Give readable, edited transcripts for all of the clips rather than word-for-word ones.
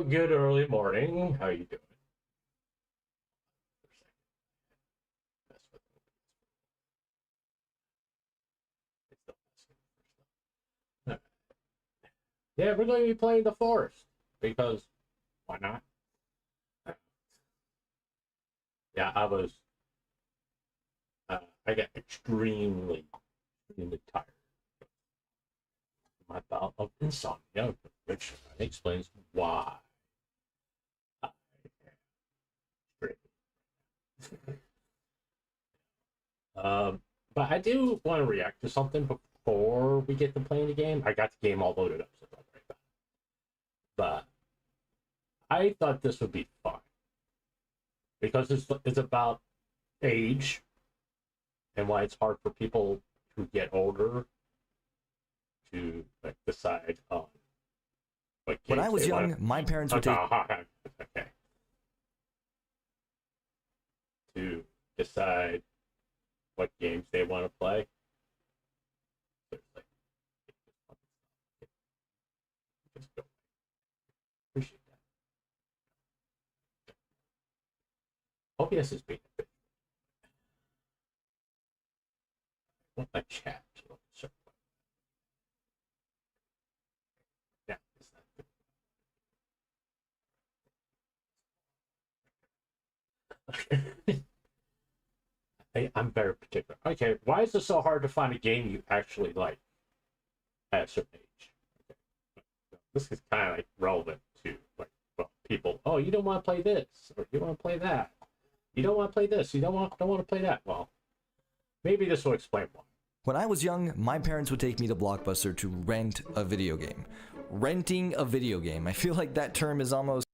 good early morning. How you doing? Yeah, we're going to be playing the Forest because why not? Yeah, I got extremely tired. My bout of insomnia, which explains why I am dreaming. But I do want to react to something before we get to playing the game. I got the game all loaded up, so don't worry about it. But I thought this would be fun because it's about age and why it's hard for people who get older to like decide on what games When I was they young, want. my parents would take Okay. To decide what games they want to play. Just go. Appreciate that. OBS is being a bit. I want my chat to look a certain way. Yeah, it's not good. I'm very particular. Okay, why is it so hard to find a game you actually like at a certain age? Okay. This is kind of like relevant to like people. Oh, you don't want to play this, or you want to play that. You don't want to play this. You don't want to play that. Well, maybe this will explain why. When I was young, my parents would take me to Blockbuster to rent a video game. Renting a video game. I feel like that term is almost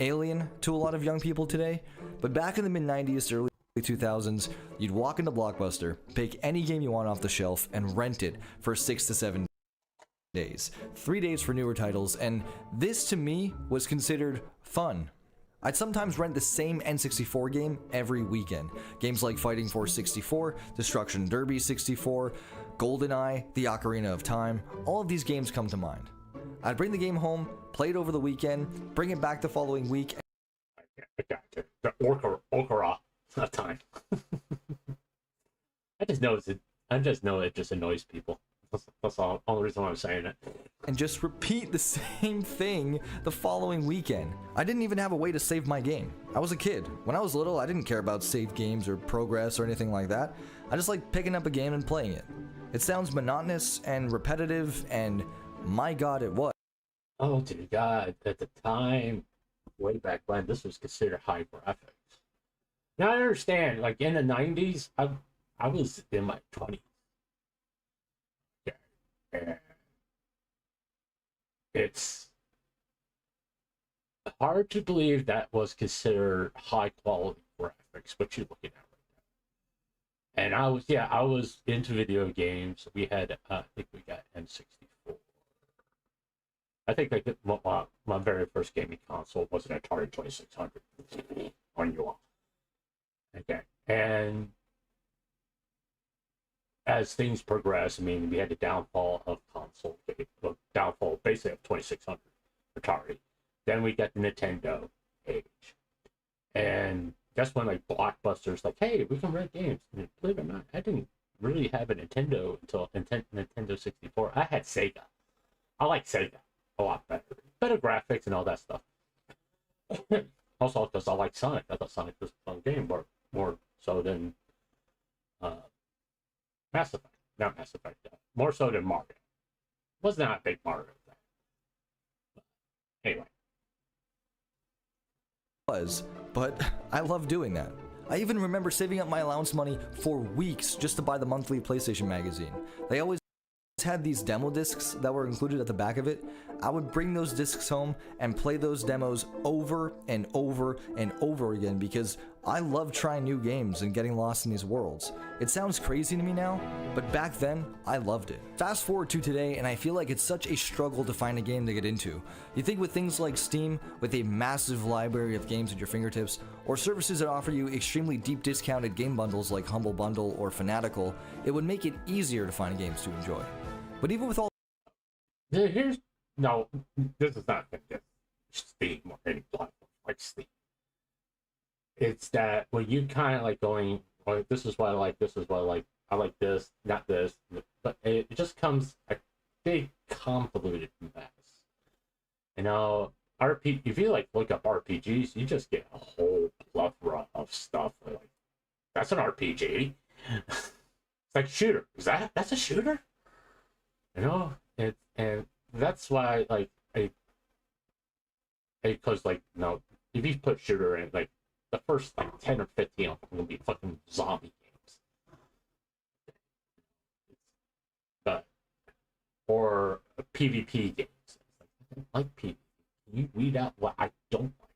alien to a lot of young people today. But back in the mid-90s to early 2000s, you'd walk into Blockbuster, pick any game you want off the shelf, and rent it for 6 to 7 days. 3 days for newer titles, and this to me was considered fun. I'd sometimes rent the same N64 game every weekend. Games like Fighting Force 64, Destruction Derby 64, GoldenEye, The Ocarina of Time, all of these games come to mind. I'd bring the game home, play it over the weekend, bring it back the following week. I got it. The Okara time. I just know it just annoys people. That's all. Only reason why I'm saying it. And just repeat the same thing the following weekend. I didn't even have a way to save my game. I was a kid. When I was little, I didn't care about save games or progress or anything like that. I just liked picking up a game and playing it. It sounds monotonous and repetitive, and my god, it was. Oh dear God! At the time, way back when, this was considered high graphics. Now I understand. Like in the '90s, I was in my 20s. And it's hard to believe that was considered high quality graphics, what you're looking at right now. And I was into video games. We had, I think we got N64. I think like my very first gaming console was an Atari 2600 on you all. Okay, and as things progress, I mean, we had the downfall of console, downfall basically of 2600 Atari. Then we got the Nintendo age. And that's when like Blockbuster's like, hey, we can rent games. And believe it or not, I didn't really have a Nintendo until Nintendo 64. I had Sega. I like Sega a lot better. Better graphics and all that stuff. Also because I like Sonic. I thought Sonic was a fun game, more so than Mass Effect, not Mass Effect, more so than Mario. Was not a big Mario fan. Anyway. But I love doing that. I even remember saving up my allowance money for weeks just to buy the monthly PlayStation magazine. They always had these demo discs that were included at the back of it. I would bring those discs home and play those demos over and over and over again because I love trying new games and getting lost in these worlds. It sounds crazy to me now, but back then, I loved it. Fast forward to today, and I feel like it's such a struggle to find a game to get into. You think with things like Steam, with a massive library of games at your fingertips, or services that offer you extremely deep discounted game bundles like Humble Bundle or Fanatical, it would make it easier to find games to enjoy. But even with all Here's no, this is not Steam or any platform like Steam. It's that when you kind of like going, well, this is what I like, this is what I like this, not this, but it just comes a big convoluted mess. You know, if you like look up RPGs, you just get a whole plethora of stuff. Like, that's an RPG. It's like shooter. That's a shooter? You know, and that's why like because like if you put shooter in, like the first like 10 or 15 of them will be fucking zombie games. But or PvP games. I don't like PvP. You weed out what I don't like.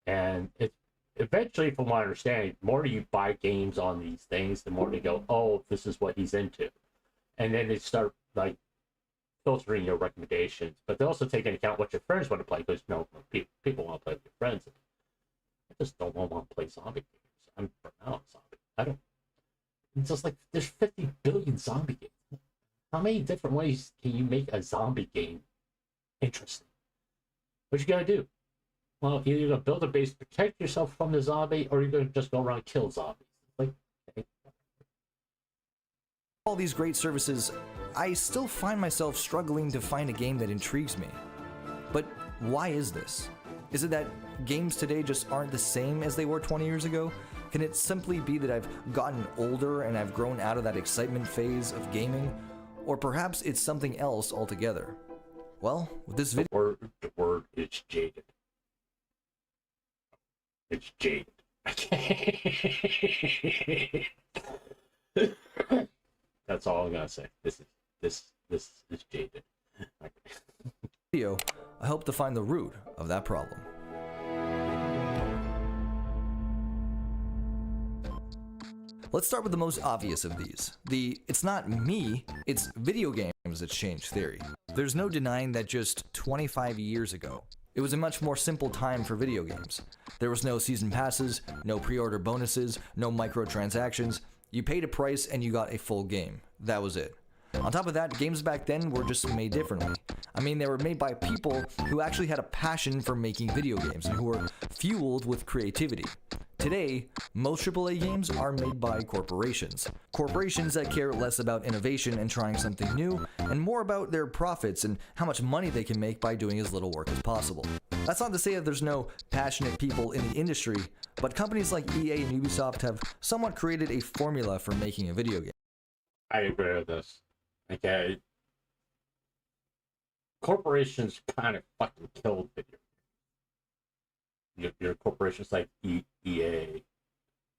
And it eventually, from what I understand, the more you buy games on these things, the more they go, oh, this is what he's into. And then they start like filtering your recommendations. But they also take into account what your friends want to play, because people want to play with your friends. I just don't want to play zombie games. I'm burnt out on zombie. I don't. It's just like there's 50 billion zombie games. How many different ways can you make a zombie game interesting? What you gotta do? Well, either you're gonna build a base, protect yourself from the zombie, or you're gonna just go around and kill zombies. Like, okay. All these great services, I still find myself struggling to find a game that intrigues me. But why is this? Is it that games today just aren't the same as they were 20 years ago? Can it simply be that I've gotten older and I've grown out of that excitement phase of gaming? Or perhaps it's something else altogether? Well, with this video... The word is jaded. It's jaded. That's all I'm gonna say. This is jaded. Video, I hope to find the root of that problem. Let's start with the most obvious of these. It's not me, it's video games that changed theory. There's no denying that just 25 years ago, it was a much more simple time for video games. There was no season passes, no pre-order bonuses, no microtransactions. You paid a price and you got a full game. That was it. On top of that, games back then were just made differently. I mean, they were made by people who actually had a passion for making video games and who were fueled with creativity. Today, most AAA games are made by corporations. Corporations that care less about innovation and trying something new, and more about their profits and how much money they can make by doing as little work as possible. That's not to say that there's no passionate people in the industry, but companies like EA and Ubisoft have somewhat created a formula for making a video game. I agree with this. Okay. Corporations kind of fucking killed video. Your corporations like EA,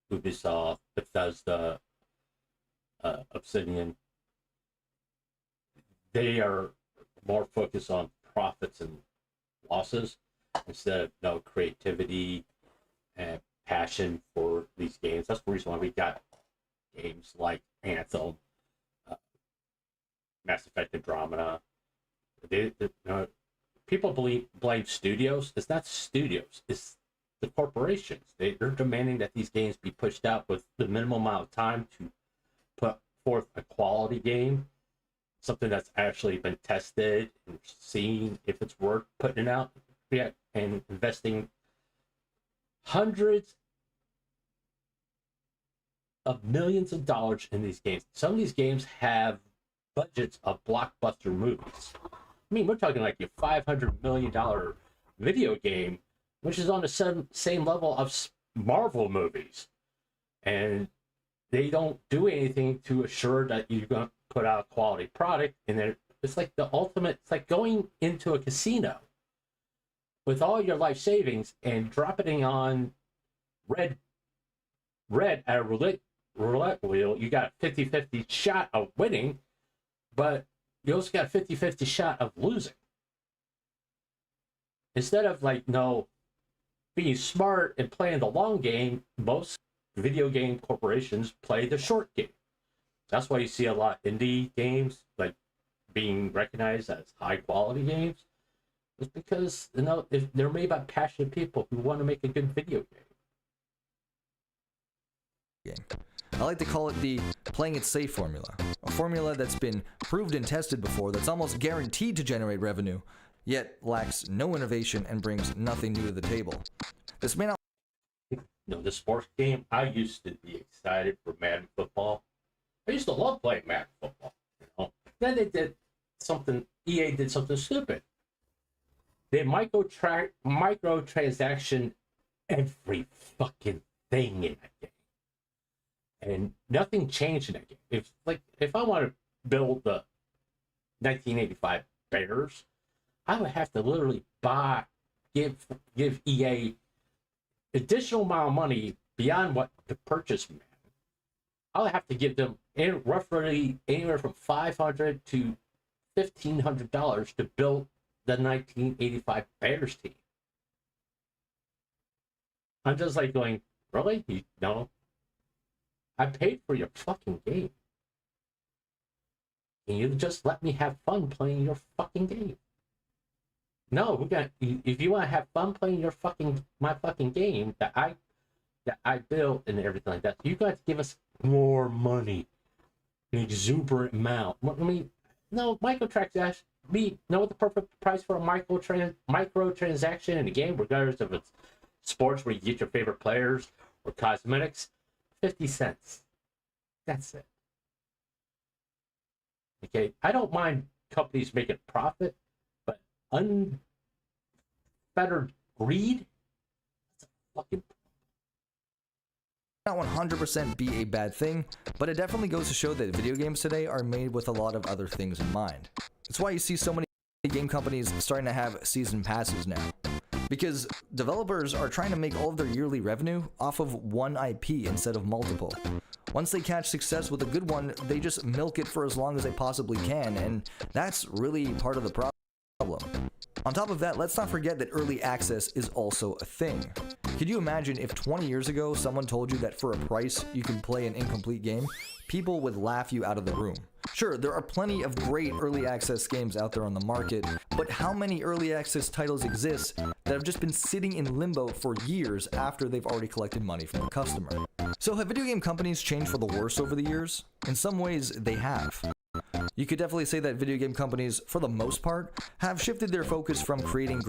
Ubisoft, Bethesda, Obsidian, they are more focused on profits and losses instead of creativity and passion for these games. That's the reason why we got games like Anthem, Mass Effect Andromeda. People blame studios. It's not studios. It's the corporations. They're demanding that these games be pushed out with the minimum amount of time to put forth a quality game, something that's actually been tested and seen if it's worth putting out. Yeah, and investing hundreds of millions of dollars in these games. Some of these games have budgets of blockbuster movies. I mean, we're talking like your $500 million video game, which is on the same level of Marvel movies. And they don't do anything to assure that you're going to put out a quality product. And it's like the ultimate, it's like going into a casino with all your life savings and dropping on red at a roulette wheel. You got a 50-50 shot of winning, but you also got a 50-50 shot of losing. Instead of being smart and playing the long game, most video game corporations play the short game. That's why you see a lot of indie games being recognized as high quality games. It's because they're made by passionate people who want to make a good video game. I like to call it the playing it safe formula. A formula that's been proved and tested before, that's almost guaranteed to generate revenue, yet lacks no innovation and brings nothing new to the table. This may not. No, the sports game, I used to be excited for Madden football. I used to love playing Madden football. You know? Then they did something, EA did something stupid. They microtransaction every fucking thing in that game. And nothing changed in that game. If I want to build the 1985 Bears, I would have to literally give EA additional amount of money beyond what to purchase Madden. I'll have to give them roughly anywhere from $500 to $1,500 to build the 1985 Bears team. I'm just like going, really? No. I paid for your fucking game. Can you just let me have fun playing your fucking game? No, if you want to have fun playing my fucking game that I built and everything like that, you got to give us more money, an exuberant amount. I mean, no microtransaction. Know what the perfect price for a microtransaction in a game, regardless of it's sports where you get your favorite players or cosmetics, 50 cents. That's it. Okay, I don't mind companies making profit, but unfettered greed, that's a fucking Not 100% be a bad thing, but it definitely goes to show that video games today are made with a lot of other things in mind. It's why you see so many game companies starting to have season passes now. Because developers are trying to make all of their yearly revenue off of one IP instead of multiple. Once they catch success with a good one, they just milk it for as long as they possibly can, and that's really part of the problem. On top of that, let's not forget that early access is also a thing. Could you imagine if 20 years ago someone told you that for a price you could play an incomplete game? People would laugh you out of the room. Sure, there are plenty of great early access games out there on the market, but how many early access titles exist that have just been sitting in limbo for years after they've already collected money from the customer? So have video game companies changed for the worse over the years? In some ways, they have. You could definitely say that video game companies, for the most part, have shifted their focus from creating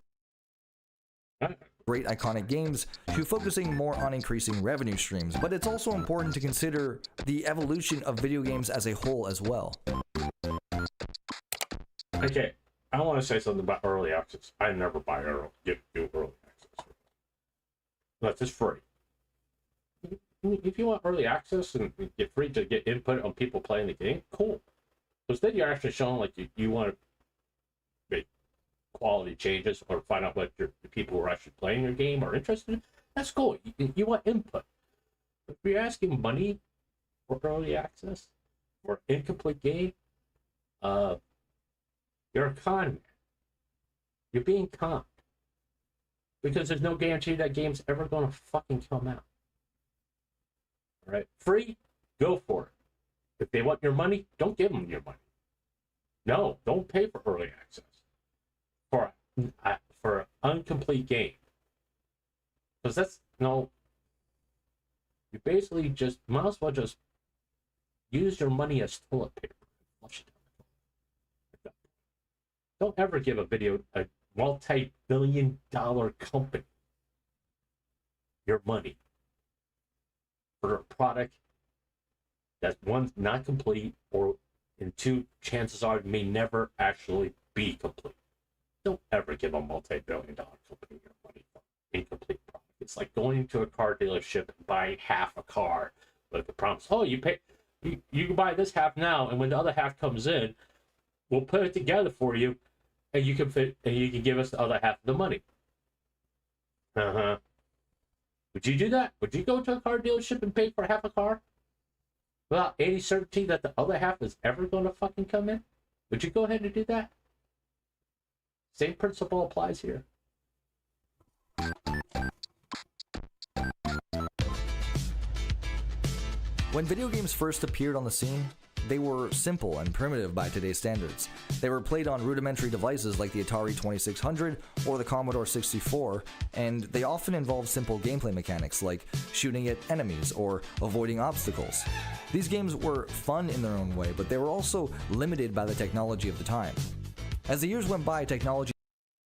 great iconic games to focusing more on increasing revenue streams, but it's also important to consider the evolution of video games as a whole as well. Okay, I want to say something about early access. I never buy do early access. That's just free. If you want early access and get free to get input on people playing the game, cool. Because then you're actually showing like you want to make quality changes or find out what the people who are actually playing your game are interested in. That's cool. You want input. If you're asking money for early access or incomplete game, you're a con man. You're being conned. Because there's no guarantee that game's ever going to fucking come out. All right? Free, go for it. If they want your money, don't give them your money. No, don't pay for early access for an incomplete game. Because that's, you basically just might as well just use your money as toilet paper. Flush it down. Don't ever give a multi-billion-dollar company your money for a product that's one, not complete, and two, chances are it may never actually be complete. Don't ever give a multi-billion-dollar company your money for an incomplete product. It's like going to a car dealership and buying half a car with the promise, you can buy this half now, and when the other half comes in, we'll put it together for you, and you can give us the other half of the money. Would you do that? Would you go to a car dealership and pay for half a car without any certainty that the other half is ever going to fucking come in? Would you go ahead and do that? Same principle applies here. When video games first appeared on the scene, they were simple and primitive by today's standards. They were played on rudimentary devices like the Atari 2600 or the Commodore 64, and they often involved simple gameplay mechanics like shooting at enemies or avoiding obstacles. These games were fun in their own way, but they were also limited by the technology of the time. As the years went by, technology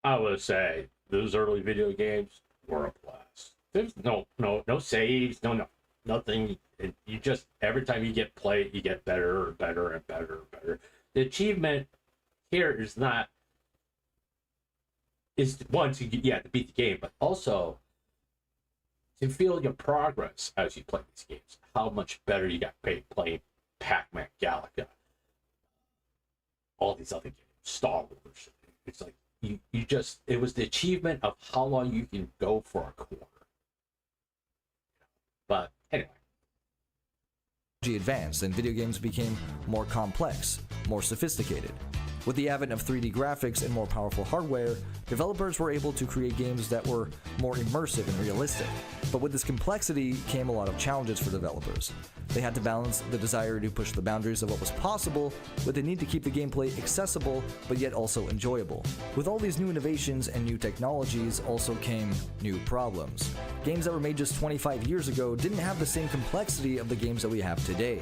I would say those early video games were a blast. There's no saves, nothing. You just every time you get played, you get better and better and better and better. The achievement here is not is one to to beat the game, but also to feel your progress as you play these games. How much better you got paid playing Pac-Man, Galaga, all these other games, Star Wars. It's like you just it was the achievement of how long you can go for a quarter. But anyway. Advanced and video games became more complex, more sophisticated. With the advent of 3D graphics and more powerful hardware, developers were able to create games that were more immersive and realistic. But with this complexity came a lot of challenges for developers. They had to balance the desire to push the boundaries of what was possible with the need to keep the gameplay accessible but yet also enjoyable. With all these new innovations and new technologies also came new problems. Games that were made just 25 years ago didn't have the same complexity of the games that we have today.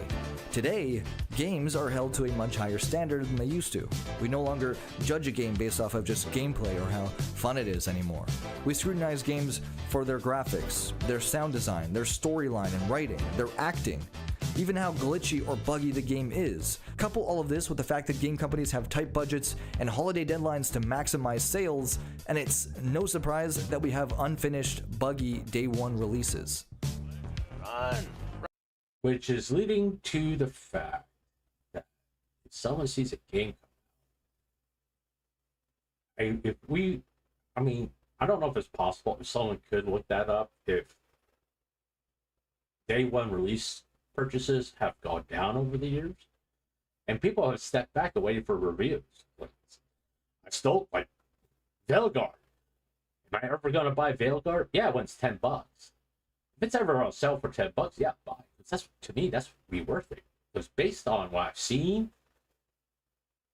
Today, games are held to a much higher standard than they used to. We no longer judge a game based off of just gameplay or how fun it is anymore. We scrutinize games for their graphics, their sound design, their storyline and writing, their acting, even how glitchy or buggy the game is. Couple all of this with the fact that game companies have tight budgets and holiday deadlines to maximize sales, and it's no surprise that we have unfinished, buggy day one releases. Run! Which is leading to the fact that if someone sees a game come out, I don't know if it's possible, if someone could look that up, if day one release purchases have gone down over the years, and people have stepped back and waited for reviews. Like, I still like Veilguard. Am I ever gonna buy Veilguard? Yeah, when it's $10. If it's ever on sale for $10, yeah, buy it. That's to me, that's be worth it. Because based on what I've seen,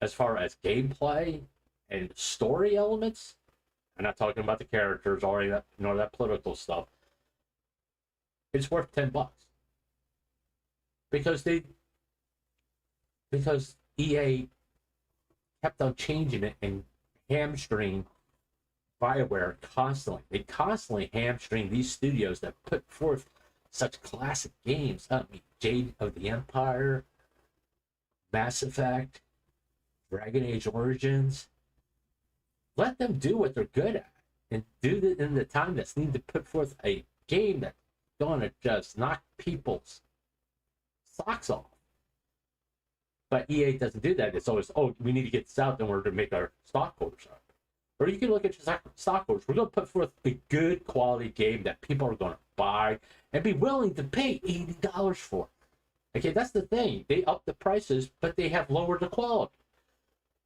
as far as gameplay and story elements, I'm not talking about the characters or that political stuff. It's worth $10 because EA kept on changing it and hamstring BioWare constantly. They constantly hamstring these studios that put forth such classic games. Jade of the Empire, Mass Effect, Dragon Age Origins. Let them do what they're good at and do it in the time that's needed to put forth a game that's going to just knock people's socks off. But EA doesn't do that. It's always, we need to get this out in order to make our stockholders up. Or you can look at your stockholders. We're going to put forth a good quality game that people are going to buy and be willing to pay $80 for. Okay, that's the thing. They up the prices, but they have lowered the quality.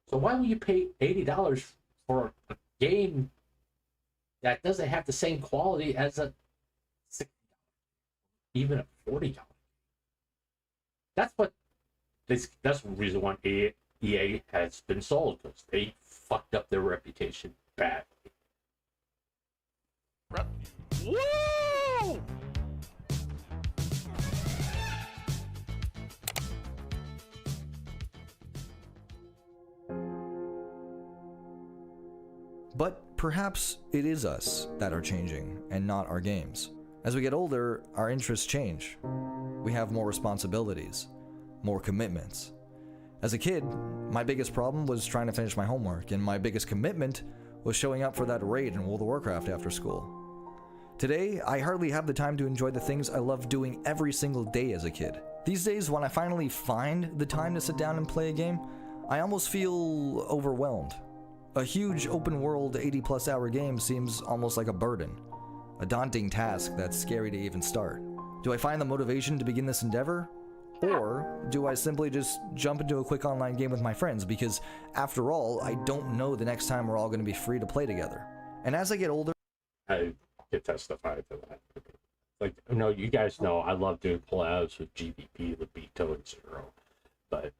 So why would you pay $80 for a game that doesn't have the same quality as a $60, even a $40? That's the reason why EA has been sold, because they fucked up their reputation badly. Woo! But perhaps it is us that are changing and not our games. As we get older, our interests change. We have more responsibilities, more commitments. As a kid, my biggest problem was trying to finish my homework, and my biggest commitment was showing up for that raid in World of Warcraft after school. Today, I hardly have the time to enjoy the things I loved doing every single day as a kid. These days, when I finally find the time to sit down and play a game, I almost feel overwhelmed. A huge open world 80+ hour game seems almost like a burden, a daunting task that's scary to even start. Do I find the motivation to begin this endeavor? Or do I simply just jump into a quick online game with my friends, because after all, I don't know the next time we're all going to be free to play together. And as I get older, I can testify to that. Like, you guys know I love doing collabs with GVP, Libito, and Zero, but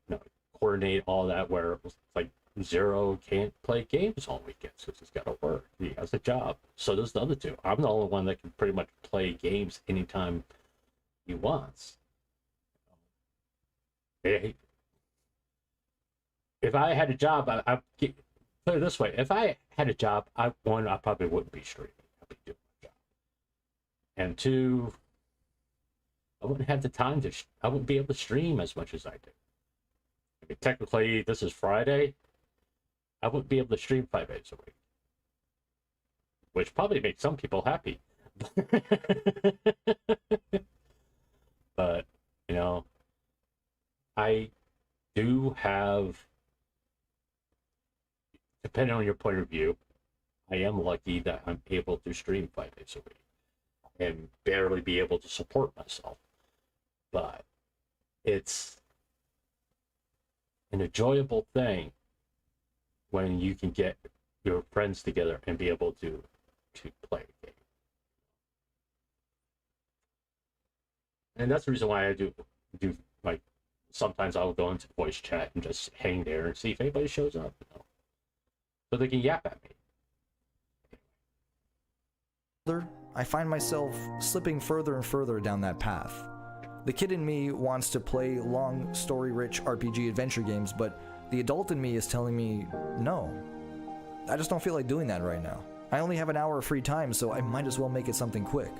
coordinate all that where it was like Zero can't play games on weekends because he's got to work. He has a job. So does the other two. I'm the only one that can pretty much play games anytime he wants. If I had a job, put it this way: if I had a job, I probably wouldn't be streaming. I'd be doing my job, and two, I wouldn't have the time to. I wouldn't be able to stream as much as I do. I mean, technically, this is Friday. I wouldn't be able to stream 5 days a week, which probably makes some people happy. But you know, I do have, depending on your point of view, I am lucky that I'm able to stream 5 days a week and barely be able to support myself. But it's an enjoyable thing when you can get your friends together and be able to play a game. And that's the reason why I do like, sometimes I'll go into voice chat and just hang there and see if anybody shows up, you know, so they can yap at me. I find myself slipping further and further down that path. The kid in me wants to play long, story-rich RPG adventure games, but the adult in me is telling me, no. I just don't feel like doing that right now. I only have an hour of free time, so I might as well make it something quick.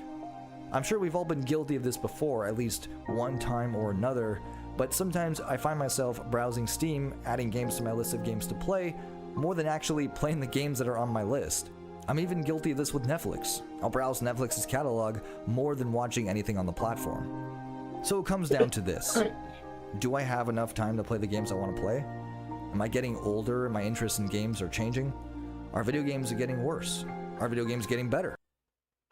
I'm sure we've all been guilty of this before, at least one time or another, but sometimes I find myself browsing Steam, adding games to my list of games to play, more than actually playing the games that are on my list. I'm even guilty of this with Netflix. I'll browse Netflix's catalog more than watching anything on the platform. So it comes down to this. Do I have enough time to play the games I want to play? Am I getting older and my interests in games are changing? Are video games getting worse? Are video games getting better?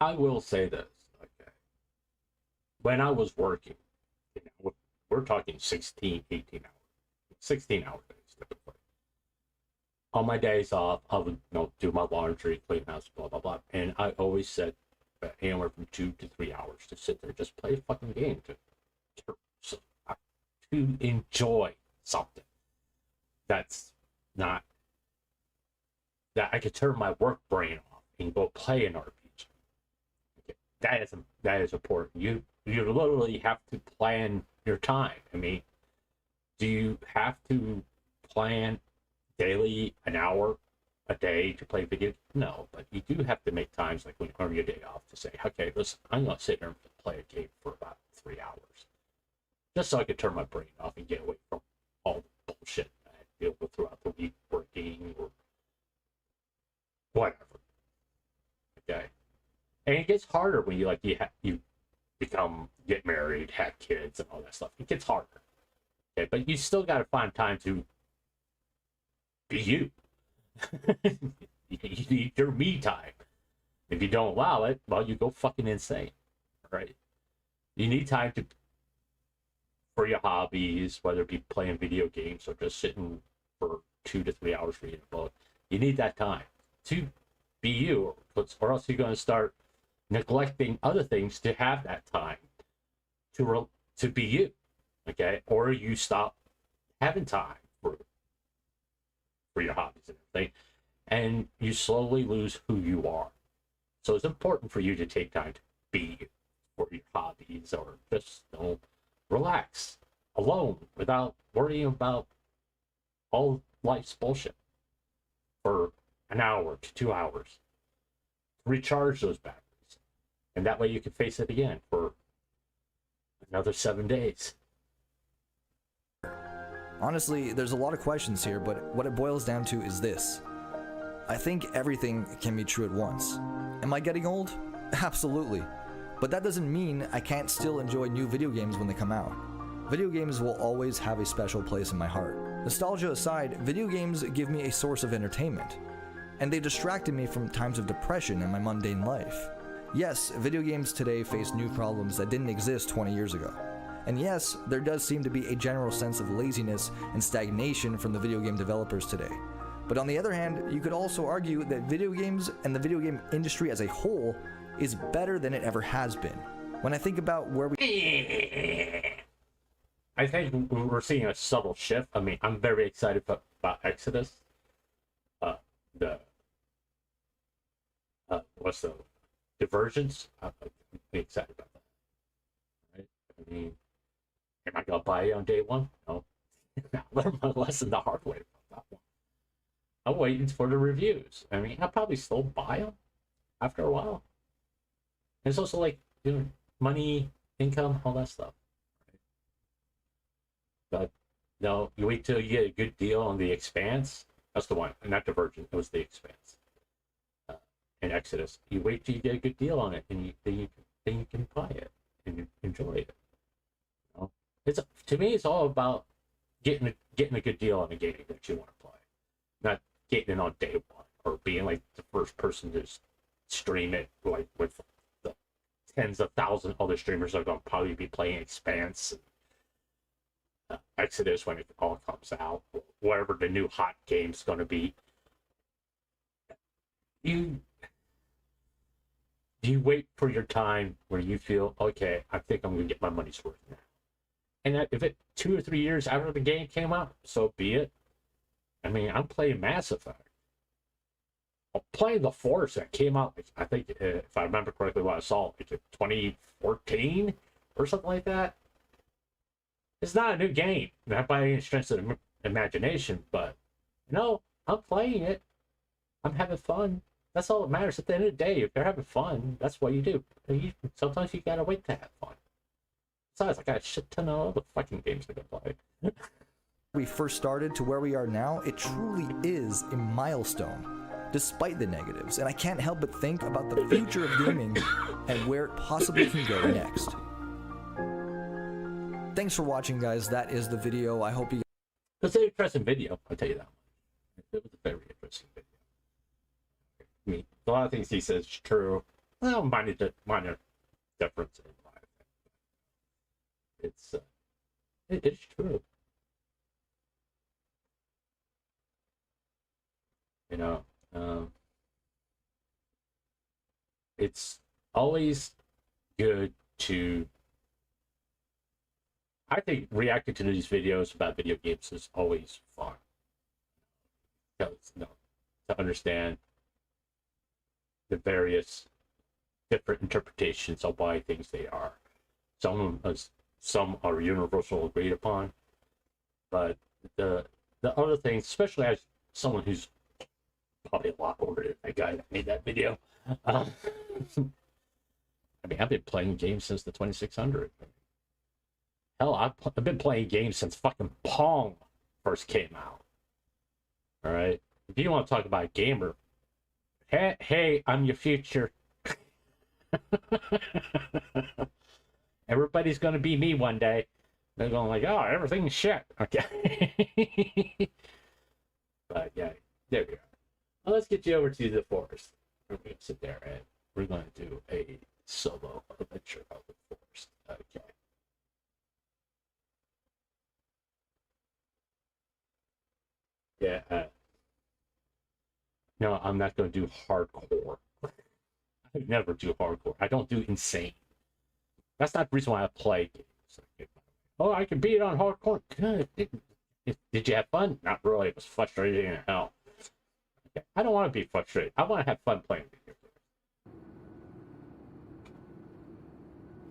I will say this. Okay. When I was working, you know, we're talking 16, 18 hours. 16-hour days typically. On my days off, I would, you know, do my laundry, clean house, blah, blah, blah. And I always said anywhere from 2 to 3 hours to sit there, just play a fucking game, to enjoy something that's not, that I could turn my work brain off and go play an RPG. Okay. That is important. You literally have to plan your time. I mean, do you have to plan daily an hour a day to play video? No, but you do have to make times, like when you earn your day off, to say, okay, listen, I'm gonna sit there and play a game for about 3 hours, just so I can turn my brain off and get away from all the bullshit that I deal with throughout the week, working or whatever. Okay, and it gets harder when you get married, have kids, and all that stuff. It gets harder. Okay, but you still got to find time to be you. You need your me time. If you don't allow it, well, you go fucking insane. Right? You need time for your hobbies, whether it be playing video games or just sitting for 2 to 3 hours reading a book. You need that time to be you, or else you're going to start neglecting other things to have that time to be you. Okay? Or you stop having time for your hobbies and everything, and you slowly lose who you are. So it's important for you to take time to be you for your hobbies, or just, you know, relax alone without worrying about all life's bullshit for an hour to 2 hours. Recharge those batteries, and that way you can face it again for another 7 days. Honestly, there's a lot of questions here, but what it boils down to is this. I think everything can be true at once. Am I getting old? Absolutely. But that doesn't mean I can't still enjoy new video games when they come out. Video games will always have a special place in my heart. Nostalgia aside, video games give me a source of entertainment, and they distracted me from times of depression in my mundane life. Yes, video games today face new problems that didn't exist 20 years ago. And yes, there does seem to be a general sense of laziness and stagnation from the video game developers today. But on the other hand, you could also argue that video games and the video game industry as a whole is better than it ever has been. When I think about where I think we're seeing a subtle shift. I mean, I'm very excited about Exodus. What's the Divergence? I'm excited about that. Right? I mean, am I gonna buy it on day one? No. I learned my lesson the hard way about that I'm waiting for the reviews. I mean, I'll probably still buy them after a while. And it's also like, you know, money, income, all that stuff. But no, you wait till you get a good deal on the Expanse. That's the one, not Divergent. It was the Expanse. And Exodus. You wait till you get a good deal on it, and then you can buy it and enjoy it. You know? It's to me, it's all about getting a good deal on a game that you want to play, not getting it on day one or being like the first person to stream it like with the tens of thousands other streamers are going to probably be playing Expanse. Exodus when it all comes out, whatever the new hot game's going to be. You wait for your time where you feel, okay, I think I'm going to get my money's worth now. And if it 2 or 3 years after the game came out, so be it. I mean, I'm playing Mass Effect. I'm playing the Force that came out, I think, if I remember correctly what I saw, like 2014 or something like that. It's not a new game, not by any stretch of the imagination, but no, I'm playing it. I'm having fun. That's all that matters at the end of the day. If you're having fun, that's what you do. Sometimes you gotta wait to have fun. Besides, I got a shit ton of other fucking games to go play. We first started to where we are now, it truly is a milestone, despite the negatives, and I can't help but think about the future of gaming and where it possibly can go next. Thanks for watching, guys. That is the video. I hope you... It's an interesting video, I'll tell you that much. It was a very interesting video. I mean, a lot of things he says is true. Well, minor difference in my opinion. It's true. You know, it's always good to, I think reacting to these videos about video games is always fun. Because, you know, to understand the various different interpretations of why things they are. Some are universal agreed upon, but the other things, especially as someone who's probably a lot older than the guy that made that video. I mean, I've been playing games since the 2600. Hell, I've been playing games since fucking Pong first came out. All right, if you want to talk about a gamer, hey, I'm your future. Everybody's gonna be me one day. They're going like, oh, everything's shit. Okay. But yeah, there we are. Well, let's get you over to the forest. We're gonna sit there and we're gonna do a solo adventure of the forest. Okay. Yeah. No, I'm not gonna do hardcore. I never do hardcore. I don't do insane. That's not the reason why I play games. Oh, I can beat it on hardcore. Good. Did you have fun? Not really. It was frustrating as hell. Okay. I don't want to be frustrated. I want to have fun playing video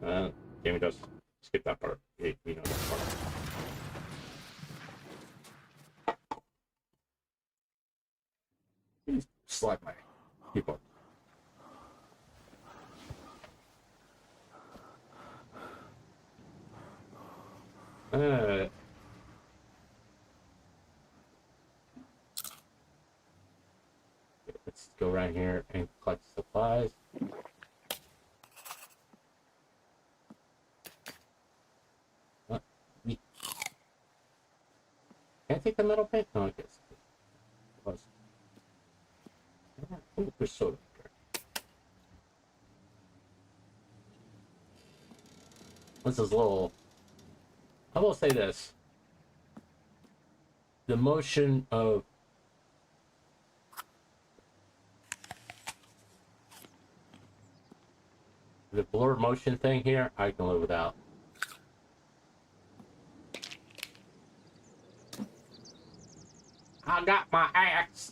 games. Gaming does skip that part. We know that part. Slide my keyboard. Let's go right here and collect supplies. What? Can I take the metal pick? No, I guess it was. Oh, there's soda. This is a little. I will say this. The motion of the blur motion thing here, I can live without. I got my axe.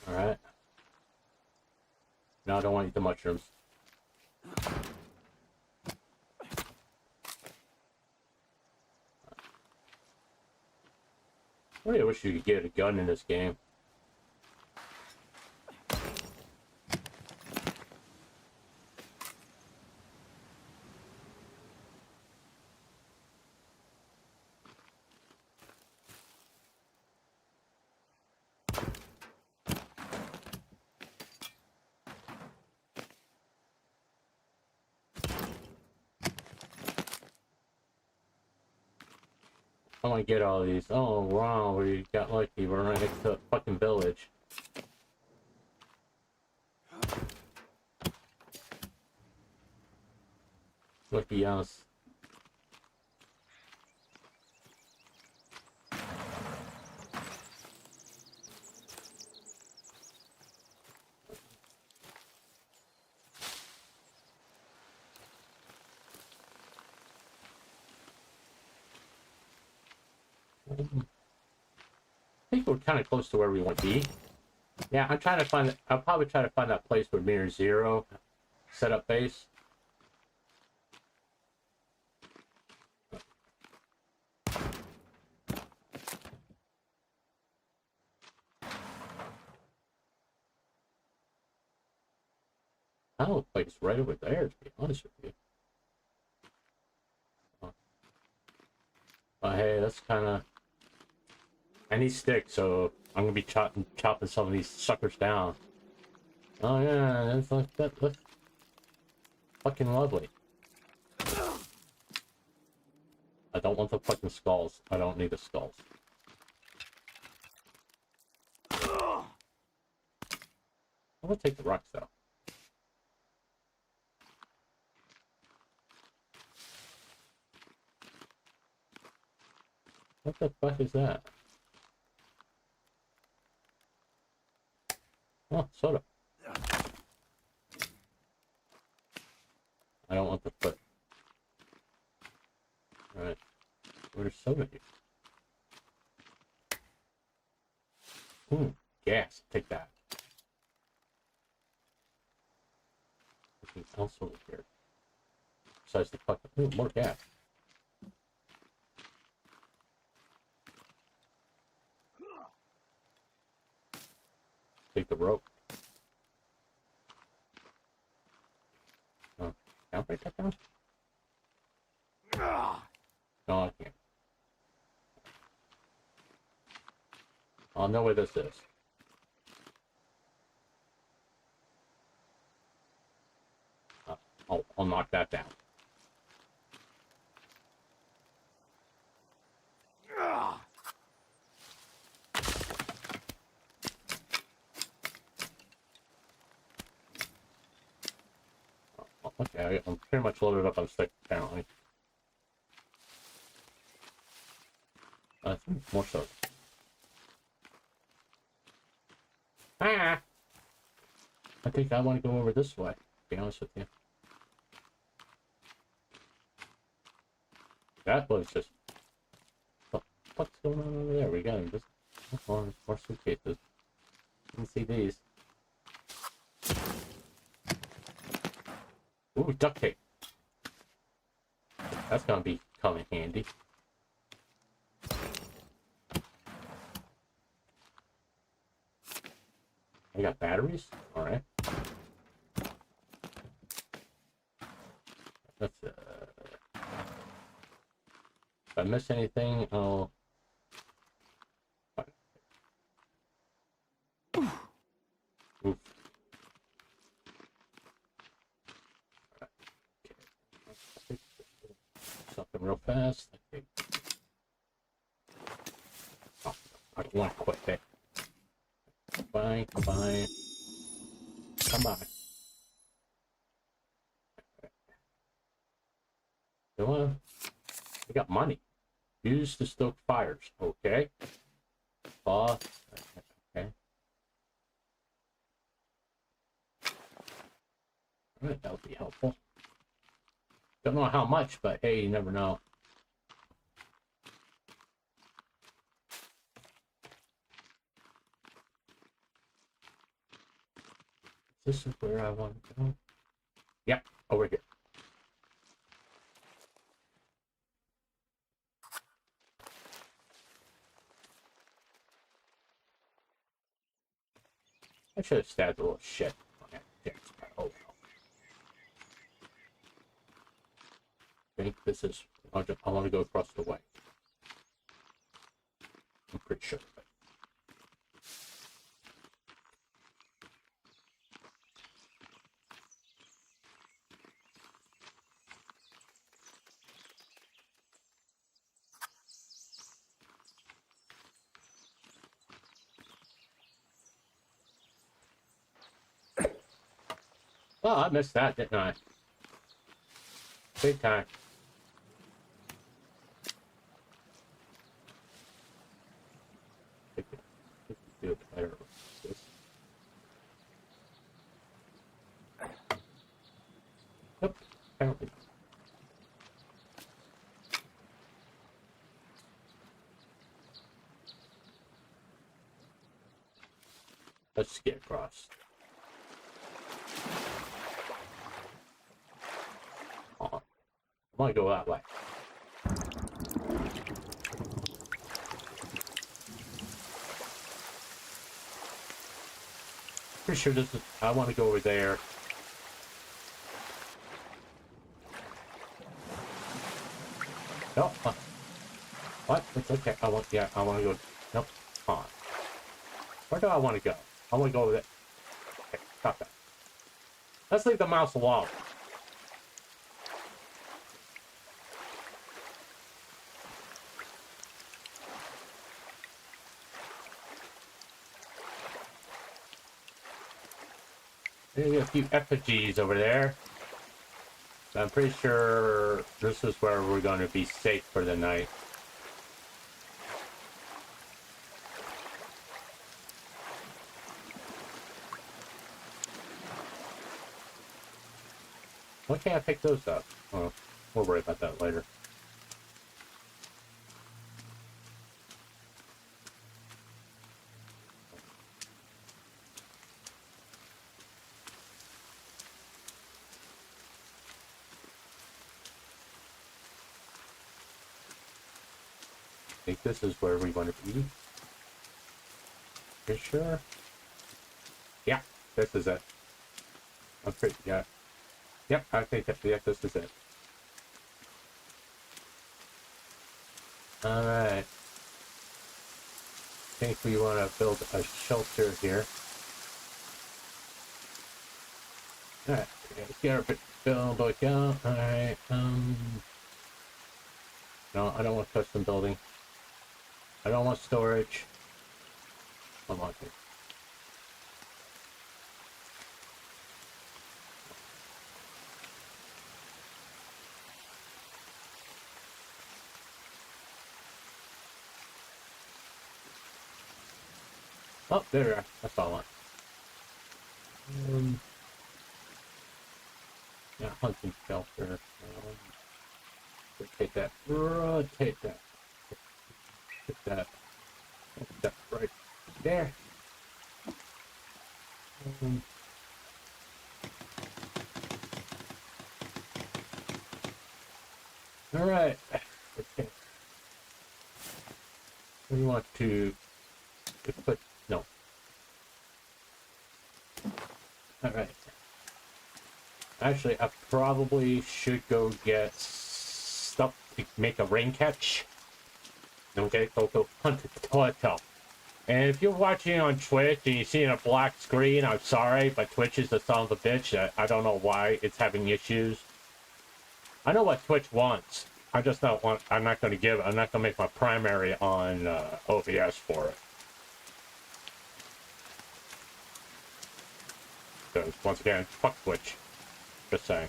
Alright. No, I don't want to eat the mushrooms. I really wish you could get a gun in this game. I want to get all these. Oh, wow, we got lucky. We're right next to a fucking village. Lucky us. I think we're kind of close to where we want to be. Yeah, I'm trying to find. I'll probably try to find that place where Mirror Zero set up base. I don't think it's right over there, to be honest with you. But hey, that's kind of. I need sticks, so I'm gonna be chopping some of these suckers down. Oh yeah, that's like that's fucking lovely. I don't want the fucking skulls. I don't need the skulls. I'm gonna take the rocks though. What the fuck is that? Oh, soda. I don't want the foot. Alright. Where's soda here? Ooh, gas. Take that. Anything else over here? Besides the fucking. Ooh, more gas. Take the rope. Oh, can I break that down? No, I can't. I'll know where this is. I'll knock that down. Okay, I'm pretty much loaded up on sticks apparently. More soda. Ah! I think I want to go over this way, to be honest with you. That was just... What's going on over there? We got just more suitcases. Didn't see these. Ooh, duct tape. That's gonna be coming handy. I got batteries? Alright. That's if I miss anything, I'll... Oof. Okay. Something real fast. Okay. Oh, I don't want to quit it. Bye, bye. Come on. Come on. We got money. Used to stoke fires. Okay. Okay. Alright, that would be helpful. Don't know how much, but hey, you never know. This is where I want to go. Yep, over here. I should have stabbed a little shit on that. Yeah. Oh well. I think this is. I want to go across the way. I'm pretty sure. Well, I missed that, didn't I? Big time. I could do it better with this. Nope, apparently. Let's get across. I want to go that way. Pretty sure this is. I want to go over there. No. What? It's okay. I want. Yeah. I want to go. Nope. Come on. Where do I want to go? I want to go over there. Okay. Stop that. Let's leave the mouse alone. Maybe a few effigies over there. I'm pretty sure this is where we're going to be safe for the night. Why can't I pick those up? Oh, we'll worry about that later. I think this is where we want to be. You sure? Yeah, this is it. I'm pretty, yeah. Yep, I think that, yeah, this is it. Alright. I think we want to build a shelter here. Alright, let's get our build back out. Alright, no, I don't want custom building. I don't want storage. I want it. Oh, there we are. That's all I want. Yeah, hunting shelter. Rotate that. Rotate that. Put that. Put that right there. All right. Okay. We want to put no. All right. Actually, I probably should go get stuff to make a rain catch. Okay, go hunt the plateau. And if you're watching on Twitch and you're seeing a black screen, I'm sorry, but Twitch is the son of a bitch. I don't know why it's having issues. I know what Twitch wants. I just don't want. I'm not going to give. I'm not going to make my primary on OBS for it. Because once again, fuck Twitch. Just saying.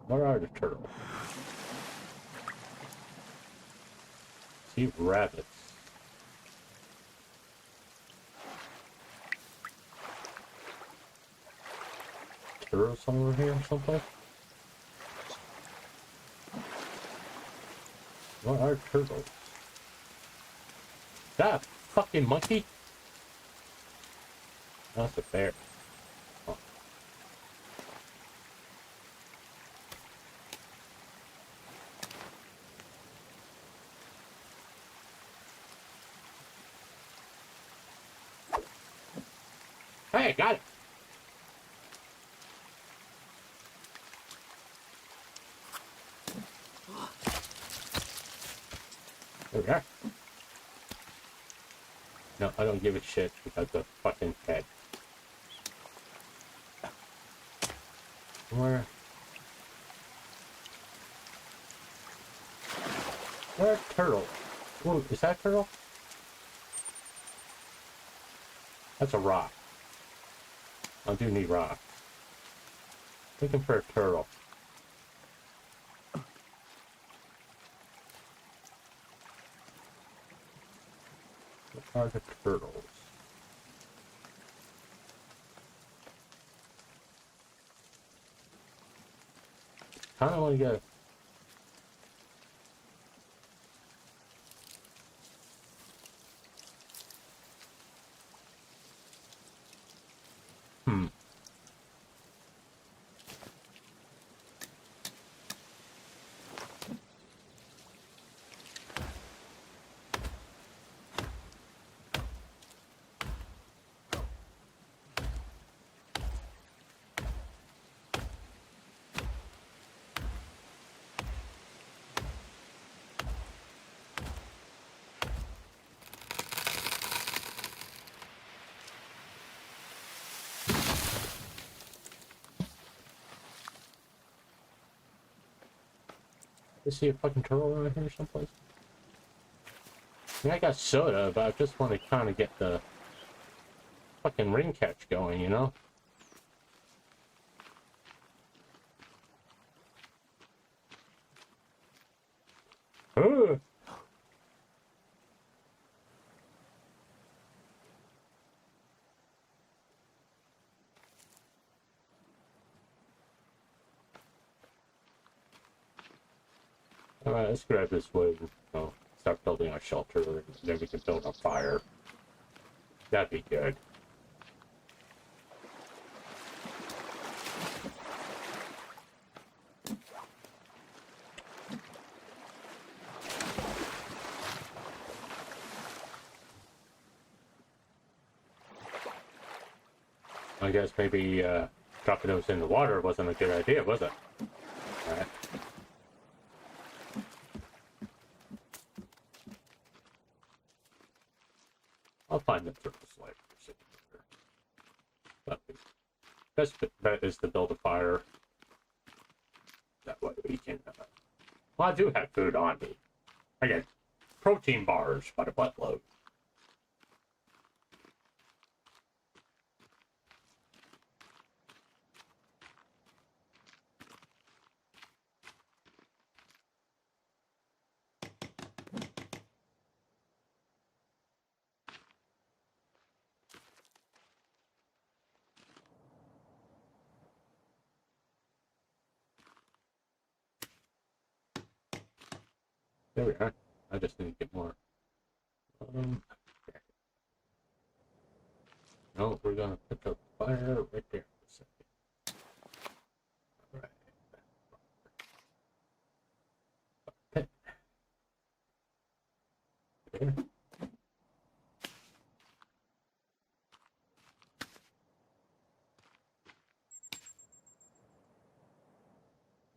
Where are the turtles? See rabbits. Turtles somewhere here or something? What are turtles? Is that a fucking monkey? Oh, that's a bear. Oh. Hey, I got it. There we are. No, I don't give a shit because the fucking head. Where are turtles? Whoa, is that a turtle? That's a rock. I do need rock. Looking for a turtle. What are the turtles? Kind of want to get. Hmm. Is see a fucking turtle around here someplace? I mean, I got soda, but I just want to kind of get the fucking ring catch going, you know? Ugh. Alright, let's grab this wood and start building our shelter, and then we can build a fire. That'd be good. I guess maybe dropping those in the water wasn't a good idea, was it? Alright. I'll find the turtle's life. But best bet is to build a fire. That way we can. Well, I do have food on me. I get protein bars by the buttload. There we are. I just need to get more. No, we're gonna put the fire right there for a second. Alright. There.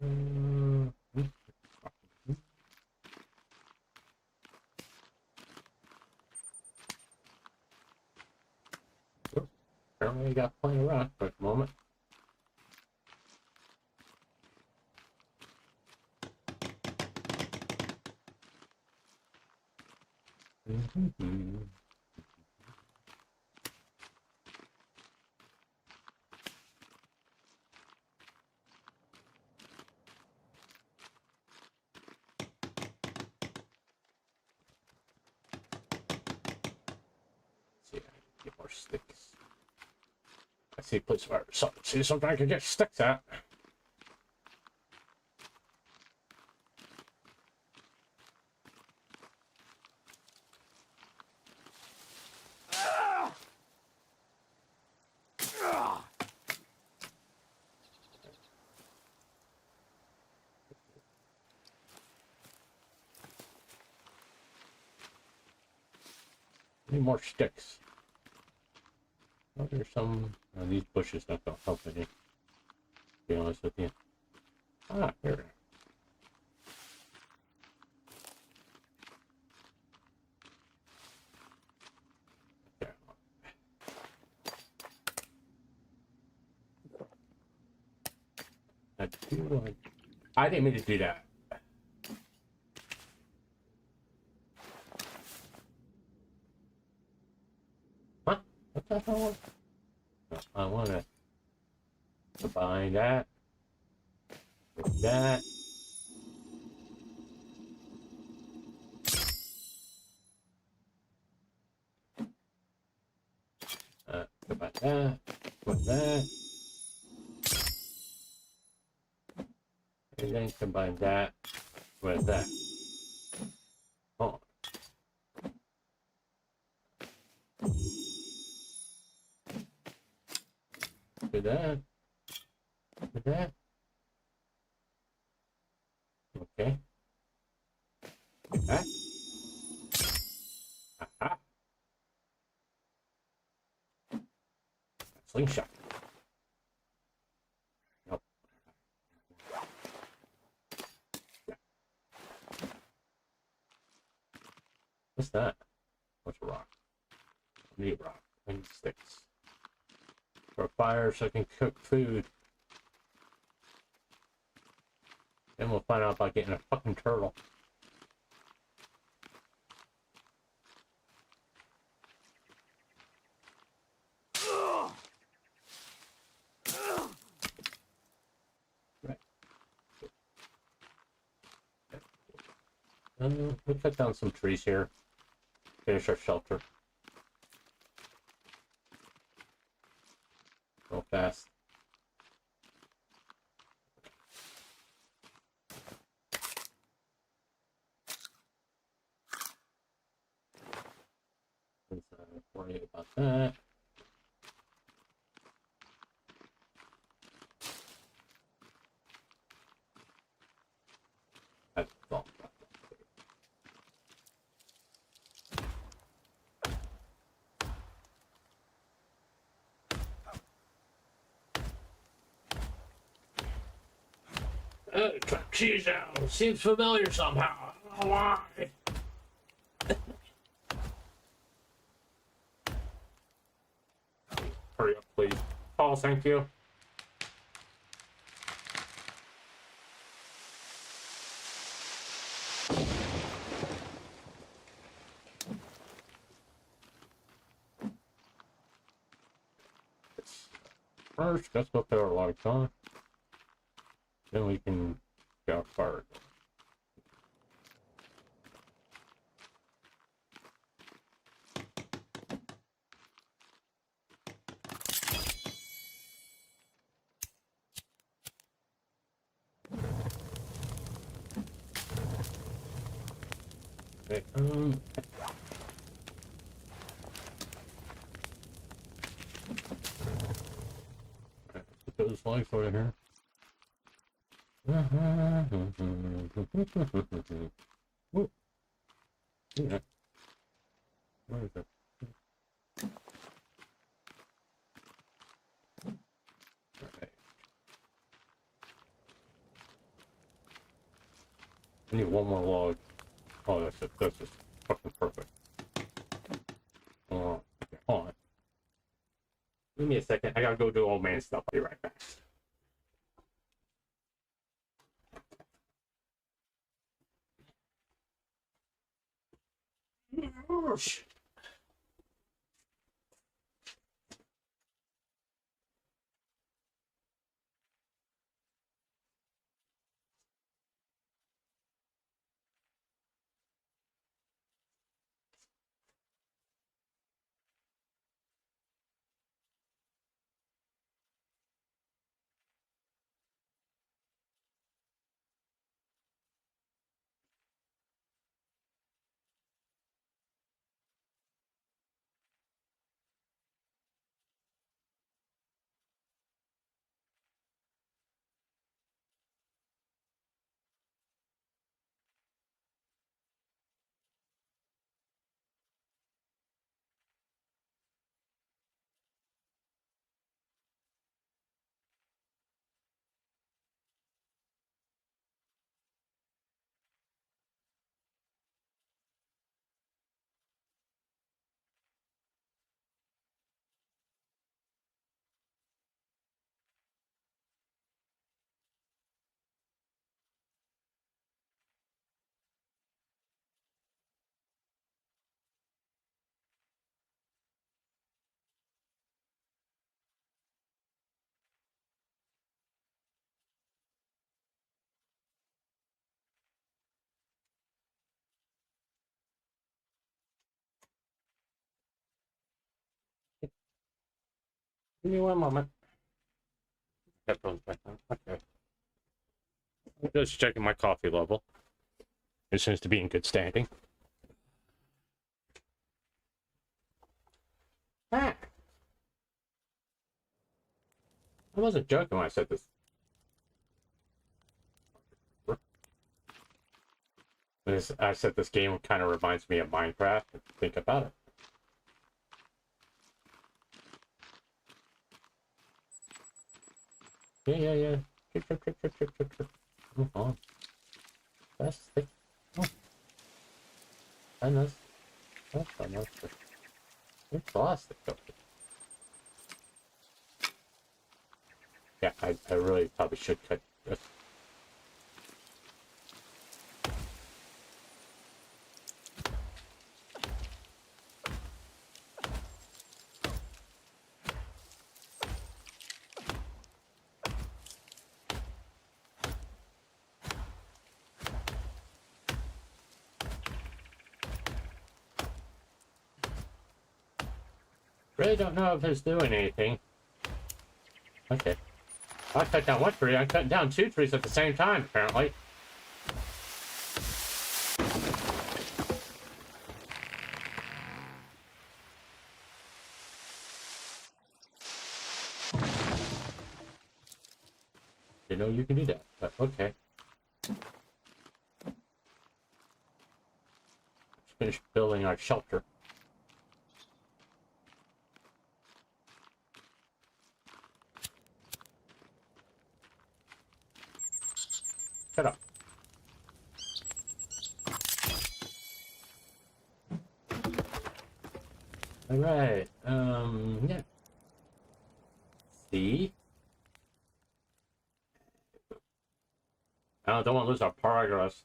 Mm, Apparently we got plenty of rock for the moment. See, I can get more sticks. I see a place where see something I can get sticks at. Need more sticks. Oh, there's some. These bushes not gonna help any. To be honest with you. Ah, here. There. I didn't mean to do that. Huh? What the hell? No, I want to combine that with that. Combine that with that. And then combine that with that. Oh. Do that. Do that. Okay. Do that. Aha. Slingshot. Nope. What's that? What's a rock? I need a rock. I need sticks. For a fire so I can cook food. Then we'll find out about getting a fucking turtle. Right. We'll cut down some trees here. Finish our shelter. Real fast. Let's worry about that. I thought about that. Truck cheese out. Seems familiar somehow. I don't know why. Hurry up, please. Oh, thank you. First, let's go through our lights on. Then we can go further. Okay, put those lights over here. Ooh. Yeah. Where is it? Okay. I need one more log. Oh, that's it. That's just fucking perfect. Okay, hold on. Give me a second. I gotta go do old man stuff. I'll be right back. Oh, shit. Give me one moment. Headphones back on. Okay. I'm just checking my coffee level. It seems to be in good standing. Ah. I wasn't joking when I said this. I said this game kind of reminds me of Minecraft. Think about it. Yeah. Trip. Move on. That's thick. Oh. I know. That's nice. It's plastic. Yeah, I really probably should cut this. Really don't know if it's doing anything. Okay. I cut down one tree, I'm cutting down two trees at the same time, apparently. Didn't know you can do that, but okay. Let's finish building our shelter. Shut up. Alright, yeah. See? I don't want to lose our progress.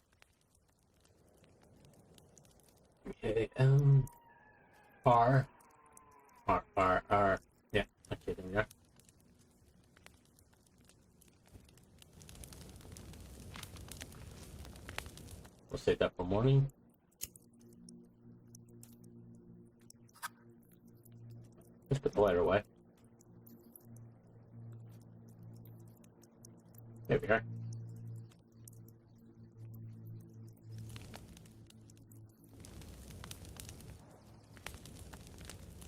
Okay, R. Yeah, okay, there we go. We'll save that for morning. Let's put the lighter away. There we are.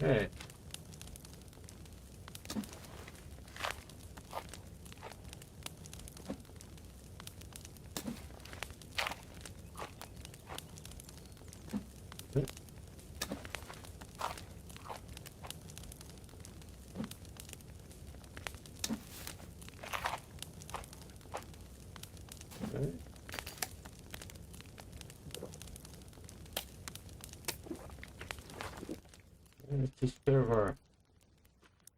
Okay. Let's just server.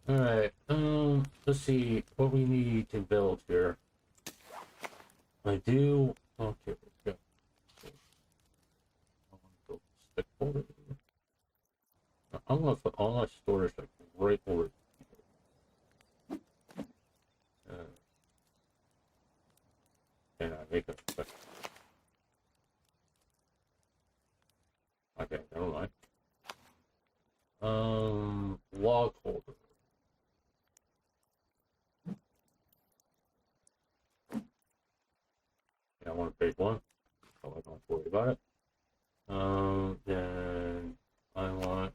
Alright, let's see what we need to build here. I do. Okay, go. I want to build stick folder. I'm gonna put all my storage like right over. And I make a. Okay, never mind. Log holder. Yeah, I want a big one, so I don't have to worry about it. Then I want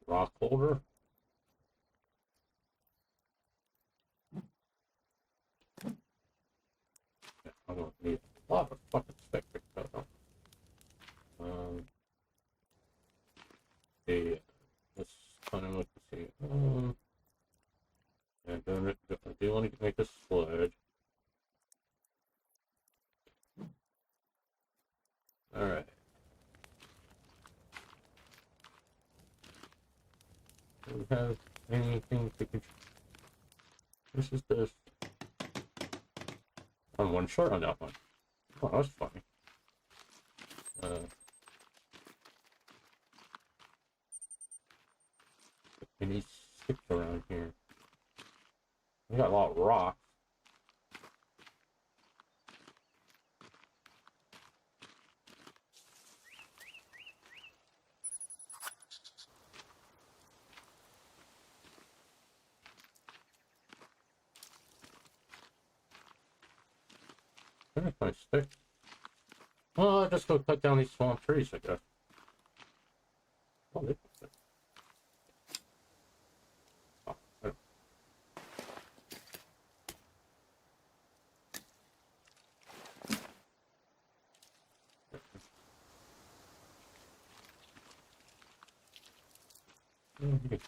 rock holder. Yeah, I'm gonna need a lot of fucking stick. The let's kind of look to see. Yeah, I do want to make a sled. All right. Do we have anything to control? This is this. I'm one short on that one. Oh, that's funny. Any sticks around here? We got a lot of rocks. There's my stick. Well, I'll just go cut down these swamp trees, I guess. Oh, they oh, oh. You can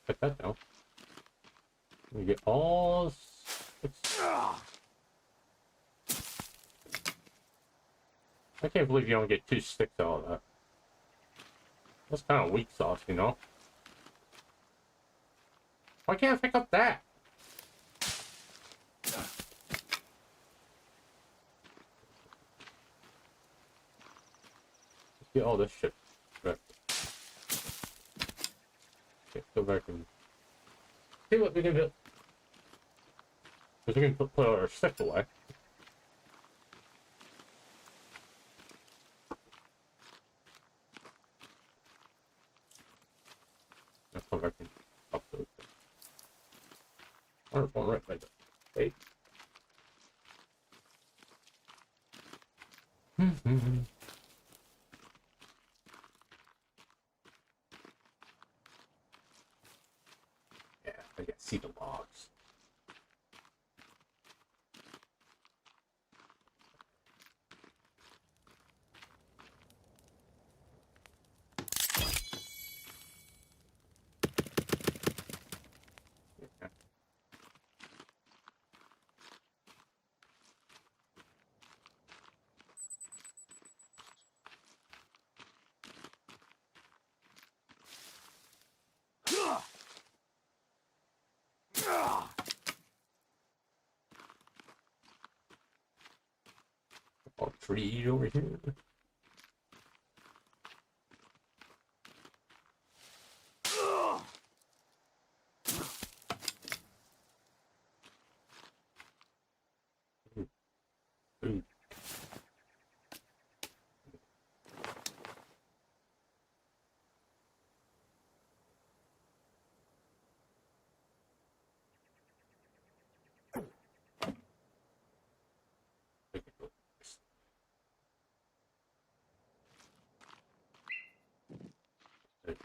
cut that down. We get all six. I can't believe you don't get 2 sticks out of that. That's kind of weak sauce, you know? Why can't I pick up that? Let's get all this shit back. Okay, go back and see what we can do. Because we can put our stick away. Let's come back and up those things. Wonderful, right by the gate. Yeah, I can see the logs. Yeah. Oh, trees over here. Ooh.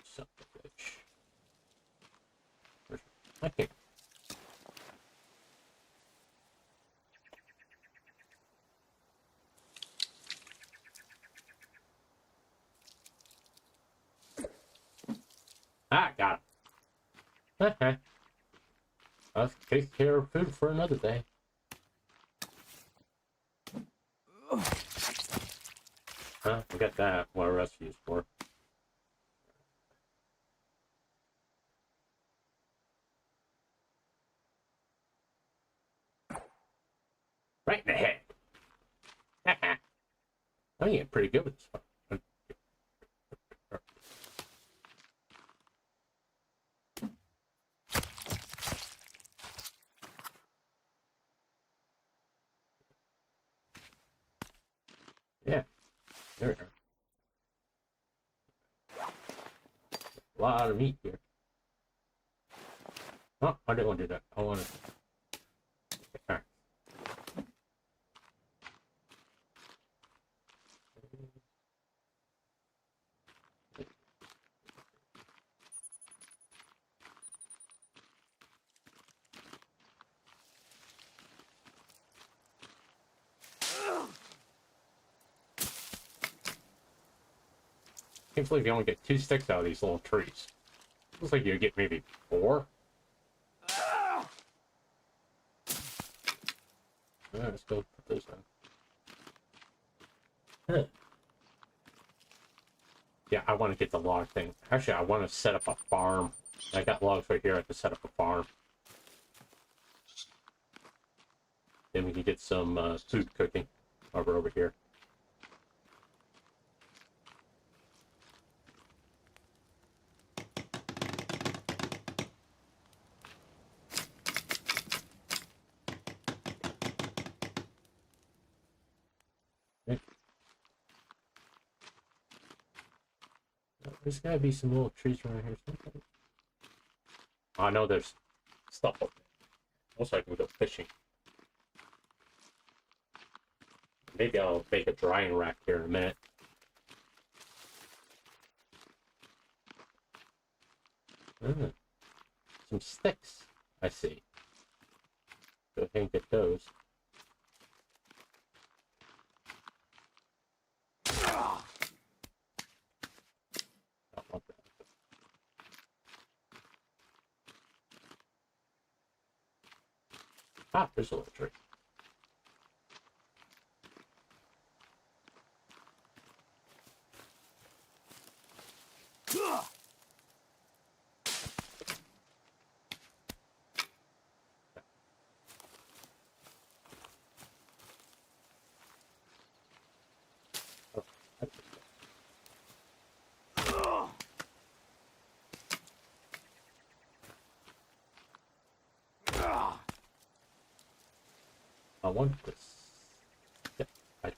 Son of a bitch. Okay. Ah, got it. Okay. I'll take care of food for another day. Huh? I got that. What are rescues for? Right in the head. I'm getting pretty good with this one. Yeah, there we go. A lot of meat here. Oh, I didn't want to do that. I want to. Alright. Can't believe you only get 2 sticks out of these little trees. Looks like you get maybe 4. Yeah, let's go put those down. Huh. Yeah, I want to get the log thing. Actually, I want to set up a farm. I got logs right here. I can set up a farm. Then we can get some food cooking over here. Okay. There's gotta be some little trees around here sometime. I know there's stuff up there. Also, I can go fishing. Maybe I'll make a drying rack here in a minute. Some sticks, I see. Go ahead and get those. Don't want that. Ah, there's a little tree. I want this. Yep, I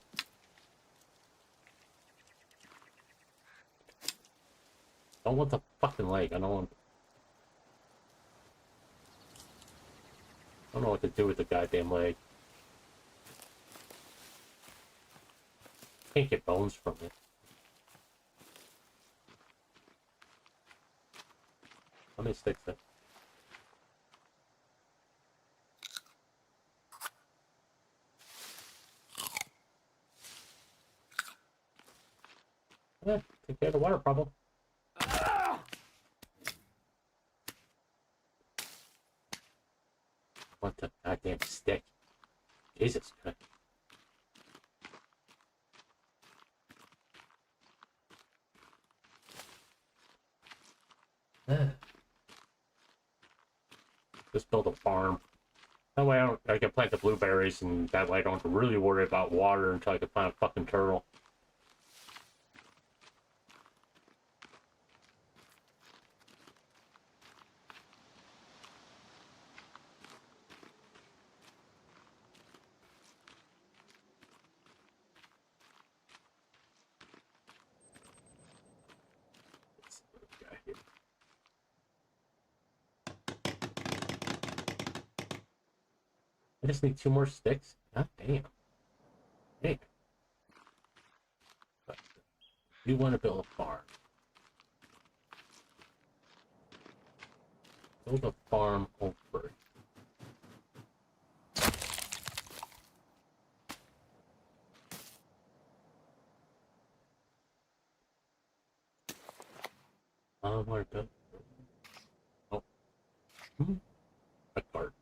don't want the fucking leg. I don't know what to do with the goddamn leg. Can't get bones from it. How many sticks there? Yeah, take care of the water problem. What the goddamn stick? Jesus Christ. Just build a farm. That way I can plant the blueberries, and that way I don't have to really worry about water until I can find a fucking turtle. I just need 2 more sticks. God damn. Hey. But you want to build a farm. Build a farm over. I want to build. Oh. A cart.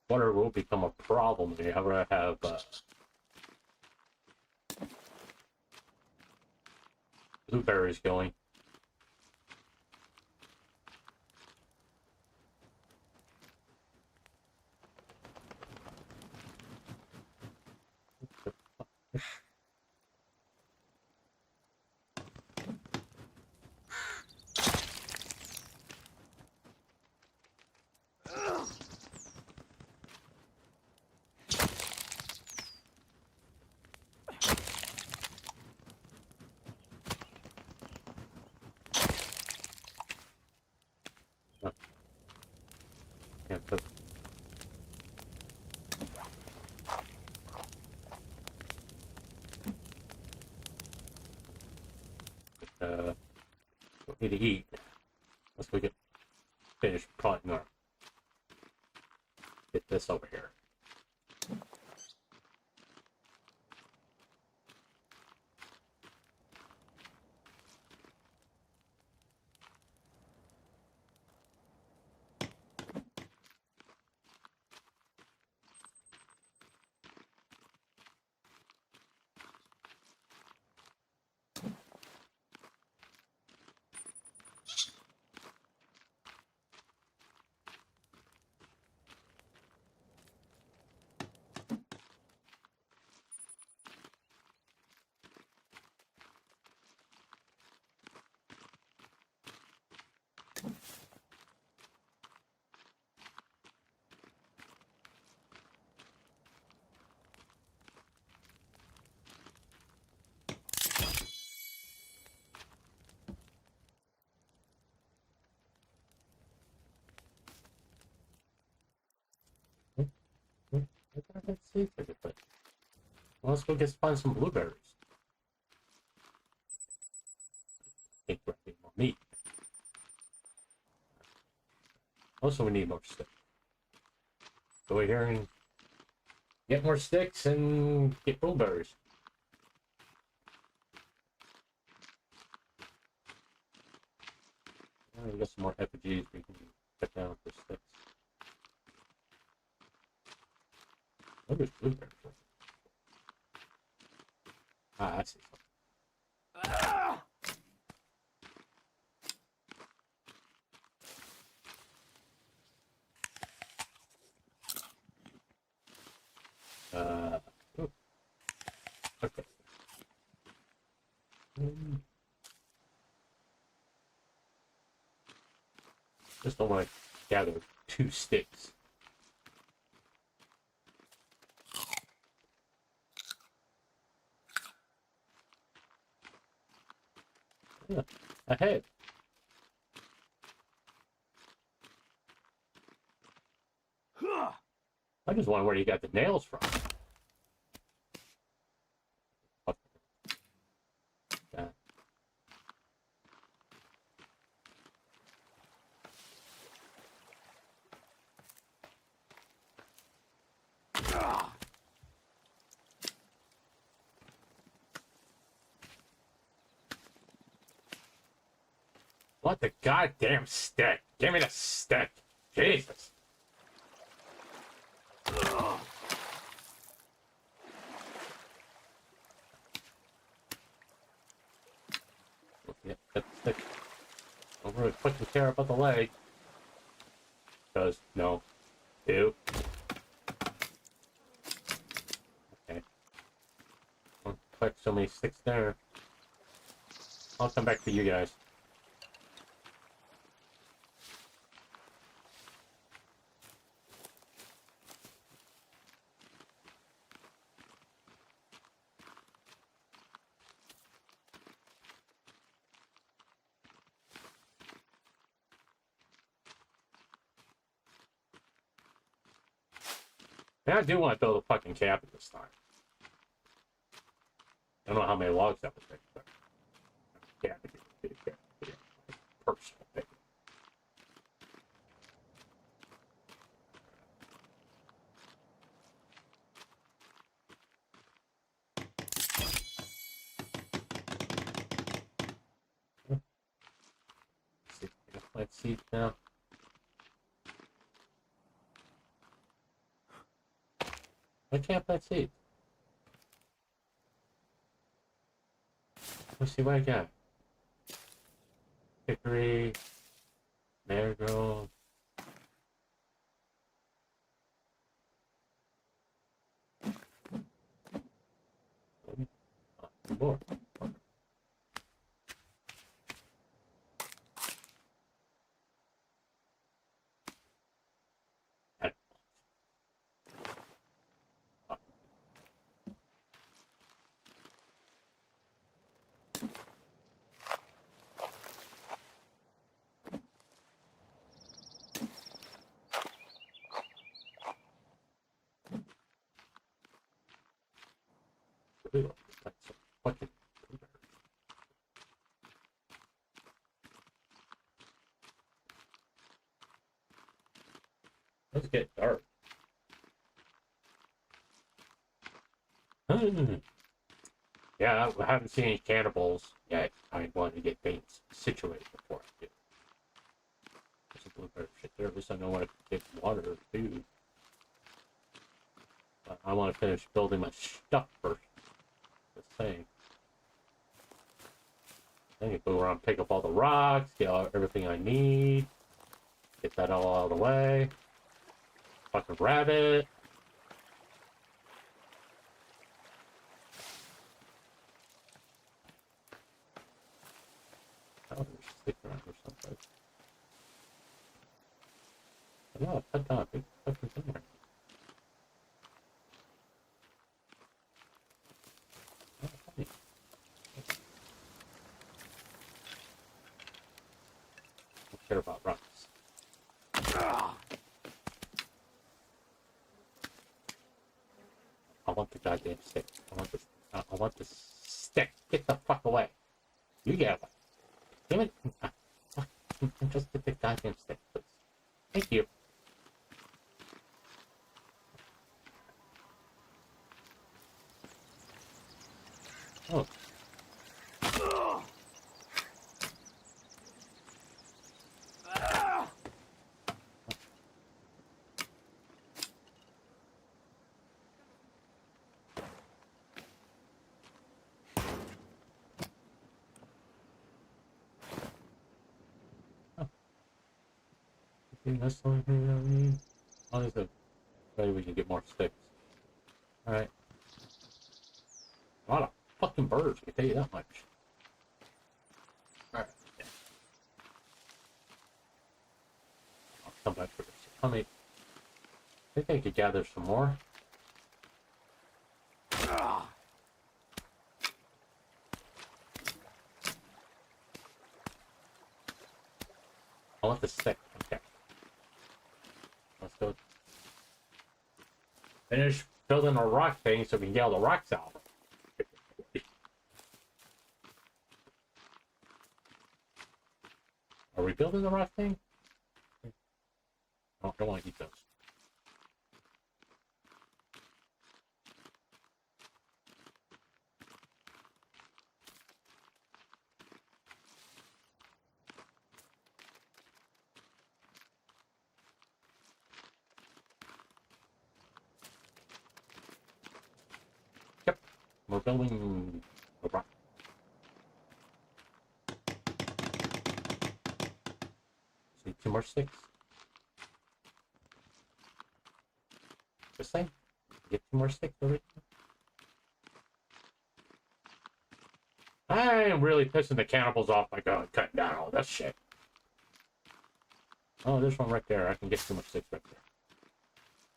Water will become a problem if you ever have blueberries going. Yeah, but we need to eat. Once we get finished planting our. Get this over here. seeds I could put. Well, let's go find some blueberries. I think we're getting more meat. Also, we need more sticks. Go here and get more sticks and get blueberries. Oh, we got some more effigies we can cut down for sticks. What is blueberries? Ah, I see something. Oh, okay. Just don't want to gather 2 sticks. Yeah, ahead. I just wonder where you got the nails from. Yeah. What the goddamn stick? Give me the stick. Jesus. Yeah, that stick. Don't really fucking care about the leg. Does no. Do. Okay. Don't collect so many sticks there. I'll come back for you guys. Yeah, I do want to build a fucking cabin this time. I don't know how many logs that would take, but cabin would be a personal thing. Let's see, plant seeds now. I can't plant seeds. Let's see what I got. Hickory, marigold. More. Fucking. Let's get dark. Yeah, I haven't seen any cannibals yet. I want to get things situated before I do. There's a blueberry shit there. At least I know what to get water or food. But I want to finish building my stuff first. Just saying. I can go around, pick up all the rocks, get everything I need, get that all out of the way. Fucking rabbit. Oh, there's a stick around or something. No, cut down. Big fucking thing right. Oh, funny. Don't care about rocks. goddamn stick. I want the stick. Get the fuck away. You get away. Damn it. Just get the goddamn stick, please. Thank you. Oh. That's one thing I mean. Oh, there's a way we can get more sticks. Alright. A lot of fucking birds, I can tell you that much. Alright. Yeah. I'll come back for this. I mean, I think I could gather some more. I want the stick. Okay. Let's go. Finish building our rock thing so we can get all the rocks out. Are we building the rock thing? Oh, I don't want to eat those. Yep, we're building a rock. Just need 2 more sticks. This thing? Get 2 more sticks over here. I am really pissing the cannibals off by going cutting down all that shit. Oh, there's one right there. I can get 2 more sticks right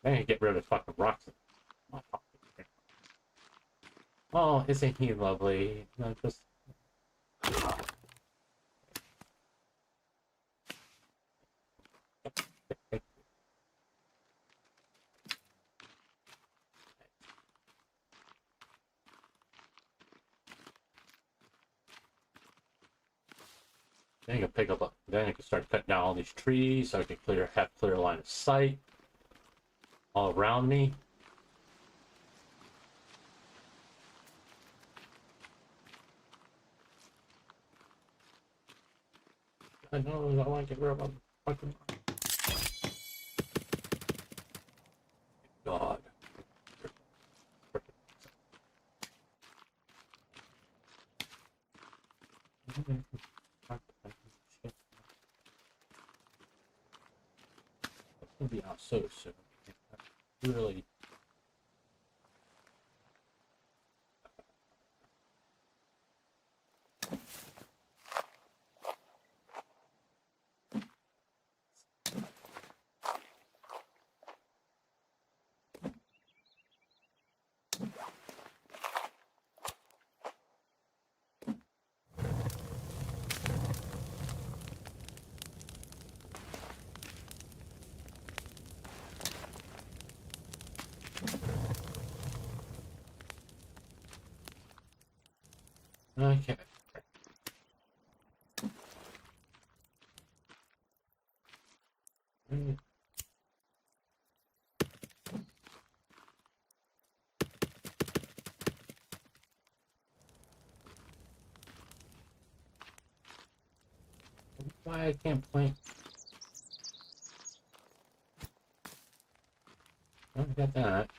there. I can get rid of the fucking rocks in my pocket. Oh, isn't he lovely? No, just... Then you can pick up, then you can start cutting down all these trees so I can have clear line of sight all around me. I know, I want to get rid of them. Fucking... God. It's gonna be out so soon. Really. Okay. Why I can't plant? Oh, I got that.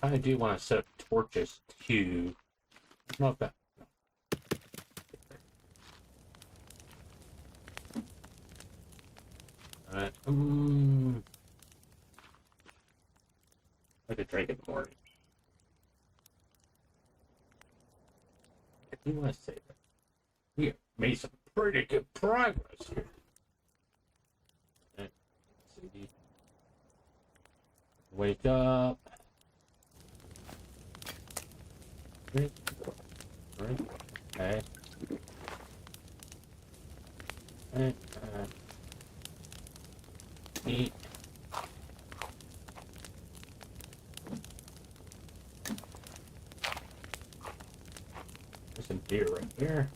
I do want to set up torches too. Not that. Alright. I could drink in the morning. I do want to say that we have made some pretty good progress here. Let's see. Wake up. Drink. Drink. Okay. And, eat. here.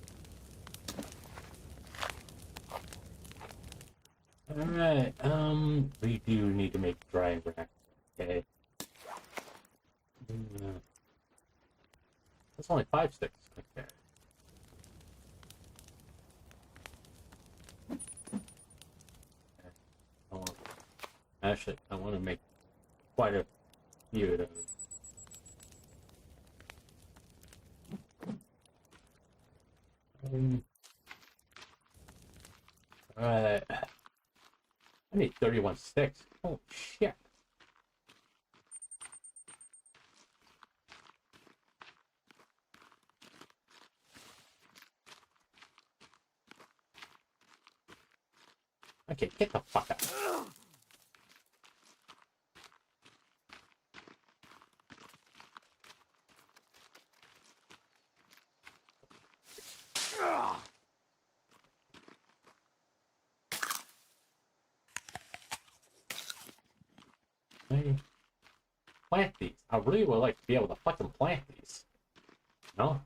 Alright, we do need to make drying rack. Okay. That's only 5 sticks. Okay. Actually, I want to make quite a few of those. Alright. I need 31 sticks. Oh shit. Okay, get the fuck out. Hey, plant these. I really would like to be able to fucking plant these. No?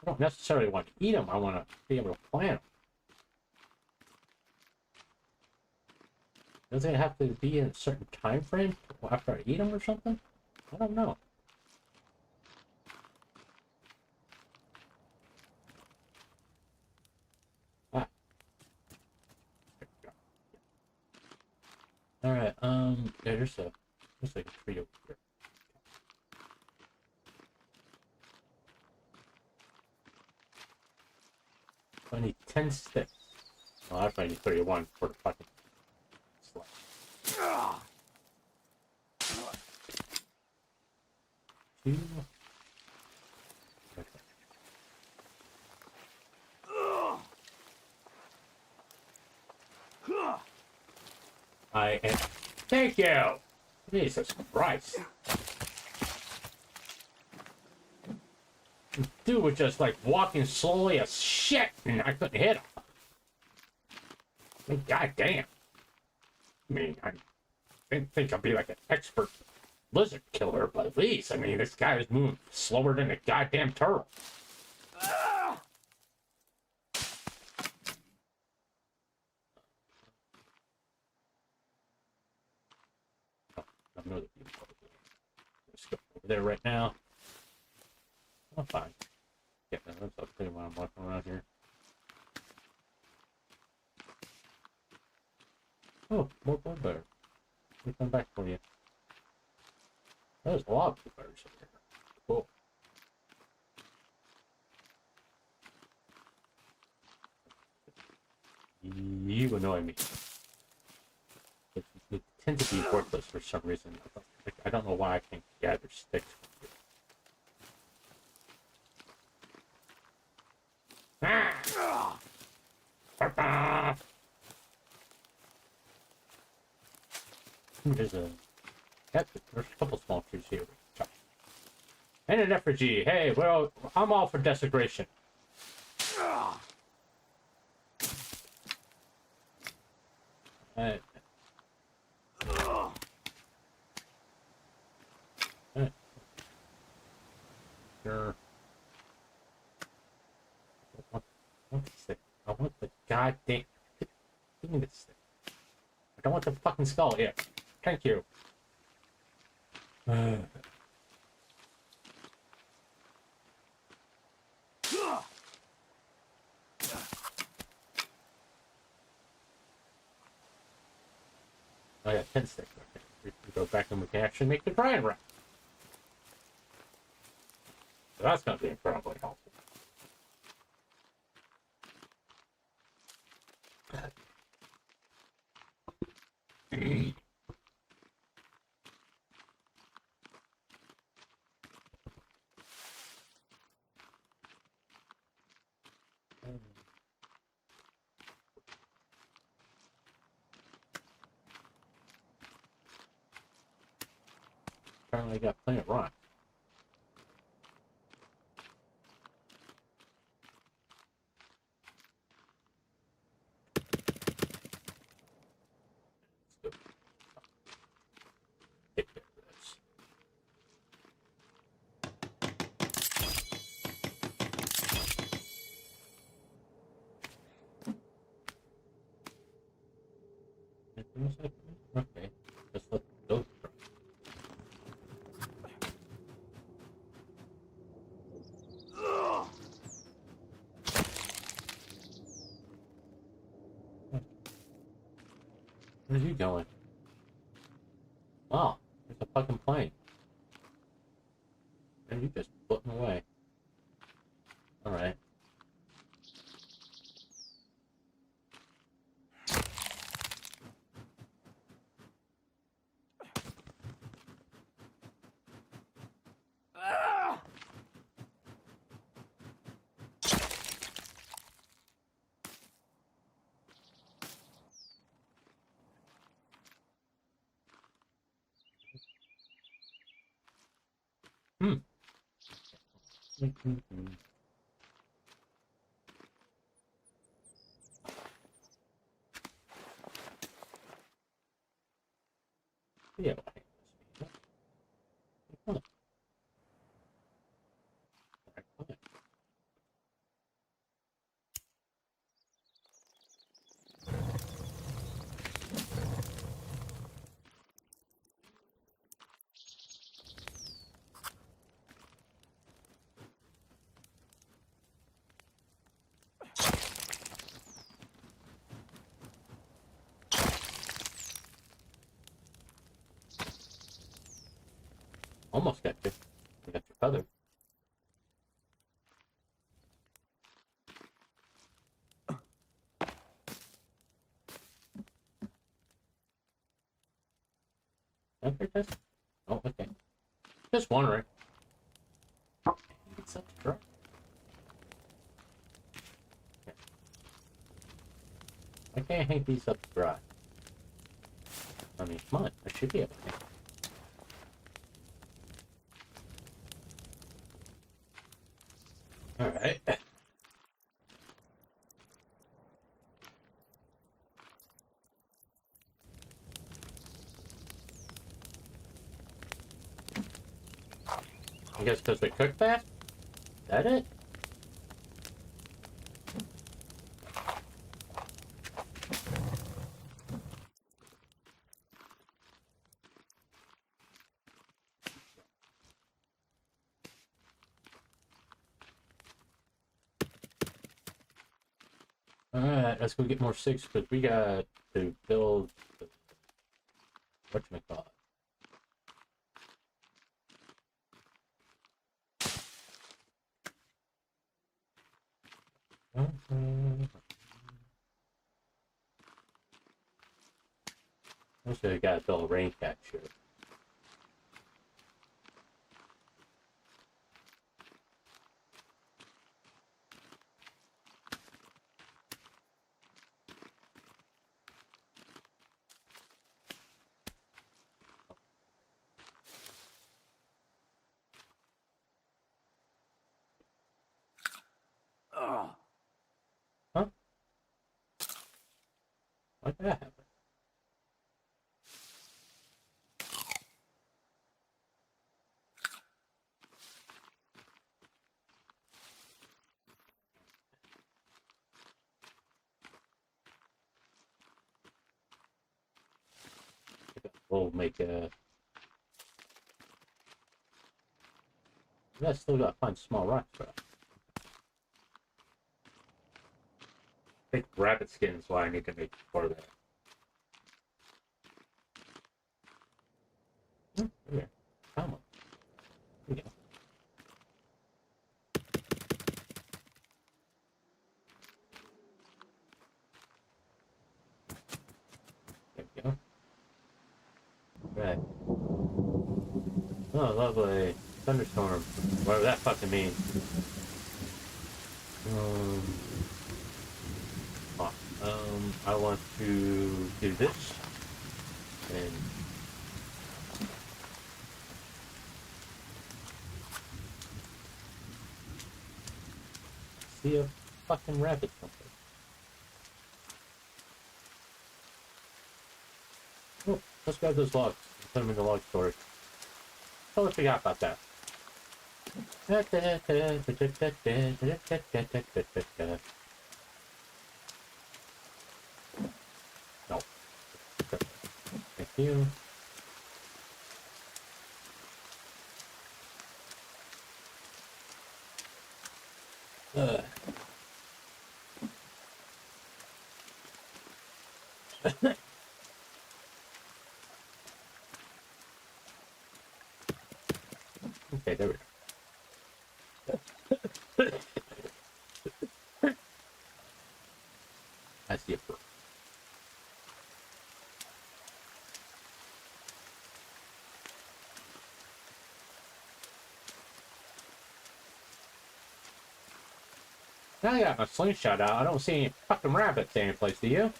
I don't necessarily want to eat them. I want to be able to plant them. Does it have to be in a certain time frame after I eat them or something? I don't know. Ah. Alright, yeah, there's a tree over here. I need 10 sticks. Oh, I probably need 31 for the fucking slab. Two. Okay. I am. Thank you! Jesus Christ. Dude was just like walking slowly as shit, and I couldn't hit him. I mean, goddamn. I mean, I didn't think I'd be like an expert lizard killer, but at least, I mean, this guy was moving slower than a goddamn turtle. Oh, I know the people. Let's go over there right now. I'm fine. Yeah, that's okay when I'm walking around here. Oh, more blood bear. Let me come back for you. There's a lot of blood bears in here. Cool. You annoy me. They tend to be worthless for some reason. I don't know why I can't gather sticks. Ah! There's a couple small trees here. And an effigy. Hey, well, I'm all for desecration. Right. Sure. I want this thing. I want the goddamn. Give me this thing. I don't want the fucking skull here. Thank you. Oh yeah, 10 sticks. Okay. We can go back and we can actually make the drying rack. So that's gonna be incredibly helpful. Apparently, I got plenty of rock. Let's go. Take care of this. it? Okay. Let's let those try. Where's he going? Wow, there's a fucking plane. And you just floating away. Alright. Hmm. Yeah. Huh. Alright, almost got you. You got your feather. Okay, this? Oh, okay. Just wondering. It's up to dry. Okay. I can't hang these up to dry. I mean, come on. I should be able to. Alright. I guess because they cook fast? Is that it? Alright, let's go get more sticks because we got to build whatchamacallit. I should have got to build a rain catcher. Huh? Why did that happen? We'll make a... I still gotta find small rocks for that. I think rabbit skin is why I need to make for that. Here, come on. Here we go. There we go. Right. Oh, lovely. Thunderstorm. Whatever that fucking means. I want to do this. And see a fucking rabbit something. Oh, let's grab those logs and put them in the log storage. Totally forgot about that. No. You. Ugh. Okay, there we go. I see a bird. Now I got my slingshot out. I don't see any fucking rabbits anyplace, do you?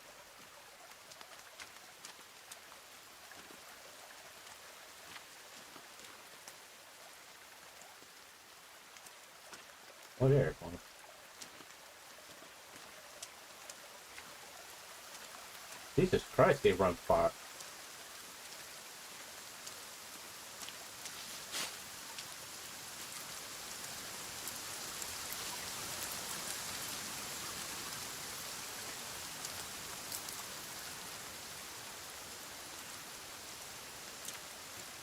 Oh, there's one. Jesus Christ, they run far.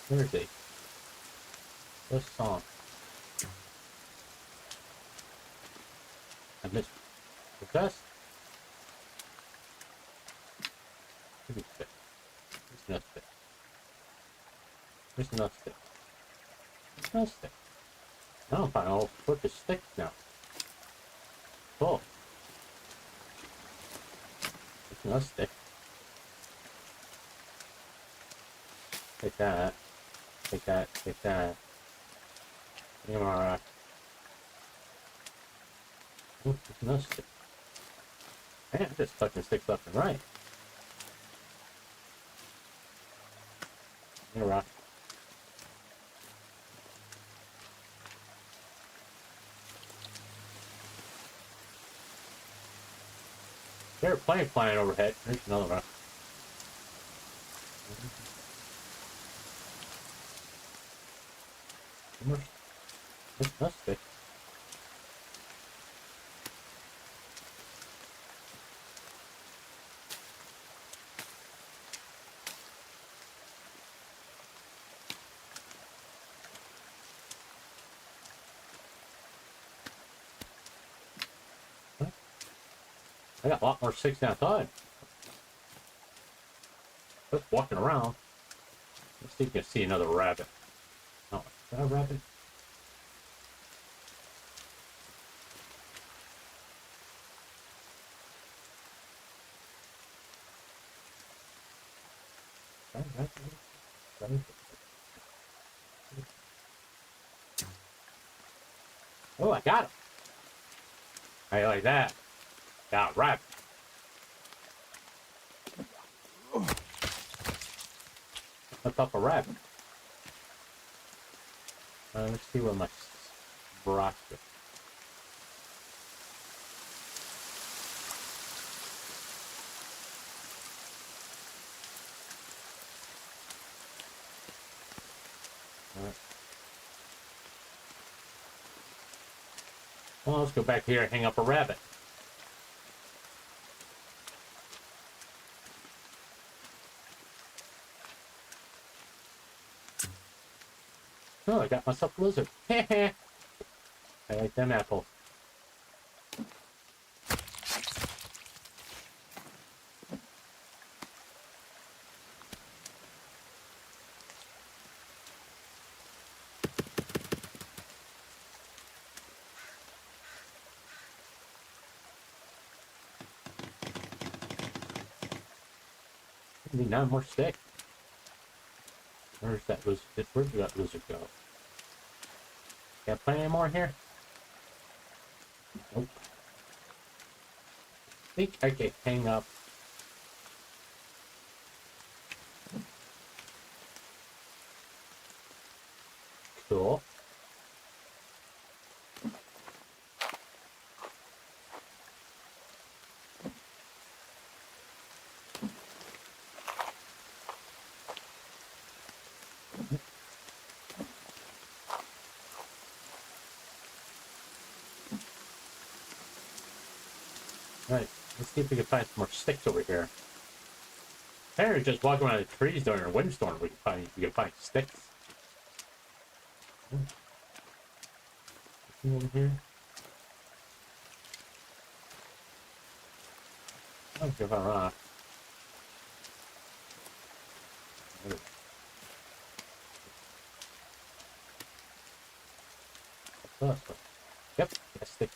Where is he? This song. I missed the dust. Give me stick. There's no stick. There's no stick. There's no stick. I don't find all sorts of sticks now. Cool. There's no stick. Take that. Take that. Take that. Alright. Ooh, there's no stick. Man, I'm just touching sticks left and right. Alright. There's a plane flying overhead. There's another one. There's no stick. I got a lot more sticks than I thought. Just walking around. Let's see if you can see another rabbit. Oh, is that a rabbit? Oh, I got him. How you like that? Got a rabbit. That's up a rabbit. Let's see where my rock is. Alright. Well, let's go back here and hang up a rabbit. Oh, I got myself a lizard. I like them apples. I need 9 more sticks. Where's that lizard? Where did that lizard go? Got plenty more here? Nope. I think I can hang up. Cool. Alright, let's see if we can find some more sticks over here. Apparently, just walking around the trees during a windstorm, we can find sticks. Over here. I don't care if I'm rock. Yep, that's stick.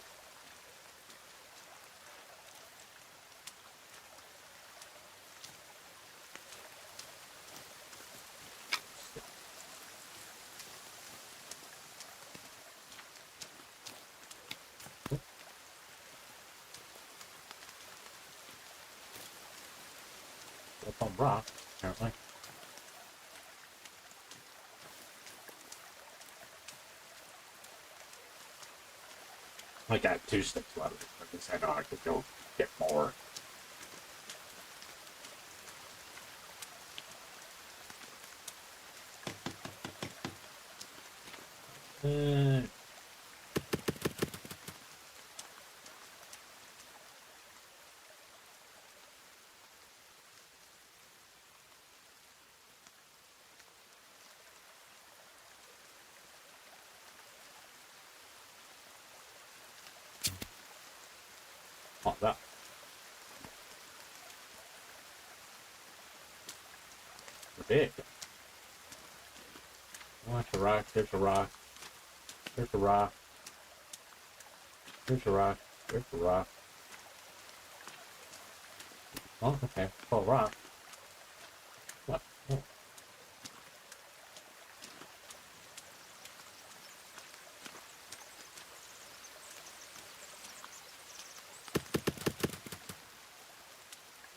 Up on rock, apparently. I got 2 sticks left. I guess I know I could go get more. Oh, that. Big. Oh, that's a rock. There's a rock. There's a rock. There's a rock. There's a rock. Oh, okay. Oh, rock. What? Oh.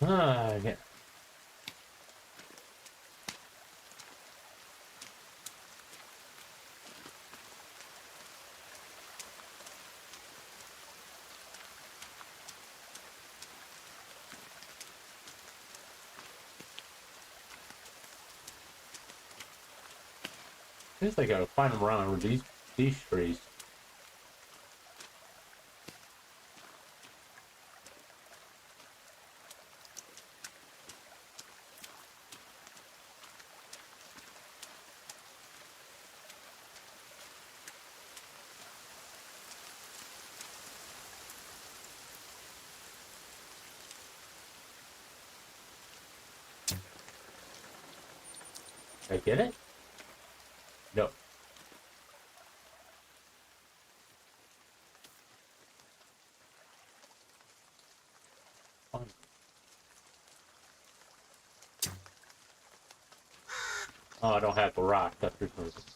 Ah, yeah. Seems like I gotta find them around these trees. Did I get it? No. Fine. Oh, I don't have the rock. That's the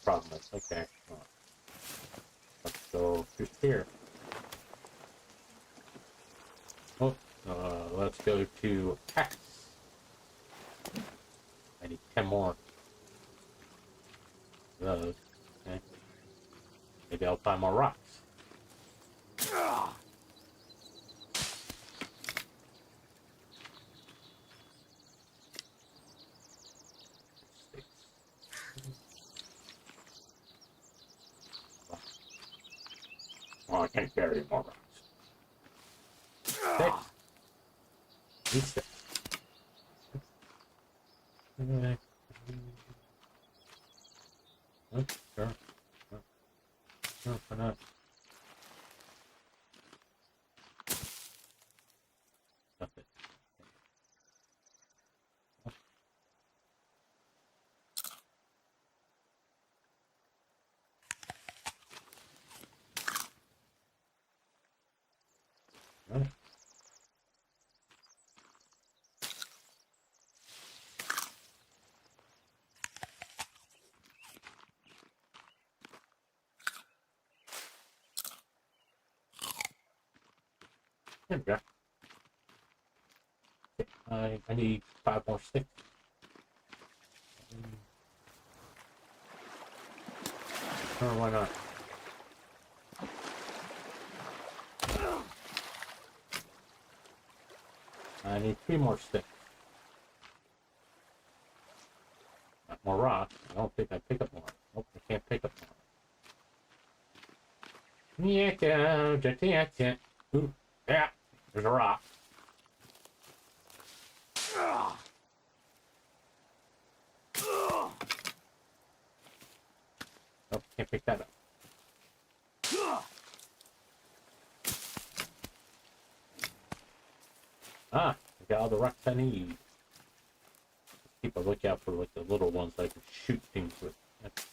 problem. Okay. Oh. Let's go through here. Oh, let's go to X. I need 10 more of those. Okay. Maybe I'll find more rocks. Oh, I can't carry more rocks. Six. These 6. Okay. Oh, sure. No, why not? Stop it. Right. There we go. I need 5 more sticks. Sure, why not? I need 3 more sticks. Not more rocks. I don't think I pick up more. Nope, I can't pick up more. Yeah, ooh, yeah, there's a rock. can't pick that up. Ah, I got all the rocks I need. Keep a lookout for like the little ones I can shoot things with. That's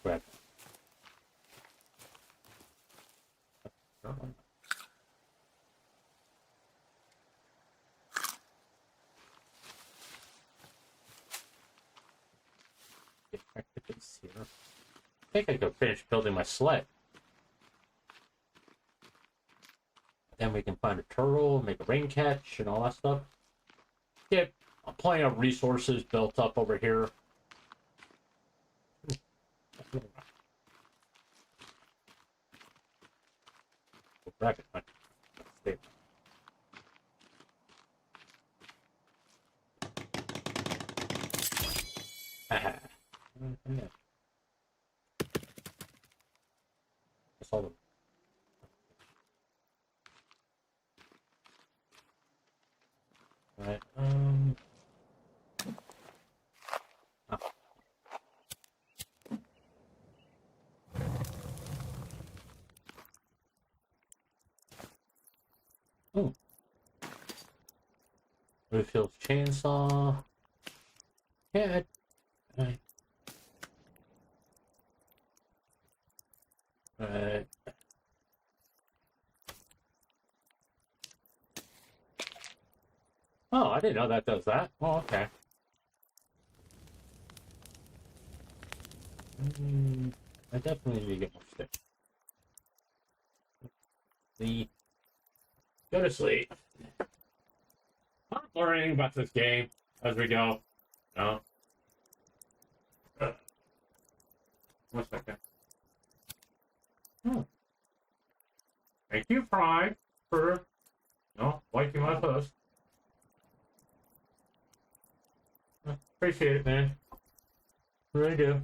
grab them. Get back to this here. I think I could finish building my sled. Then we can find a turtle, make a rain catch, and all that stuff. Get plenty of resources built up over here. Grab it. Stay. Haha. I saw them. Right. Oh. Oh. Refilled chainsaw. Yeah. Right. Right. Oh, I didn't know that does that. Oh, okay. I definitely need to get more sticks. Go to sleep. I'm learning about this game as we go. No. 1 second. Thank you, Pride, for liking my post. Appreciate it, man. Really do.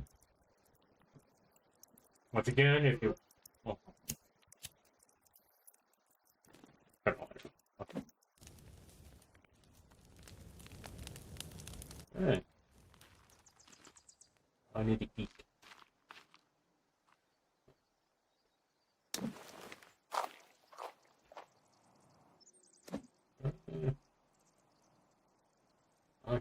Once again, if you... Oh. Okay. Alright. I need to eat. Oh,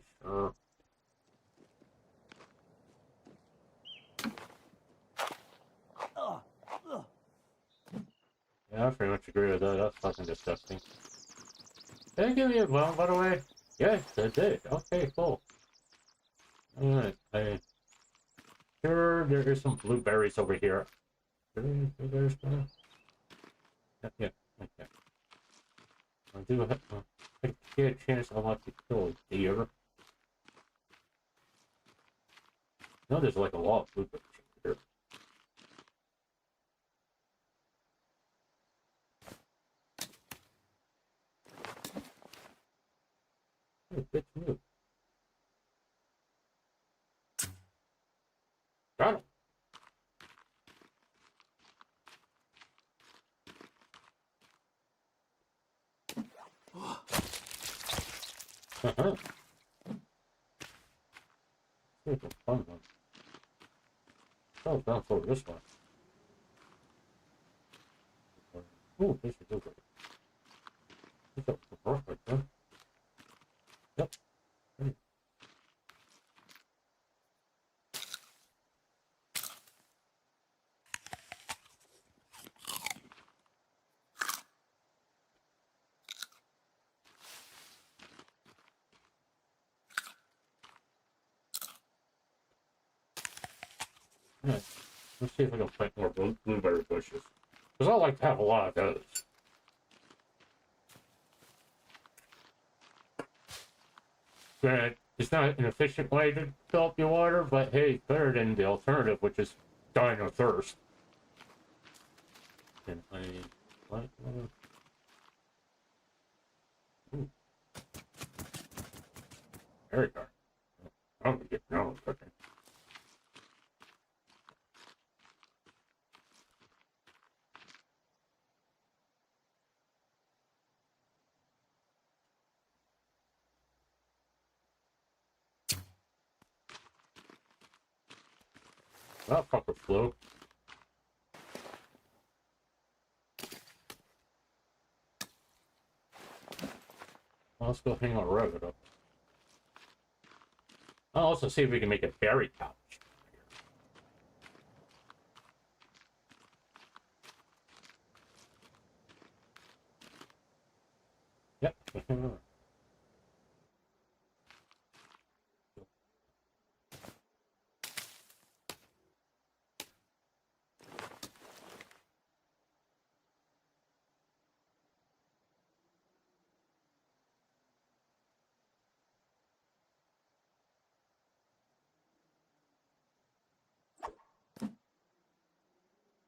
sure. Yeah, I pretty much agree with that. That's fucking disgusting. Did I give you a well, by the way? Yes, I did. Okay, cool. Alright, sure there is some blueberries over here. Blueberries, yeah, okay. I do have, I get a chance, I'll have to kill a deer. No, there's like a lot of blueberries over here. Hey, bitch, move. Got him. Uh-huh. Here's a fun one. Oh, down for this one. Ooh, this is over. This is perfect, huh? Yep. Hey. Yeah. Let's see if I can plant more blueberry bushes. Because I like to have a lot of those. Granted, it's not an efficient way to fill up your water, but hey, it's better than the alternative, which is dying of thirst. And I... What? Ooh. There we go. I'm gonna get no cooking. Oh, fucker flew. Well, let's go hang on a rabbit up. I'll also see if we can make a berry couch. Yep.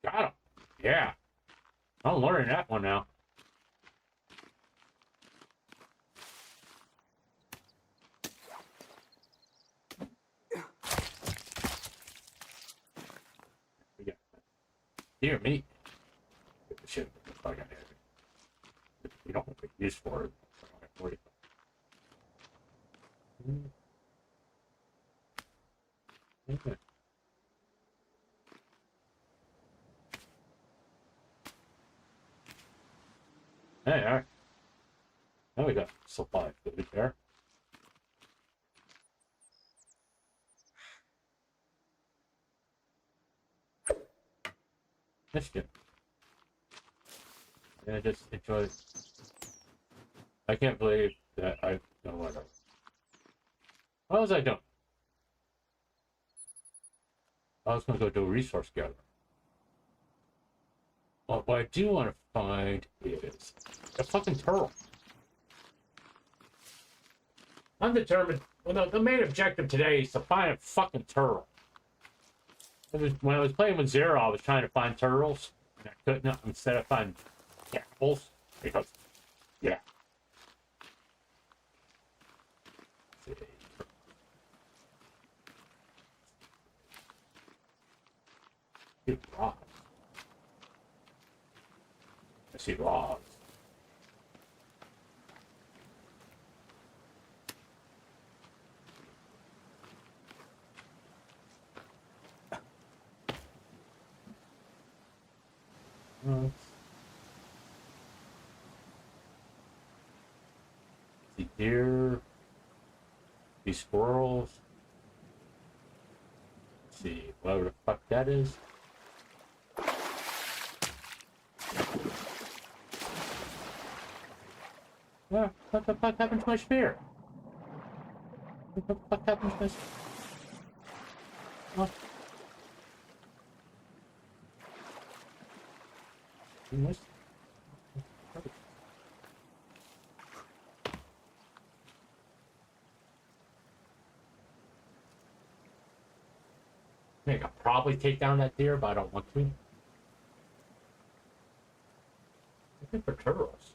Got him. Yeah. I'm learning that one now. We got deer meat. Shit. I got it. We don't have a use for it. I don't have to worry about it. Hey, all right. Now we got supply food there. That's good. Yeah, just enjoy. I can't believe that I know what. What was I doing? I was gonna go do a resource gather. Well, what I do want to find is a fucking turtle. I'm determined. Well, the main objective today is to find a fucking turtle. When I was playing with Zero, I was trying to find turtles, and I couldn't. Instead of finding apples, because yeah. See rocks. I see rocks. See deer. See squirrels. Let's see whatever the fuck that is. What the fuck happened to my spear? What the fuck happened to this? Oh. Nice. I could probably take down that deer, but I don't want to. Looking for turtles.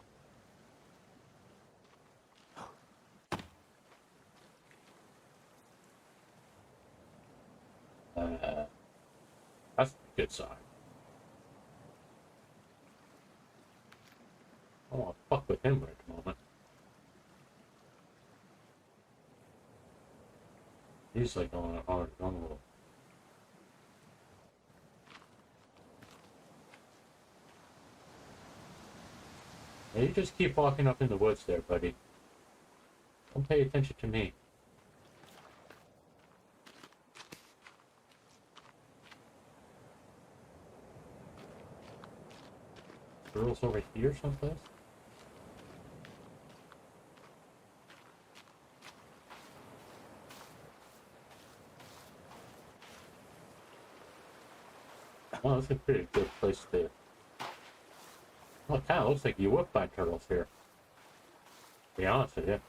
That's a good sign. I don't want to fuck with him right at the moment. He's like on a little. Yeah, you just keep walking up in the woods there, buddy. Don't pay attention to me. Girls over here someplace? Oh, that's a pretty good place to... Well, it kind of looks like you would find turtles here. To be honest with you.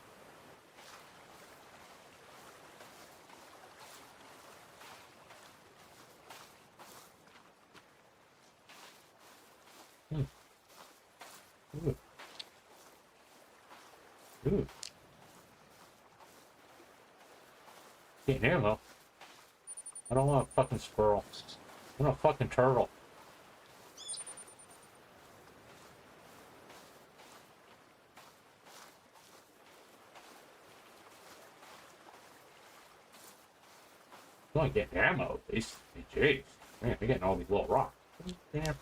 Ooh. Ooh. Getting ammo. I don't want a fucking squirrel. I want a fucking turtle. I'm not getting ammo, at least. Jeez. Man, you're getting all these little rocks. Damn.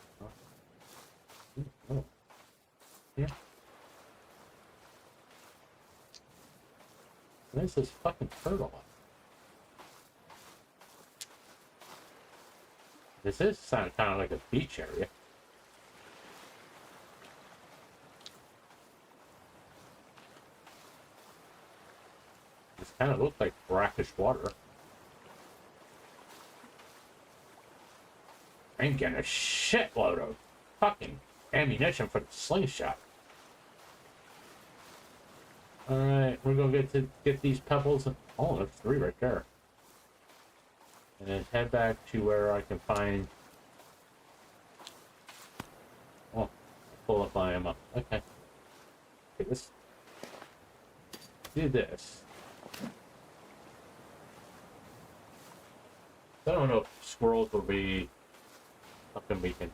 Oh. Yeah. Where's this fucking turtle? This is sound kind of like a beach area. This kind of looks like brackish water. I'm getting a shitload of fucking ammunition for the slingshot. Alright, we're gonna get these pebbles. Oh, there's 3 right there. And then head back to where I can find. Oh, pull up my ammo. Okay. Okay, let's do this. I don't know if squirrels will be something we can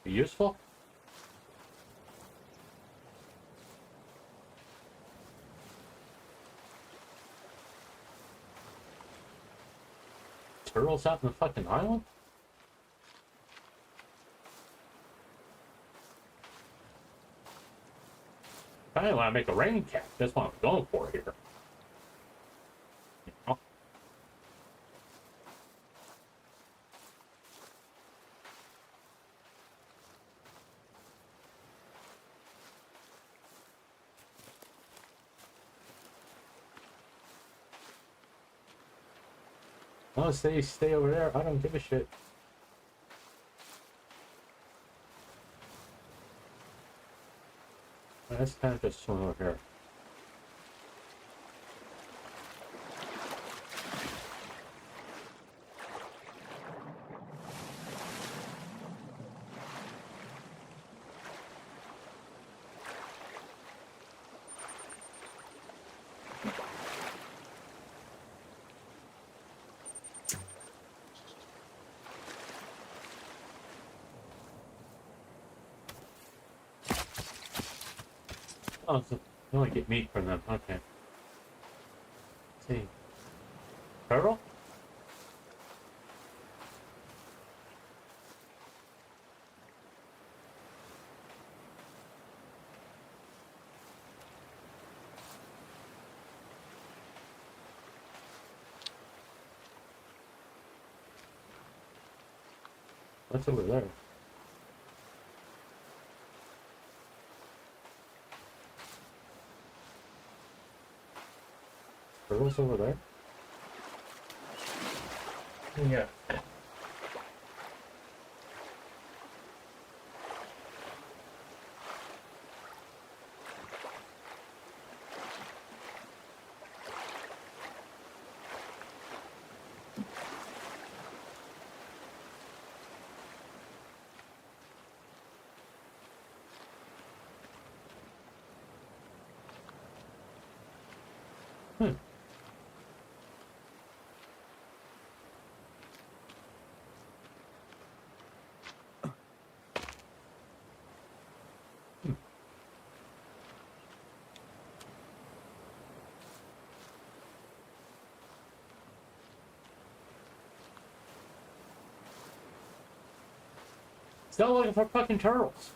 be useful. Turtles out in the fucking island? I kinda wanna make a rain cap. That's what I'm going for here. Oh. Unless they stay over there, I don't give a shit. Let's kind of just swim over here. Oh, so you only get meat from them. Okay. Let's see. Turtle? What's over there? Turtles over there? Yeah. Hmm. Still looking for fucking turtles.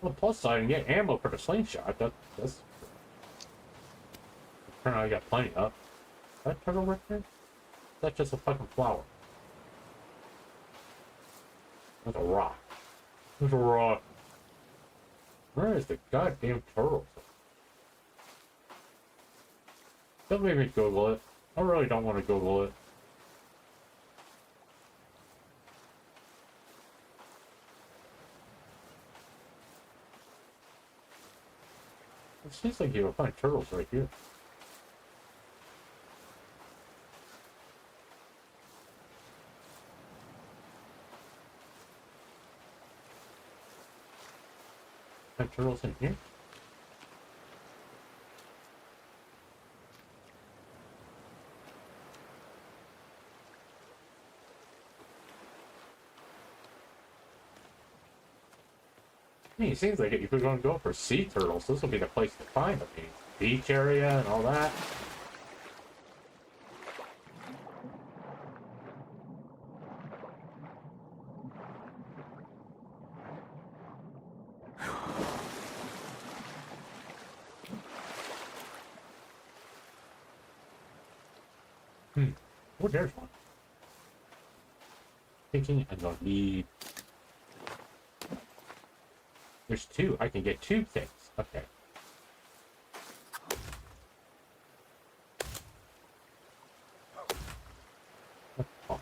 Well, plus side, I can get ammo for the slingshot. That's. Turn out I got plenty of. Is that turtle right there? That's just a fucking flower. That's a rock. There's a rock. Where is the goddamn turtle? Don't make me Google it. I really don't want to Google it. It seems like you will find turtles right here. Find turtles in here? mean, it seems like if you're going to go for sea turtles, this will be the place to find them. I mean, beach area and all that. Oh, there's one. Thinking I'm gonna need. There's two. I can get two things. Okay. Oh.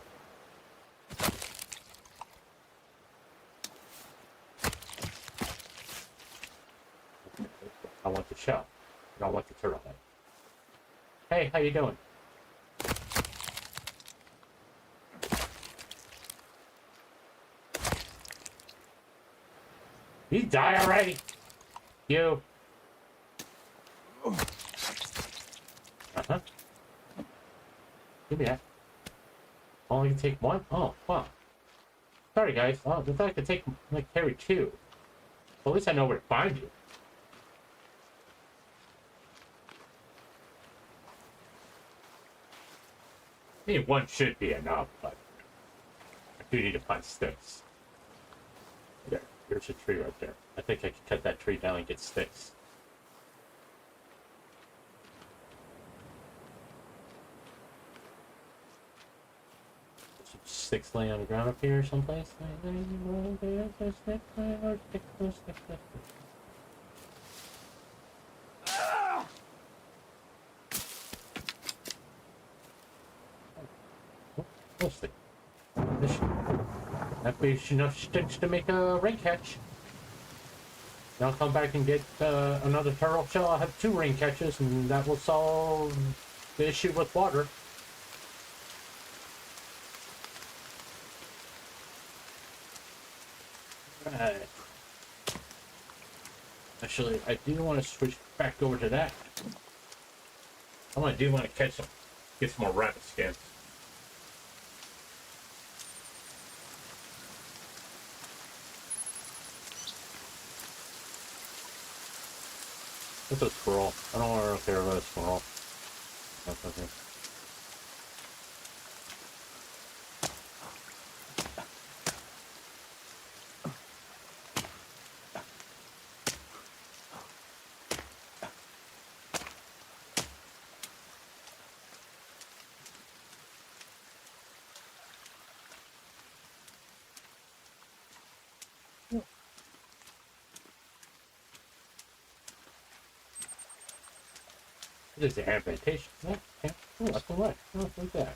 I want the shell. I don't want the turtle head. Hey, how you doing? You die already? You. Uh-huh. Give me that. Only can take one? Oh, wow. Sorry, guys. Oh, I thought I could take, like, carry two. Well, at least I know where to find you. I mean, one should be enough, but I do need to find sticks. There, there's a tree right there. I think I can cut that tree down and get sticks. There's some sticks laying on the ground up here someplace. Oh, stick. That'd be enough sticks to make a rain catch. Then I'll come back and get another turtle shell. I'll have two rain catches, and that will solve the issue with water. Right. Actually, I do want to switch back over to that. I do want to catch some, get some more rabbit skins. It's a squirrel. I don't want to care about a squirrel. That's okay. It is the adaptation. Oh, okay. Oh, that's all right. Oh, look at that.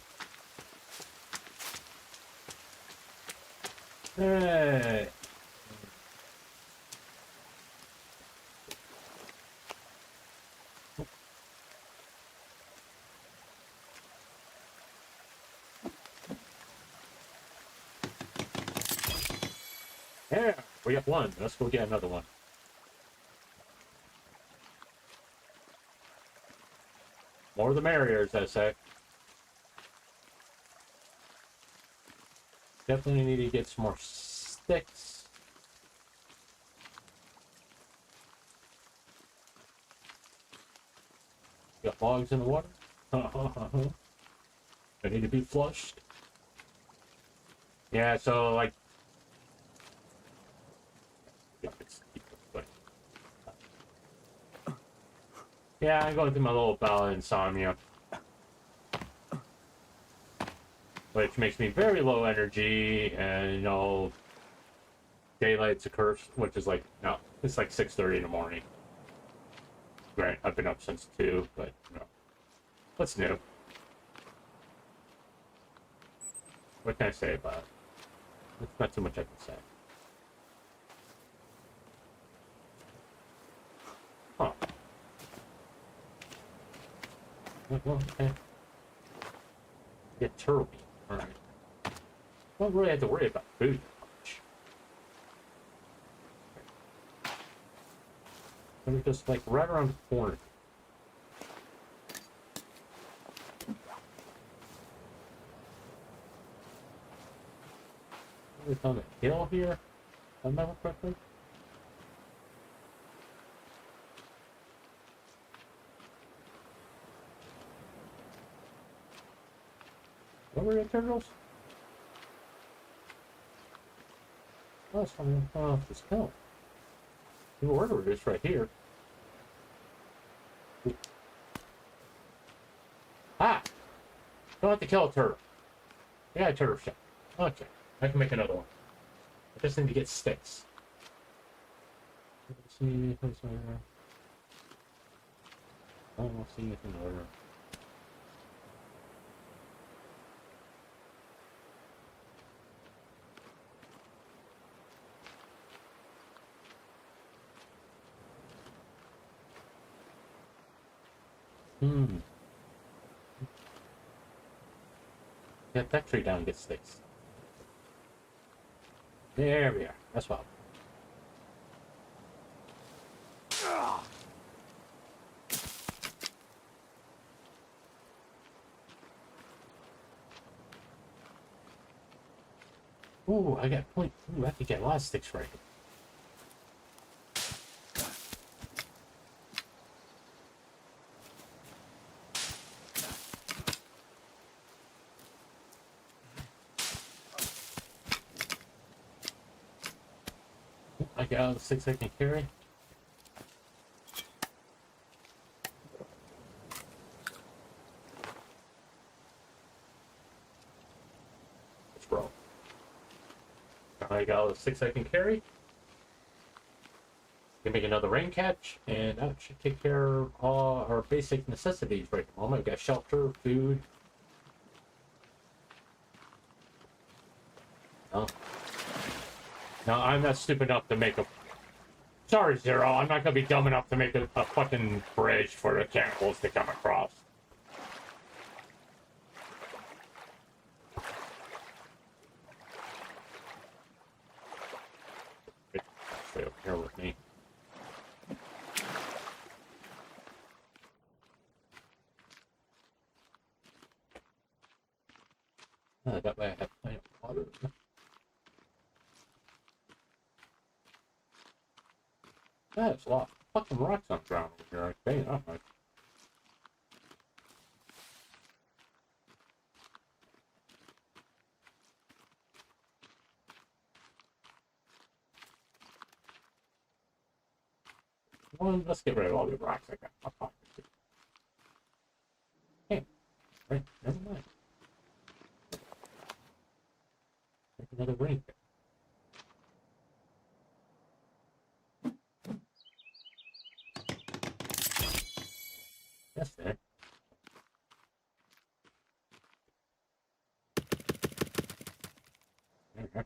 Hey. Yeah, we got one. Let's go get another one. More the merrier, as I say. Definitely need to get some more sticks. Got logs in the water. They need to be flushed. Yeah, so like. Yeah, I'm going through my little bout of insomnia. Which makes me very low energy, and you know, daylight's a curse, which is like, no, it's like 6:30 in the morning. Right, I've been up since 2, but you know, what's new? What can I say about it? There's not too much I can say. Huh. Well, okay. Get turtle meat. Alright. Don't really have to worry about food much. They're just like right around the corner. It's on the hill here, if I remember correctly. were the turtles? Oh, it's coming off this hill. The order is right here. Ah! Don't have to kill a turtle. Yeah, a turtle shell. Okay, I can make another one. I just need to get sticks. Let's see. I don't see anything over. Get that tree down and get sticks. There we are. That's what. Ooh, I got point. Ooh, I could get a lot of sticks right here. I got all the sticks I can carry. Let's roll. I got all the sticks I can carry. Can make another rain catch, and that should take care of all our basic necessities right at the moment. We got shelter, food. No. No, I'm not stupid enough to make a... Sorry, Zero, I'm not gonna be dumb enough to make a fucking bridge for the cannibals to come across. Stay up here with me. That way I have plenty of water. That's a lot of fucking rocks on the ground over here. I tell you that much. Well, let's get rid of all the rocks I got in my pocket. Hey, right, never mind. Make another ring. That's it. There we go.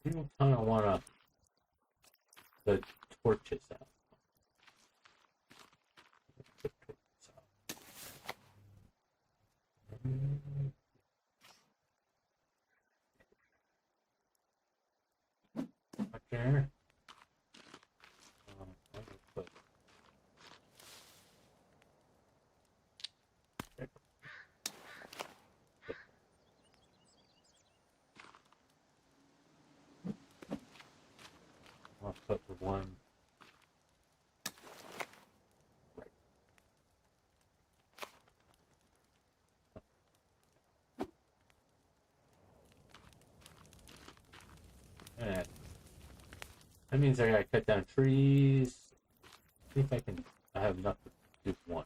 You kind of want to the torches out. The torches out. Okay. I'm gonna put I'll put the one right. And that means I gotta cut down trees. See if I can. I have enough to do one.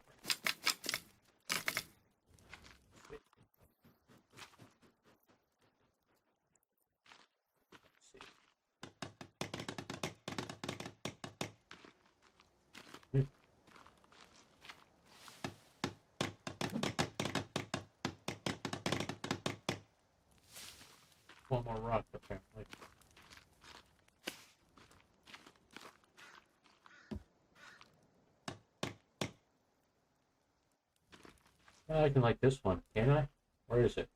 Let's see. One more rock, apparently. I can like this one, can I? Where is it?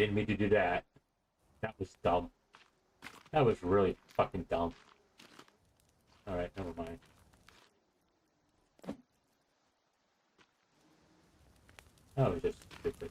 didn't mean to do that. That was dumb. That was really fucking dumb. Alright, never mind. That was just stupid.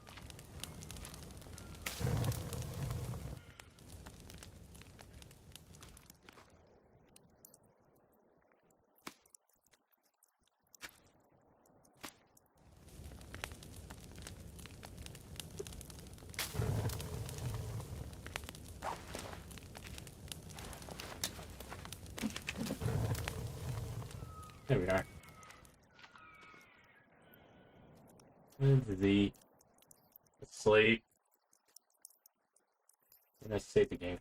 There we are. The sleep. And I save the game.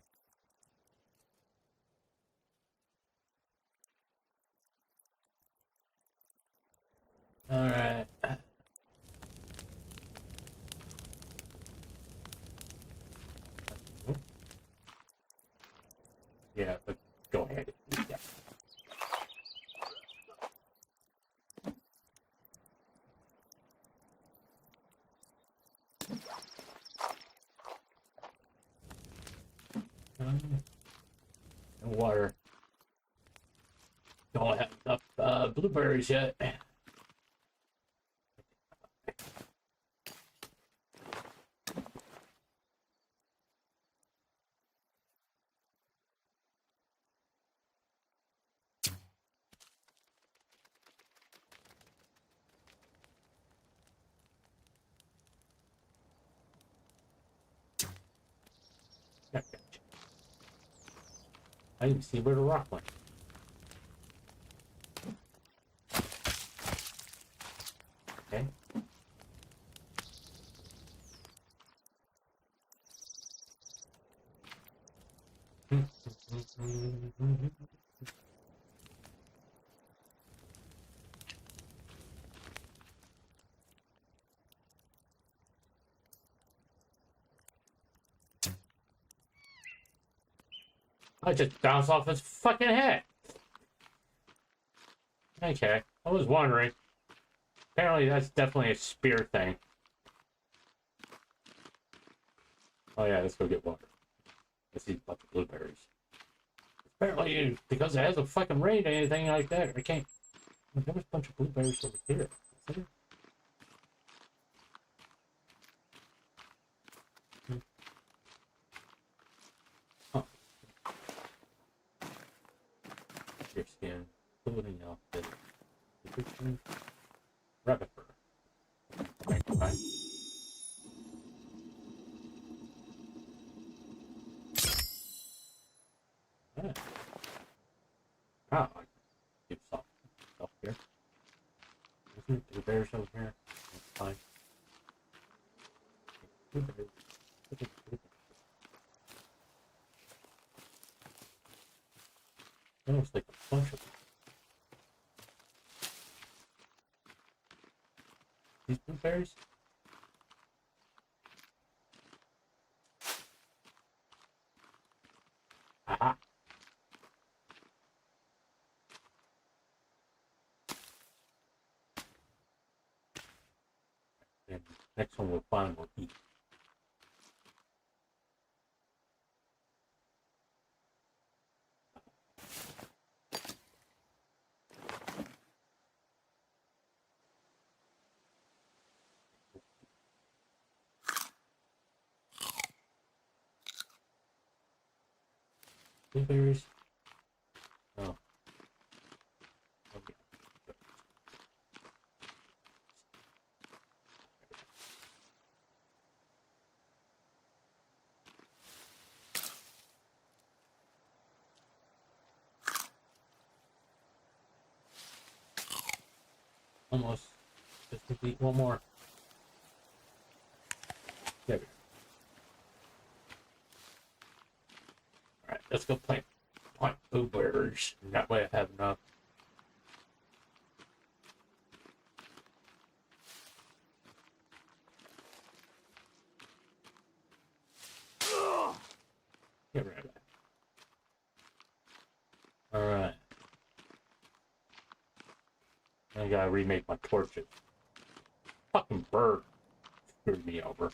Alright. Yeah, but go ahead. Yeah. No water. Don't have enough blueberries yet. I didn't see where the rock went. Okay. I just bounced off his fucking head. Okay, I was wondering. Apparently that's definitely a spear thing. Oh yeah, let's go get water. Let's eat a bunch of blueberries. Apparently, because it hasn't fucking rained or anything like that, I can't. There was a bunch of blueberries over here. Is there? Oh. Your skin, clothing outfit, description, rabbit fur. Right. Yeah. Oh, I give some stuff here. Isn't the bears over here? That's fine. Blueberries. Almost like a bunch of these blueberries. Aha. And next one we'll find we'll eat. Blueberries. Oh. Okay. Almost. Just need to eat one more. There we go. Alright, let's go plant blueberries. That way I have enough. Get rid of that. Alright. I gotta remake my torches. Fucking bird screwed me over.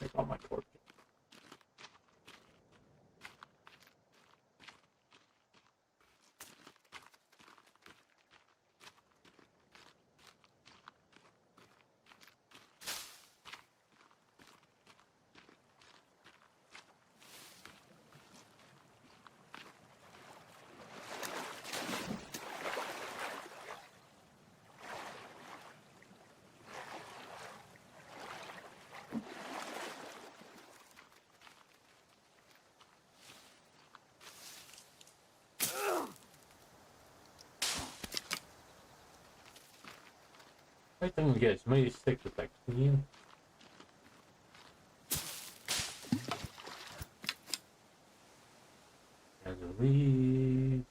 Take all my torches. I think we get as many sticks as I can. As a lead.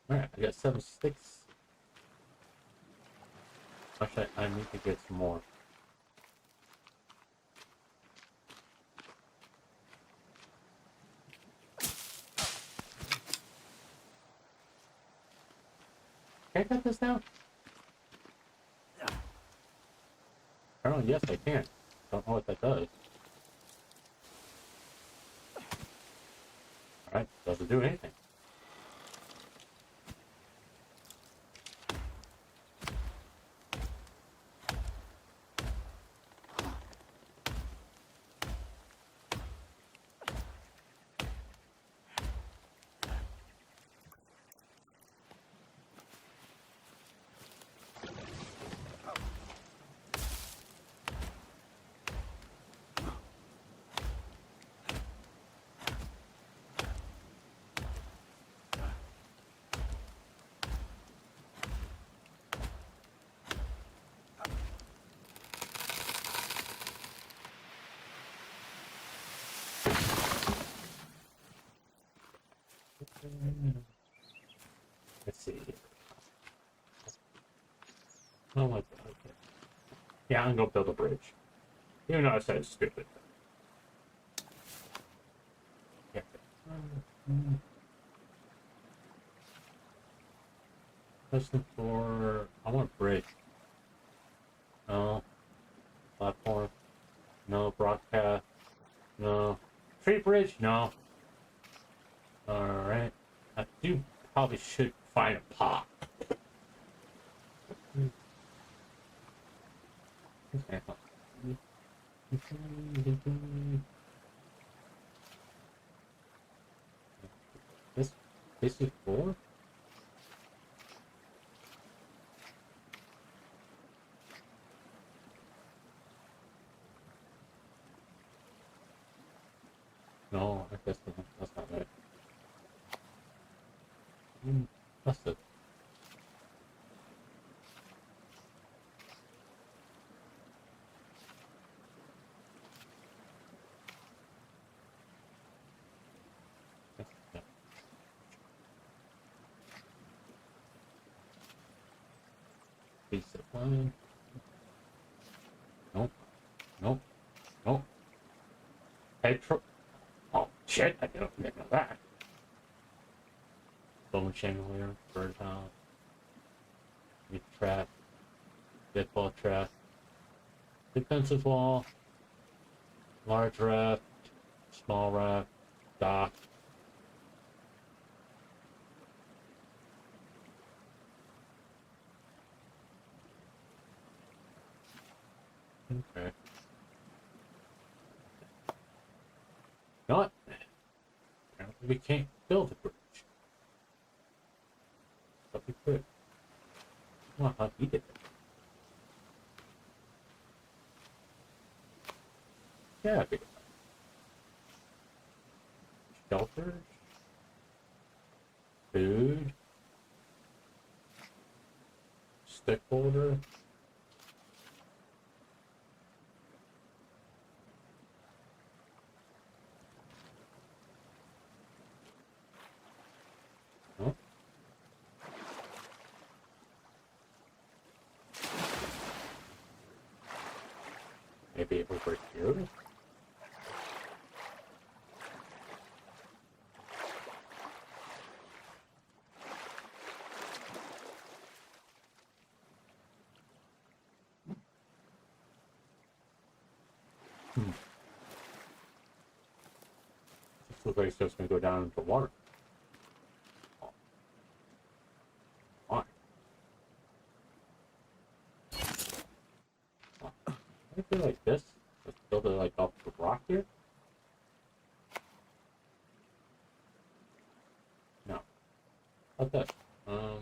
Alright, I got 7 sticks. Actually, I need to get some more. Can I cut this down? Oh, yes, I can. Don't know what that does. Alright, doesn't do anything. Let's see. Oh my god. Okay. Yeah, I'm gonna build a bridge. Even though I said it's stupid. Yeah. Listen for. I want a bridge. No. Platform. No. Broadcast. No. Tree bridge? No. Alright. I do probably should find a pot. Okay. This is 4? No, I guess that's not right. That's it. Piece of line. Nope. Nope. Nope. Petro. Oh shit! I didn't know that. Bone chandelier, bird house, meat trap, deadfall trap, defensive wall, large raft, small raft, dock. Okay. Not. Apparently we can't build a bridge. But we could. Well, how he did it. Yeah, big. Shelters. Food. Stick holder. Huh? Maybe over here? looks like it's just gonna go down into water. Oh. Why? Oh. I feel like this. Let's build it like off the rock here. No. Like that. No.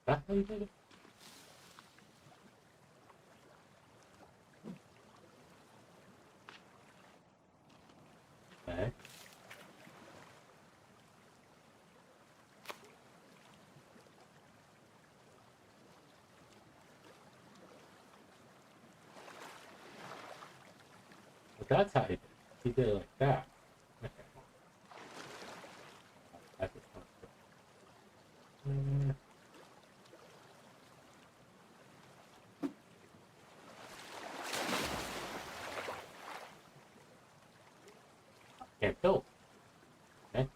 That's how you did it? Okay. But that's how he did it like that. Okay. That's just can't build. Okay.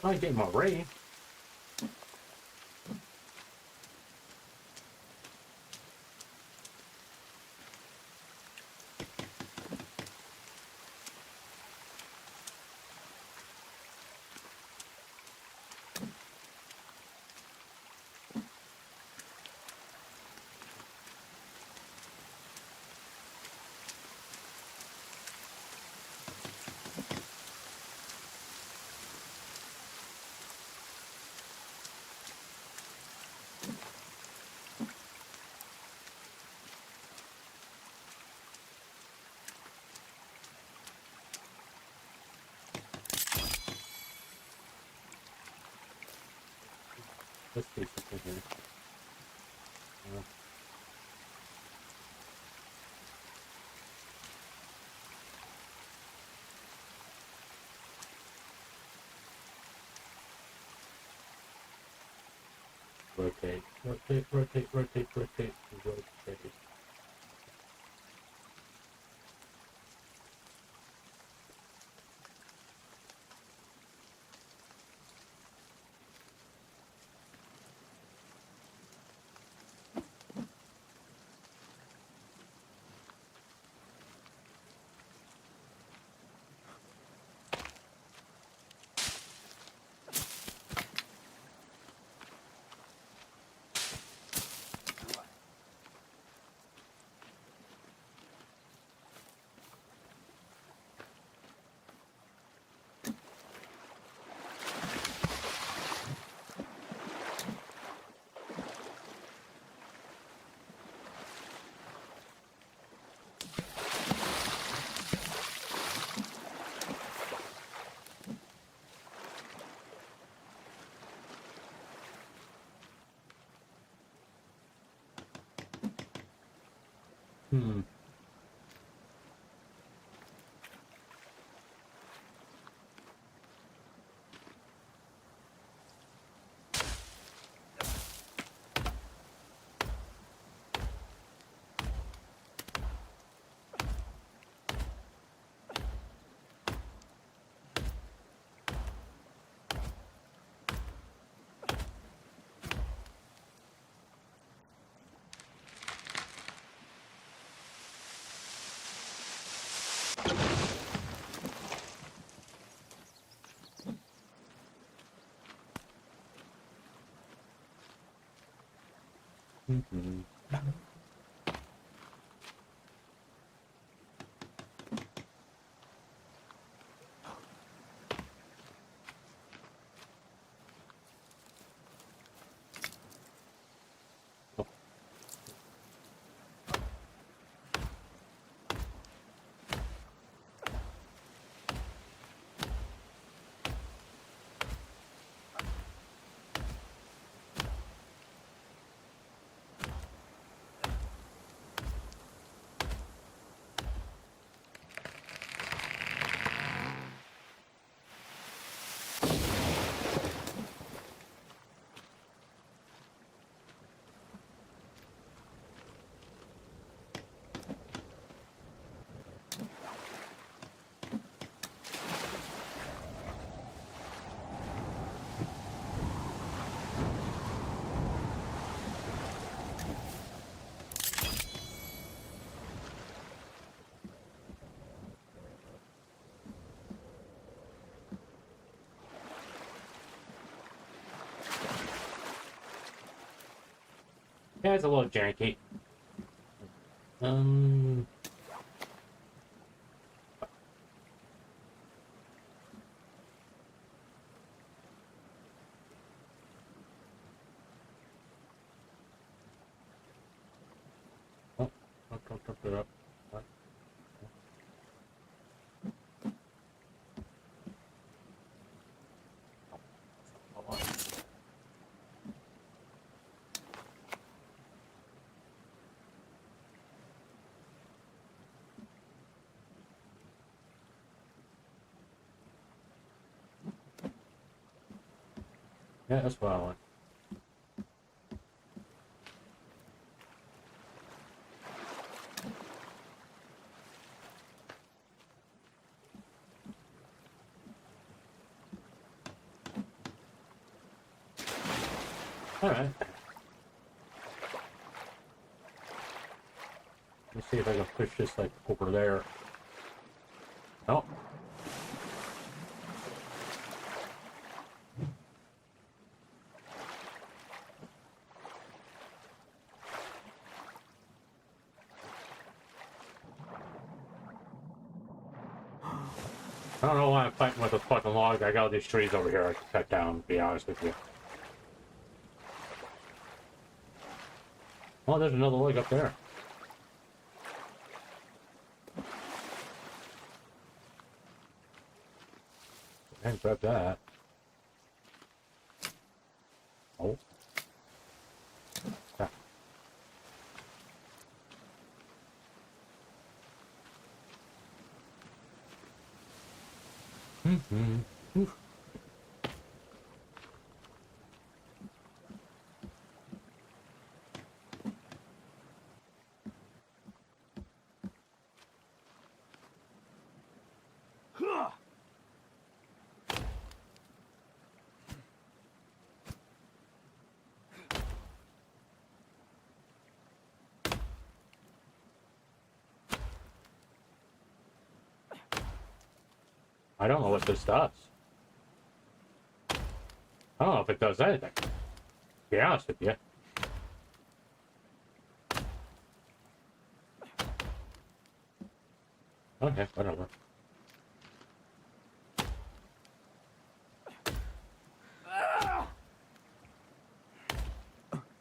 I gave him a ring. Let's do something here. Rotate, rotate, rotate, rotate, rotate, rotate. Hmm. Yeah, it's a little janky. Oh, it up. What? Yeah, that's what I want. Alright. Let's see if I can push this like over there. Nope. I don't know why I'm fighting with a fucking log. I got all these trees over here I can cut down, to be honest with you. Oh, there's another log up there. And grab that. Oh. Ah. Mm-hmm. I don't know what this does. I don't know if it does anything. To be honest with you. Okay, whatever.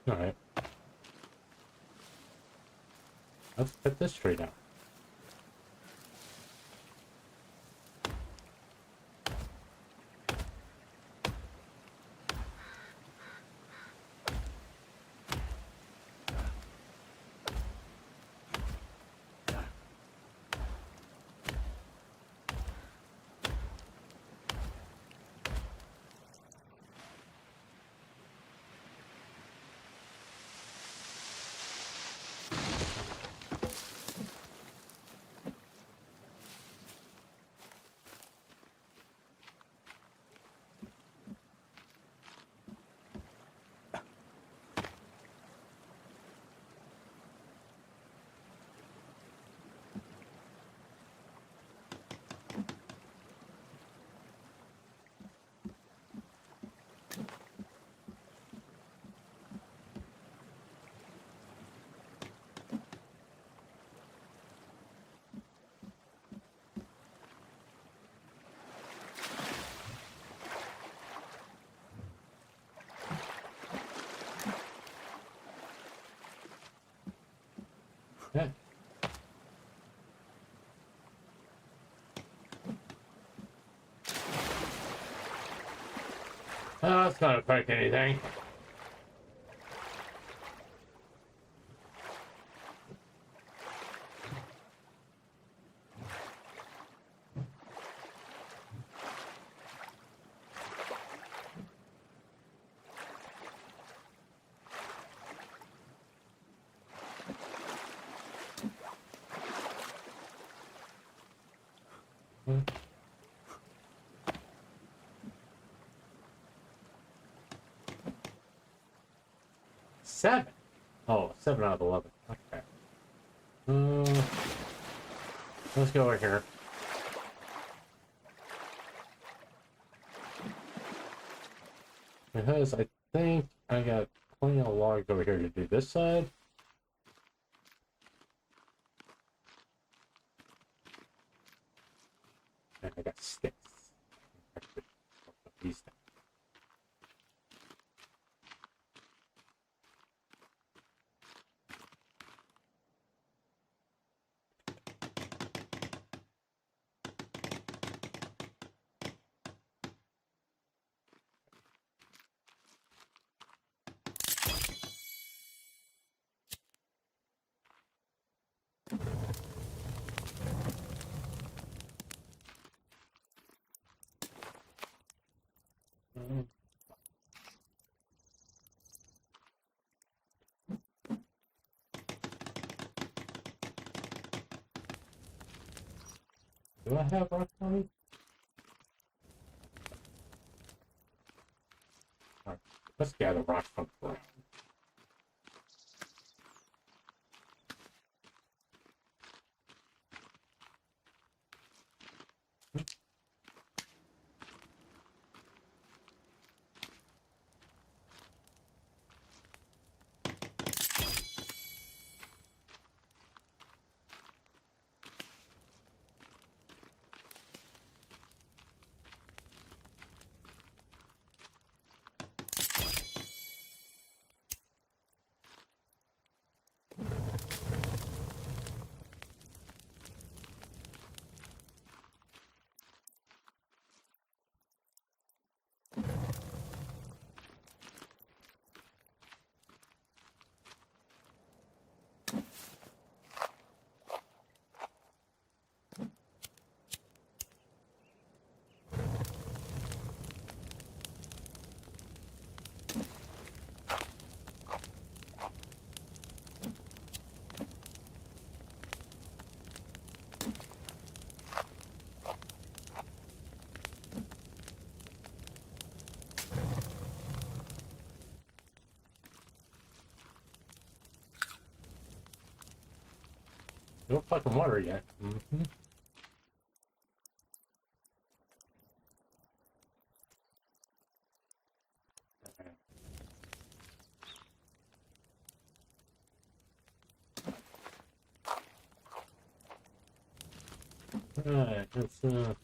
Alright. Let's cut this tree down. Yeah. Oh, that's not affect anything. Seven. Oh, 7 out of 11. Okay. Let's go over here. Because I think I got plenty of logs over here to do this side. And I got sticks. These things. Do I have rock on me? Alright, let's gather rocks from the ground. No fucking water yet. Mm-hmm. Alright, let's oh,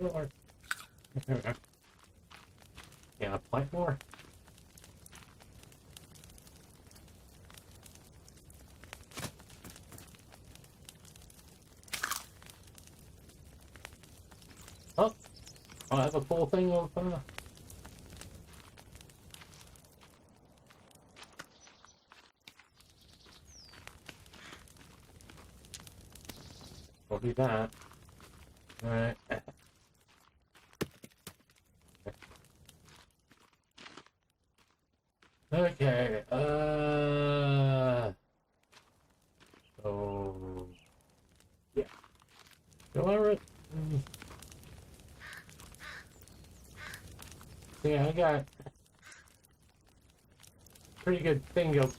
over. Yeah, plant more. Oh, I have a full thing of I'll do that. Alright. Okay, so yeah. Go over it. Yeah, I got pretty good thing of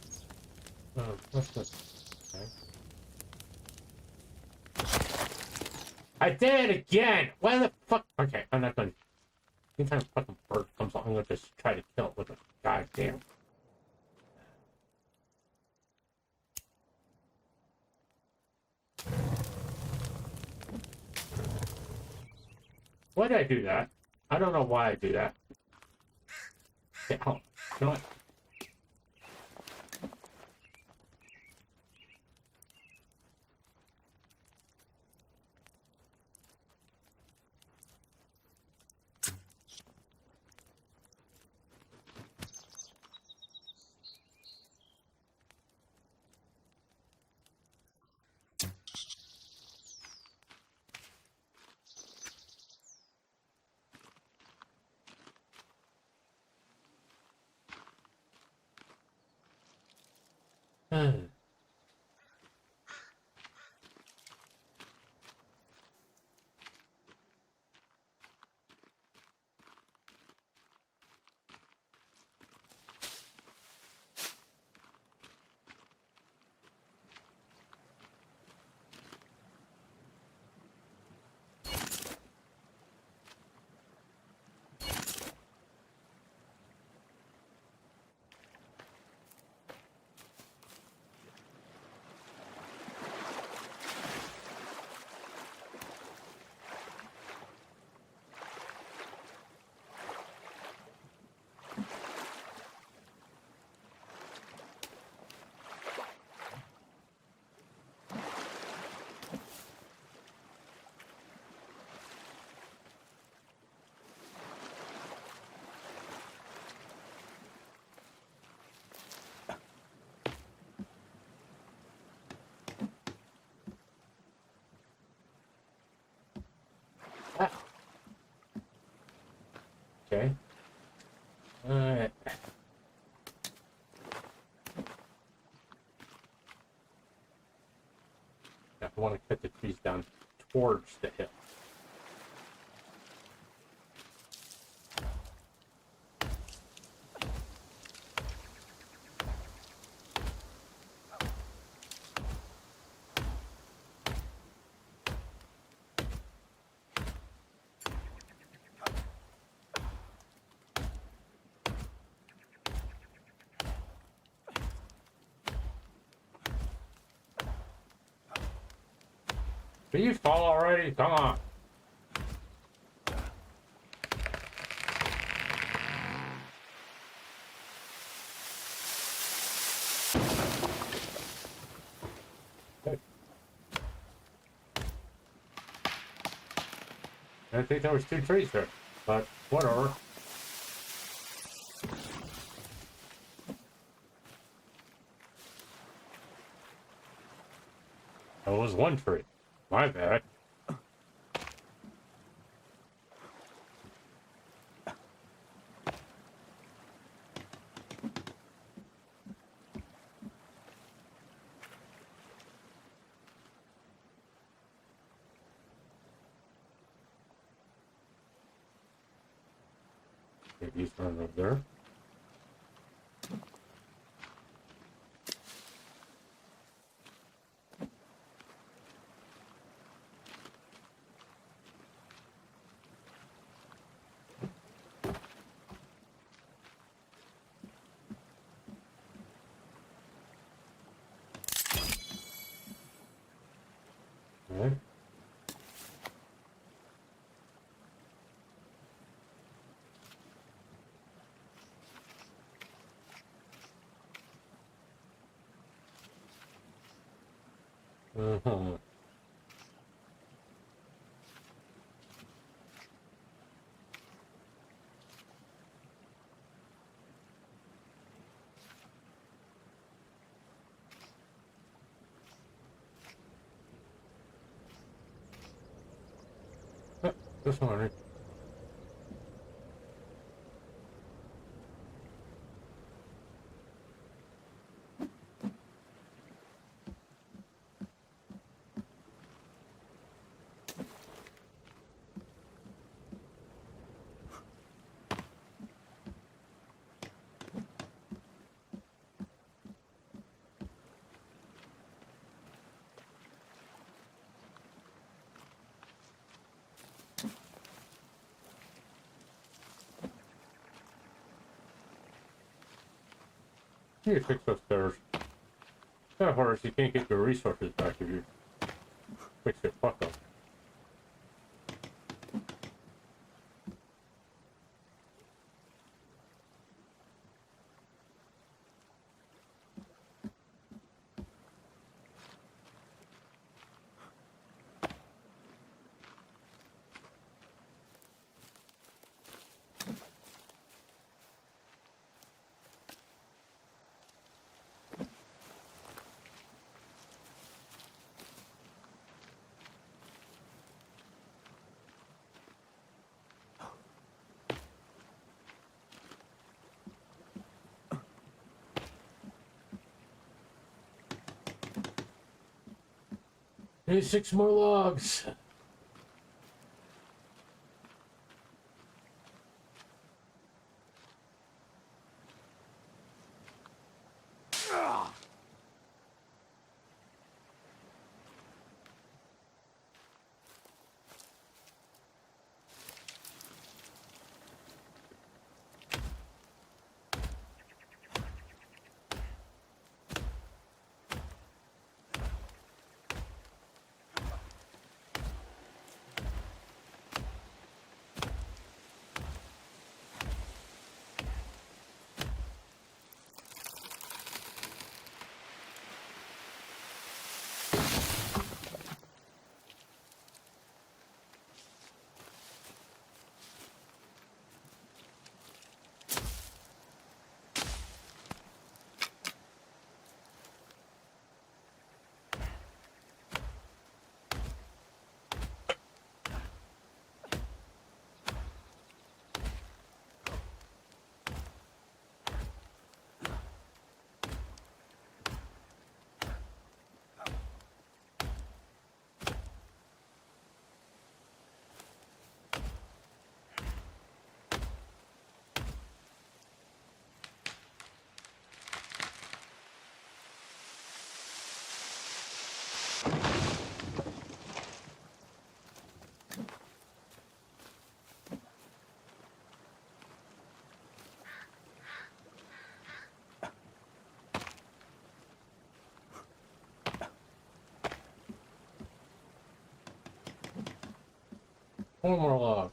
what's this? Okay. I did it again! Why the fuck? Okay, I'm not gonna. Anytime a fucking bird comes on, I'm gonna just try to kill it with a goddamn. Why did I do that? I don't know why I do that. Yeah, oh, you know what? Ah, okay. Alright. I want to cut the trees down towards the hill. Can you fall already? Come on. I think there was 2 trees there, but whatever. That was 1 tree. My bad. Maybe he's running over there. Alright. Uh-huh. This one, right? You need to fix those stairs. Yeah, Horace, you can't get your resources back if you fix it. Fuck them. Need 6 more logs. One more log.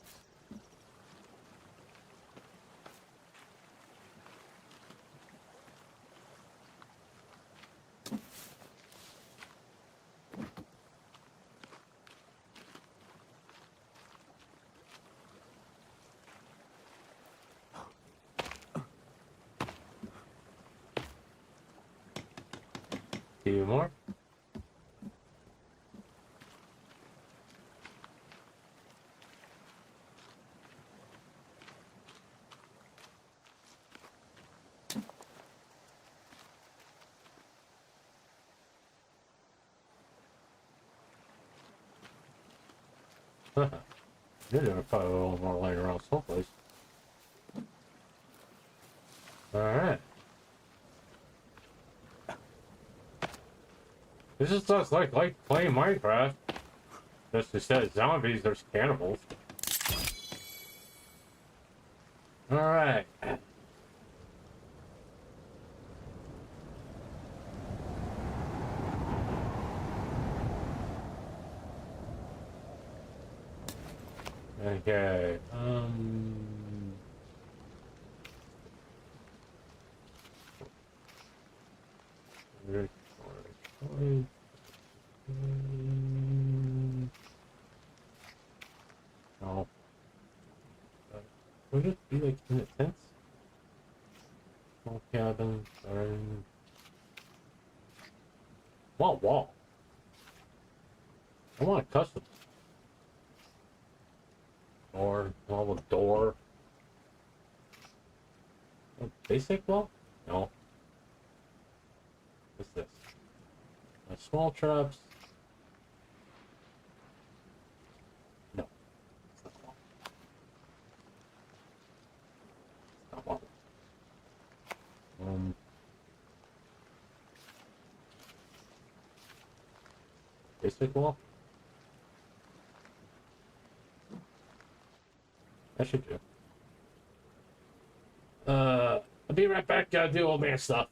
Two more. There's probably a little more lying around someplace. Alright. This is just like playing Minecraft. Just instead of zombies, there's cannibals. Alright. Okay, no. Would it be like in a tent? Small cabin, garden. I want a wall. I want a custom. Or a door. A basic wall? No. What's this? Small traps. No. It's not wall. It's not wall. Basic wall? That should do. I'll be right back. Gotta do old man stuff.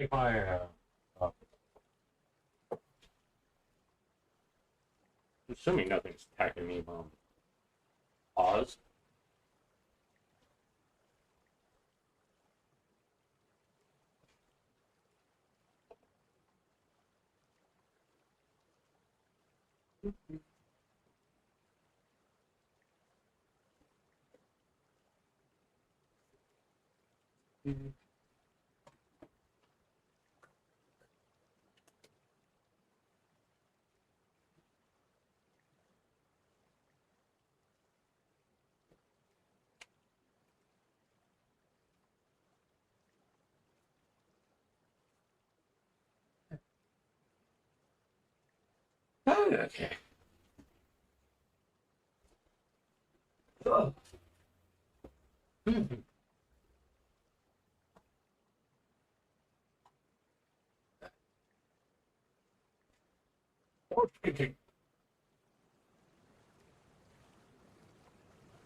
If I assuming nothing's attacking me, Mom. Pause. Okay. Oh.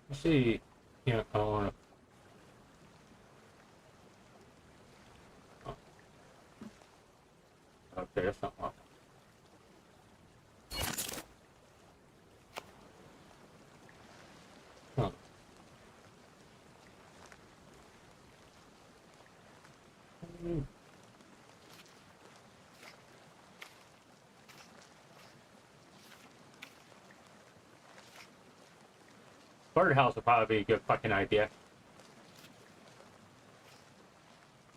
Let's see. Yeah, I want to. Okay, that's not wrong. Huh. Birdhouse would probably be a good fucking idea.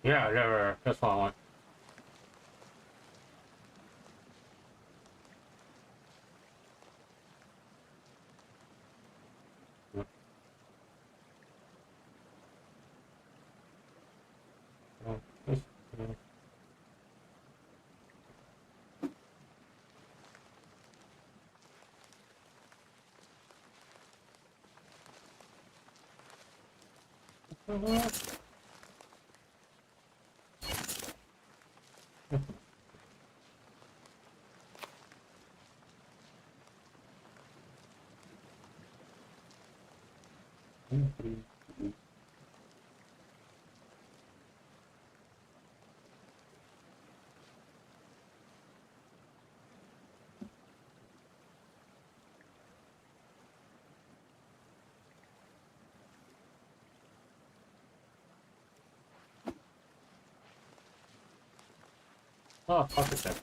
Yeah, that's what I want. Yep. This, oh, fuck it then.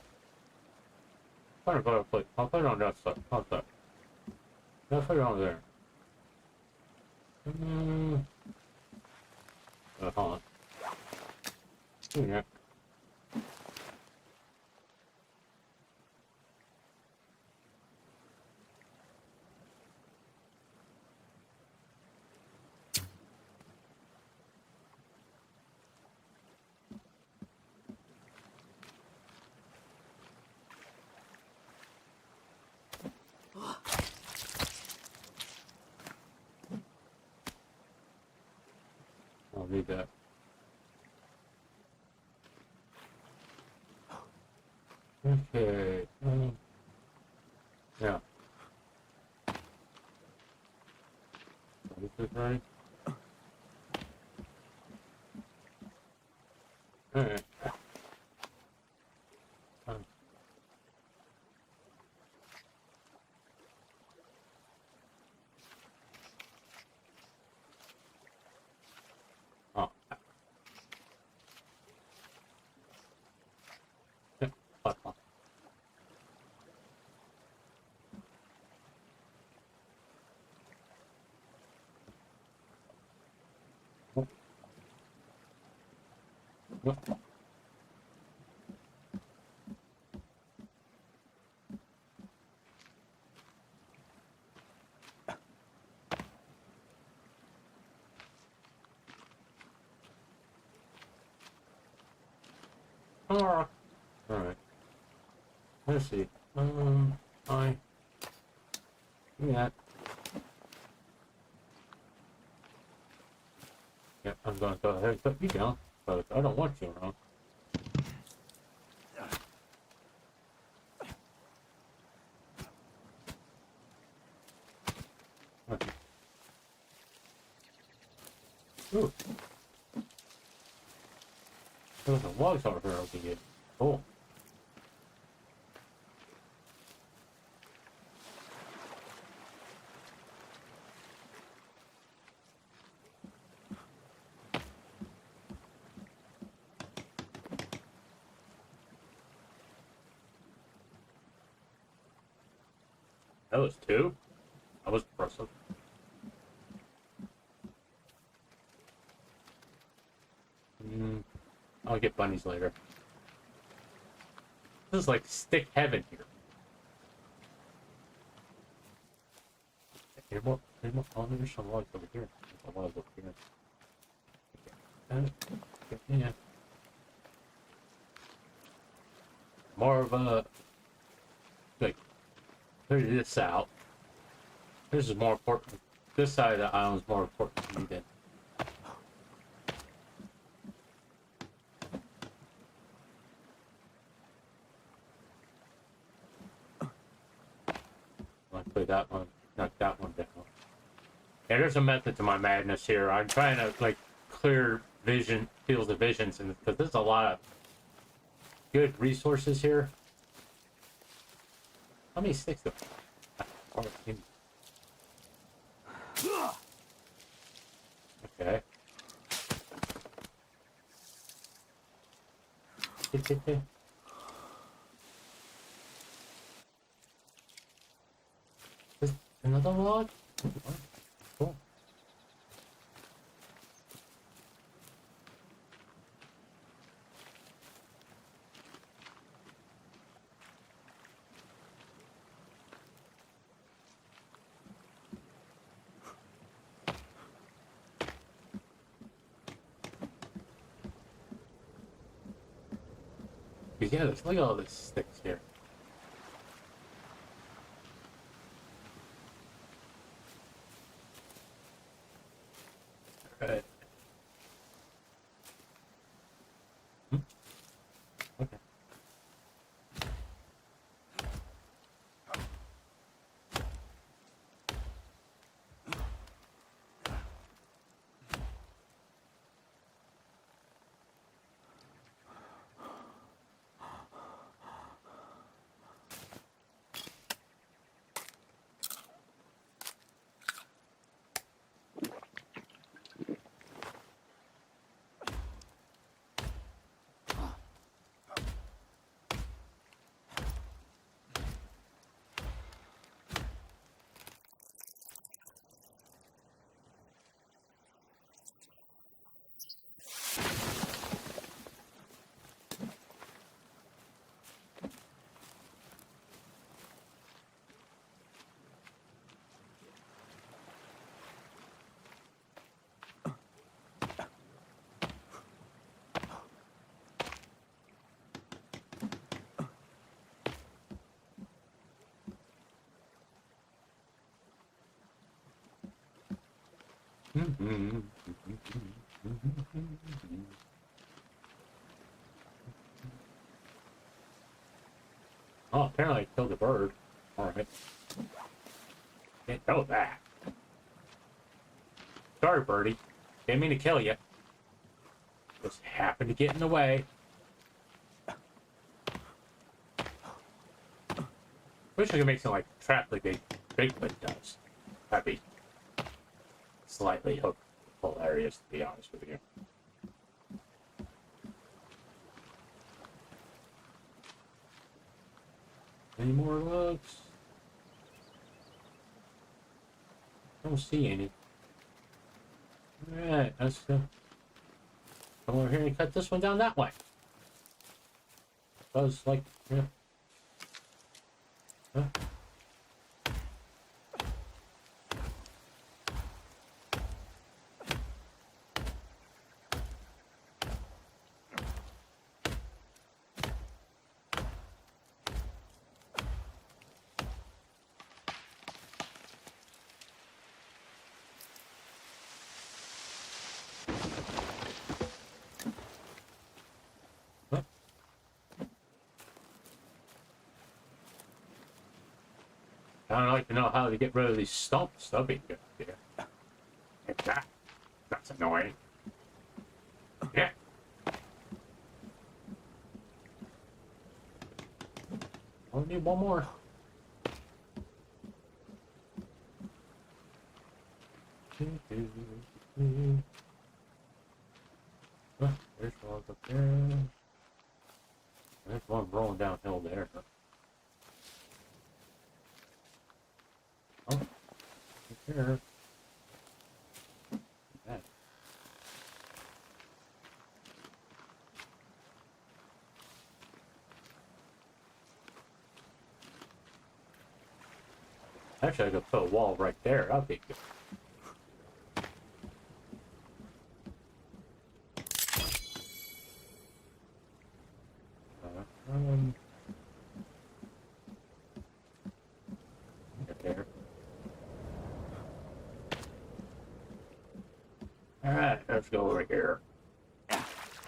I'll put it on that side. How's that? I'll put it on there. Hold on. Yeah. I'll need that. Okay. Yeah. This is right. Alright. Oh. Fuck off. Alright. Let's see. I. Yeah. Yeah, I'm gonna go ahead and put you down, but I don't want you around. Okay. Ooh. There's some logs over here. Okay, cool. That was two. That was impressive. I'll get bunnies later. This is like stick heaven here. Here's more. Oh, there's some logs over here. There's a log over here. Yeah. More of a like clear this out. This is more important. This side of the island is more important to me than. I'll play that one. Knock that one down. Yeah, there's a method to my madness here. I'm trying to like clear fields of visions, and because there's a lot of good resources here. How many sticks do I have? Okay. There's another log? Cool. Yeah, look at all these sticks here. Alright. Okay. Oh, apparently I killed a bird. Alright. Didn't know that. Sorry, birdie. Didn't mean to kill you. Just happened to get in the way. Wish I could make something like trap like Bigfoot does. That'd be slightly hilarious, to be honest with you. Any more logs? I don't see any. Alright, let's go. Come over here and cut this one down that way. Because, like, yeah. Huh? I'd like to know how to get rid of these stumps. That'd be good. Yeah. Like that. That's annoying. Yeah. Only need one more. Oh, there's one up there. There's one rolling downhill there. Oh, right there. That. Actually, I could put a wall right there. That'd be good. Right there. All right, let's go over here.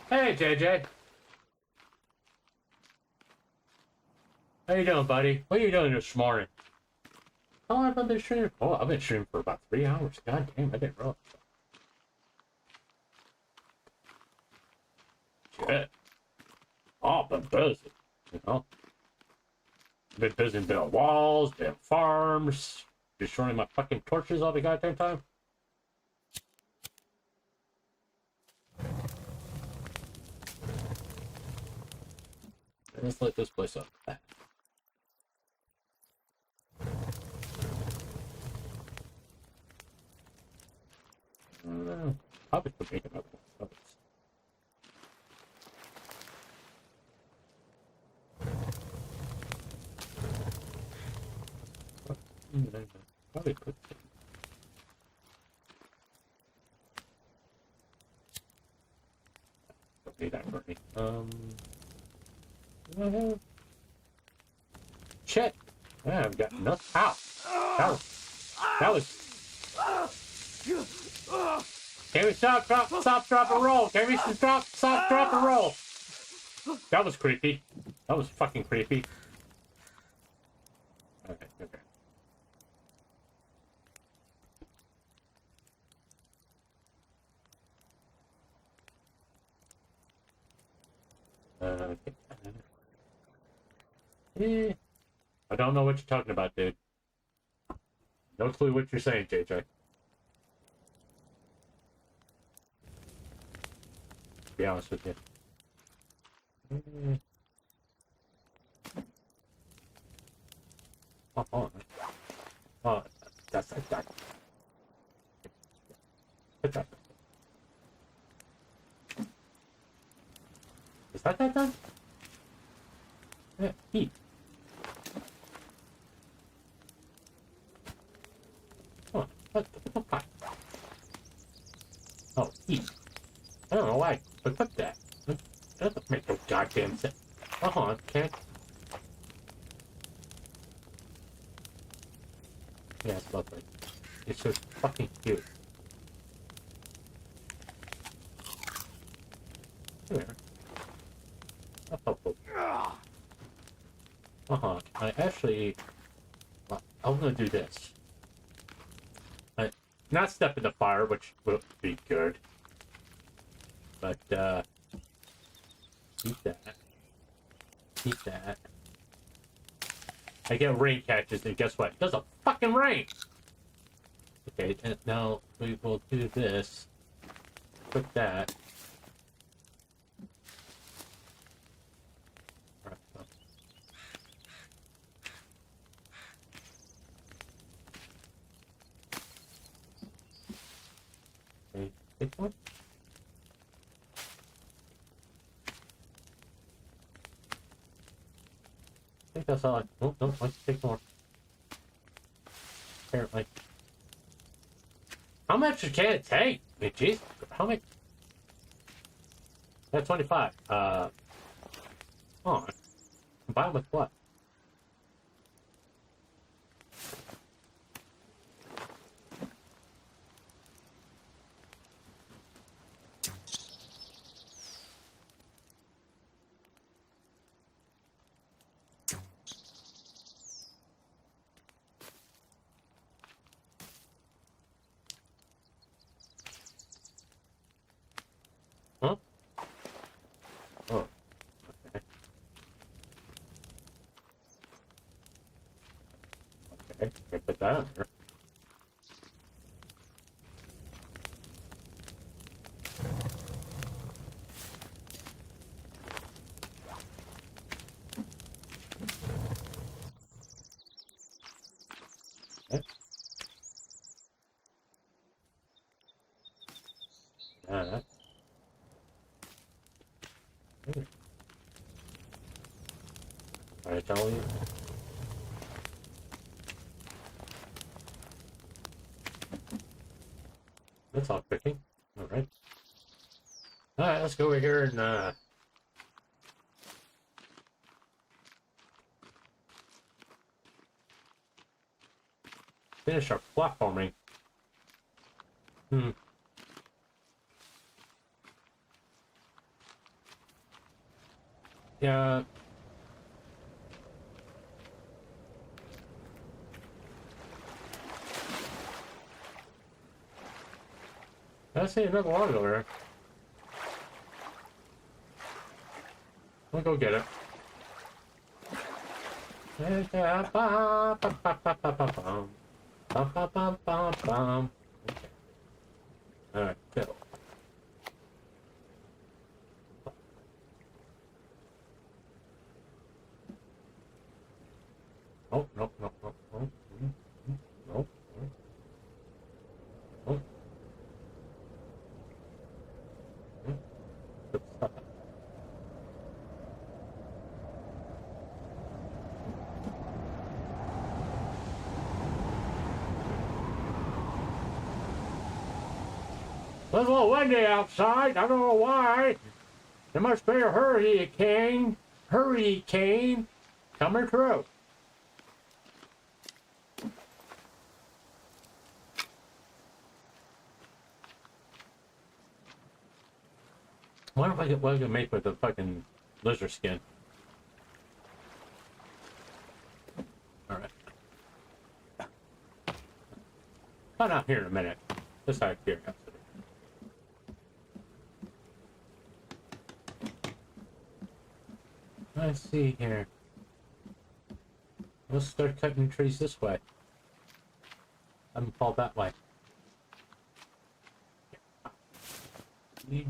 Hey, JJ. How you doing, buddy? What are you doing this morning? How long have I been streaming? Oh, I've been streaming for about 3 hours. God damn, I didn't realize. Shit. Oh, I've been busy. You know? Been busy building walls, building farms, destroying my fucking torches all the goddamn time. Let's light this place up. Probably could make another one. Probably could. Don't need that for me. Shit! Yeah, I've got enough. Ow! That was. Can we stop, drop, and roll? Can we stop, drop, and roll? That was creepy. That was fucking creepy. Okay, okay. I don't know what you're talking about, dude. No clue what you're saying, JJ. To be honest with you. Oh, that's like that. Put that. Is that done? Yeah, eat. Oh, what the fuck? Oh, eat. I don't know why I put that. That doesn't make no goddamn sense. Okay. Yeah, it's lovely. It's just fucking cute. Here. That's helpful. I actually... Well, I'm gonna do this. Not step in the fire, which will be good. But, eat that. Eat that. I get rain catches, and guess what? It doesn't fucking rain! Okay, and now we will do this. Put that. Okay, take one. I think that's all I... Oh, no, let's take more. Apparently. How much can it take? I mean, jeez, how many? Yeah, 25. Oh, combined with what? Huh? Oh, okay. Okay, can put that on there. Okay. That. Okay. I tell you. That's all picking. Alright. Alright, let's go over here and finish our platforming. Yeah. I see another log over there. I'll go get it. Alright, kill. Oh, no, no, no, no, no, no, no. It's a little windy outside. I don't know why. There must be a hurricane coming through. I wonder if I get what I can make with the fucking lizard skin. Alright. Find out here in a minute. Just out of curiosity. Let's see here. Let's start cutting trees this way. I'm fall that way. You.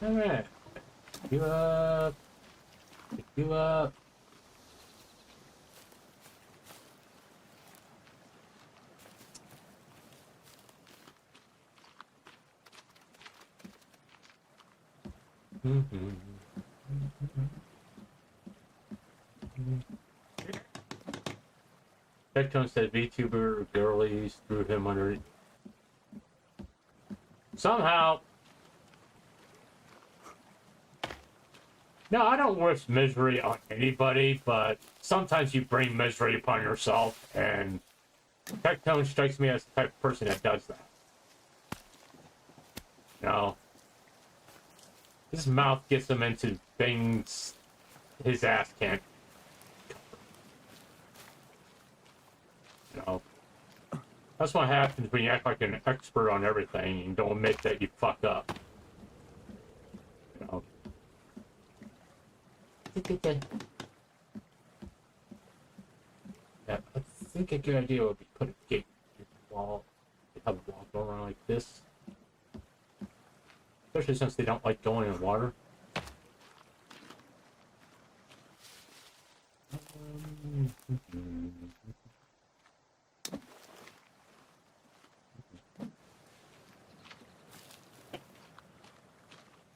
Alright. Pick you up. Pick you up. Tectone said VTuber girlies threw him under. Somehow. No, I don't wish misery on anybody, but sometimes you bring misery upon yourself, and Tectone strikes me as the type of person that does that. You know, his mouth gets him into things his ass can't. You know, that's what happens when you act like an expert on everything and don't admit that you fuck up. You know. Yeah, I think a good idea would be put a gate in the wall. Have a wall go around like this. Especially since they don't like going in water.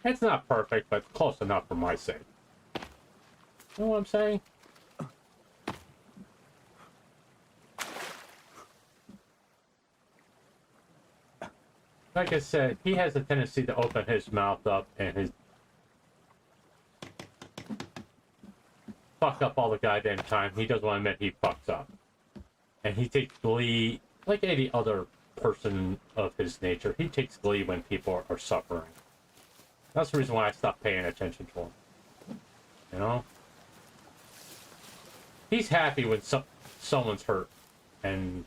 It's not perfect, but close enough for my sake. You know what I'm saying? Like I said, he has a tendency to open his mouth up and his fuck up all the goddamn time. He doesn't want to admit he fucks up. And he takes glee, like any other person of his nature, he takes glee when people are suffering. That's the reason why I stopped paying attention to him. You know? He's happy when someone's hurt. And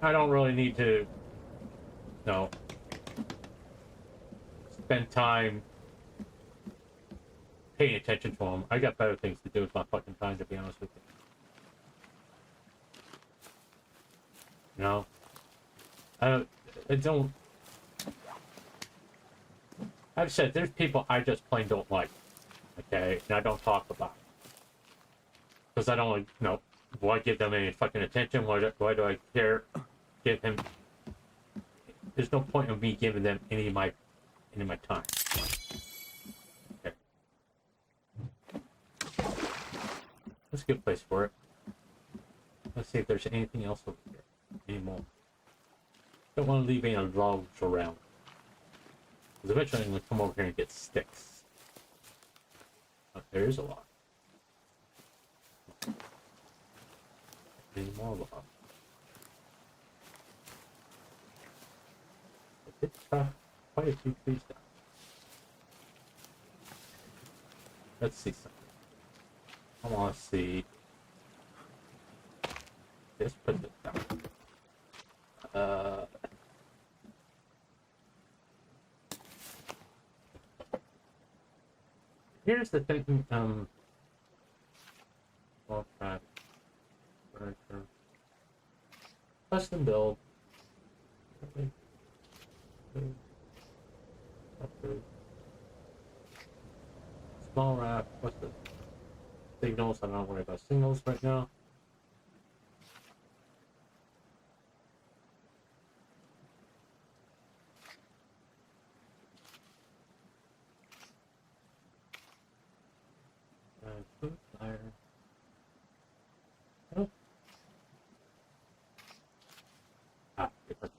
I don't really need to, you know, spend time paying attention to him. I got better things to do with my fucking time, to be honest with you. You know? I don't... I've said there's people I just plain don't like. Okay? And I don't talk about it. Because I don't like, you know, why give them any fucking attention? Why do I care? Give him... There's no point in me giving them any of my time. Okay. That's a good place for it. Let's see if there's anything else over here. Anymore. Don't want to leave any logs around. Because eventually I'm going to come over here and get sticks. Oh, there is a log. Any more logs. I did quite a few trees down. Let's see something. I want to see. Just put this down. Here's the thing, well, custom build. Small wrap, what's the signals? I'm not worried about signals right now. Food fire. Oh. Ah, different.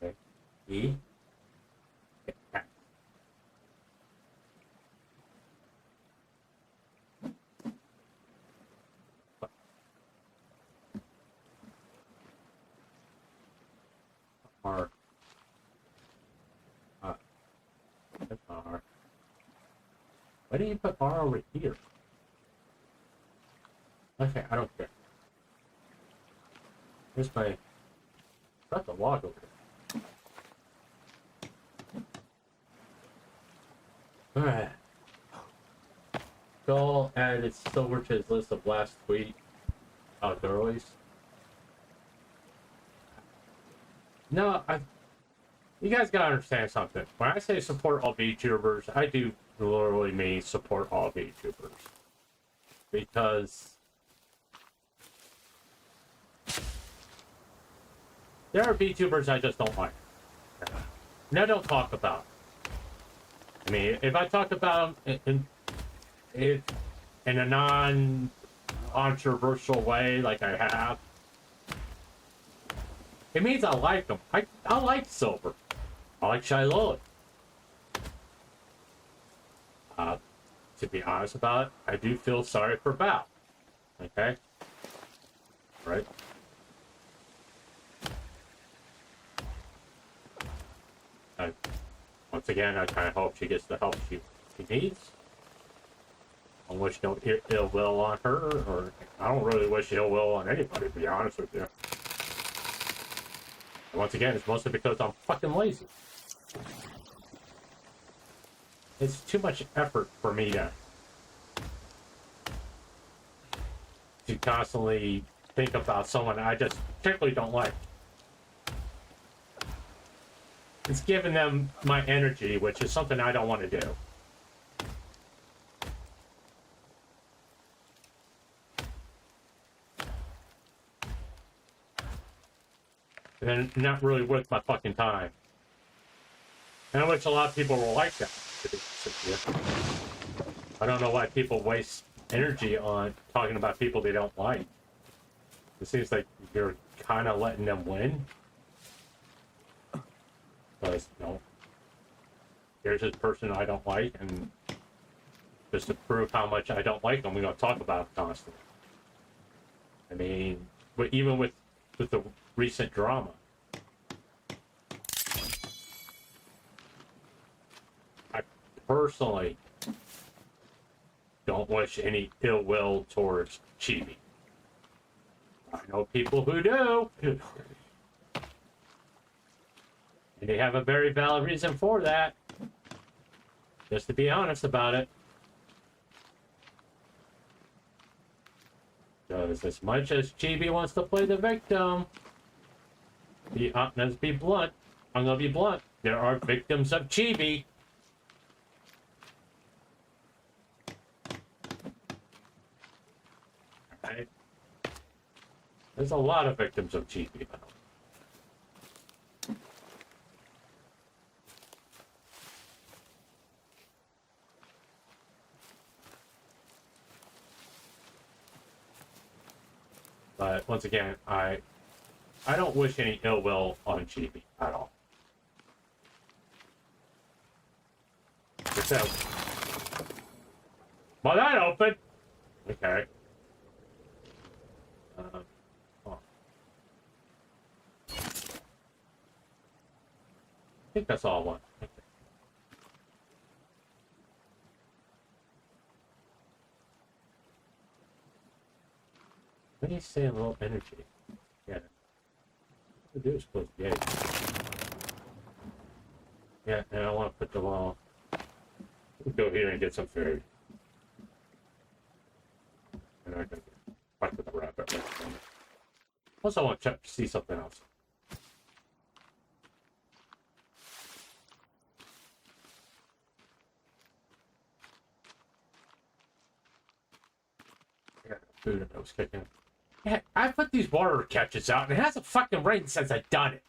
Okay. E. R. That's R. Why didn't you put R over here? Okay, I don't care. Here's my... Got the log over there. Alright. Joel added silver to his list of last tweet outdoorlies. No, you guys gotta understand something. When I say support all VTubers, I do literally mean support all VTubers. Because there are VTubers I just don't like. And I don't talk about. I mean, if I talk about it in a non-controversial way, like I have, it means I like them. I like Silver. I like Shy Lily. To be honest about it, I do feel sorry for Val. Okay? Right? Once again, I kind of hope she gets the help she needs. I wish no ill will on her, or I don't really wish ill will on anybody, to be honest with you. And once again, it's mostly because I'm fucking lazy. It's too much effort for me to constantly think about someone I just particularly don't like. It's giving them my energy, which is something I don't want to do. And then not really worth my fucking time. And I wish a lot of people were like that. I don't know why people waste energy on talking about people they don't like. It seems like you're kind of letting them win. Because, you know, here's this person I don't like, and just to prove how much I don't like them, we're going to talk about it constantly. I mean, even with the recent drama. I personally don't wish any ill will towards Chibi. I know people who do. And they have a very valid reason for that. Just to be honest about it. Because as much as Chibi wants to play the victim, let's be blunt. I'm gonna be blunt. There are victims of Chibi. Right? There's a lot of victims of Chibi. But once again, I don't wish any ill will on Chibi at all. So, well, that open. Okay. Oh. I think that's all I want. Okay. Let me say a little energy. Yeah. What do is close the gate. Yeah, and I want to put the wall. We'll go here and get some food. And I can fight with the rabbit. Also, I want to see something else. Yeah, food that was kicking. Yeah, I put these water catches out, and it hasn't fucking rained since I've done it.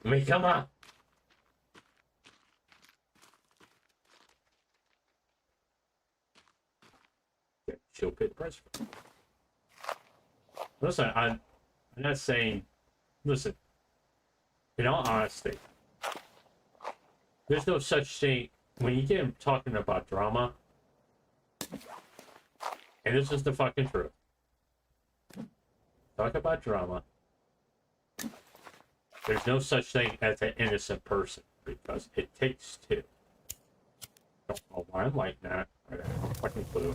I mean, come on. Chill pit press. Listen, I'm not saying. Listen, in all honesty, there's no such thing when you get him talking about drama, and this is the fucking truth. Talk about drama. There's no such thing as an innocent person because it takes two. Don't know why I'm like that. I have no fucking clue.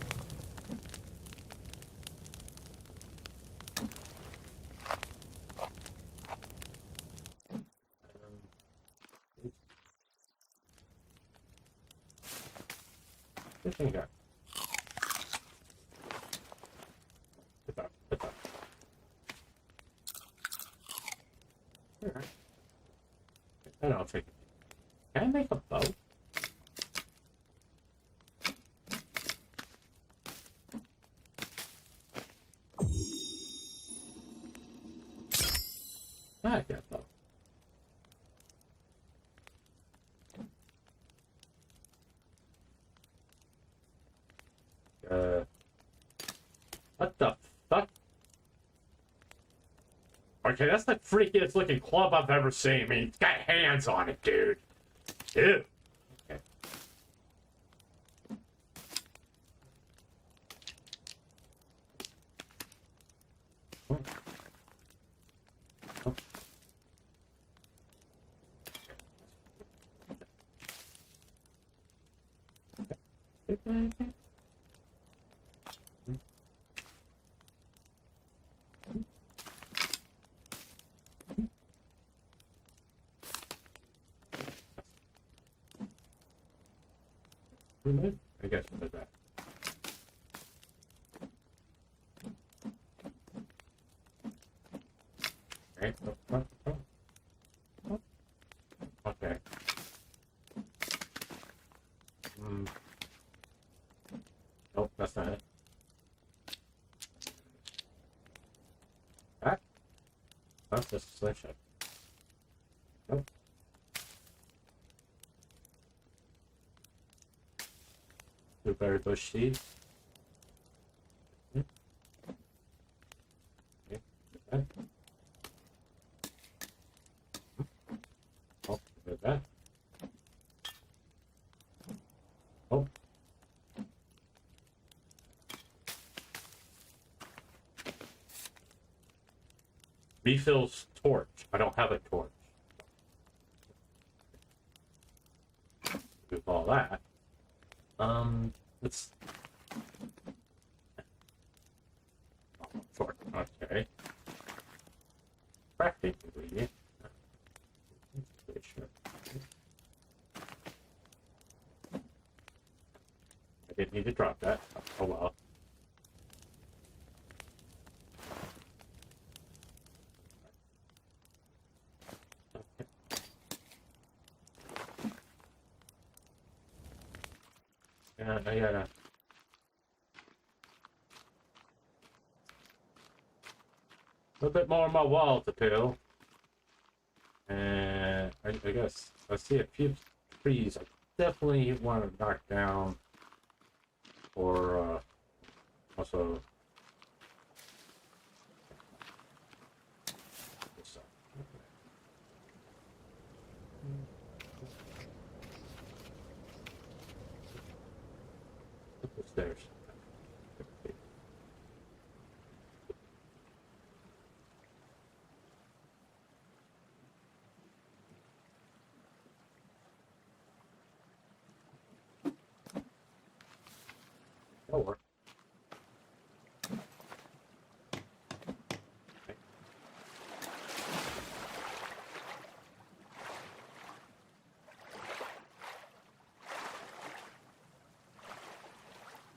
What thing got? Put that. Put that. Alright. And I'll take it. Can I make a boat? I got a boat. What the fuck? Okay, that's the freakiest looking club I've ever seen. I mean, it's got hands on it, dude. Ew. Okay. Oh. Oh. I guess we'll do that. Okay. Okay. Nope, that's not it. That? That's just a slingshot. Nope. Blueberry bush seed. Okay. Okay. Oh, look at that. Oh. Refills torch. I don't have a torch. With all that. Let's. Torch. Okay. Crafting ingredient. Sure. I didn't need to drop that. Oh well. Yeah, I gotta. A little bit more on my wall to peel. And I guess I see a few trees I definitely want to knock down. Or also this side. Up the stairs. That'll work.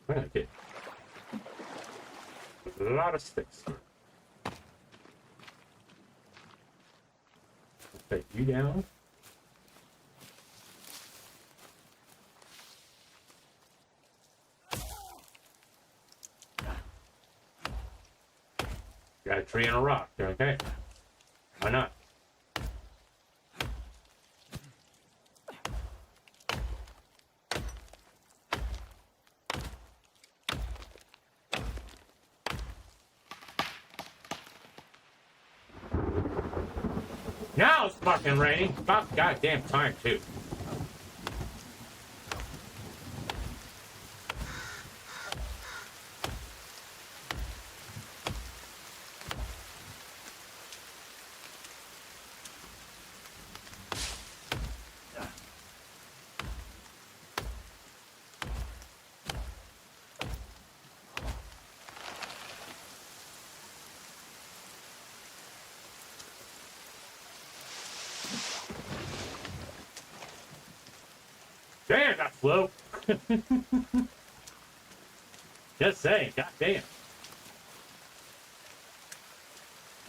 Okay. A lot of sticks. Take you down. Got a tree and a rock. Okay. Why not? Now it's fucking raining. About goddamn time too. Damn, that flew. Just saying, goddamn.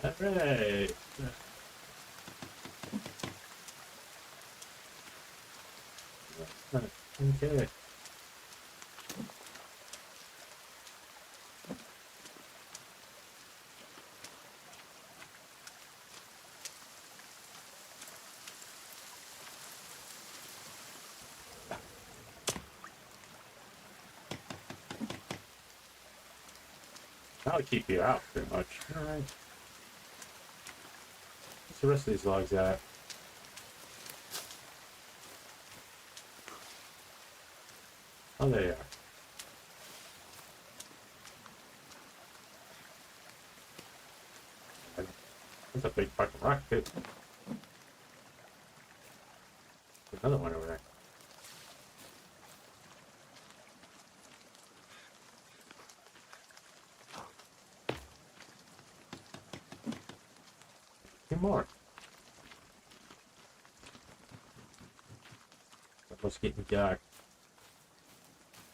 Alright. Okay. That'll keep you out pretty much. Alright. What's the rest of these logs at? Oh, there you are. That's a big fucking rock, too. Another one over there. Two more. Almost getting dark.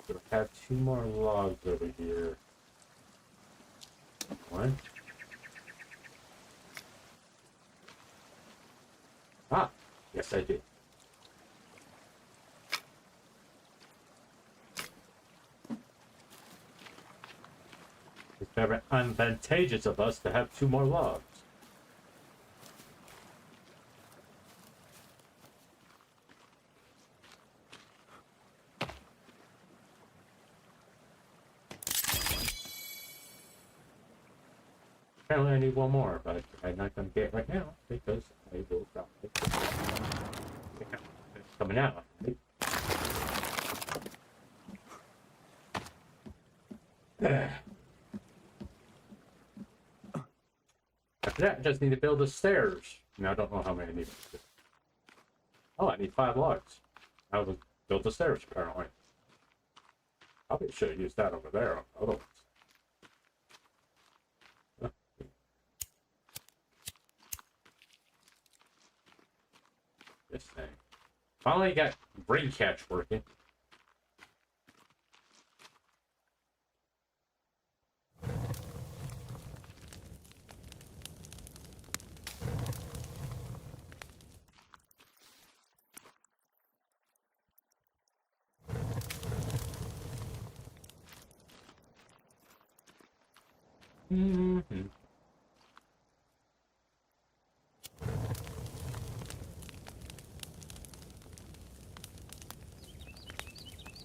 We have two more logs over here. One. Ah, yes I do. It's very advantageous of us to have two more logs. Apparently I need one more, but I'm not going to get it right now because I will drop it. It's coming out. Right? After that, I just need to build the stairs. Now I don't know how many I need. Oh, I need 5 logs. I will build the stairs apparently. Probably should have used that over there on the other ones. This thing. Finally got brain catch working. Mm-hmm.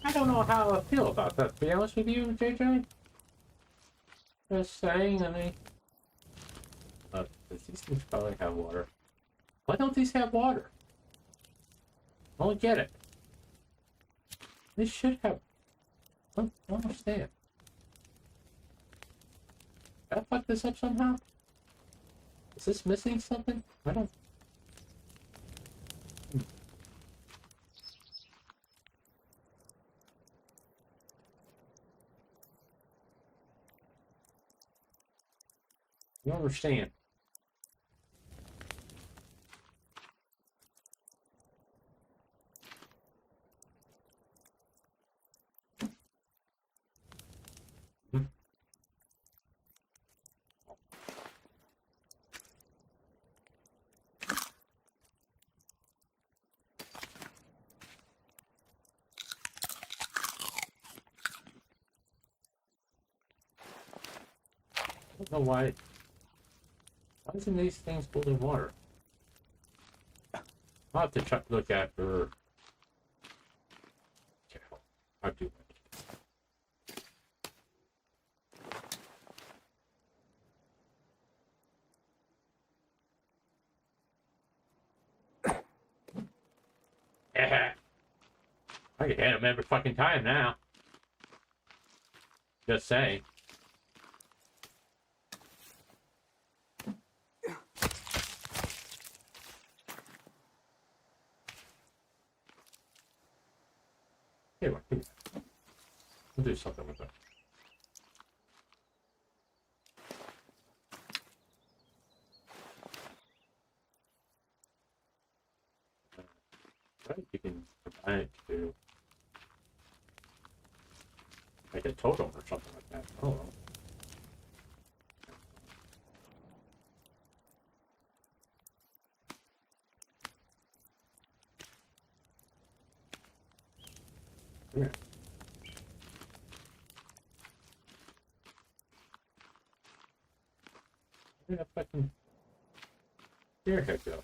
I don't know how I feel about that, to be honest with you, JJ. Just saying, I mean... does these things probably have water? Why don't these have water? I don't get it. They should have... I don't understand. Did I fuck this up somehow? Is this missing something? I don't... I don't understand. Hmm. I don't know why... Why isn't these things holding water? I'll have to try to look after... Okay, I'll do that. I can hit him every fucking time now. Just saying. Here, we'll do something with that. Right, you can combine it to make a totem or something like that. I don't know. Yeah. Where did that fucking spearhead go?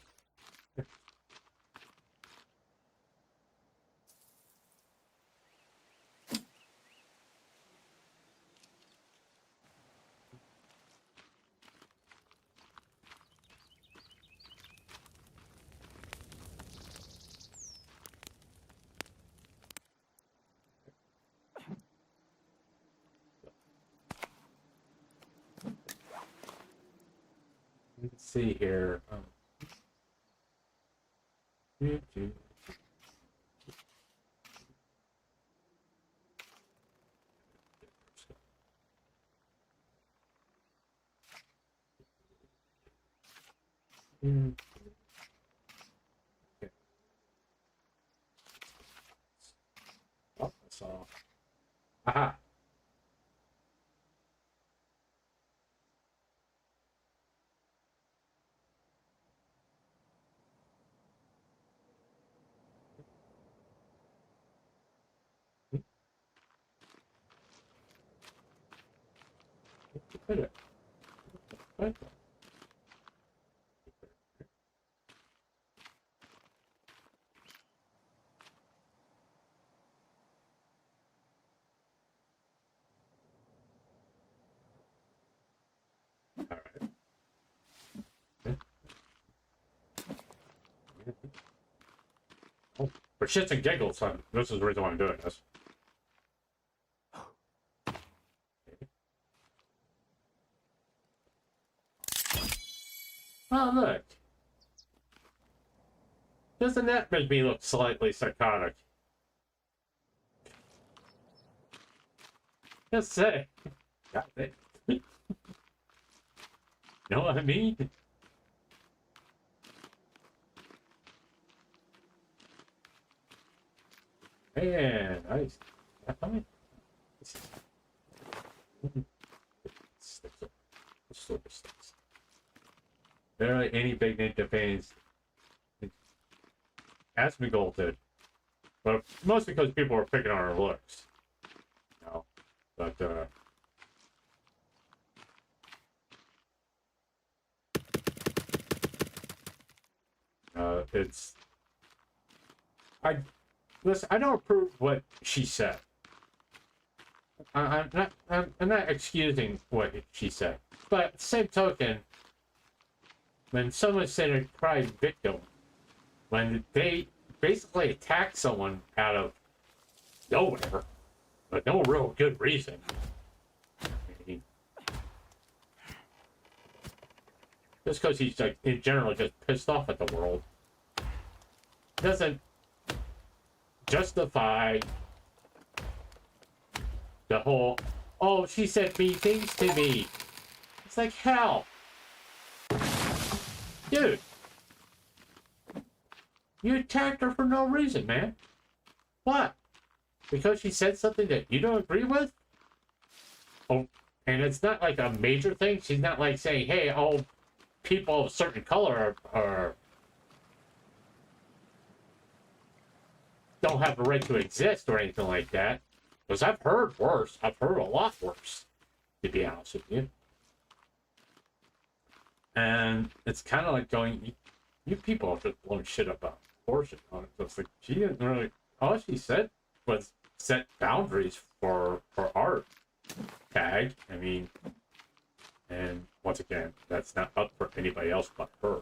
let's see here. Okay. Oh, I saw. Aha. Did it. What? All right. Oh, for shits and giggles, this is the reason why I'm doing this. Oh, look. Doesn't that make me look slightly psychotic? Just say. Got it. Know what I mean? Man, nice. Barely any big ninja fans as me goal did. But mostly because people were picking on our looks. You know? But it's listen, I don't approve what she said. I'm not excusing what she said. But at the same token, when someone said a crime victim, when they basically attack someone out of nowhere, but no real good reason. I mean, just because he's like in general just pissed off at the world doesn't justify the whole, oh, she said mean things to me. It's like, hell. Dude. You attacked her for no reason, man. What? Because she said something that you don't agree with? Oh, and it's not like a major thing. She's not like saying, hey, all people of a certain color are don't have a right to exist or anything like that. Because I've heard worse. I've heard a lot worse, to be honest with you. And it's kind of like going, you people are just blowing shit up about abortion. It's like, she didn't really, all she said was set boundaries for art. Tag. I mean, and once again, that's not up for anybody else but her.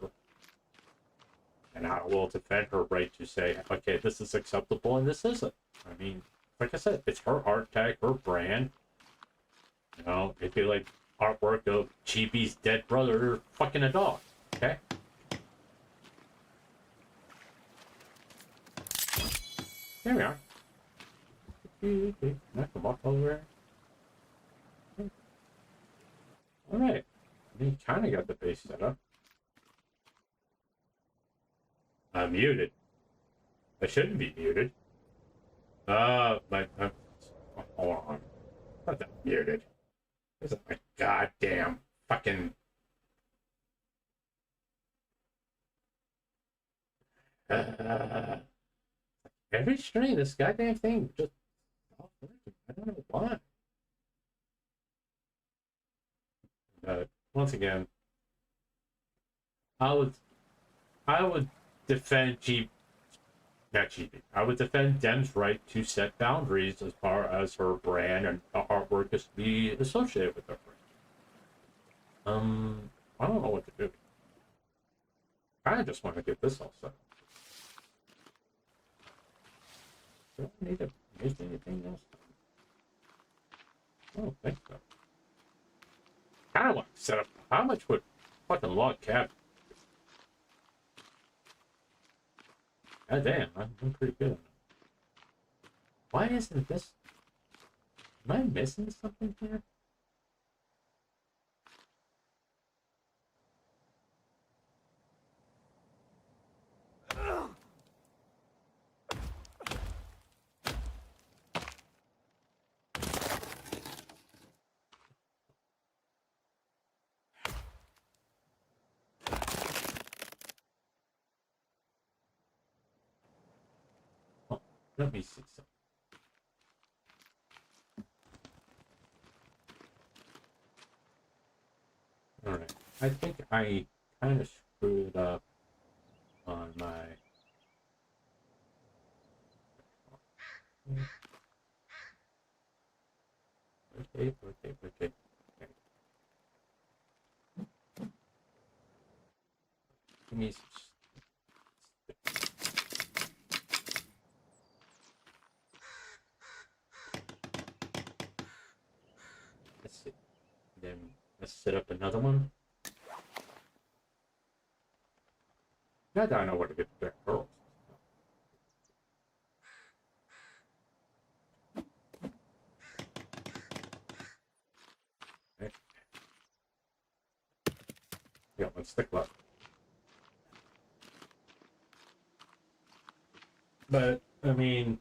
And I will defend her right to say, okay, this is acceptable and this isn't. I mean, like I said, it's her art tag, her brand. You know, it'd be like artwork of Chibi's dead brother fucking a dog. Okay? There we are. Knock them off over there. Alright. I mean, kind of got the base set up. I'm muted. I shouldn't be muted. Hold on. Not that muted. This is my goddamn fucking. Every stream, this goddamn thing just stopped working. I don't know why. Once again, I would defend not GB. I would defend Dem's right to set boundaries as far as her brand and artwork is to be associated with her brand. I don't know what to do. I just want to get this all set. Do I need to make anything else? I don't think so. Kind of want to set up. How much would fucking log cabin. God damn, I'm pretty good. Why isn't this? Am I missing something here? Oh, let me see something. Alright, I think I kind of screwed up on my... Okay. Give me some... Let's see. Then let's set up another one. Now that I know where to get the pearls. Okay. Yeah, let's stick left. But, I mean,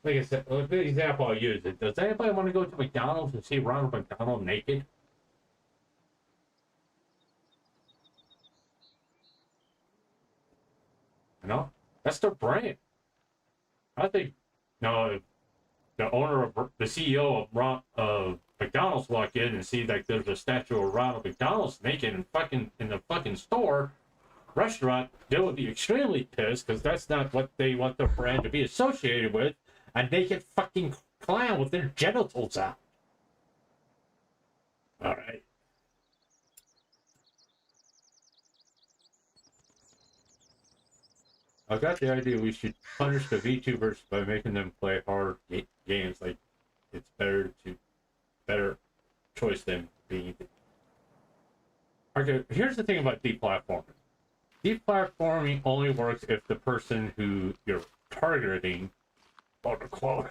like I said, the example I'll use it. Does anybody want to go to McDonald's and see Ronald McDonald naked? You know? That's their brand. I think, no, if the owner of the CEO of McDonald's walk in and see like there's a statue of Ronald McDonald's naked and fucking in the fucking store, restaurant, they would be extremely pissed because that's not what they want their brand to be associated with. A naked fucking clown with their genitals out. Alright. I got the idea we should punish the VTubers by making them play hard games. Like, it's better choice than being... Okay, here's the thing about deplatforming. Deplatforming only works if the person who you're targeting, quote unquote,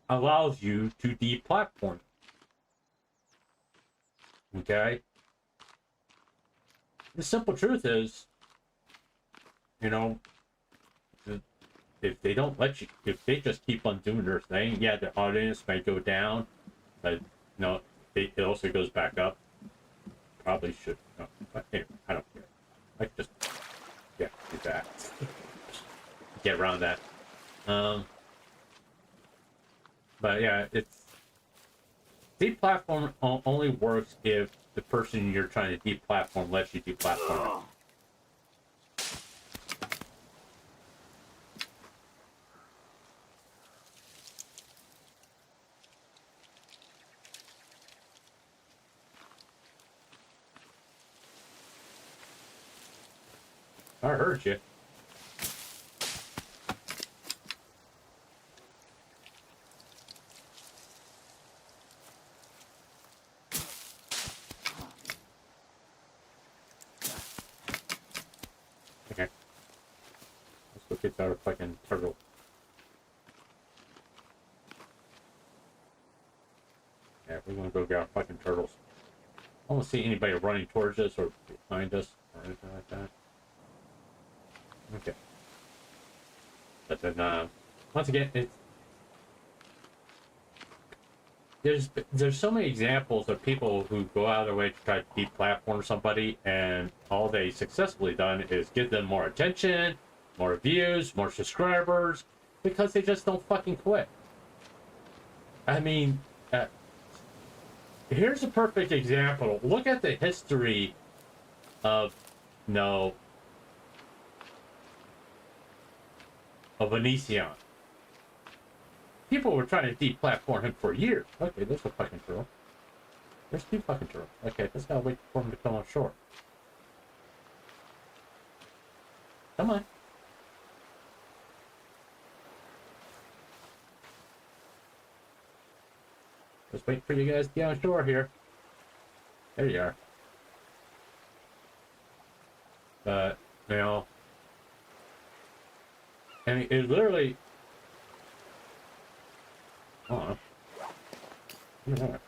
allows you to deplatform. Okay? The simple truth is, you know, if they don't let you, if they just keep on doing their thing, yeah, the audience may go down, but no, it also goes back up. Probably should. No, but anyway, I don't care. I just, yeah, do that. Get around that. But yeah, it's deplatform only works if the person you're trying to deplatform lets you deplatform it. I heard you. Okay. Let's go get our fucking turtle. Yeah, we're gonna go get our fucking turtles. I don't see anybody running towards us or behind us or anything like that. Okay. But then, once again, there's so many examples of people who go out of their way to try to deplatform somebody, and all they successfully done is give them more attention, more views, more subscribers, because they just don't fucking quit. I mean, here's a perfect example. Look at the history of, of Onision. People were trying to deplatform him for years. Okay, there's a fucking turtle. There's two fucking turtles. Okay, let's gotta wait for him to come on shore. Come on. Just wait for you guys to get on shore here. There you are. But, you know, I mean, it literally... Oh, look at that.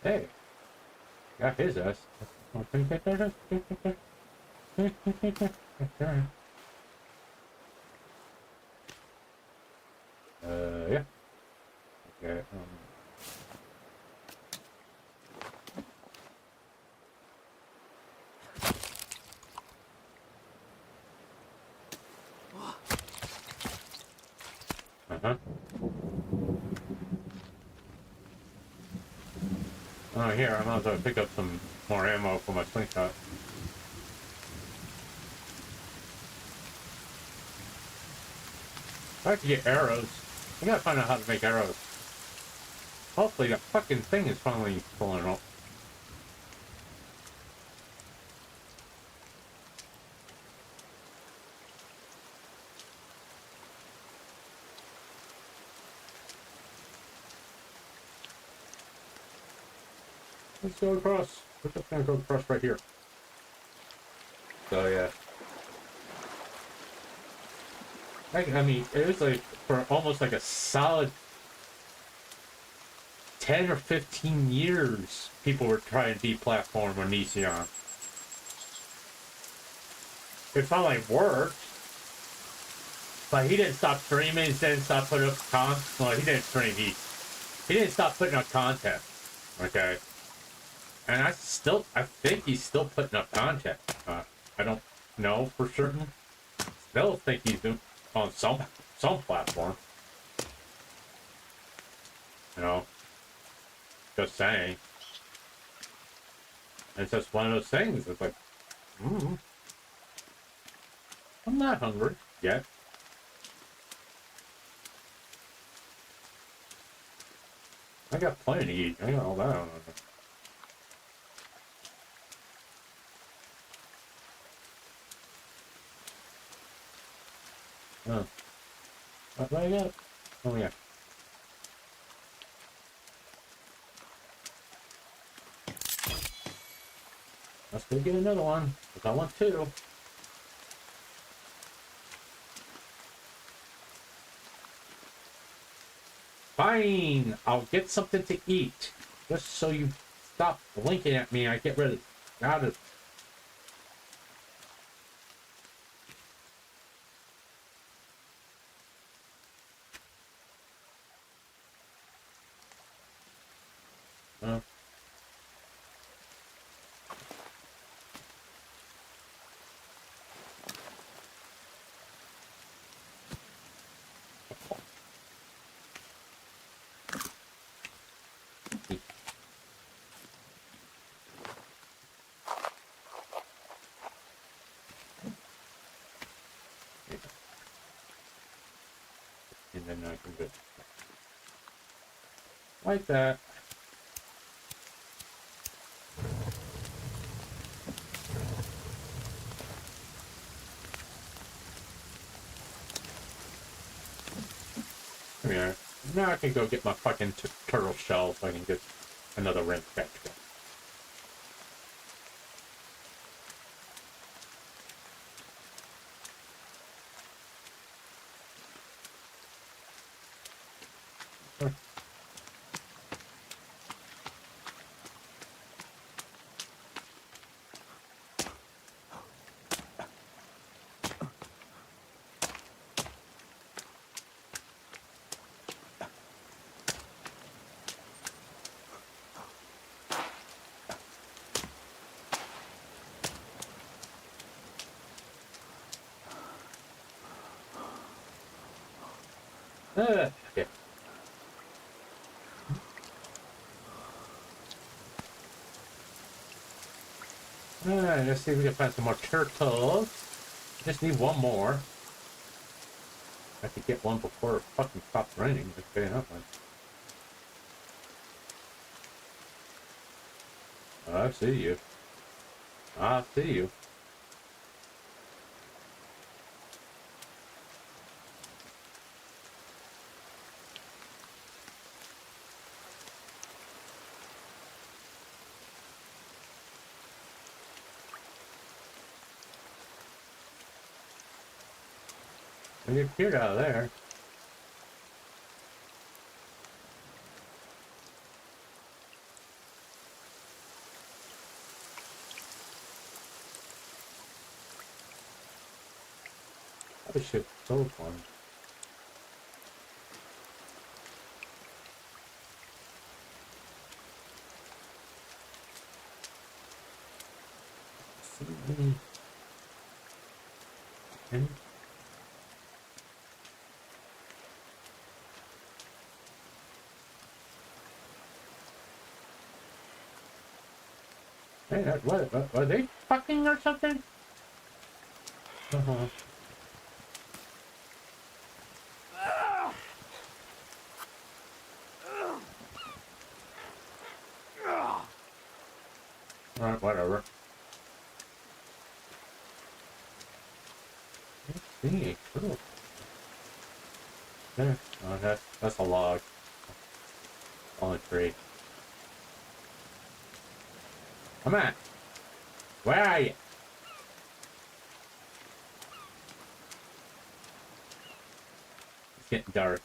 Hey, got his ass. Yeah. Okay. Uh-huh. Oh, here, I might as well pick up some more ammo for my slingshot. I have to get arrows. I gotta find out how to make arrows. Hopefully that fucking thing is finally pulling up. Let's go across. We're just gonna go across right here. So yeah. I mean, it was like for almost like a solid 10 or 15 years, people were trying to deplatform Onision. It finally worked, but he didn't stop streaming. He didn't stop putting up content. Well, he didn't stream. He didn't stop putting up content. Okay, and I think he's still putting up content. I don't know for certain. Still think he's doing on some platform. You know, just saying. It's just one of those things. It's like, I'm not hungry yet. I got plenty to eat. I got all that on it. Oh. What do I got? Oh, yeah. Let's go get another one, because I want two. Fine, I'll get something to eat. Just so you stop blinking at me, I get rid of out of. And then I can go like that. Come here. Now I can go get my fucking turtle shell so I can get another ring back. Okay. Alright, let's see if we can find some more turtles. Just need one more. I could get one before it fucking stops raining. Okay, that one. I see you. I see you. And you appeared out of there. That shit's so fun. See? And hey, what? Are they fucking or something? Uh-huh. Alright, whatever. Let's see. Cool. There. Oh, that's a log. On a tree. Come on. Where are you? It's getting dark.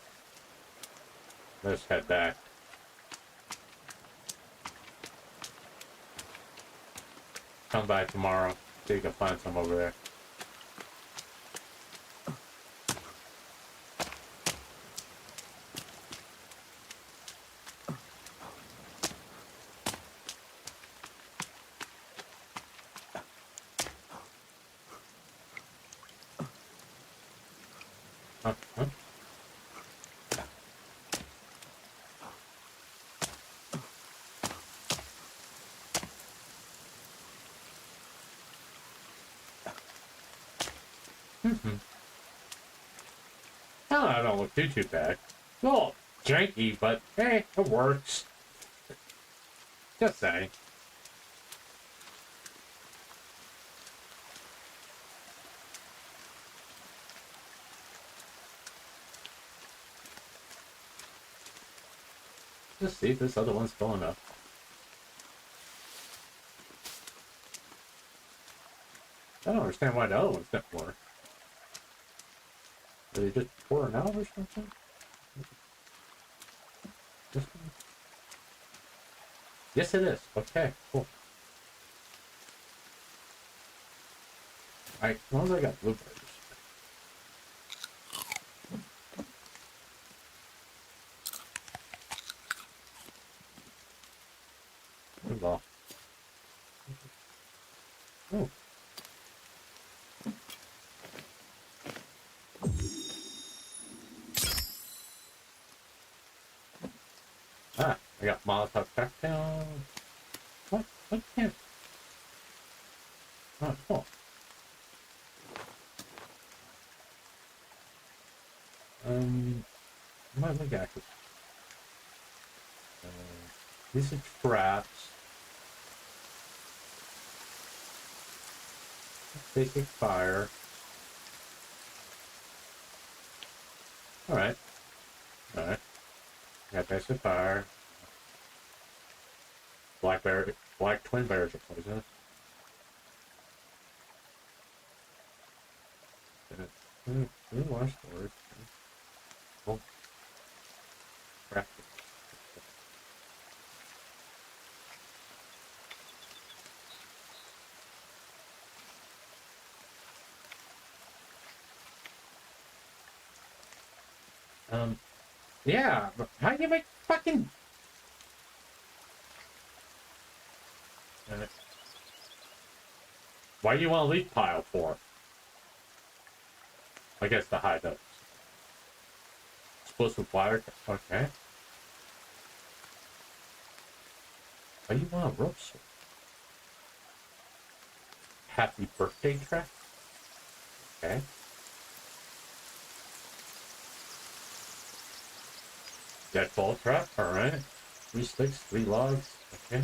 Let's head back. Come back tomorrow. See if you can find some over there. Huh? Mm-hmm. Hell, I don't look too bad. A little janky, but hey, it works. Just saying. Just see if this other one's going up. I don't understand why the other one's not more. Are they just pouring out or something? This one? Yes, it is. Okay, cool. Alright, as long as I got blueberries. Good ball. Oh. Ah, I got Molotov cocktail. What? What can't? Oh, cool. My leg active. These are traps. Basic fire. Alright. Alright. Got basic fire. Black bear, black twin bears are poisonous. More storage. Oh, crap. Yeah, but how do you make fucking... Why do you want a leaf pile for? I guess to hide those. Explosive wire. Okay. Why do you want a rope sword? Happy birthday trap? Okay. Deadfall trap, alright. 3 sticks, 3 logs, okay.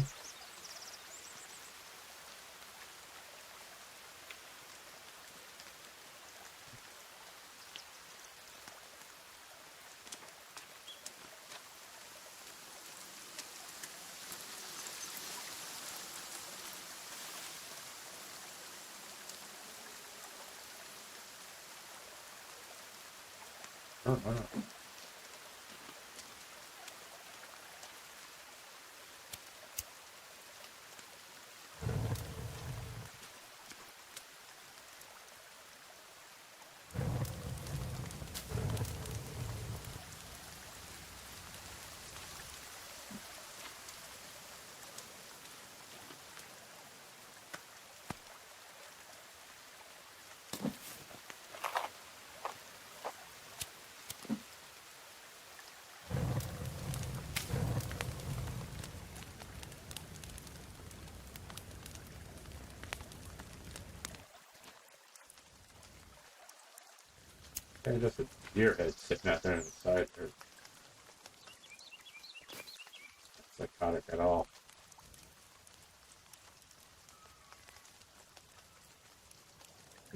Oh, why not? And just a deer head sitting out there on the side there. Not psychotic at all.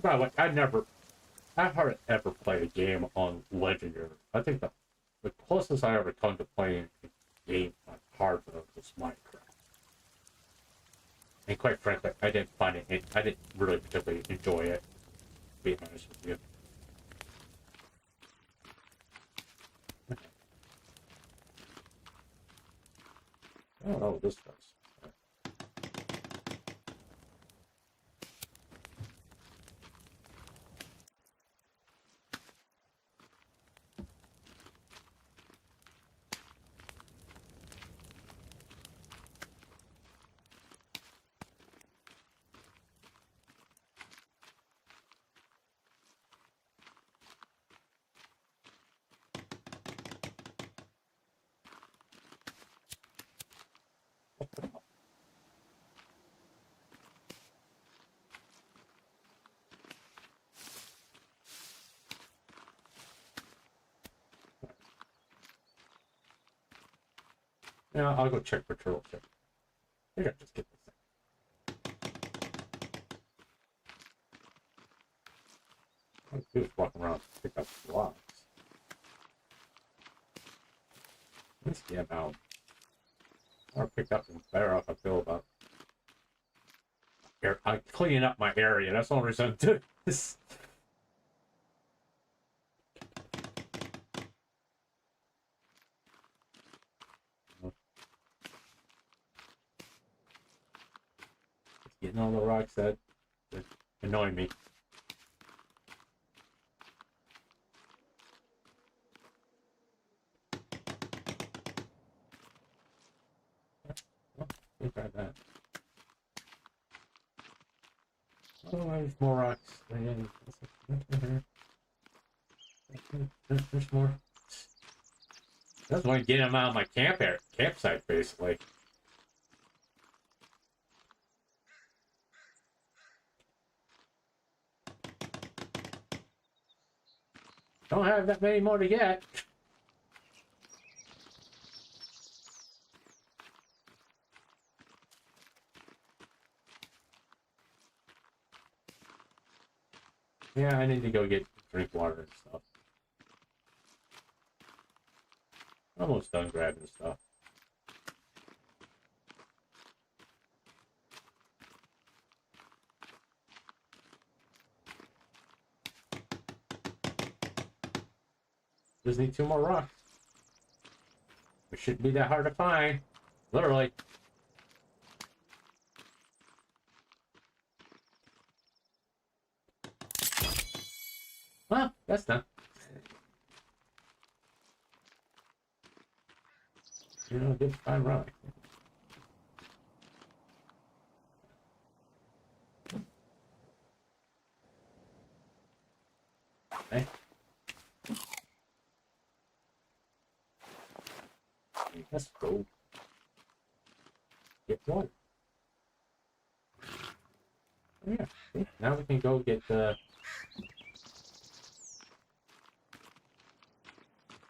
By the way, I've hardly ever played a game on Legendary. I think the closest I ever come to playing a game on hard mode was Minecraft. And quite frankly, I didn't find it. I didn't really particularly enjoy it. To be honest with you. I don't know what this does. Yeah, I'll go check for turtle check. I think I just get this thing. All I do is walk around and pick up blocks. Let's get out. Or pick up and better off I feel about. I'm cleaning up my area. That's the only reason I'm doing this. Getting all the rocks that annoy me. Look at that. Oh, there's more rocks. There's more. That's why I get them out of my campsite, basically. Don't have that many more to get. Yeah, I need to go get drink water and stuff. Almost done grabbing stuff. Just need 2 more rocks. It shouldn't be that hard to find. Literally. Well, that's done. You know, good find rock. Okay. Let's go get one. Oh, yeah. See? Now we can go get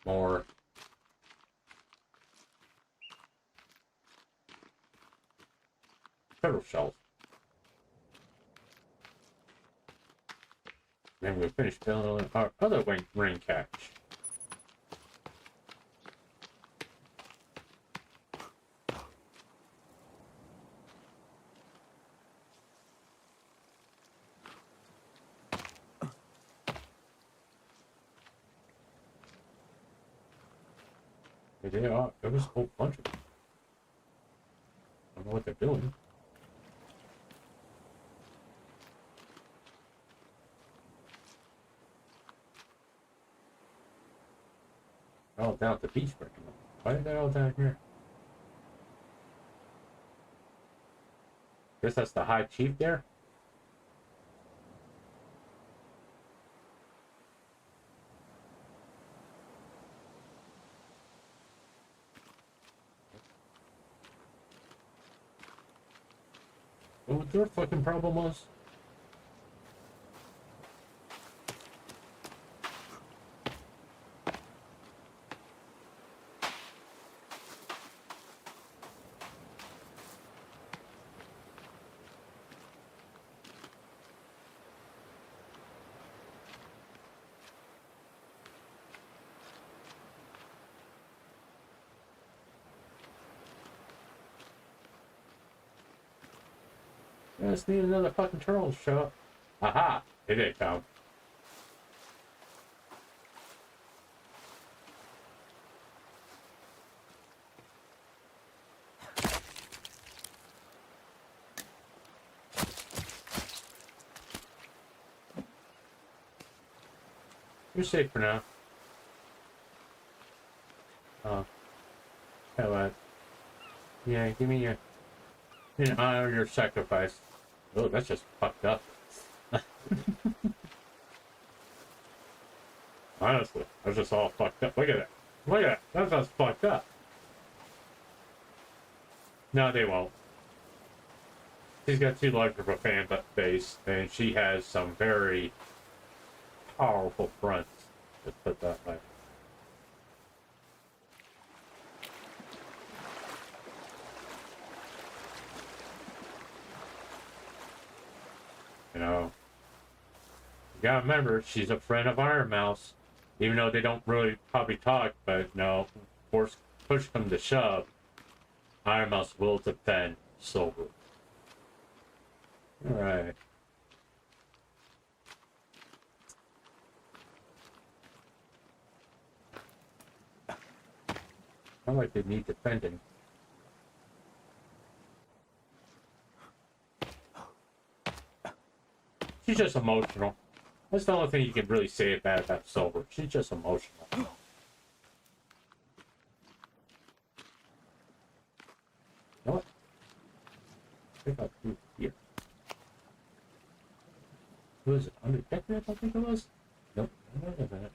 more turtle shells. Then we finish building our other rain catch. They are. There was a whole bunch of them. I don't know what they're doing. All down at the beach breaking them. Why are they all down here? Guess that's the High Chief there. What their fucking problem was? I just need another fucking turtle to show up. Aha! It ain't found. You're safe for now. Oh. Hello. Yeah, give me your... In honor of your sacrifice. Oh, that's just fucked up. Honestly, that's just all fucked up. Look at that. Look at that. That's just fucked up. No, they won't. She's got too large of a fan base, and she has some very powerful fronts. Let's put that way. You know, you gotta remember, she's a friend of Iron Mouse, even though they don't really probably talk, but no, push come to shove, Iron Mouse will defend Silver. Alright. Not like they need defending. She's just emotional. That's the only thing you can really say about Silver. She's just emotional. You know what? I think I'll do here. Who is it? Undetected, I think it was? Nope. Wait a minute.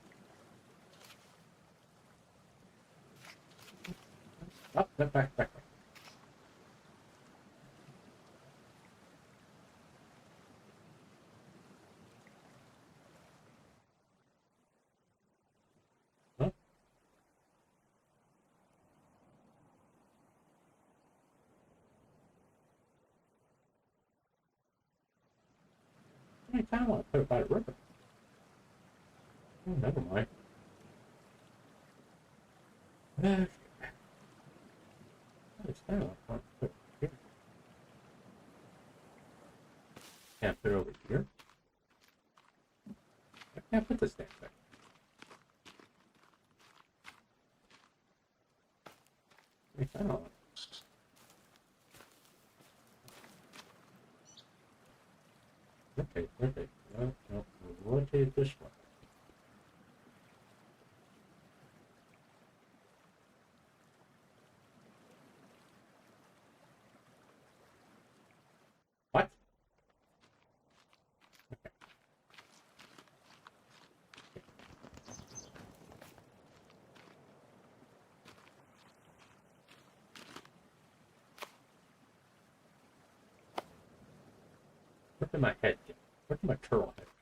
Oh, back. Huh? I kind of want to put it by the river. Oh, never mind. It's kind of want to put it here. Can't put it over here. I can't put this damn thing. I kind of want. Okay. No, rotate this one. What? Where did my head get? Where did my turtle head get?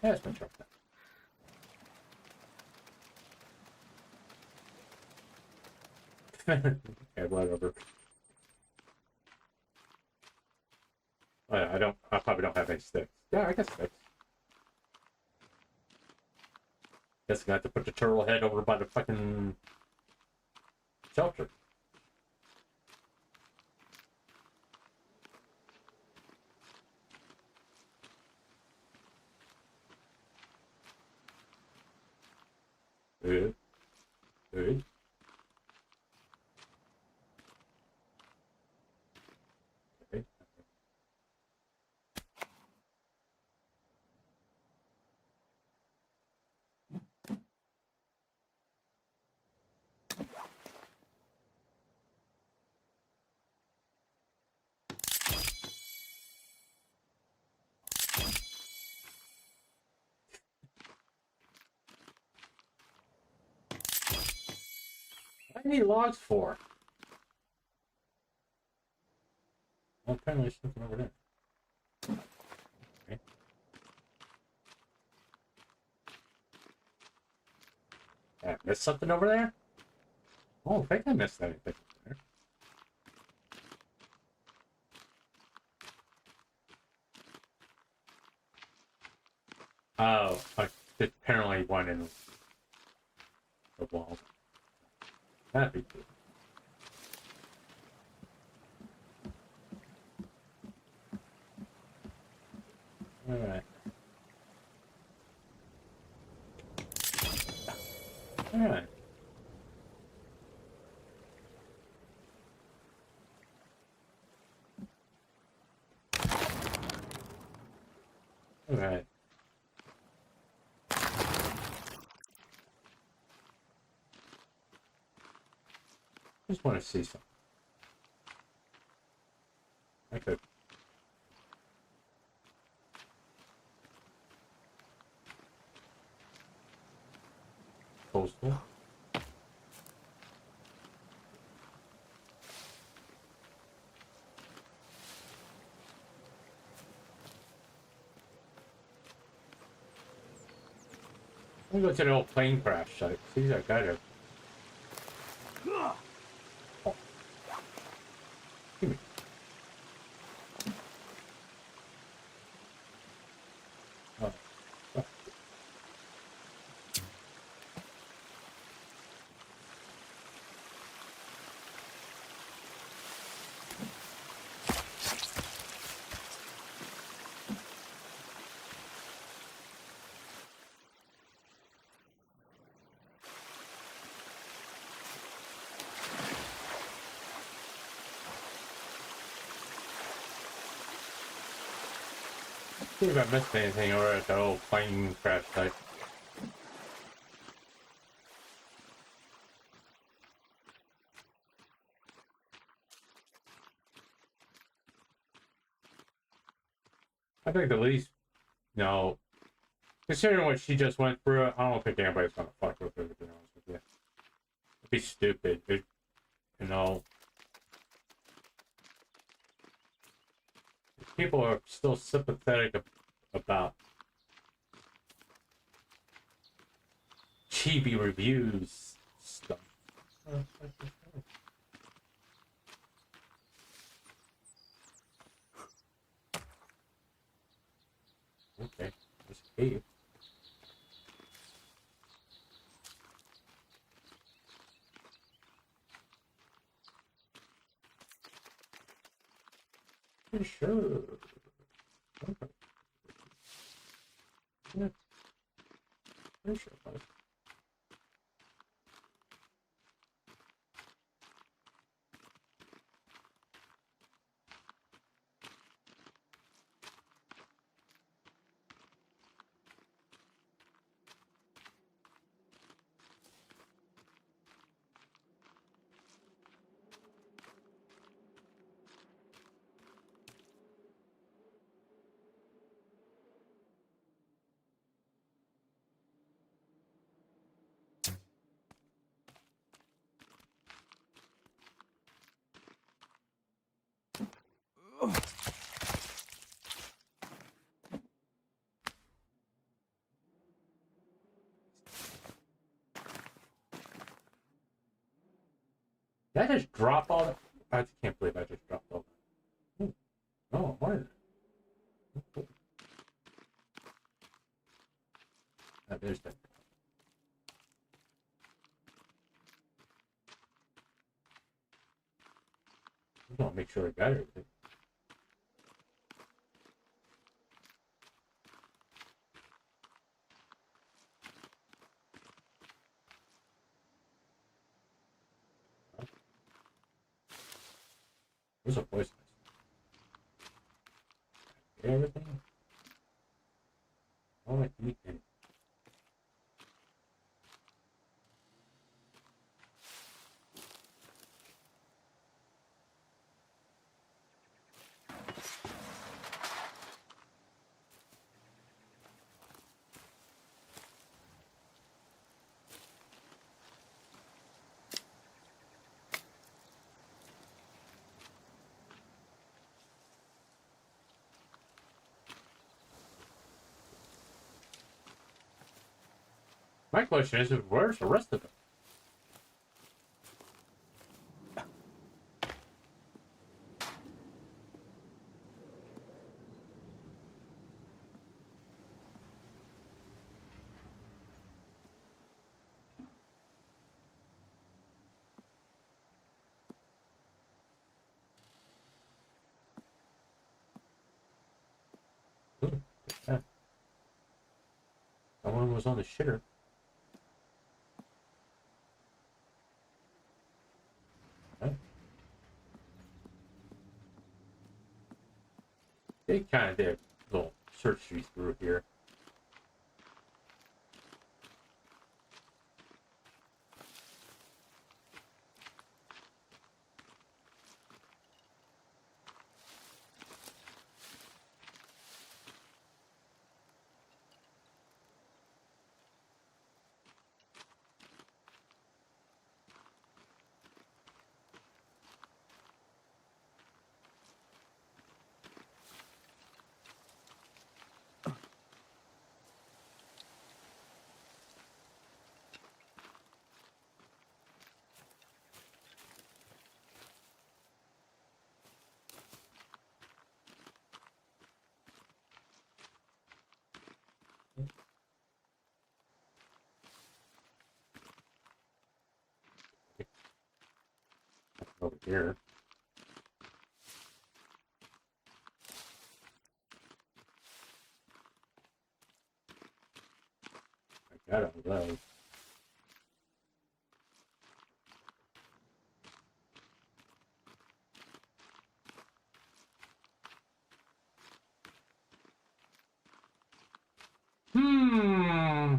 That's my turtle head. Okay, whatever. I probably don't have any sticks. Yeah, I guess sticks. Guess I'm gonna have to put the turtle head over by the fucking shelter. Good. Good. Okay. What do I need logs for? Oh, apparently there's something over there. Okay. Yeah, missed something over there? Oh, I think I missed anything there. Oh, apparently one in the wall. That'd be cool. Alright. Alright. Alright. Just want to see something. I could. Postal. I'm gonna go to the old plane crash site. See, I got it. Oh. Give me. Oh. Oh. See if I missed anything over at the old plane crash site. I think the least, no, considering what she just went through, I don't think anybody's gonna fuck with her, to be honest with you. It'd be stupid. You know, people are still sympathetic about chibi reviews stuff. Okay, there's a cave. Sure. Okay. Yeah, pretty sure. Did I just drop all that? I can't believe I just dropped all that. Oh, what is it? There's that. I'm gonna make sure I got everything. Those are poisonous. Everything. All I eat and my question is, where's the rest of them? Ooh, yeah. Someone was on the shitter. Huh? They kind of did a little search through here. Over here. I got it low. Hmm.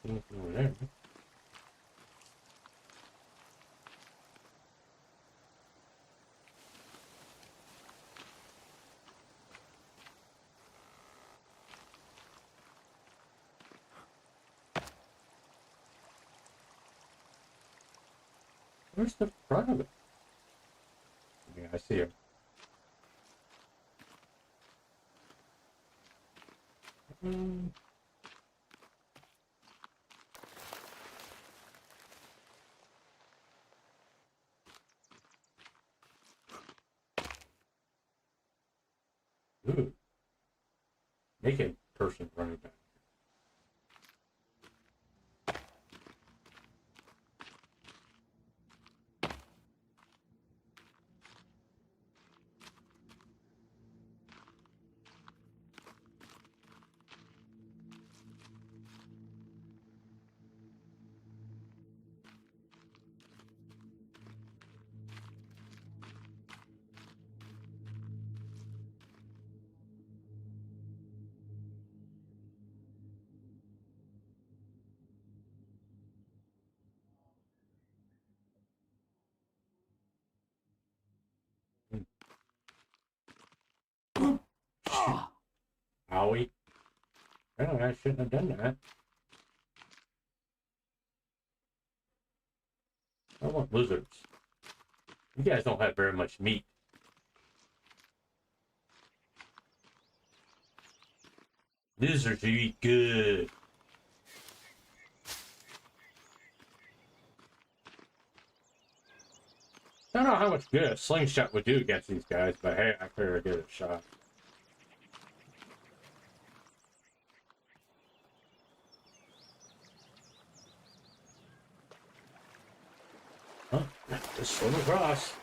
Anything over there. Where's the front of it? Yeah, I see it. Mm. Ooh. Naked person running back. Owie. Well, I shouldn't have done that. I want lizards. You guys don't have very much meat. Lizards, you eat good. I don't know how much good a slingshot would do against these guys, but hey, I figured I'd give it a shot. Huh? Just swim across.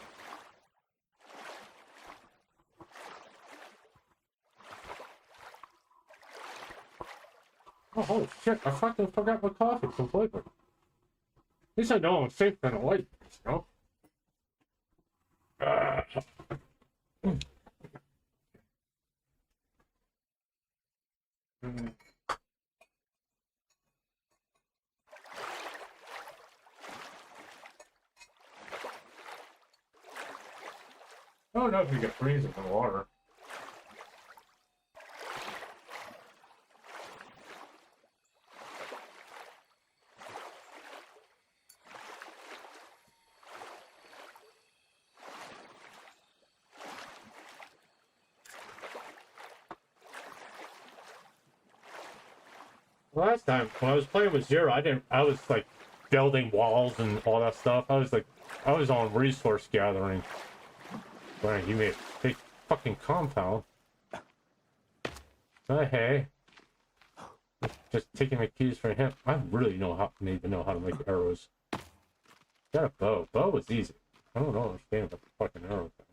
Oh, holy shit, I fucking forgot my coffee completely. At least I know I'm safe in the light, you know? I don't know if you get freezing in the water. Last time when I was playing with Zero, I was like building walls and all that stuff. I was on resource gathering. Right, you made a big fucking compound. Oh, hey. Just taking the keys from him. I really need to know how to make arrows. Got a bow. Bow was easy. I don't understand about the fucking arrow thing.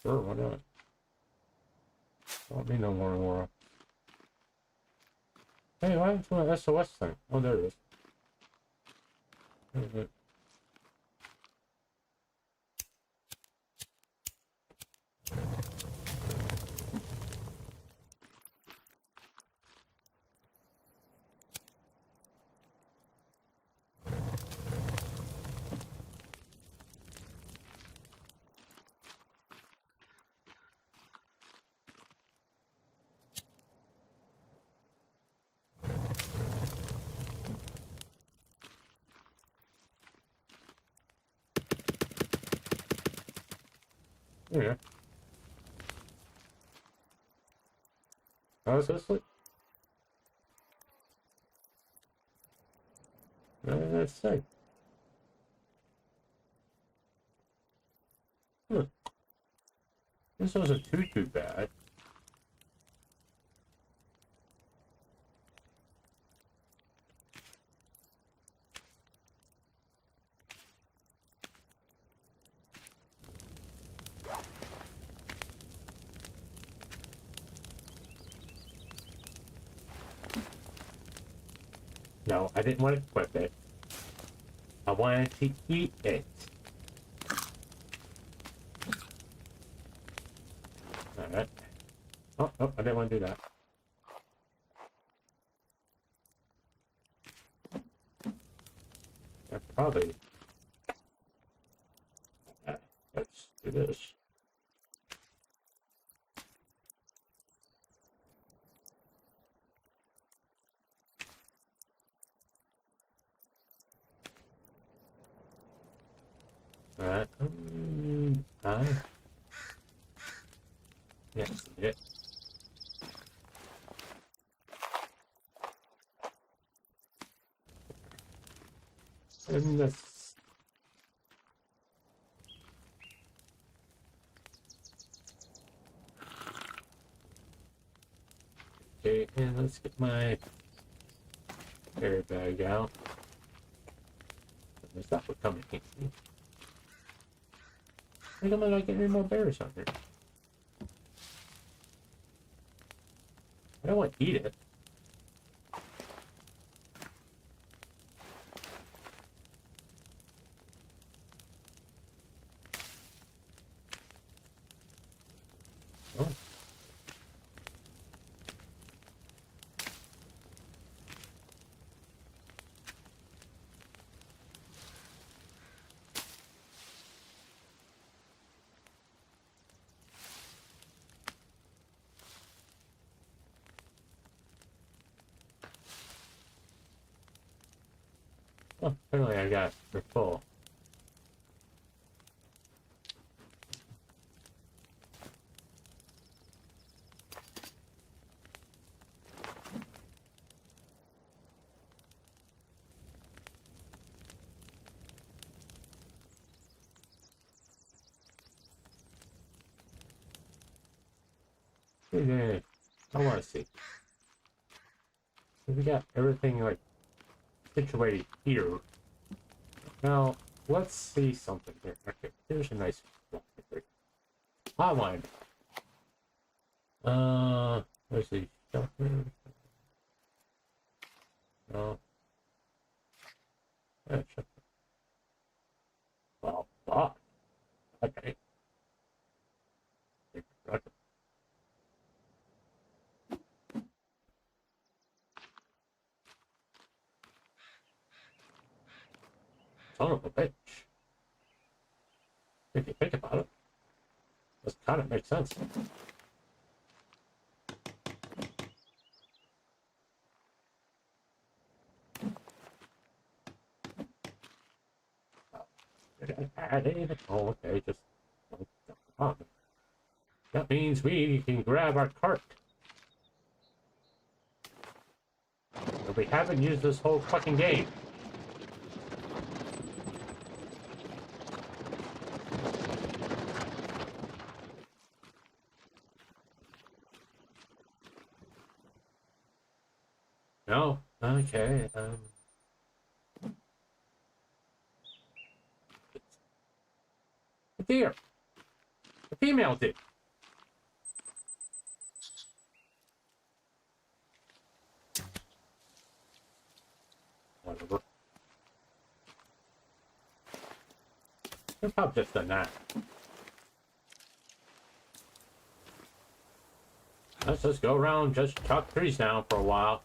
Sure, why not? Don't need no more and more. Hey, why didn't you want an SOS thing? Oh, there it is. There it is. Yeah. How was this like? Let's see. This wasn't too bad. No, I didn't want to equip it. I wanted to eat it. Alright. Oh, I didn't want to do that. Probably. Let's do this. Alright. Yes, yeah. And this. Okay, and let's get my berry bag out. There's that would come in handy. I think I'm gonna get any more berries on here. I don't want to eat it. Oh. Oh, apparently I got it full. Yeah, I want to see. We got everything like situated here. Now, let's see something here. Okay, here's a nice block. I want. Let's see. Shelter. No. Yeah, shelter. Well, fuck. Okay. Son of a bitch. If you think about it, this kind of makes sense. Added. Oh, okay, just on. That means we can grab our cart. But we haven't used this whole fucking game. No? Okay, the deer. The female deer. Whatever. I've probably just done that. Let's just go around, just chop trees down for a while.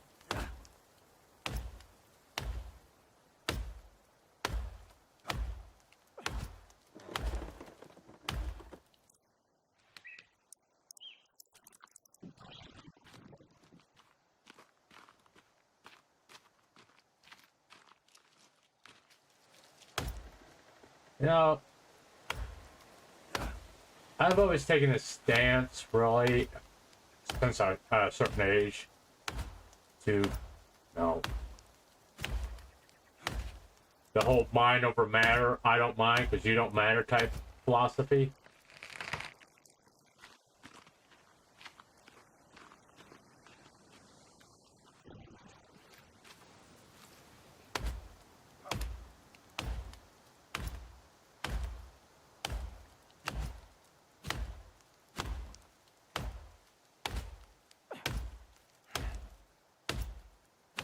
You know, I've always taken a stance, really, since a certain age, to, you know, the whole mind over matter, I don't mind because you don't matter type philosophy.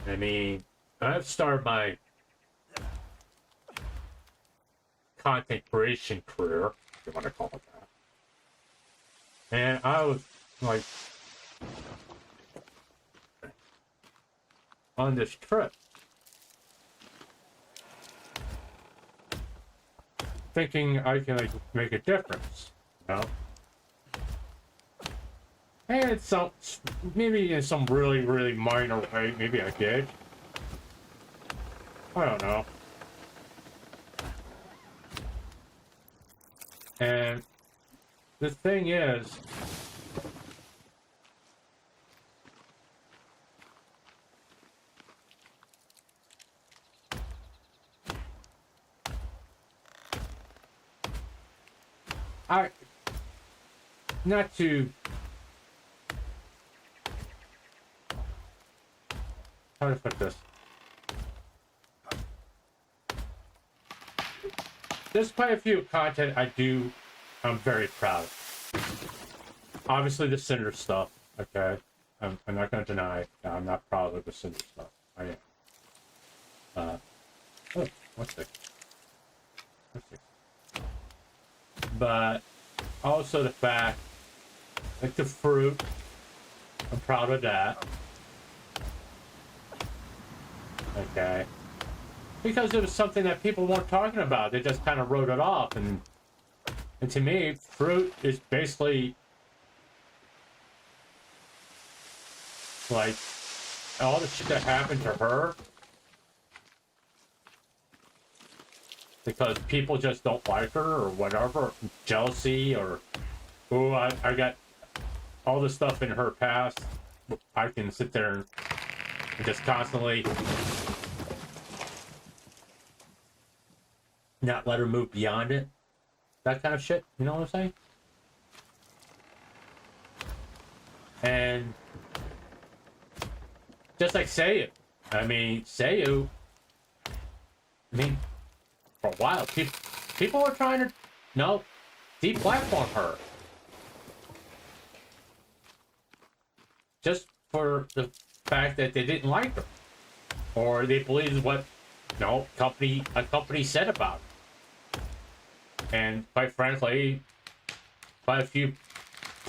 I mean, I've started my content creation career, if you want to call it that. And I was like on this trip thinking I can like make a difference, you know? And some maybe in some really, really minor way, maybe I did. I don't know. And the thing is, not to, how to put this? There's quite a few content I'm very proud of. Obviously the Cinder stuff, okay? I'm not going to deny that I'm not proud of the Cinder stuff. I am. Oh, what's it? But also the fact, like the fruit, I'm proud of that. Okay. Because it was something that people weren't talking about. They just kind of wrote it off. And to me, fruit is basically like all the shit that happened to her. Because people just don't like her or whatever. Jealousy or, oh, I got all the stuff in her past. I can sit there and just constantly not let her move beyond it. That kind of shit. You know what I'm saying? And just like Seiyu. I mean, Seiyu, I mean, for a while, people were trying to, deplatform her. Just for the fact that they didn't like her. Or they believed what, a company said about her. And quite frankly, quite a few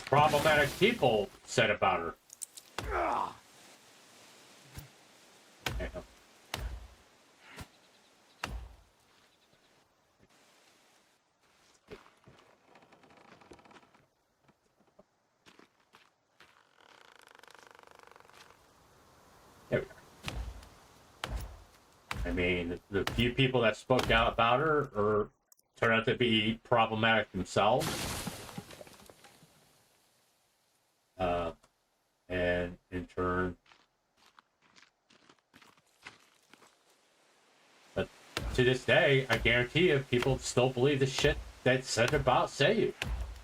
problematic people said about her. Yeah. There we go. I mean, the few people that spoke out about her turned out to be problematic themselves. And in turn, but to this day, I guarantee you, people still believe the shit that's said about Seiyu,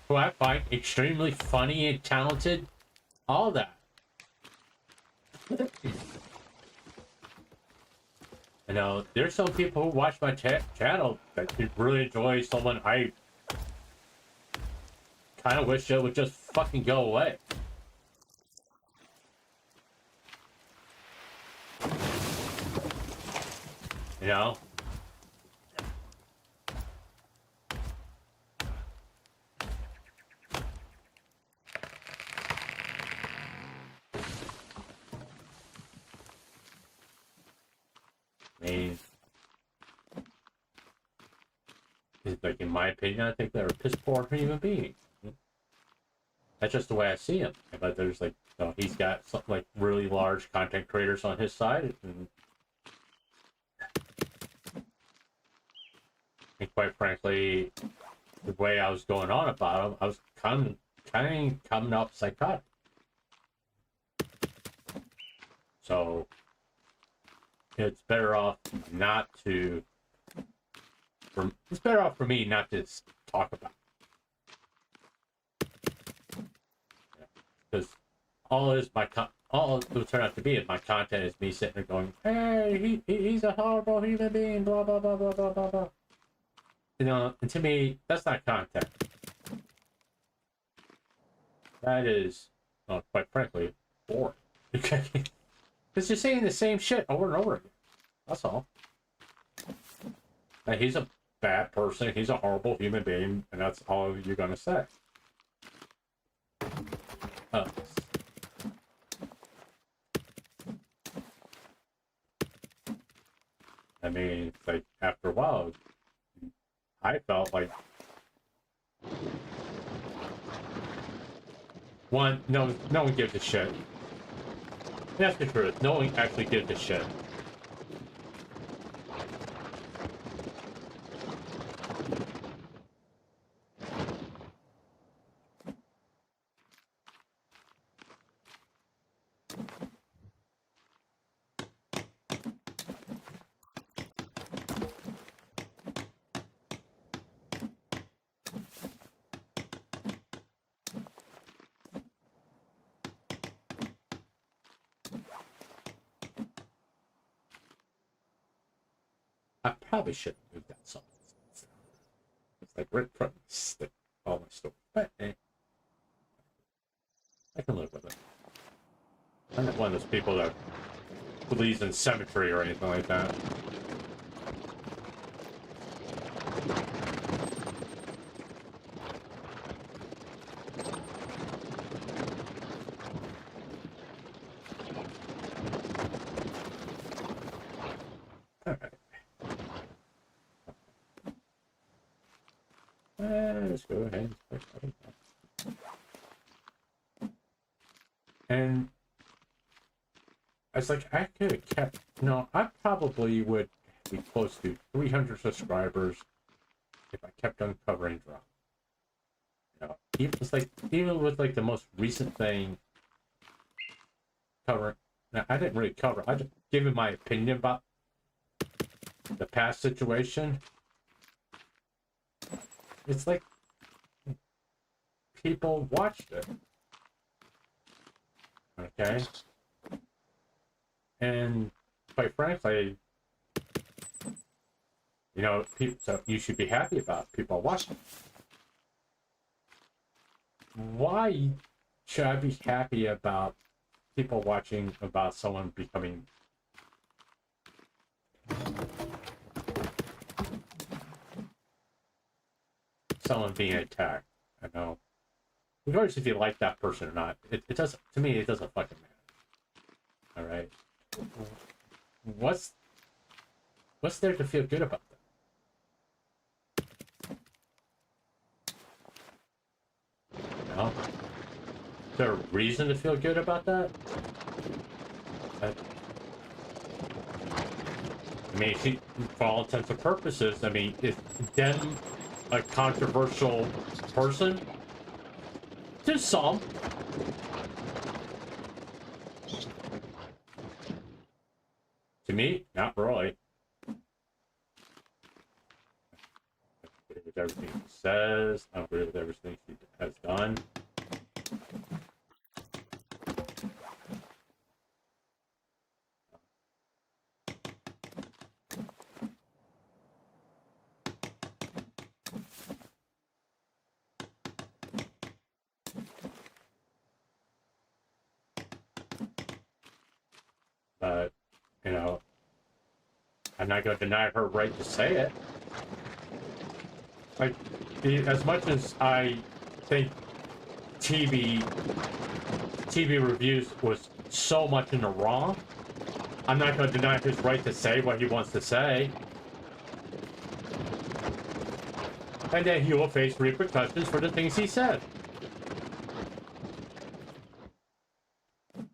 who I find extremely funny and talented, all that. You know, there's some people who watch my channel that really enjoy someone I kind of wish it would just fucking go away. You know? I mean, like, in my opinion, I think they're a piss poor human being. That's just the way I see him. But there's like, he's got some like really large content creators on his side, and quite frankly, the way I was going on about him, I was kind of coming up psychotic. So it's better off not to. It's better off for me not to talk about it. Because all it will turn out to be is my content is me sitting there going, "Hey, he's a horrible human being," blah blah blah blah blah blah blah. You know, and to me, that's not content. That is, quite frankly, boring. Okay, because you're saying the same shit over and over again. That's all. And he's a bad person. He's a horrible human being, and that's all you're gonna say. I mean, like, after a while, I felt like no one gives a shit. That's the truth. No one actually gives a shit. I probably should have moved that song. It's like right from all my story. But I can live with it. I'm not one of those people that believes in symmetry or anything like that. Let's go ahead and start. And I was like, I could have kept. No, I probably would be close to 300 subscribers if I kept on covering drama. You know, even with like the most recent thing covering. Now, I didn't really cover. I just given my opinion about the past situation. It's like people watched it. Okay? And quite frankly, you know, so you should be happy about people watching. Why should I be happy about people watching about someone becoming someone being attacked? I know. Regardless if you like that person or not, it doesn't, to me, it doesn't fucking matter. Alright? What's there to feel good about that? You know? Is there a reason to feel good about that? I mean, for all intents and purposes, I mean, is them a controversial person? To some. To me, not really. I agree with everything she says. I agree with everything she has done. But, you know, I'm not going to deny her right to say it. Like, as much as I think TV reviews was so much in the wrong, I'm not going to deny his right to say what he wants to say. And then he will face repercussions for the things he said.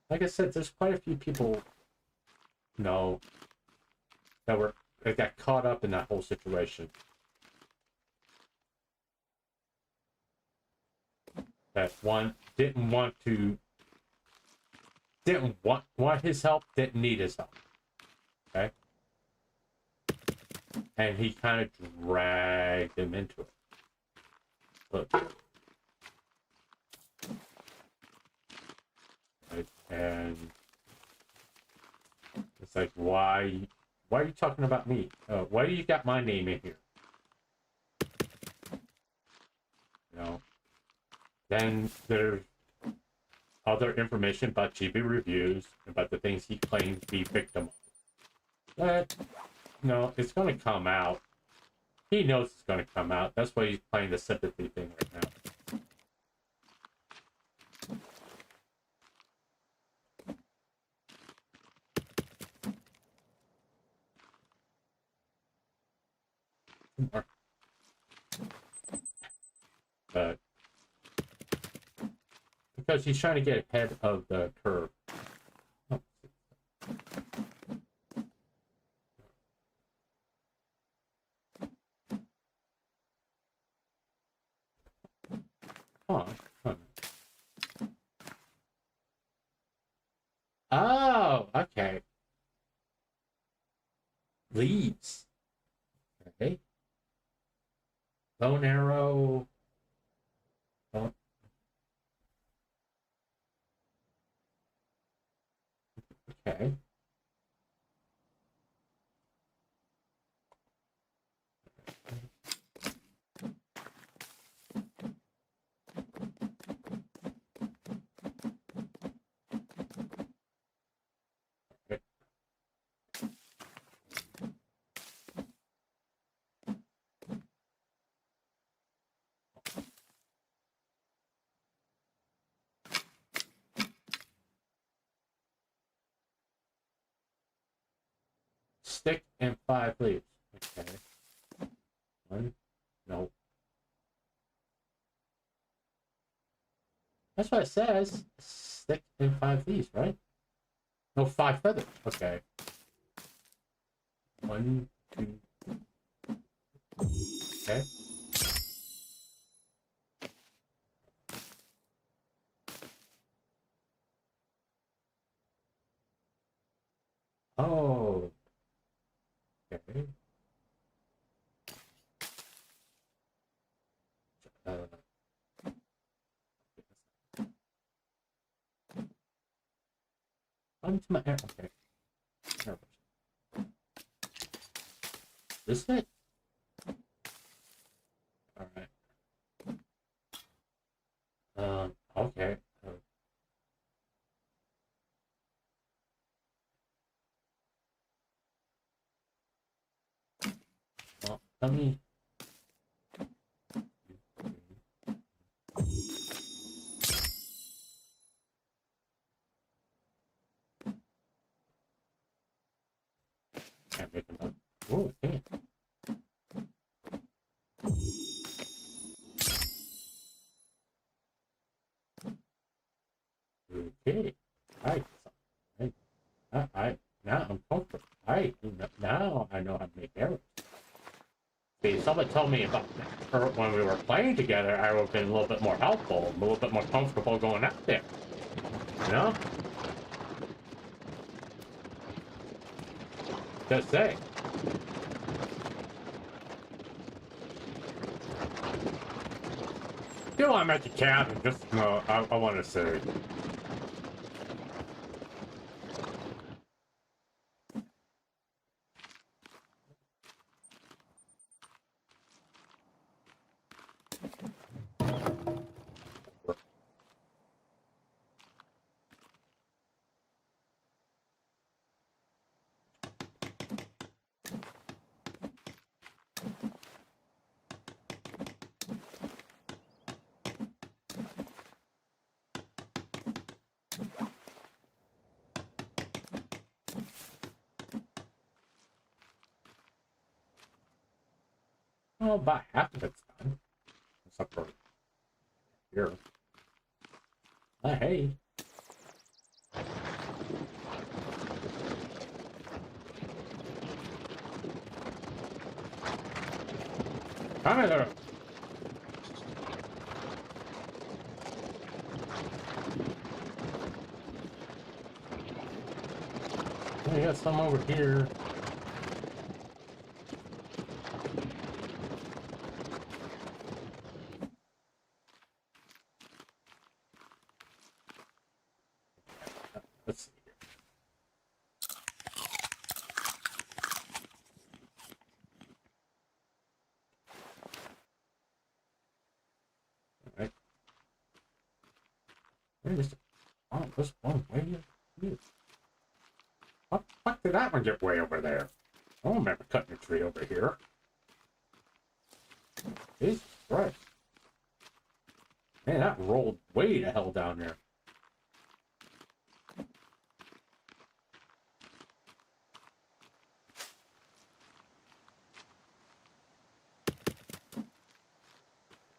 Like I said, there's quite a few people, you know, that got caught up in that whole situation. That one didn't want his help, didn't need his help. Okay? And he kind of dragged him into it. Look. Right? And it's like, why are you talking about me? Why do you got my name in here? You know? Then there's other information about GB reviews, about the things he claims to be victim of. But, no, it's going to come out. He knows it's going to come out. That's why he's playing the sympathy thing right now. But, because he's trying to get ahead of the curve. Oh. Huh. Oh, okay. Leaves. Okay. Bone arrow. Oh, okay. Okay. Stick and 5 leaves. Okay. One. No. That's what it says. Stick and 5 leaves, right? No, 5 feathers. Okay. 1, 2. Okay. Oh. Okay. Uh, Onto my air. Okay. Air. This it? Alright. Okay. Well, let me. Can't make enough. Oh, okay. Okay. Right. I now I'm comfortable. Now I know how to make arrows. See, someone told me about that when we were playing together. I would have been a little bit more helpful, a little bit more comfortable going out there. You know? Just say. You know, I'm at the cabin. Just no. I want to say. Well, about half of it's done. Except for here. Hey. Come here. We got some over here. Let's see. Alright. Where is it? Oh, this one way here. What the fuck did that one get way over there? I don't remember cutting a tree over here. Jesus Christ. Man, that rolled way to hell down there.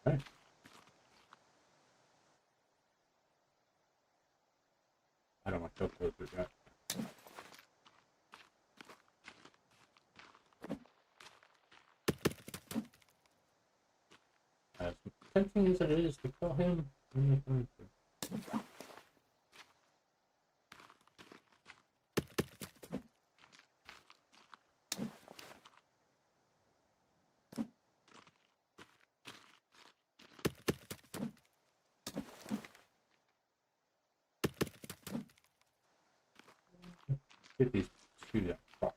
Okay. I don't want to go through that. As tempting as it is to kill him, get these two that far.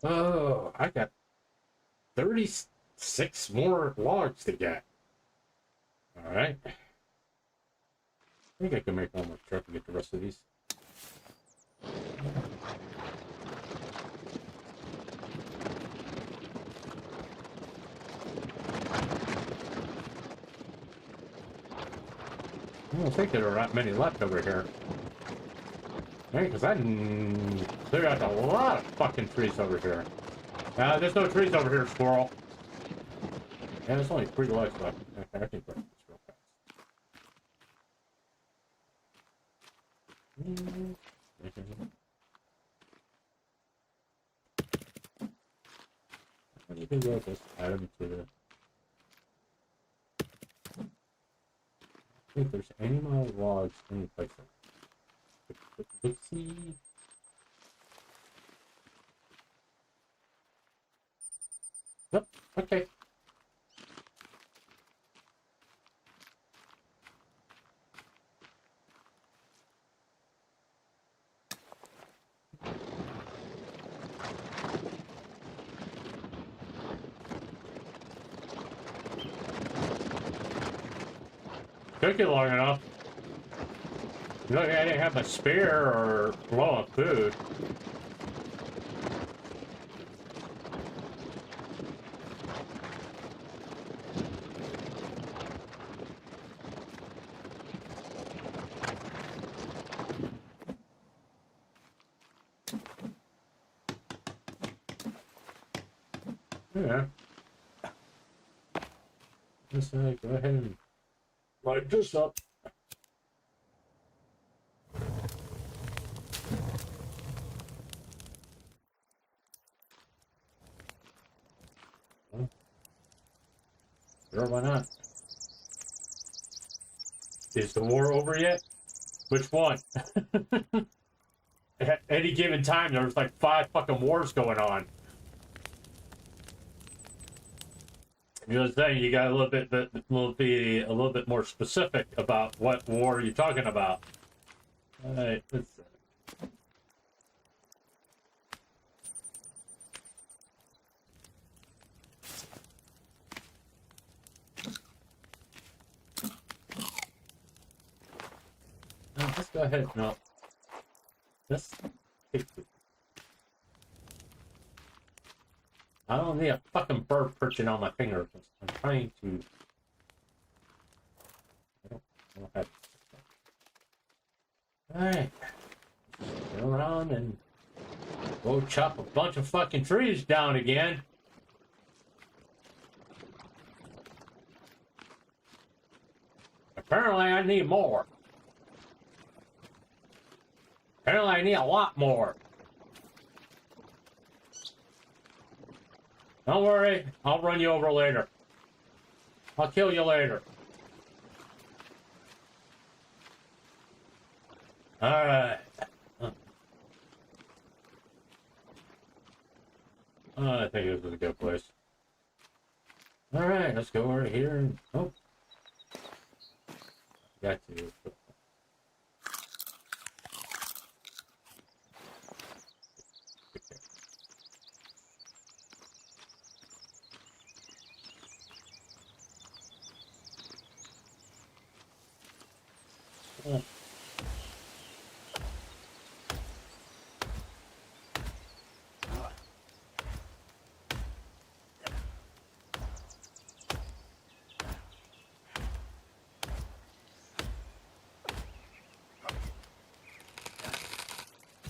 Oh, I got 36 more logs to get. All right. I think I can make one more trip and get the rest of these. I don't think there are that many left over here. Hey, because I cleared out a lot of fucking trees over here. There's no trees over here, squirrel. Yeah, there's only 3 lights left. Okay, I can break this real fast. You can go just add them to the... I think there's any more logs any place. Let's see. Yep, okay. Took you long enough. Look, I didn't have a spare or low of food. Yeah. Let's go ahead and light this up. Sure, why not? Is the war over yet? Which one? At any given time, there's like 5 fucking wars going on. You know what I'm saying? You got a little bit more specific about what war you're talking about. All right, let's. Let's go ahead. No. Let's take the... I don't need a fucking bird perching on my finger. I'm trying to... I don't have... Alright. Go around and go chop a bunch of fucking trees down again. Apparently I need more. Apparently I need a lot more. Don't worry, I'll run you over later. I'll kill you later. Alright. I think this is a good place. Alright, let's go over here and... Oh. Got to...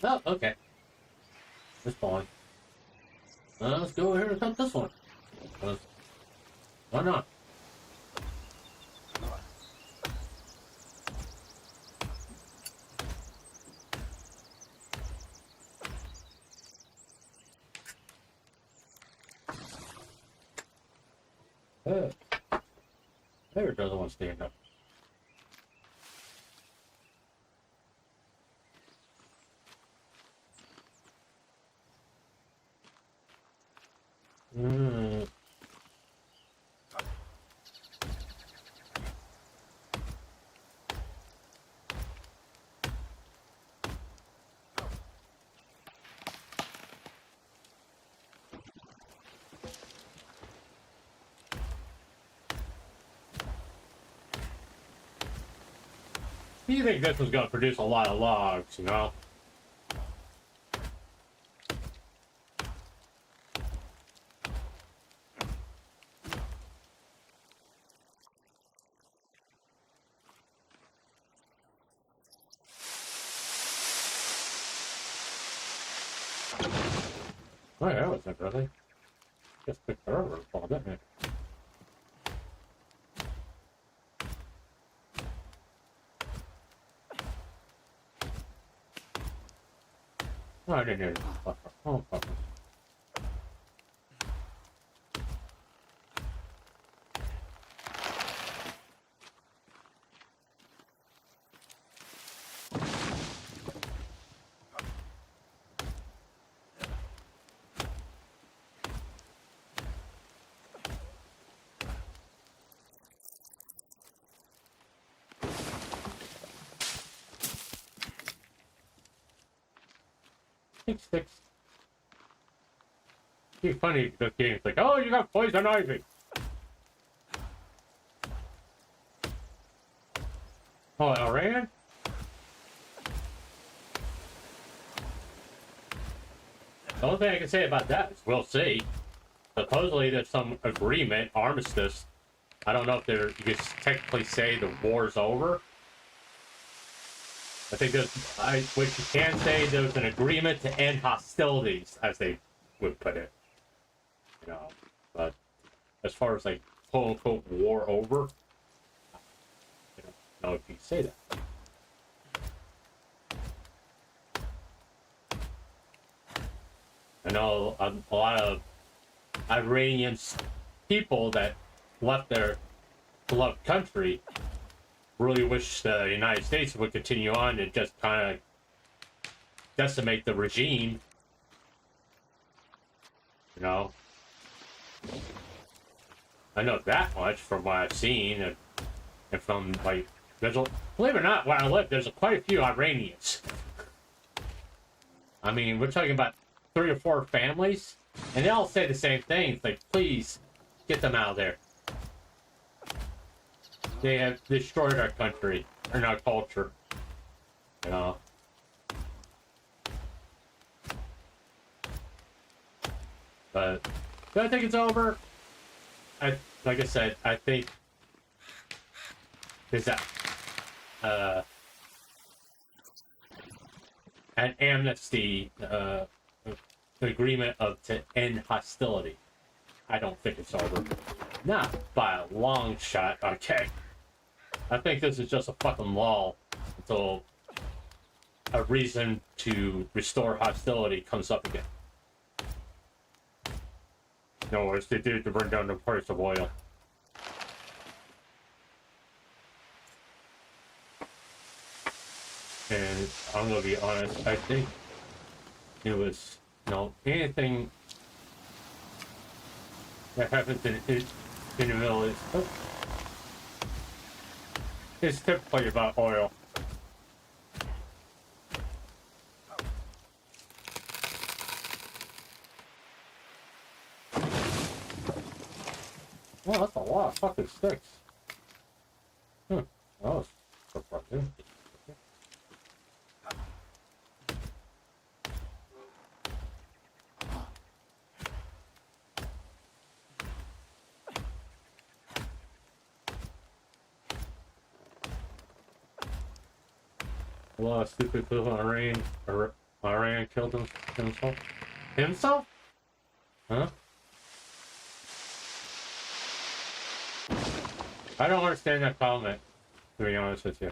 Oh, okay. It's fine. Let's go over here and cut this one. Why not? There doesn't want to stand up. You think this was gonna produce a lot of logs, you know? Oh, yeah, that wasn't really. Just picked her over and fall, didn't it? Oh, I didn't hear it. Oh, fuck. 6. It's funny, this game. It's like, oh, you got poison ivy. Oh, Iran? The only thing I can say about that is we'll see. Supposedly there's some agreement, armistice. I don't know if you can technically say the war's over. I think what you can say, there's an agreement to end hostilities, as they would put it. You know, but as far as like quote unquote war over, I don't know if you can say that. I know a lot of Iranian people that left their beloved country really wish the United States would continue on and just kind of decimate the regime. You know, I know that much from what I've seen, and from like, believe it or not, where I live, there's quite a few Iranians. I mean, we're talking about 3 or 4 families, and they all say the same thing. It's like, please get them out of there. They have destroyed our country and our culture. You know. But do I think it's over? Like I said, I think there's that an amnesty agreement to end hostility. I don't think it's over. Not by a long shot, okay? I think this is just a fucking lull until a reason to restore hostility comes up again. No, it's they did to bring down the price of oil. And I'm gonna be honest, I think it was, you know, anything that happens in the Middle East, it's typically about oil. Well, that's a lot of fucking sticks. That was surprising. A lot of stupid people in Iran killed himself. Himself? Huh? I don't understand that comment, to be honest with you.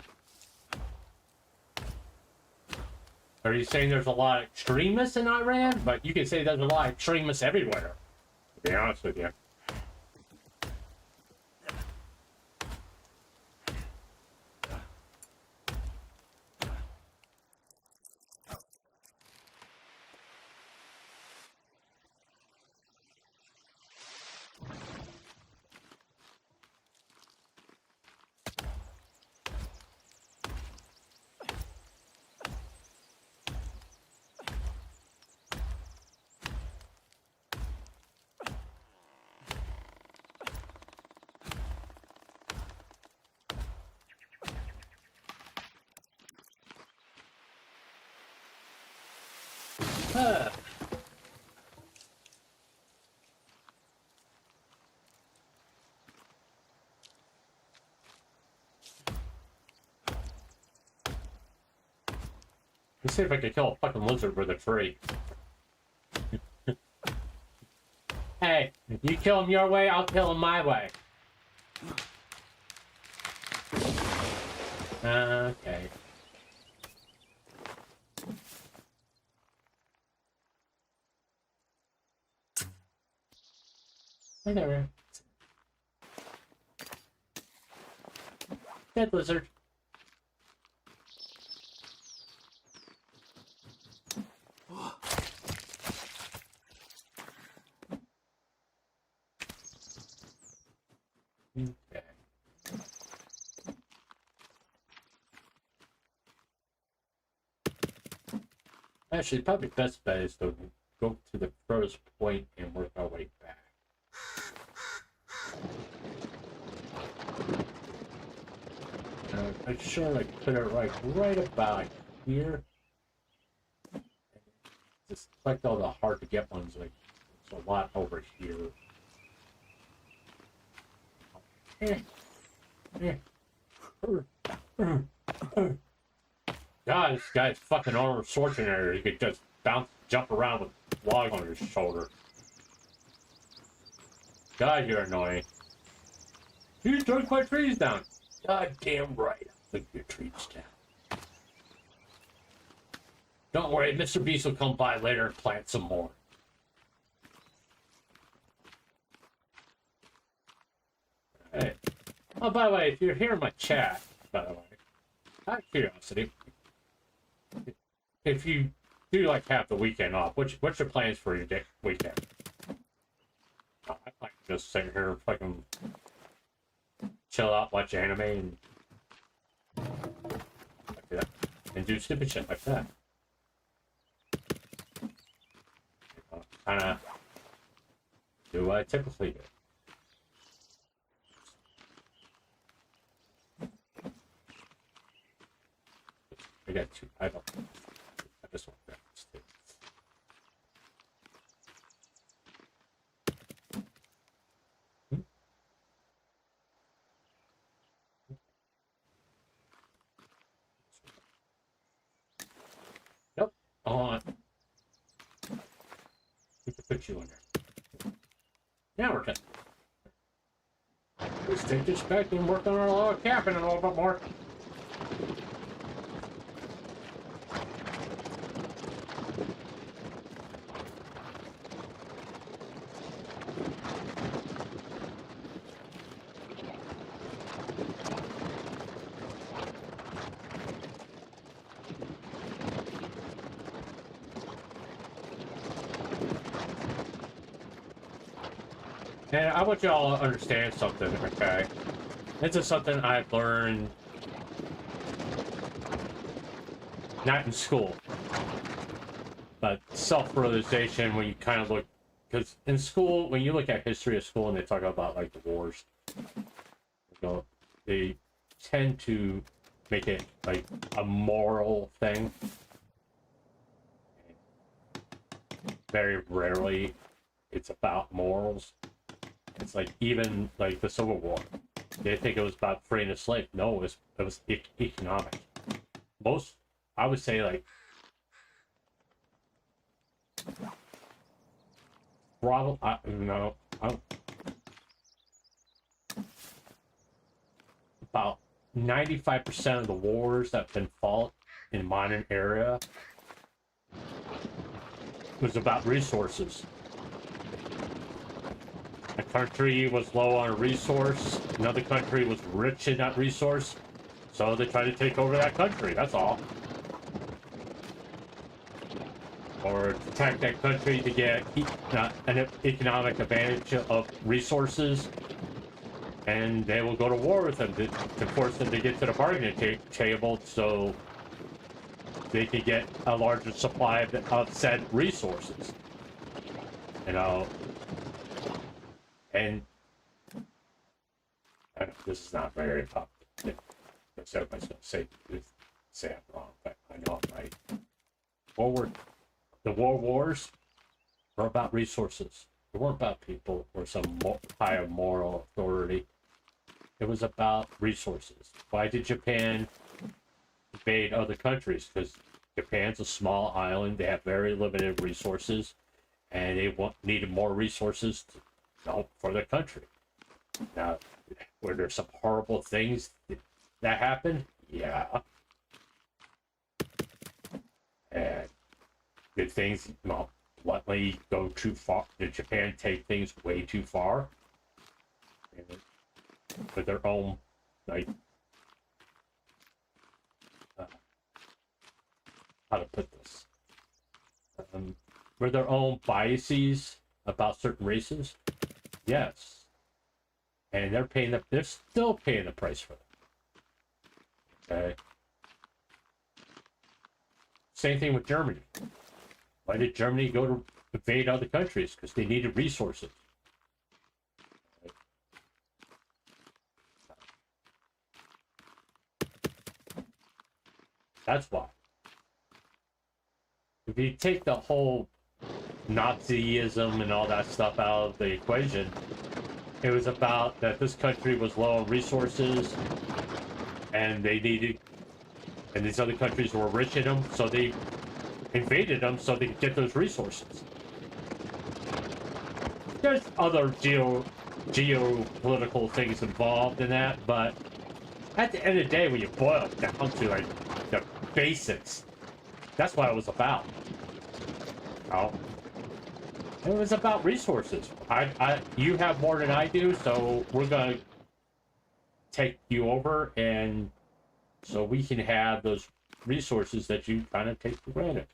Are you saying there's a lot of extremists in Iran? But you can say there's a lot of extremists everywhere, to be honest with you. Ah. Let's see if I can kill a fucking lizard with a tree. Hey, if you kill him your way, I'll kill him my way. Okay. Hey there. Dead lizard. Okay. Actually, probably best bet is to go to the furthest point and work our way back. I'm sure I put it right about here. Just collect all the hard to get ones. Like there's a lot over here. God, this guy's fucking Arnold Schwarzenegger. He could just jump around with log on his shoulder. God, you're annoying. You took my trees down. God damn right. I'll take your trees down. Don't worry, Mr. Beast will come by later and plant some more. Hey. Oh, by the way, if you're hearing my chat, by the way, out of curiosity, if you do like have the weekend off, what's your plans for your weekend? Oh, I like just sit here and fucking chill out, watch anime, and like that, and do stupid shit like that. Kind of do what I typically do. I got two. I just want that too. Nope. Hold on. We can put you in there. Now we're done. Let's take this back and work on our log cabin a little bit more. And I want y'all to understand something, okay? This is something I've learned not in school, but self-realization when you kind of look, because in school, when you look at history of school and they talk about like the wars, you know, they tend to make it like a moral thing. Very rarely it's about morals. It's like even like the Civil War. They think it was about freeing the slave. No, it was economic. Most, I would say, like probably about 95% of the wars that have been fought in modern era was about resources. A country was low on a resource, another country was rich in that resource, so they tried to take over that country, that's all. Or attack that country to get an economic advantage of resources, and they will go to war with them to force them to get to the bargaining table so they could get a larger supply of said resources. You know, and this is not very popular. So everybody's going to say I'm wrong, but I know I'm right. Forward the world wars were about resources. They weren't about people or some higher moral authority. It was about resources. Why did Japan invade other countries? Because Japan's a small island. They have very limited resources, and they needed more resources to help for their country. Now, were there some horrible things that happened? Yeah. And did things, well, bluntly go too far? Did Japan take things way too far? And with their own, like, how to put this? With their own biases about certain races? Yes. And they're still paying the price for it. Okay. Same thing with Germany. Why did Germany go to invade other countries? Because they needed resources. That's why. If you take the whole Nazism and all that stuff out of the equation, it was about that this country was low on resources and they needed, and these other countries were rich in them, so they invaded them so they could get those resources. There's other geopolitical things involved in that, but at the end of the day, when you boil it down to like the basics, that's what it was about. Oh, it was about resources. You have more than I do, so we're gonna take you over, and so we can have those resources that you kind of take for granted.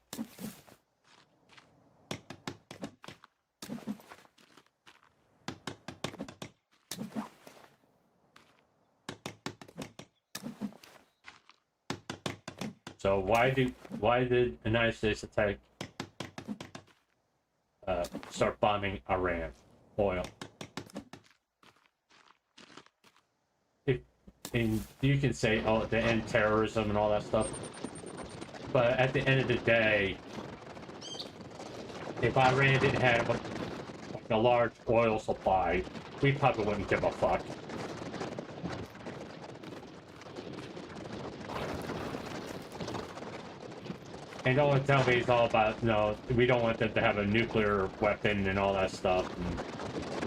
So why did the United States attack, start bombing Iran? Oil. And you can say, oh, to end terrorism and all that stuff, but at the end of the day, if Iran didn't have a large oil supply, we probably wouldn't give a fuck. And don't tell me it's all about, no, we don't want them to have a nuclear weapon and all that stuff.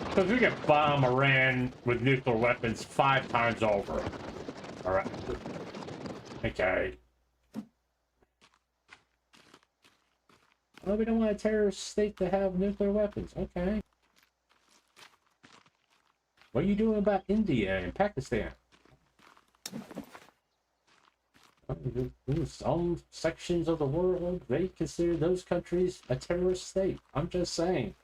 Because we can bomb Iran with nuclear weapons 5 times over. Alright. Okay. Well, we don't want a terrorist state to have nuclear weapons. Okay. What are you doing about India and Pakistan? In some sections of the world, they consider those countries a terrorist state. I'm just saying.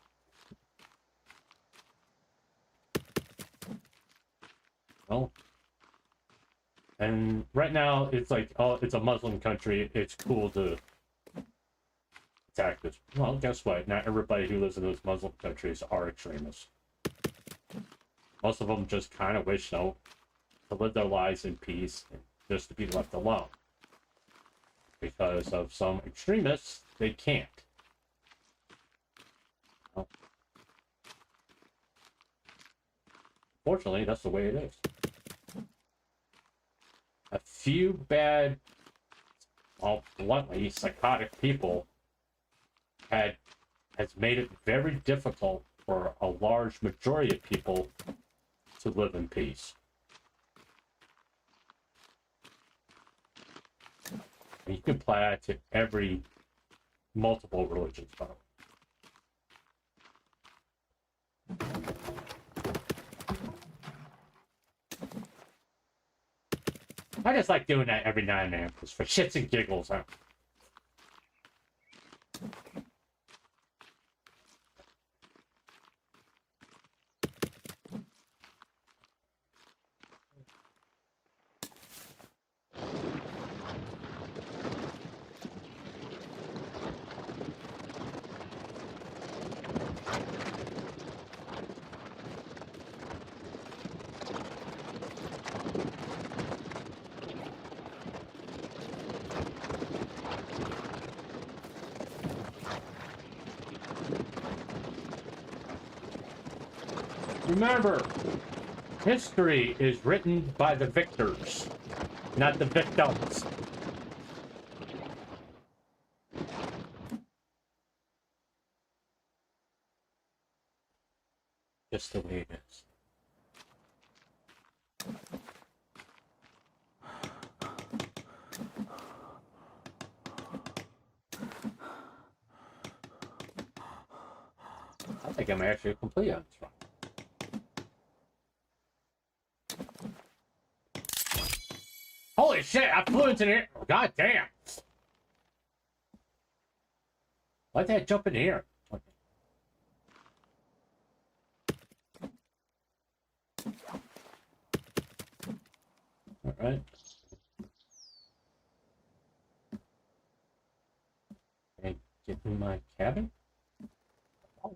Well, and right now it's like, oh, it's a Muslim country. It's cool to attack this. Well, guess what? Not everybody who lives in those Muslim countries are extremists. Most of them just kind of wish, to live their lives in peace and just to be left alone. Because of some extremists, they can't. Well, fortunately, that's the way it is. A few bad, well, bluntly, psychotic people has made it very difficult for a large majority of people to live in peace. And you can apply that to every multiple religions, by the way. I just like doing that every now and then, just for shits and giggles, huh? Remember, history is written by the victors, not the victims. Just the way it is. I think I'm actually complete on this run. Holy shit, I flew into the air. God damn. Why did I jump in here? Okay. Alright. Can I get in my cabin? Oh.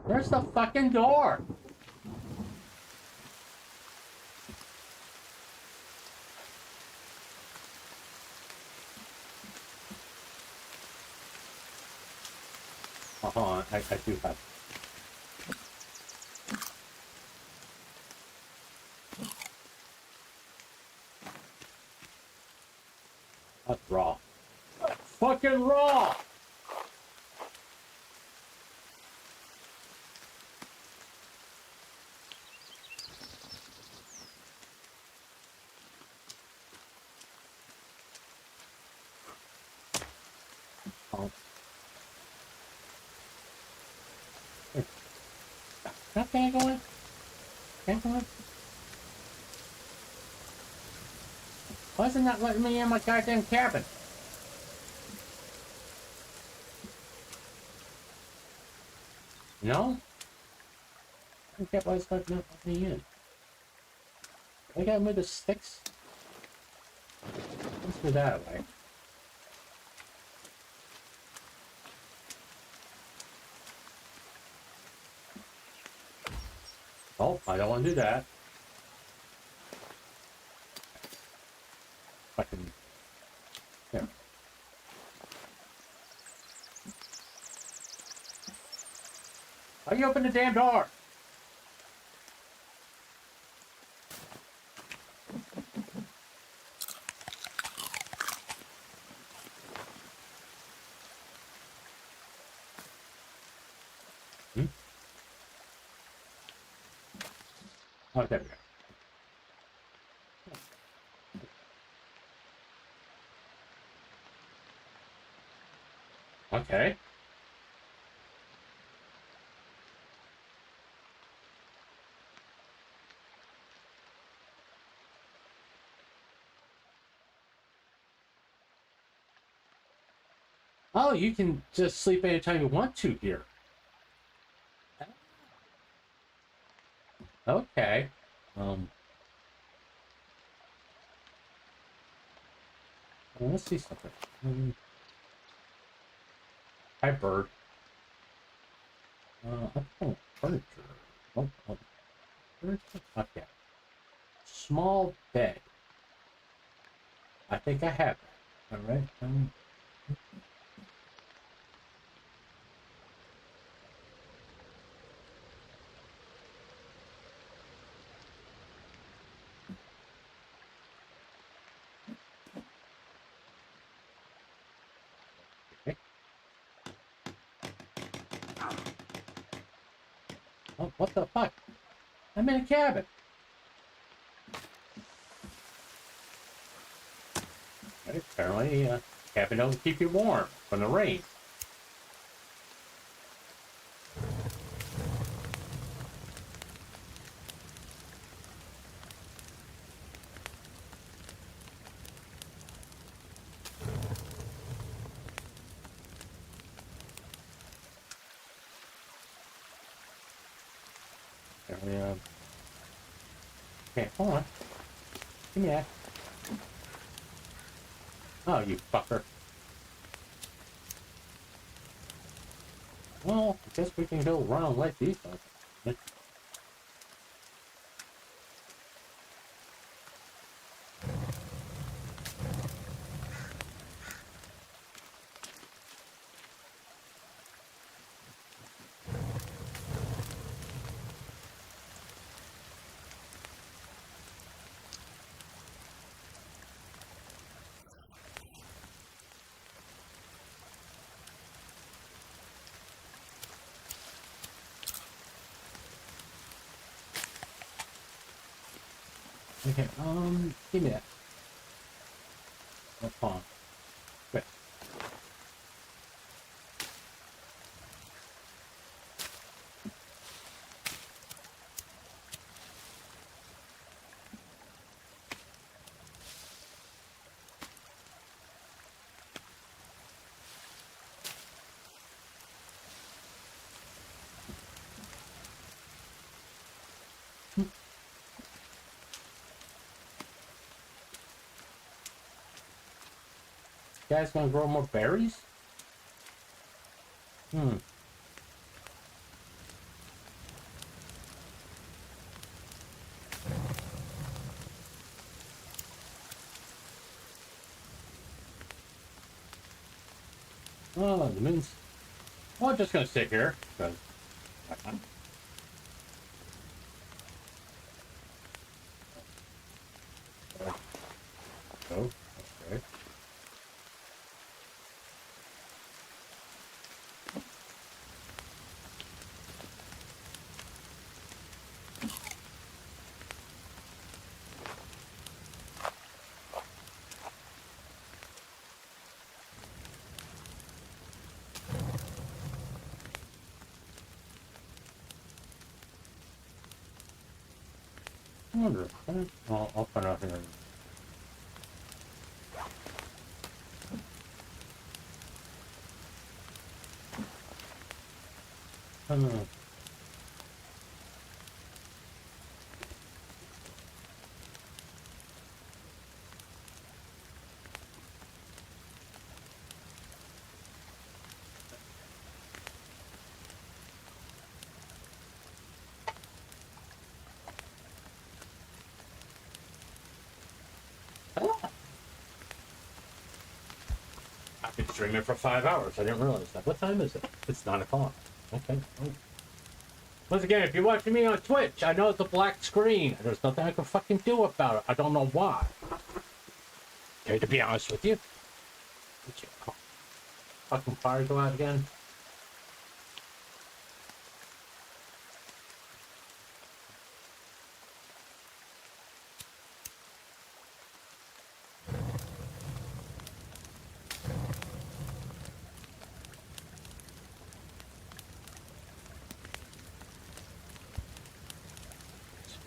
Where's the fucking door? Oh, hold on, I do have. That's raw. That's fucking raw! Oh. Can I go in? Can I go in? Why is it not letting me in my goddamn cabin? No? I don't get why it's not letting me in. I gotta move the sticks? Let's do that way. Oh, I don't want to do that. Fucking. There. How you open the damn door? Hmm? Oh, there we go. Okay. Oh, you can just sleep anytime you want to here. Okay. Well, let's see something. Hi, bird. Oh, furniture. Oh, furniture? Okay. Small bed. I think I have it. All right. Okay. Oh, what the fuck? I'm in a cabin. Right, apparently, cabin don't keep you warm from the rain. Apparently, okay, hold on. Give me that. Oh, you fucker. Well, I guess we can go around like these guys. Okay, give me that. Oh, hold on. Wait. You guys gonna grow more berries? Hmm. Oh, the moon's... Well, I'm just gonna sit here, because... Oh, okay. I wonder. I'll find out here. Hmm. I've been streaming for 5 hours. I didn't realize that. What time is it? It's 9 o'clock. Okay. Oh. Once again, if you're watching me on Twitch, I know it's a black screen. There's nothing I can fucking do about it. I don't know why. Okay, to be honest with you. Did you fucking fire go out again?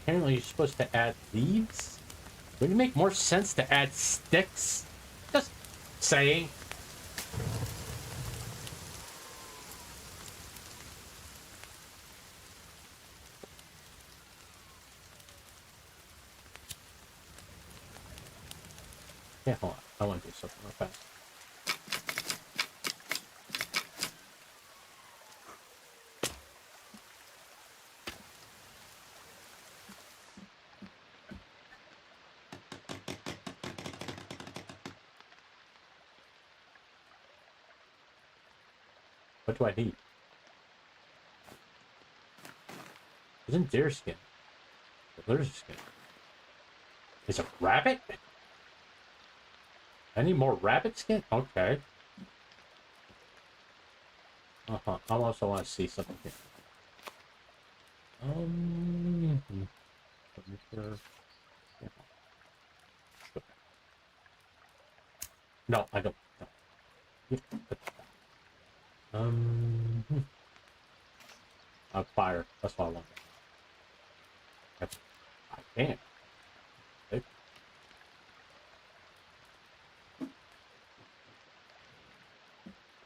Apparently you're supposed to add leaves? Would it make more sense to add sticks? Just saying. Yeah, hold on. I want to do something real fast. What do I need? Isn't deer skin? There's skin. Is a rabbit? I need more rabbit skin? Okay. Uh-huh. I also want to see something here. Furniture. Yeah. No, I don't. No. Fire. That's what I want. That's... I can't. Okay.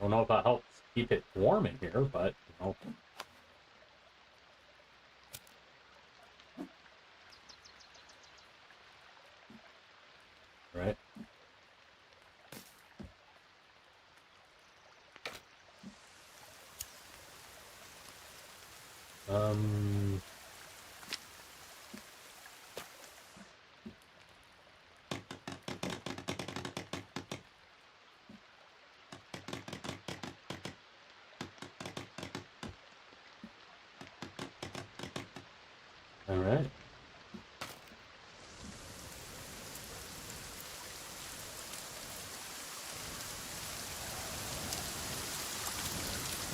Don't know if that helps keep it warm in here, but, you know. Right. All right.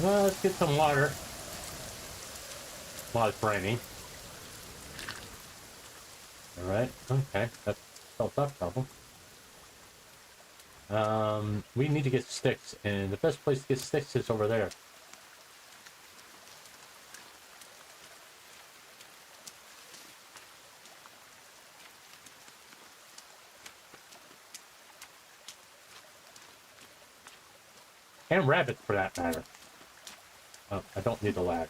Well, let's get some water while it's raining. All Alright, okay. That solves that problem. We need to get sticks, and the best place to get sticks is over there. And rabbits, for that matter. Oh, I don't need the ladder.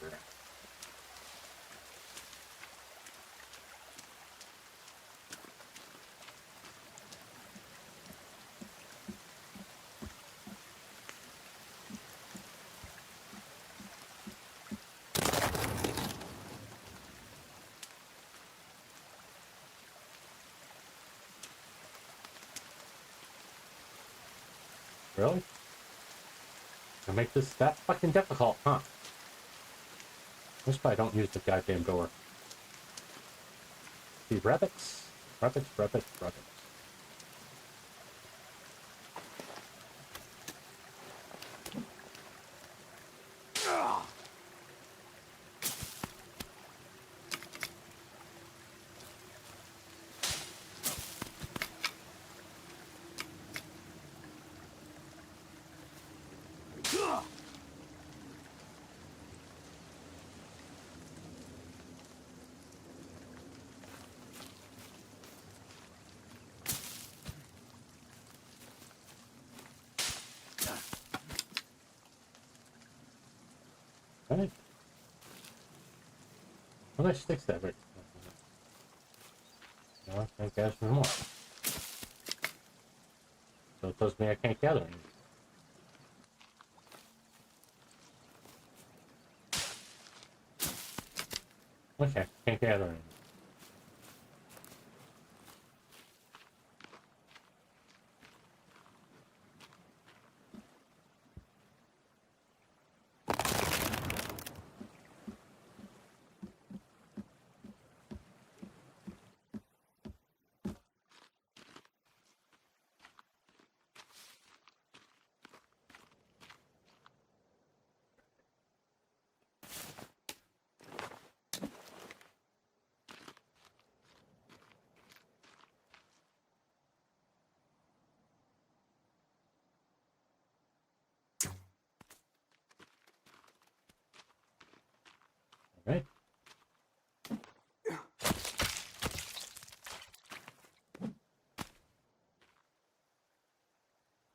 Really? To make this that fucking difficult, huh? That's why I don't use the goddamn door. See, rabbits? Rabbits, rabbits, rabbits. Right? How much sticks that right? No, I guess more. So it tells me I can't gather any. Okay, can't gather any. Right?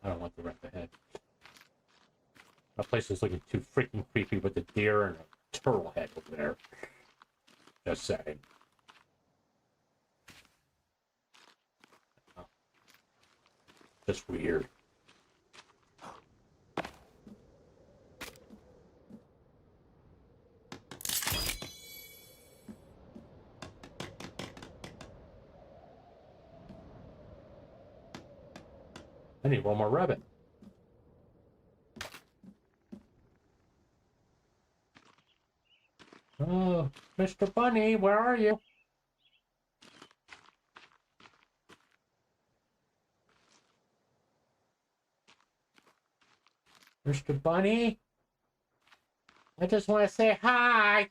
I don't want the wreck ahead. That place is looking too freaking creepy with the deer and a turtle head over there. Just saying. Just weird. I need one more rabbit. Oh, Mr. Bunny, where are you? Mr. Bunny? I just want to say hi.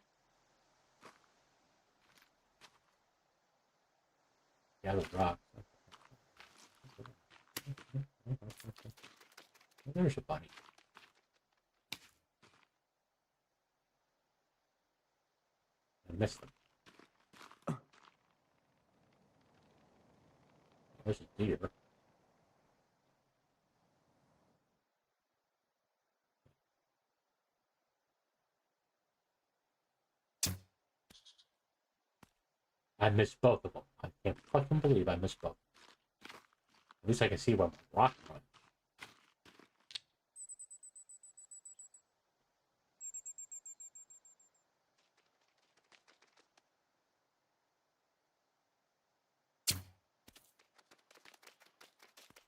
Yeah, the rocks. There's a bunny. I missed them. There's a deer. I missed both of them. I can't fucking believe I missed both. At least I can see where my rock went.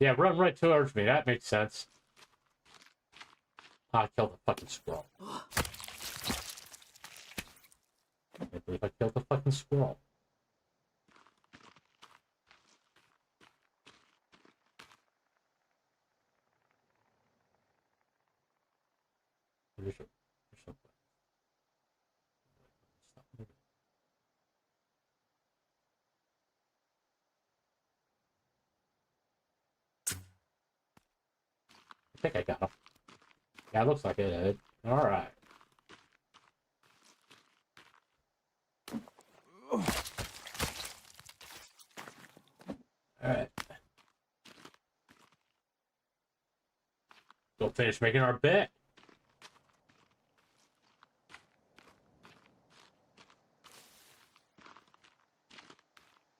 Yeah, run right towards me. That makes sense. I killed the fucking squirrel. I believe I killed the fucking squirrel. There's a, there's a, stop moving. think I got him. Yeah, it looks like it did. Alright. Alright. Go finish making our bed.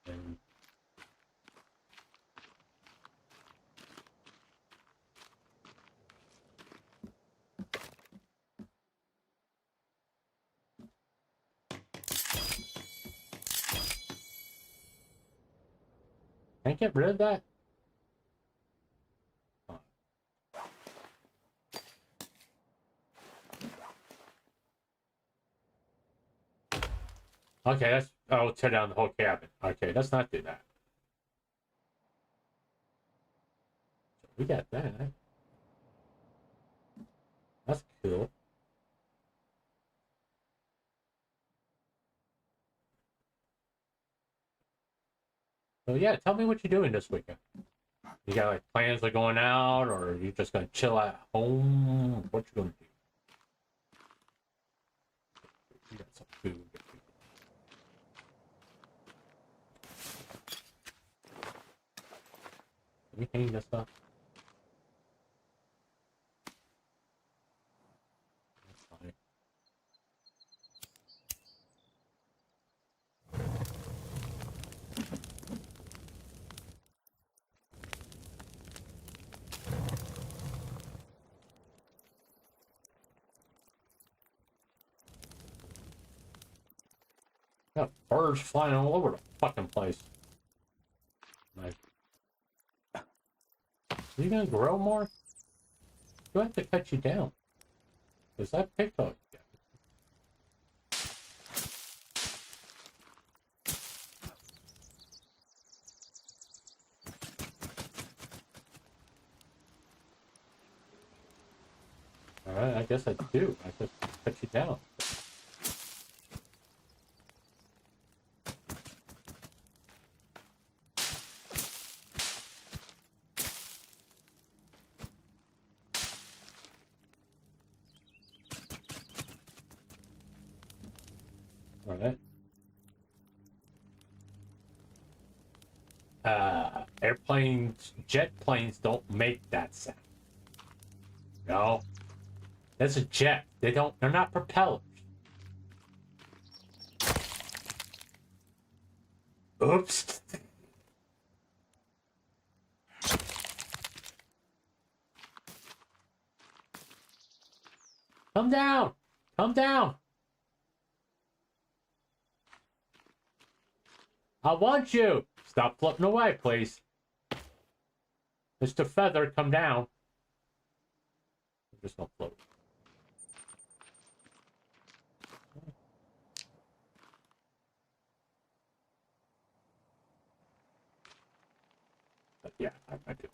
And can I get rid of that? Okay, that's... Oh, tear down the whole cabin. Okay, let's not do that. We got that. That's cool. So yeah, tell me what you're doing this weekend. You got like plans of going out, or are you just gonna chill at home? What you gonna do? You got some food. Can we hang this up? That's fine. Got birds flying all over the fucking place. Nice. Are you gonna grow more? Do I have to cut you down? Is that picked up? Alright, I guess I do. I just cut you down. Alright. Airplanes, jet planes don't make that sound. No. That's a jet. They're not propellers. Oops. Come down. Come down. I want you. Stop floating away, please. Mr. Feather, come down. I'm just gonna float. But yeah, I do.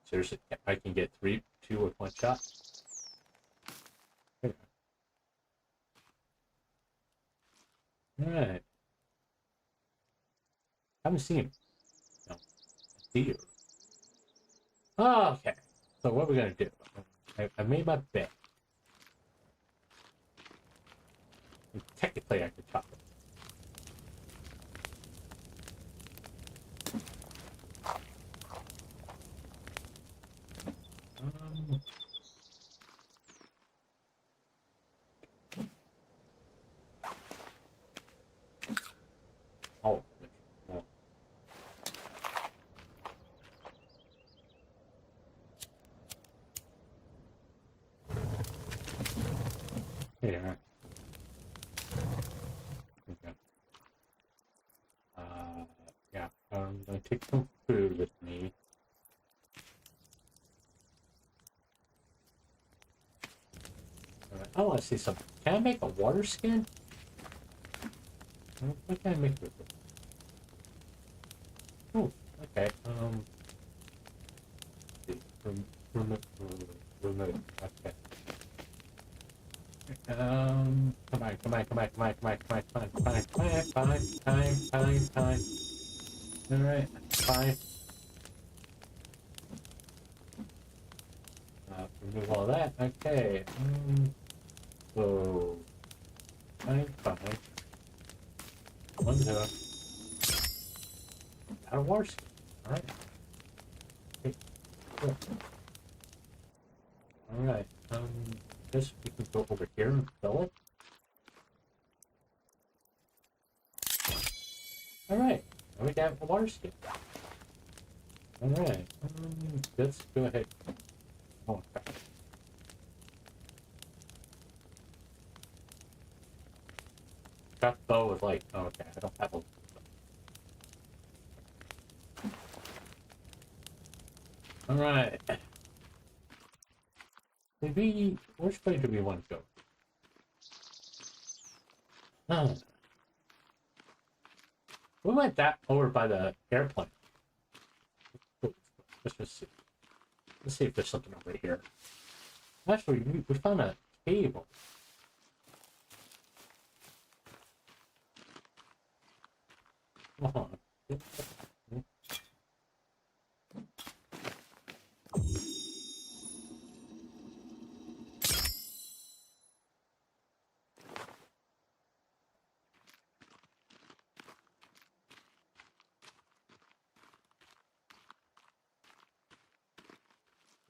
Seriously, I can get two with one shot. Okay. All right. Haven't seen him. No. Deer. Oh, okay. So what we're gonna do? I made my bed. And technically, I could chop it. Oh. No. Yeah. Okay. Yeah. I'm gonna take some food with me. Alright, I want to see something. Can I make a water skin? What can I make with it? Oh, okay. Remove. Okay. Come on. Alright, fine. Remove all that. Okay. So 95. 1 0. Got a water skin. Alright. Okay. Cool. Alright. Guess we can go over here and fill it. Alright. Now we got a water skin. Alright. Let's go ahead. Oh, crap. That bow was like, oh, okay, I don't have a. Alright. Maybe, which way do we want to go? Oh. We went that over by the airplane. Let's just see. Let's see if there's something over here. Actually, we found a table. Hold on.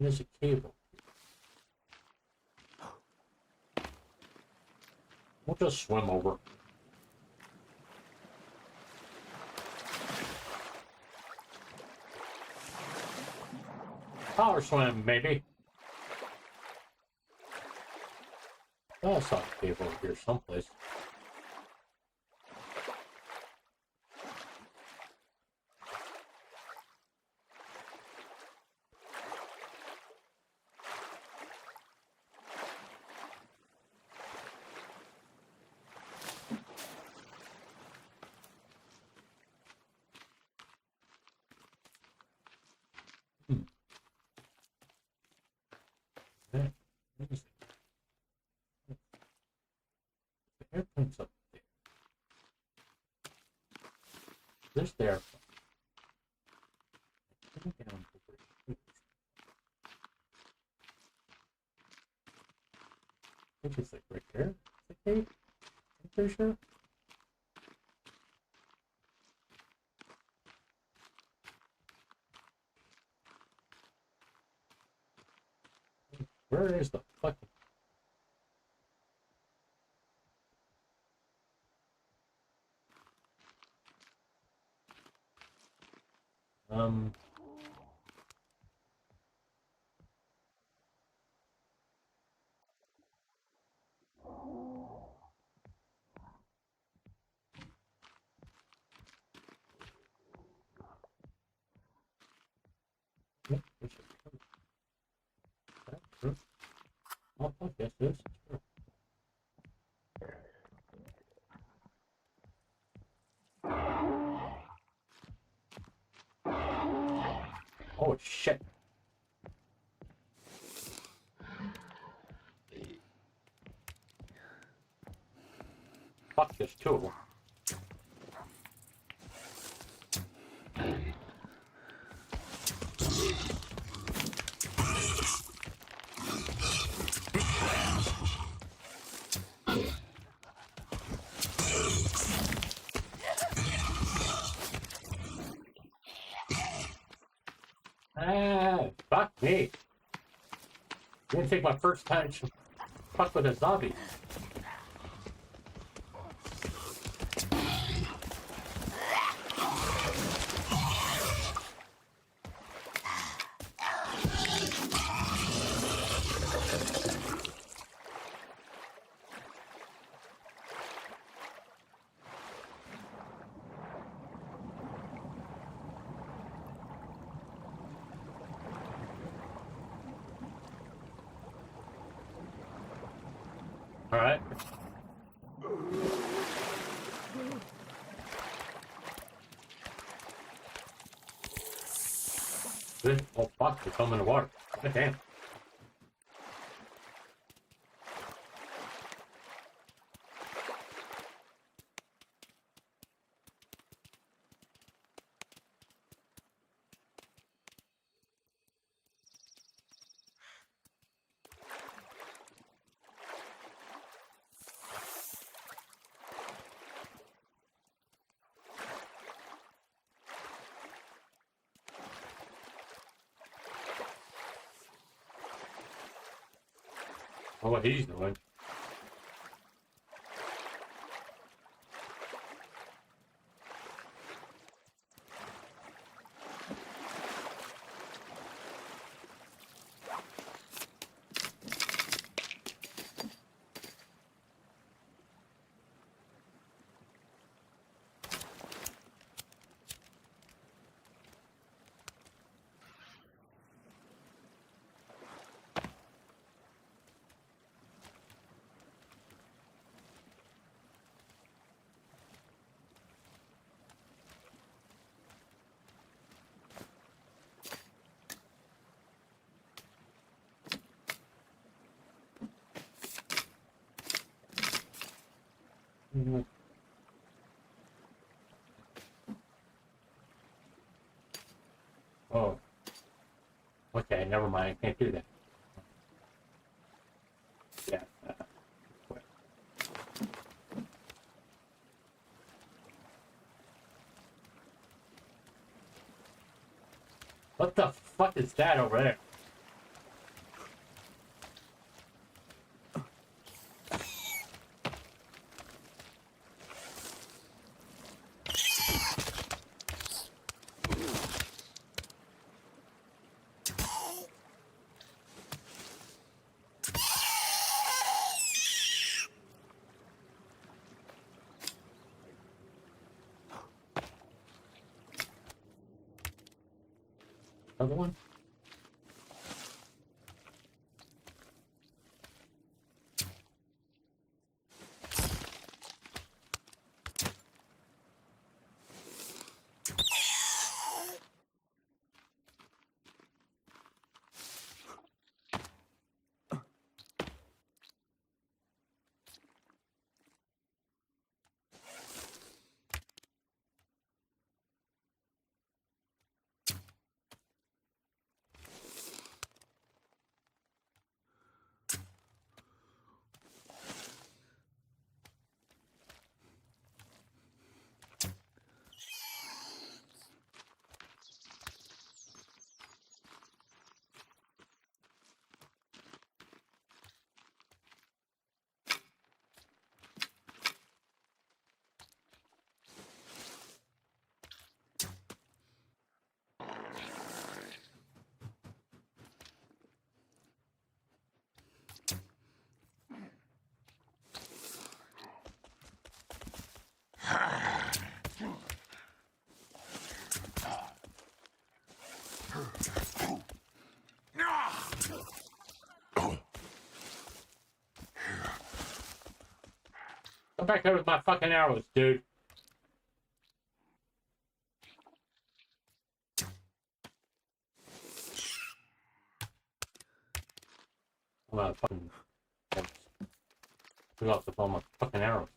There's a cable. We'll just swim over. Power swim, maybe. Oh, I saw a cable over here someplace. What is it? The airplane's up there. There's the airplane. Down over here. I think it's like right there. Okay. I'm pretty sure. Where is the fucking... Yep, this is true. That's true. Oh, fuck, yes, this is true. Oh, shit. Fuck, there's 2 of them. Ah, fuck me. Didn't take my first time to fuck with a zombie. Alright. Good. Oh fuck, they come in the water. God damn. Oh, what he's doing. Mhm. Oh. Okay, never mind. Can't do that. Yeah. Wait. What the fuck is that over there? Another one? Come back here with my fucking arrows, dude. I'm gonna fucking put off with all my fucking arrows.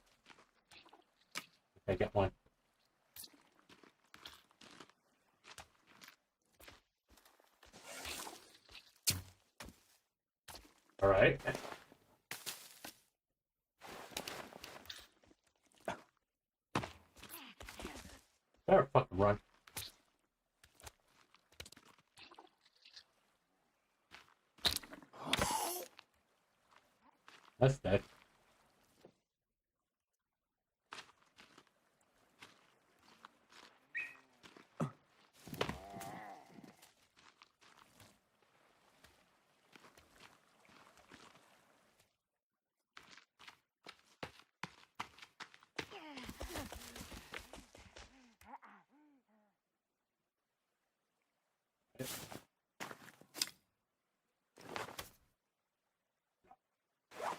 Okay, get one. Alright. Better fucking run. That's dead.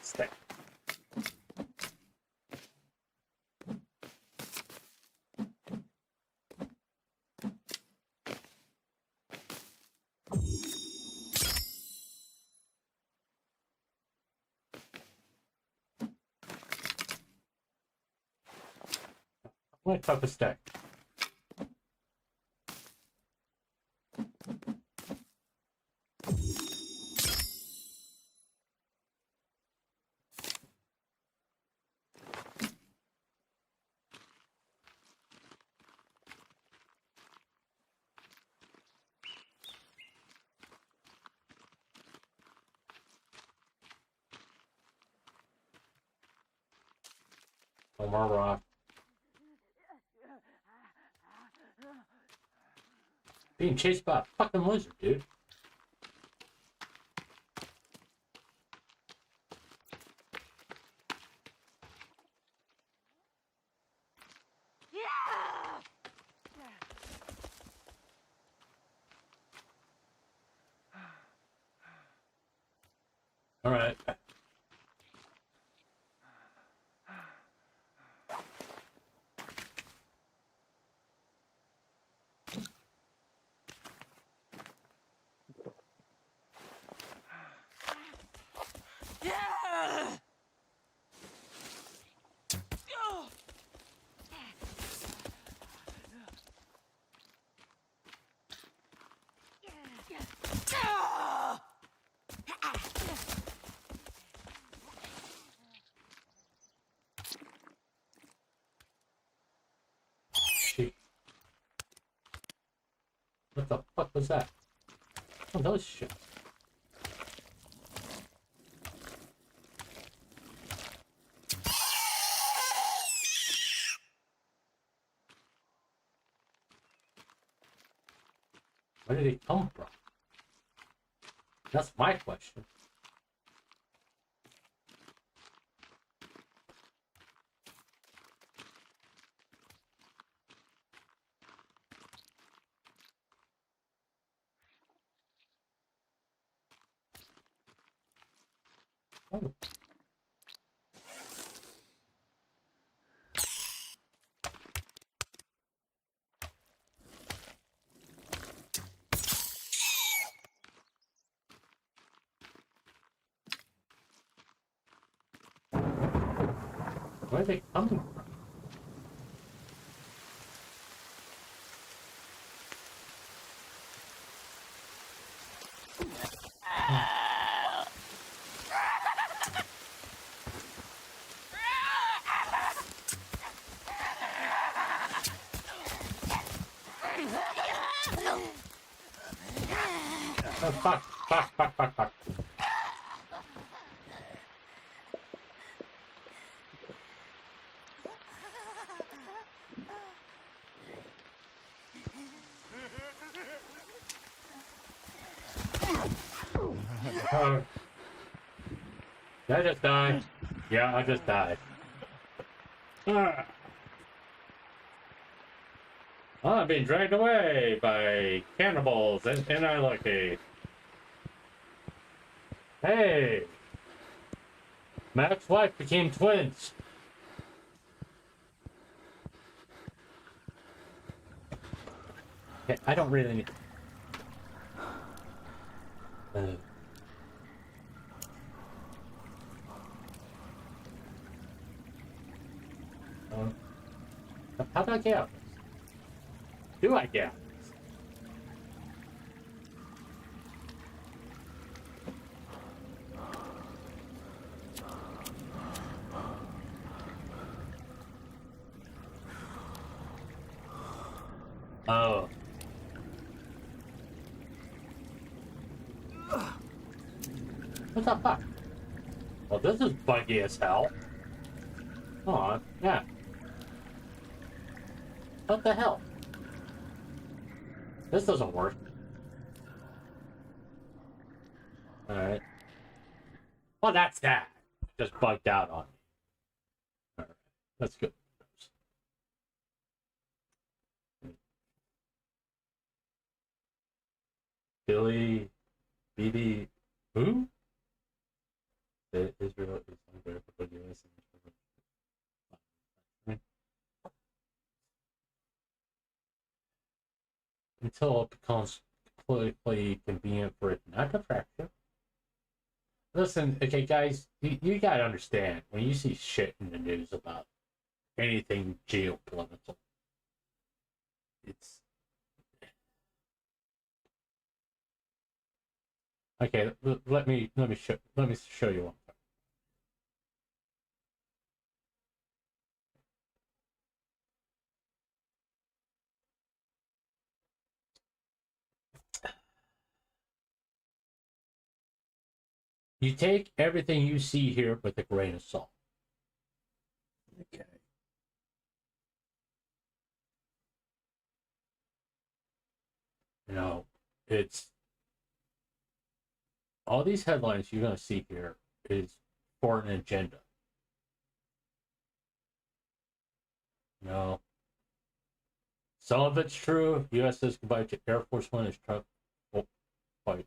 Stay. What type of stack? Oh, more rock. Being chased by a fucking lizard, dude. All right. Shit. What the fuck was that? Oh, those shit. Where did he come from? That's my question. Oh. Where are they coming from? Oh, fuck, fuck, fuck, fuck, fuck. Oh. Did I just die? Yeah, I just died. Ah. Oh, I'm being dragged away by cannibals and I lucky. Hey! My ex-wife became twins. Okay, I don't really need... how do I get out? Do I get out? Oh. What the fuck? Well, this is buggy as hell. Oh, yeah. What the hell? This doesn't work. Alright. Well, that's that. Just bugged out on me. Alright. Let's go. Billy... BB... Who? Israel is unfair for the US. Until it becomes politically convenient for it not to fracture. Listen, okay, guys, you gotta understand when you see shit in the news about anything geopolitical, it's okay. Let me show you one. You take everything you see here with a grain of salt. Okay. You know, it's all these headlines you're going to see here is for an agenda. You know, some of it's true. U.S. says goodbye to Air Force One as Trump. Oh, fight.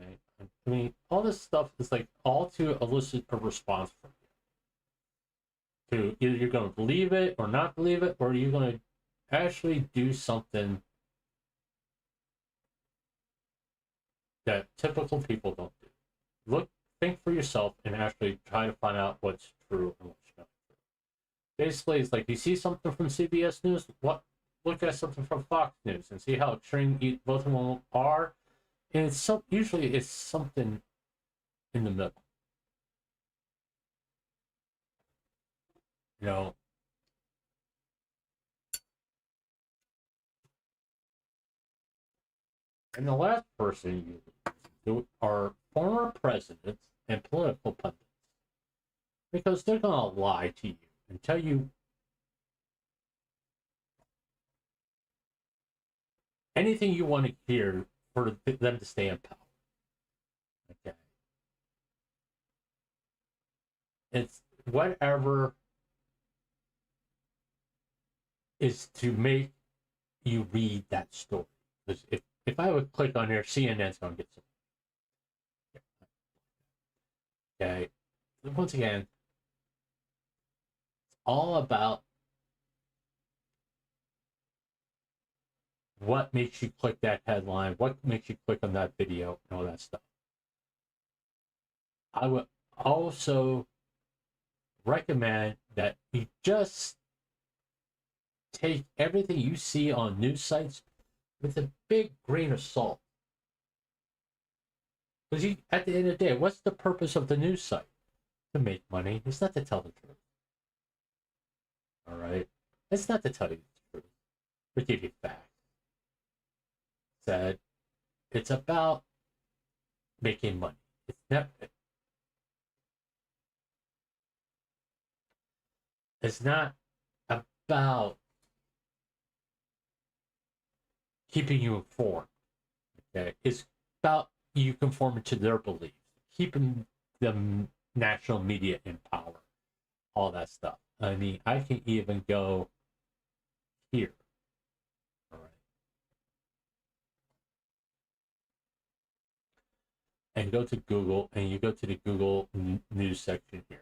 Okay. I mean, all this stuff is like all to elicit a response from you. To either you're going to believe it or not believe it, or you're going to actually do something that typical people don't do. Look, think for yourself, and actually try to find out what's true and what's not true. Basically, it's like you see something from CBS News, look at something from Fox News and see how extreme both of them are, and usually it's something in the middle. You know, and the last person you are former presidents and political pundits, because they're gonna lie to you and tell you anything you want to hear for them to stay in power. Okay, it's whatever is to make you read that story. Because if I would click on here, CNN's gonna get some. Okay, once again, it's all about what makes you click that headline, what makes you click on that video, and all that stuff. I would also recommend that you just take everything you see on news sites with a big grain of salt. Because at the end of the day, what's the purpose of the news site? To make money. It's not to tell the truth. All right? It's not to tell you the truth. To give you facts. Said it's about making money. It's not about keeping you informed. Okay? It's about you conforming to their beliefs, keeping the national media in power, all that stuff. I mean, I can even go here. All right. And go to Google, and you go to the Google news section here.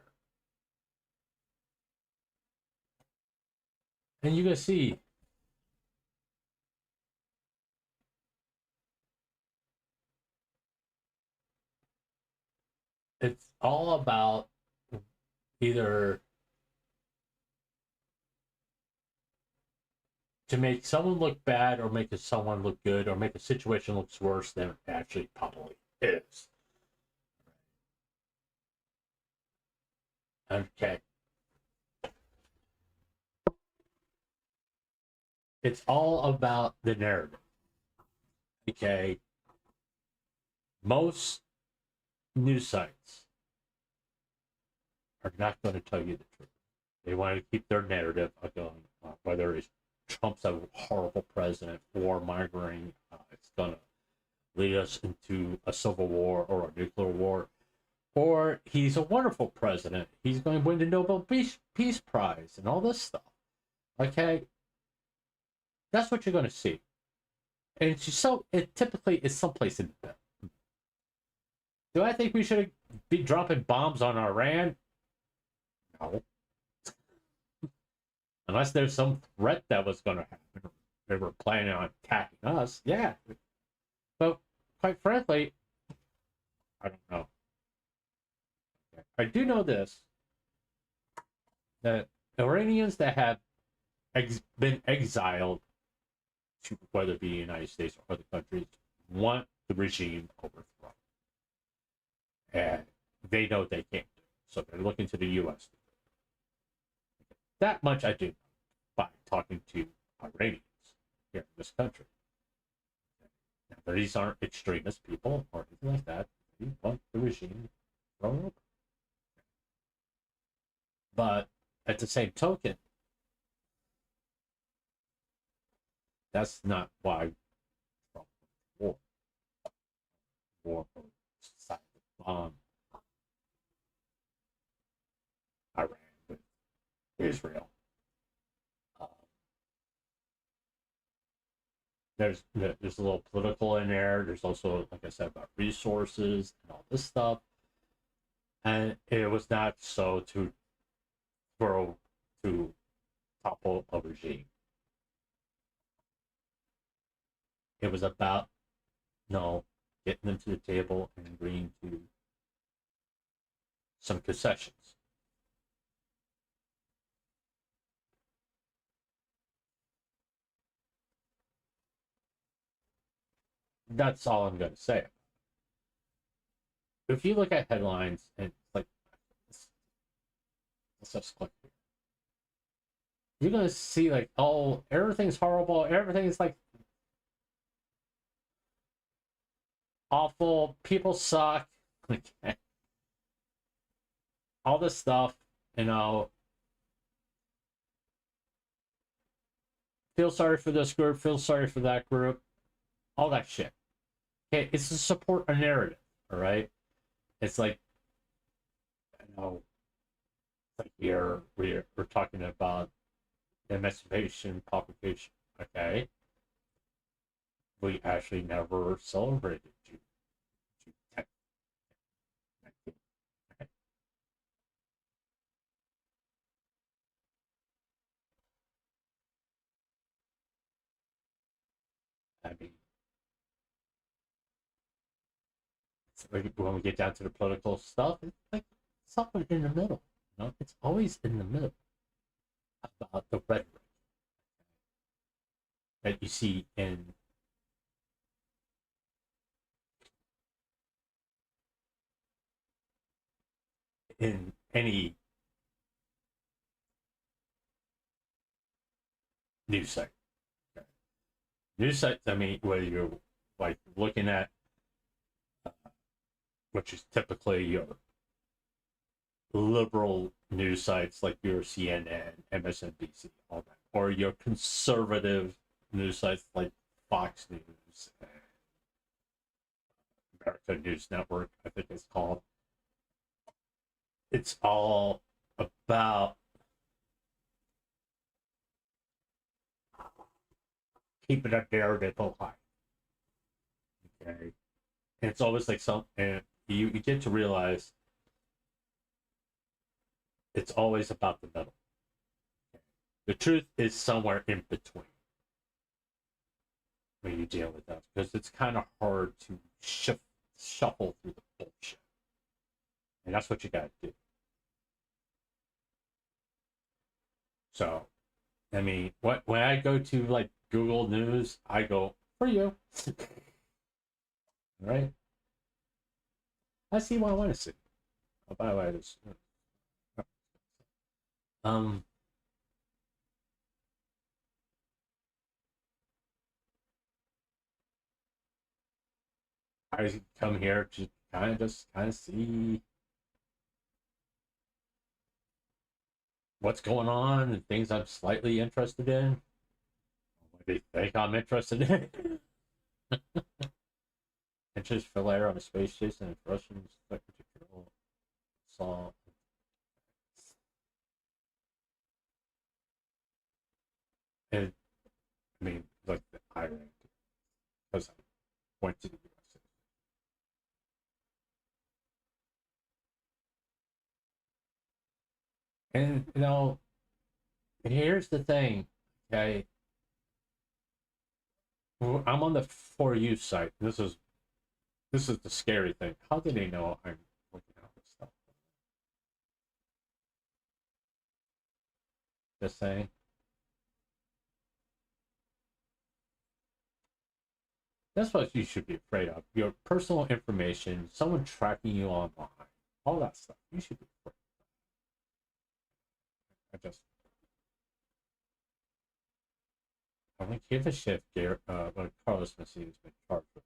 And you're going to see it's all about either to make someone look bad or make someone look good or make a situation look worse than it actually probably is. Okay. It's all about the narrative. Okay. Most news sites are not going to tell you the truth. They want to keep their narrative going, whether it's Trump's a horrible president or migrating, it's going to lead us into a civil war or a nuclear war, or he's a wonderful president. He's going to win the Nobel Peace Prize and all this stuff. Okay, that's what you're going to see, and it typically is someplace in the middle. Do I think we should be dropping bombs on Iran? No. Unless there's some threat that was going to happen. They were planning on attacking us. Yeah. But quite frankly, I don't know. I do know this, that Iranians that have been exiled to whether it be the United States or other countries want the regime overthrown. And they know they can't do it. So they're looking to the U.S. That much I do by talking to Iranians here in this country. Now, these aren't extremist people or anything like that. They want the regime thrown over. But at the same token, that's not why Trump war side on Iran with Israel. Um, there's a little political in there. There's also, like I said, about resources and all this stuff. And it was not so to throw to topple a regime. It was about getting them to the table and agreeing to some concessions. That's all I'm going to say. If you look at headlines and like, let's just click here. You're going to see like, oh, everything's horrible. Everything's like awful. People suck. Okay. All this stuff, feel sorry for this group, feel sorry for that group, all that shit. Okay, it's to support a narrative, all right? It's like, like here we're talking about emancipation propagation, okay? We actually never celebrated June 10th. Okay. I mean, when we get down to the political stuff, it's like somewhere in the middle. It's always in the middle about the rhetoric that you see in any news site. Okay. News sites, I mean, whether you're like looking at, which is typically your liberal news sites like your CNN, MSNBC, all that, or your conservative news sites like Fox News and American News Network, I think it's called. It's all about keeping a narrative alive. Okay. And it's always like and you get to realize it's always about the middle. Okay. The truth is somewhere in between when you deal with that, because it's kind of hard to shuffle through the bullshit. And that's what you got to do. So, I mean, when I go to like Google News, I go, for you. Right? I see what I want to see. Oh, by the way, this. I come here to kind of see what's going on and things I'm slightly interested in. What they think I'm interested in. Interest Filaire on a space station and Russian Secretary General saw. And I mean, like the irony, because I went to the US. And here's the thing, okay. I'm on the For You site. This is the scary thing. How do they know I'm looking at this stuff? Just saying. That's what you should be afraid of. Your personal information, someone tracking you online, all that stuff. You should be afraid of. I don't give a shit what Carlos Messina has been charged with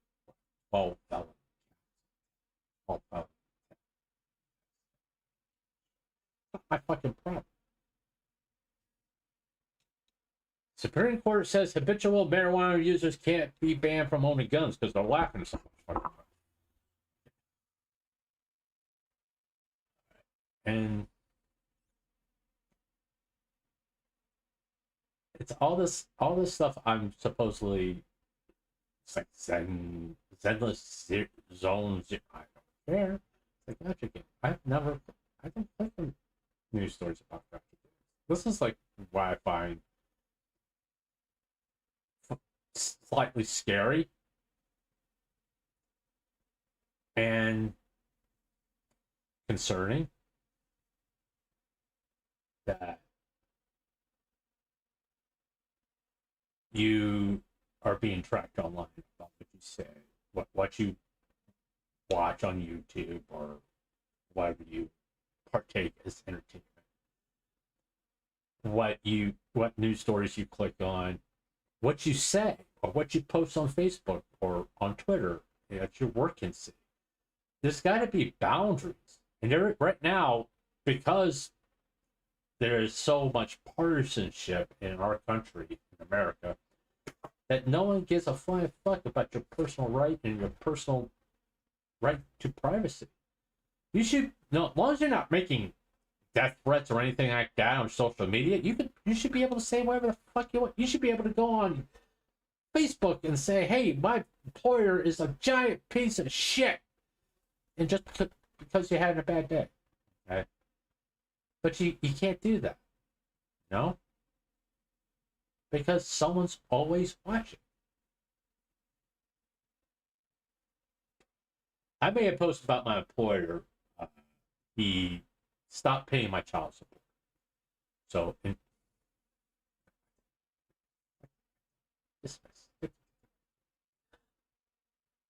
12 felonies. 12 felonies. Not my fucking problem. Supreme Court says habitual marijuana users can't be banned from owning guns because they're laughing so much. And it's all this stuff I'm supposedly, it's like zenless zones. I don't care. It's like gotcha game. I don't like the news stories about gotcha games. This is like what I find slightly scary and concerning, that you are being tracked online about what you say, what you watch on YouTube, or whatever you partake as entertainment, what news stories you click on, what you say, or what you post on Facebook or on Twitter that your work can see. There's got to be boundaries, and there right now, because there is so much partisanship in our country, in America, that no one gives a flying fuck about your personal right and your personal right to privacy. You should, no, as long as you're not making death threats or anything like that on social media, you should be able to say whatever the fuck you want. You should be able to go on Facebook and say, "Hey, my employer is a giant piece of shit," and just because you're having a bad day, okay? But you can't do that, no, because someone's always watching. I made a post about my employer. He stopped paying my child support. So,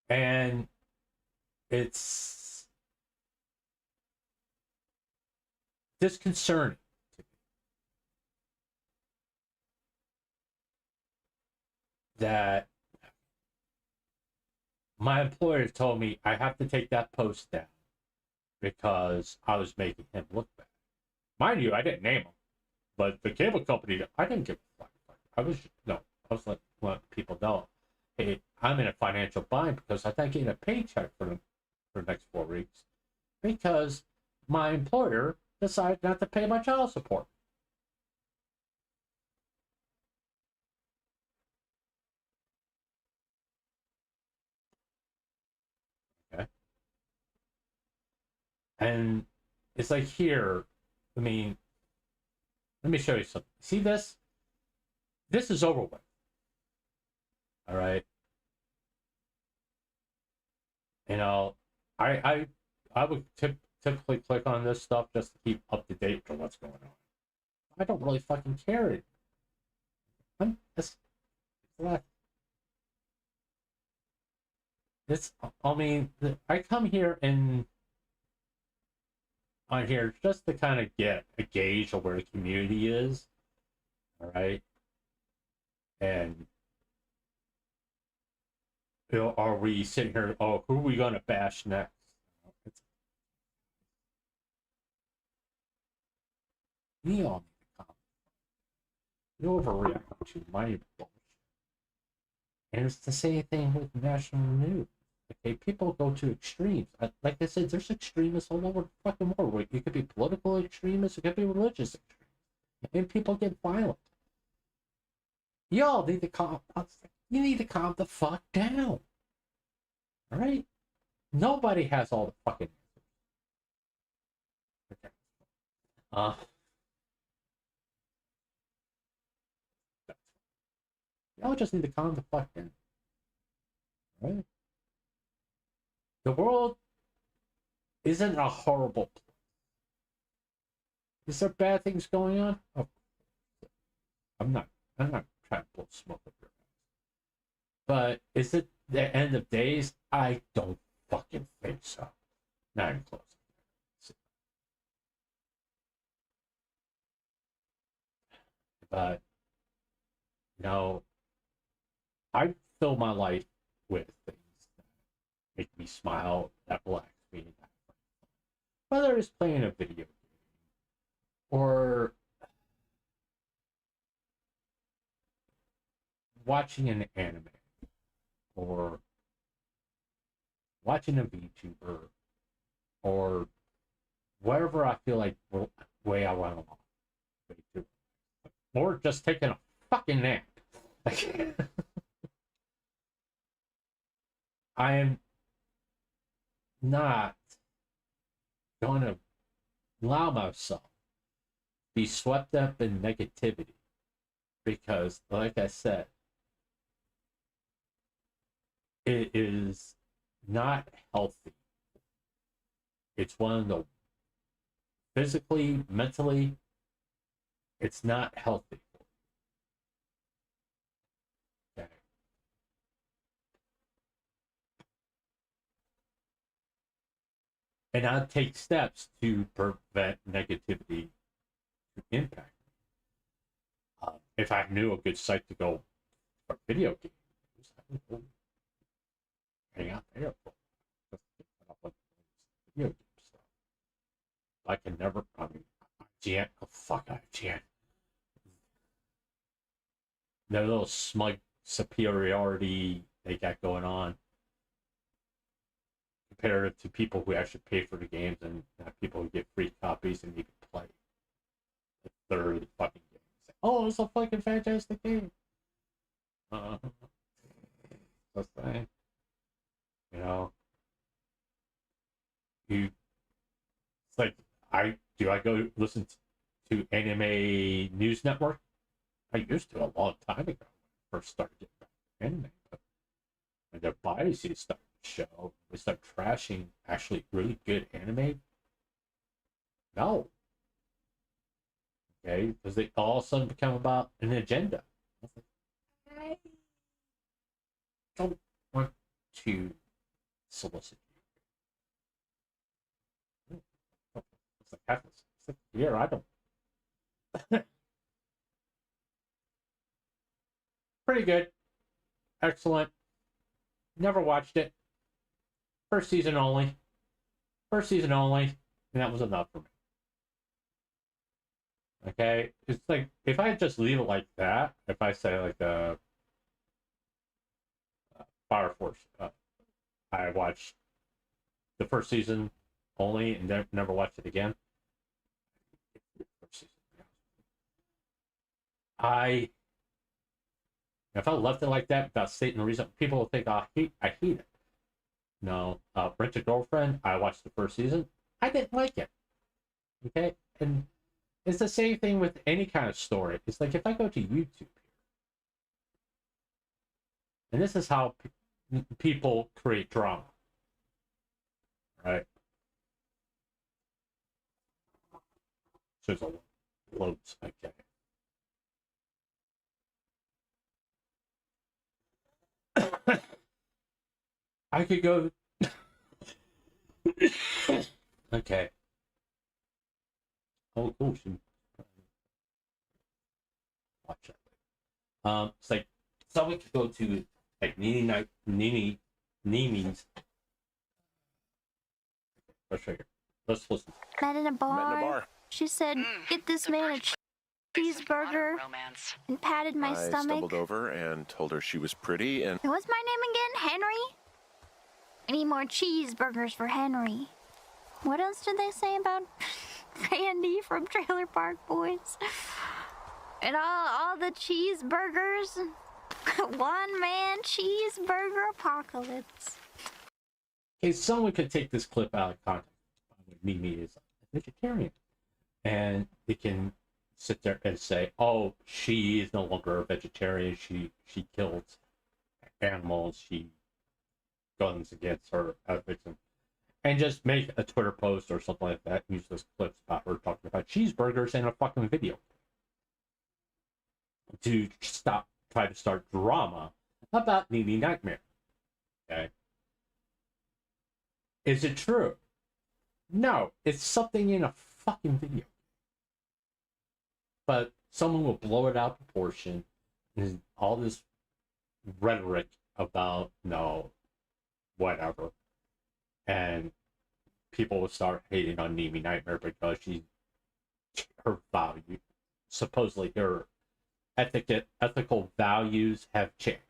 and it's disconcerting to me that my employer told me I have to take that post down because I was making him look bad. Mind you, I didn't name him, but the cable company, I didn't give a fuck. I was letting people know, hey, I'm in a financial bind because I'm not getting a paycheck for the next 4 weeks because my employer decided not to pay my child support. Okay. And it's like here, I mean, let me show you something. See this? This is over with. All right. You know, I would typically click on this stuff just to keep up to date with what's going on. I don't really fucking care. It's I mean, I come here and on here just to kind of get a gauge of where the community is. All right. And are we sitting here? Oh, who are we going to bash next? It's, we all need to calm. You overreact to my bullshit. And it's the same thing with national news. Okay, people go to extremes. Like I said, there's extremists all over the fucking world. It could be political extremists, it could be religious extremists, and people get violent. Y'all need to calm. You need to calm the fuck down. All right. Nobody has all the fucking answers. Okay. Y'all just need to calm the fuck down. All right. The world isn't a horrible place. Is there bad things going on? Oh, I'm not trying to blow smoke up your ass. But is it the end of days? I don't fucking think so. Not even close. But no, I fill my life with things that make me smile, that relax me, whether it's playing a video game or watching an anime or watching a VTuber or wherever I feel like way I want along. Or just taking a fucking nap. I am not going to allow myself to be swept up in negativity because, like I said, it is not healthy. It's one of the physically, mentally, it's not healthy. Okay. And I'd take steps to prevent negativity to impact me. If I knew a good site to go for video games, I would go hang out there for video game stuff. I can never, I mean, IGN, oh fuck IGN. Their little smug superiority they got going on compared to people who actually pay for the games and people who get free copies and even play the third fucking game. Oh, it's a fucking fantastic game. That's the thing. You know, it's like I go listen to Anime News Network? I used to a long time ago when I first started getting back to anime, but when their biases started to show, they start trashing actually really good anime. No. Okay, because they all of a sudden become about an agenda. I don't want to solicit you. It's like half it's like, yeah, I don't. Pretty good. Excellent. Never watched it. First season only. First season only. And that was enough for me. Okay? It's like, if I just leave it like that, if I say, like, Fire Force, I watched the first season only and then never watched it again. If I left it like that without stating the reason, people will think I hate it. No, Rent a Girlfriend, I watched the first season. I didn't like it. Okay? And it's the same thing with any kind of story. It's like if I go to YouTube here, and this is how people create drama, right? So there's a loads. Okay. I could go. Okay. Oh, she watch that. It's like someone could go to like Nini's. Let's show you. Let's listen. Met in a bar. She said, "Get this man a cheeseburger," and patted my stomach. I stumbled over and told her she was pretty and... What's my name again? Henry? I need more cheeseburgers for Henry. What else did they say about Randy from Trailer Park Boys? And all the cheeseburgers? One man cheeseburger apocalypse. Okay, someone could take this clip out of context. Mimi is a vegetarian. And they can sit there and say, oh, she is no longer a vegetarian. She killed animals. She guns against her victim. And just make a Twitter post or something like that. Use those clips about her talking about cheeseburgers in a fucking video. To try to start drama about Nini Nightmare. Okay? Is it true? No, it's something in a fucking video. But someone will blow it out of proportion and all this rhetoric about no, whatever. And people will start hating on Nimi Nightmare because her value, supposedly her ethical values have changed.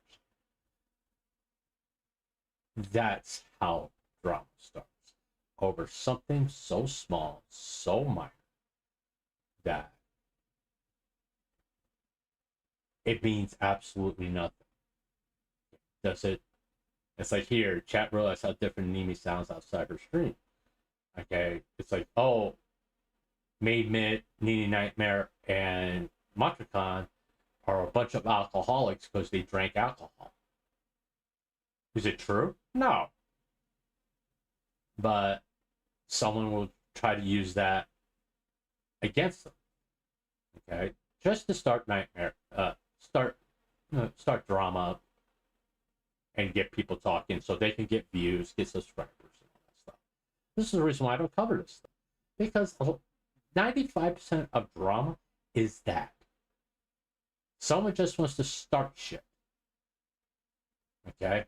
That's how drama starts. over something so small, so minor, that it means absolutely nothing. Does it? It's like here, chat realize how different Nimi sounds outside her stream. Okay, it's like, oh, Maid Mid, Nini Nightmare, and Matricon are a bunch of alcoholics because they drank alcohol. Is it true? No. But someone will try to use that against them. Okay, just to start nightmare, start drama, and get people talking so they can get views, get subscribers, and all that stuff. This is the reason why I don't cover this stuff, because 95% of drama is that someone just wants to start shit. Okay,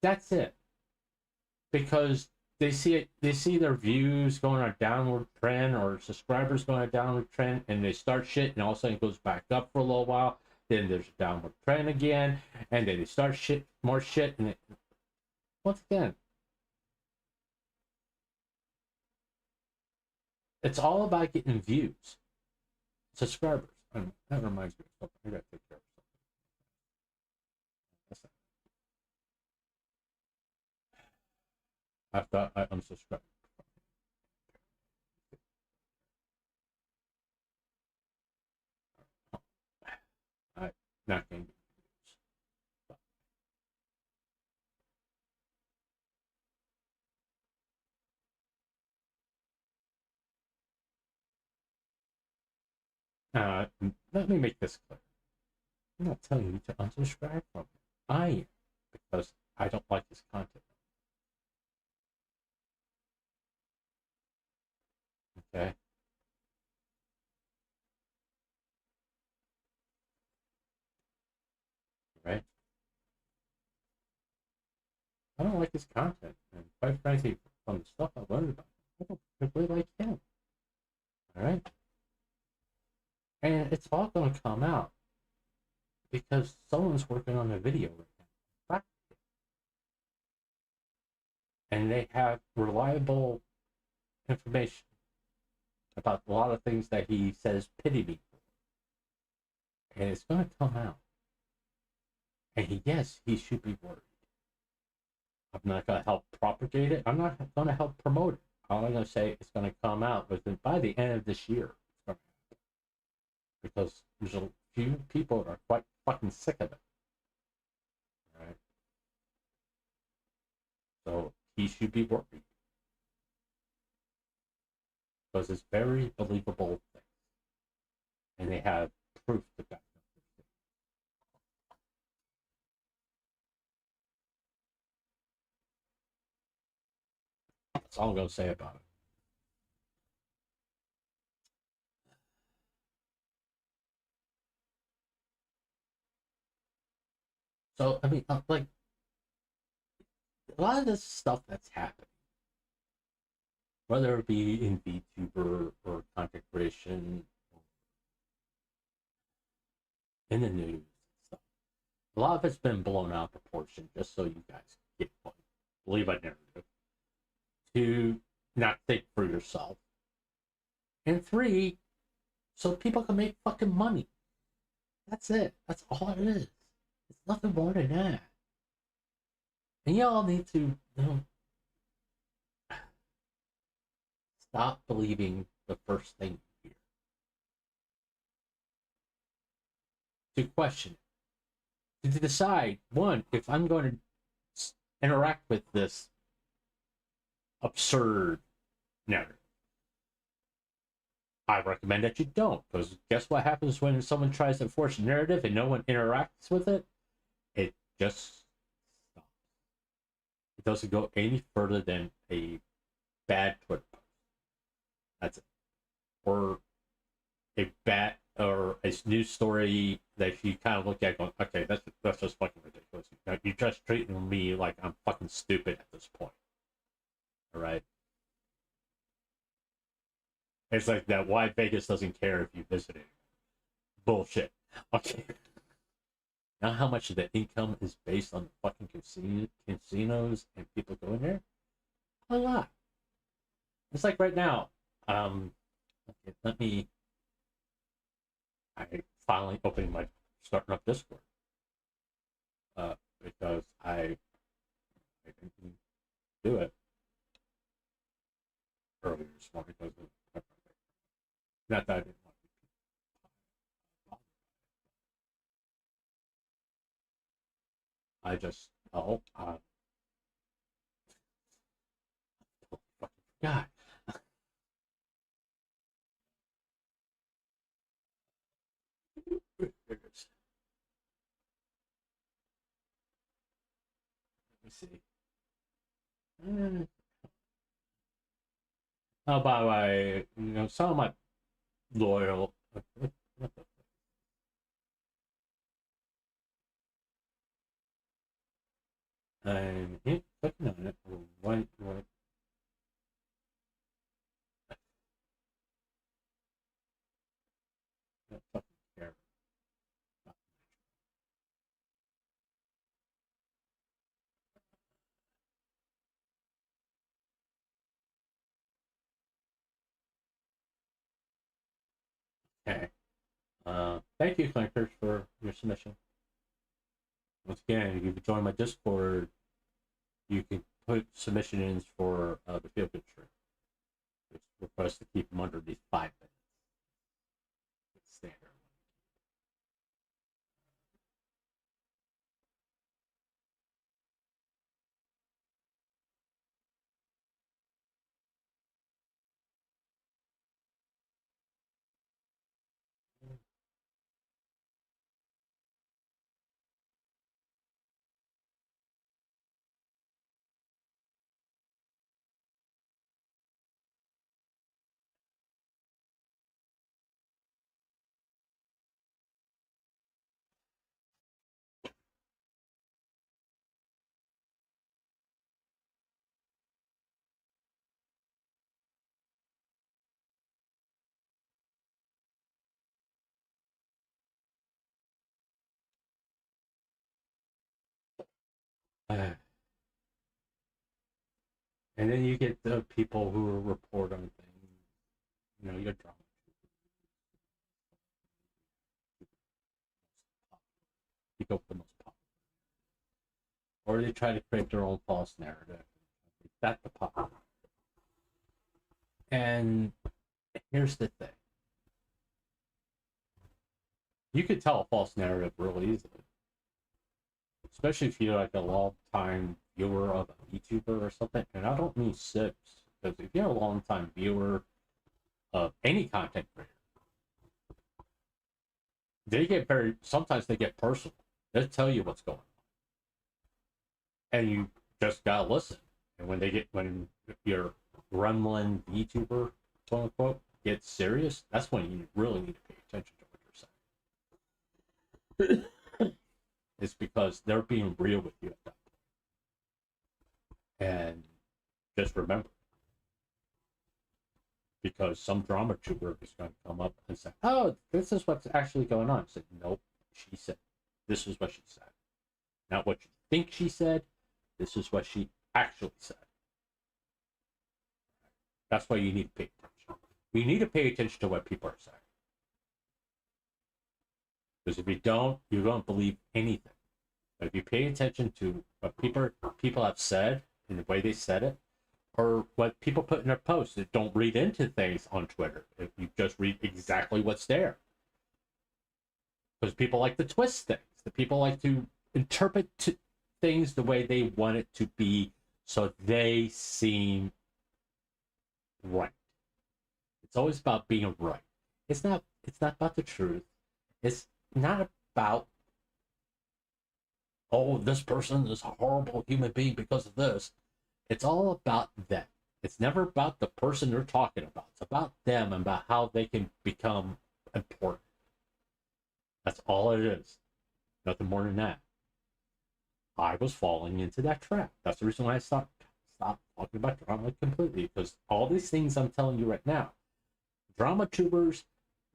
that's it. Because they see their views going on a downward trend or subscribers going on a downward trend, and they start shit, and all of a sudden it goes back up for a little while. Then there's a downward trend again, and then they start more shit, and once again, it's all about getting views, subscribers. That reminds me of something. I gotta take care of something. I thought I unsubscribed. I'm not getting views. Let me make this clear. I'm not telling you to unsubscribe from him. I am, because I don't like his content. Okay? Right? I don't like his content. And quite frankly, from the stuff I learned about him, I don't particularly like him. Alright? And it's all going to come out because someone's working on a video right now. And they have reliable information about a lot of things that he says pity me for. And it's going to come out. And yes, he should be worried. I'm not going to help propagate it. I'm not going to help promote it. All I'm going to say it's going to come out by the end of this year. It's going to happen. Because there's a few people that are quite fucking sick of it. All right? So he should be worried. Because it's very believable things. And they have proof to back up their statement. That's all I'm going to say about it. So, I mean, like, a lot of this stuff that's happening, whether it be in VTuber or content creation, or in the news and stuff, a lot of it's been blown out of proportion just so you guys get one, believe a narrative, to not think for yourself, and 3, so people can make fucking money. That's it. That's all it is. It's nothing more than that. And y'all need to, stop believing the first thing you hear. To question it. To decide, one, if I'm going to interact with this absurd narrative. I recommend that you don't, because guess what happens when someone tries to force a narrative and no one interacts with it? It just stops. It doesn't go any further than a bad Twitter post. That's it. Or a news story that you kind of look at going, okay, that's just fucking ridiculous. You're just treating me like I'm fucking stupid at this point. All right. It's like that why Vegas doesn't care if you visit it. Bullshit. Okay. Not how much of the income is based on the fucking casinos and people going there. A lot. It's like right now. Okay, I finally starting up Discord. Because I didn't do it earlier this morning because of not that I didn't want to be I just fucking forgot. Let me see. How about some of my loyal. I'm clicking on it. What? That fucking care. Okay. Thank you, Clankers, for your submission. Once again, if you join my Discord, you can put submission in for the field picture. It's request to keep them under these 5 minutes. It's standard. And then you get the people who report on things. Your drama. You go for the most popular. Or they try to create their own false narrative. That's the popular. And here's the thing. You could tell a false narrative really easily. Especially if you're like a long time viewer of a VTuber or something. And I don't mean Sips. Because if you're a long time viewer of any content creator, sometimes they get personal. They'll tell you what's going on. And you just gotta listen. And when your gremlin VTuber, quote unquote, gets serious, that's when you really need to pay attention to what you're saying. It's because they're being real with you at that point. And just remember, because some drama tuber is going to come up and say, "Oh, this is what's actually going on." I said, "Nope, she said this is what she said. Not what you think she said. This is what she actually said." That's why you need to pay attention. You need to pay attention to what people are saying. Because if you don't, you don't believe anything. But if you pay attention to what people have said and the way they said it, or what people put in their posts, don't read into things on Twitter. If you just read exactly what's there. Because people like to twist things. The people like to interpret things the way they want it to be, so they seem right. It's always about being right. It's not about the truth. It's not about, oh, this person is a horrible human being because of this. It's all about them. It's never about the person they're talking about. It's about them and about how they can become important. That's all it is. Nothing more than that. I was falling into that trap. That's the reason why I stopped talking about drama completely. Because all these things I'm telling you right now, drama tubers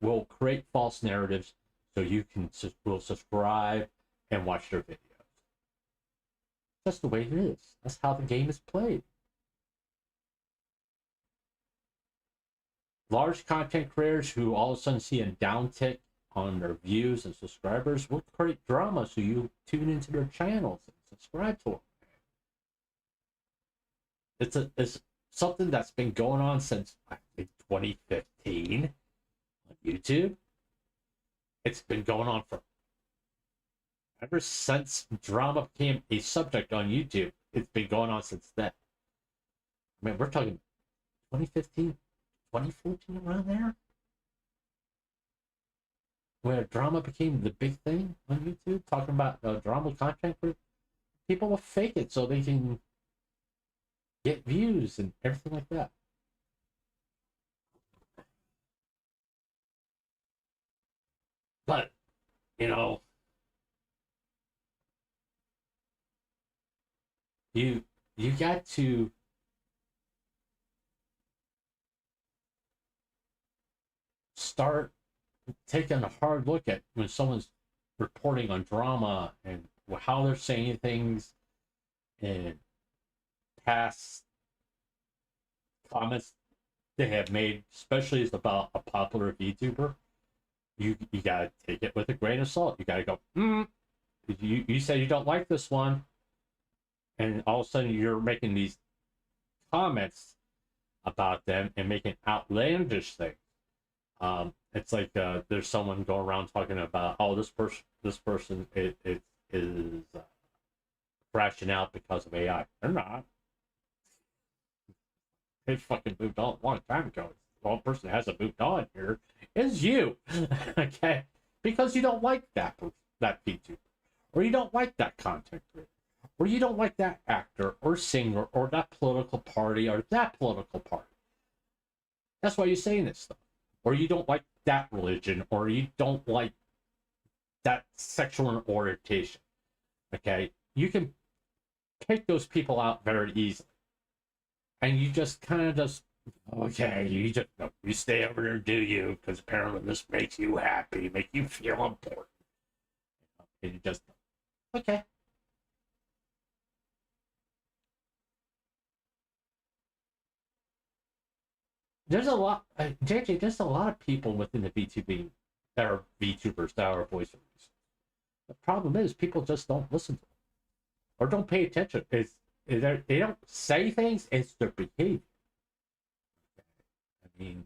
will create false narratives so you will subscribe and watch their videos. That's the way it is. That's how the game is played. Large content creators who all of a sudden see a downtick on their views and subscribers will create drama, so you tune into their channels and subscribe to them. It's something that's been going on since I think 2015 on YouTube. It's been going on for ever since drama became a subject on YouTube. It's been going on since then. I mean, we're talking 2015, 2014, around there, where drama became the big thing on YouTube. Talking about drama content, where people will fake it so they can get views and everything like that. But, you know, you got to start taking a hard look at when someone's reporting on drama and how they're saying things and past comments they have made, especially as about a popular VTuber. You gotta take it with a grain of salt. You gotta go, you say you don't like this one, and all of a sudden you're making these comments about them and making outlandish things. It's like there's someone going around talking about, oh, this person is crashing out because of AI. They're not. They fucking moved on a long time ago. The one person that hasn't moved on here is you. Okay? Because you don't like that VTuber. Or you don't like that content creator. Or you don't like that actor or singer or that political party or that political party. That's why you're saying this stuff. Or you don't like that religion, or you don't like that sexual orientation. Okay? You can pick those people out very easily. And you just kind of just, okay, you stay over there and do you, because apparently this makes you happy, make you feel important. And you just, okay. There's a lot, JJ, there's a lot of people within the VTuber that are VTubers that are voiceovers. The problem is people just don't listen to them or don't pay attention. They don't say things, it's their behavior. I mean,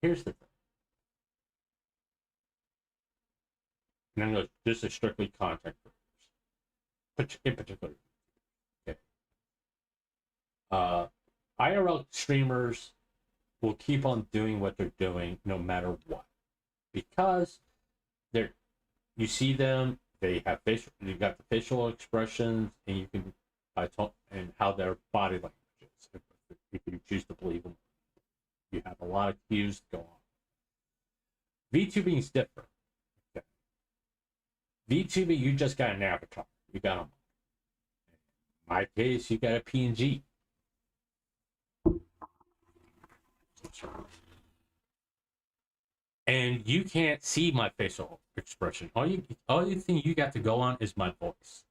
here's the thing. And this is strictly content creators, in particular. Okay. IRL streamers will keep on doing what they're doing no matter what, because you see them, they have you got the facial expressions, and you can and how their body language is, if you choose to believe them. You have a lot of cues to go on. VTubing is different. Okay. VTubing, you just got an avatar. You got them. In my case, you got a PNG. And you can't see my facial expression. Only thing you got to go on is my voice.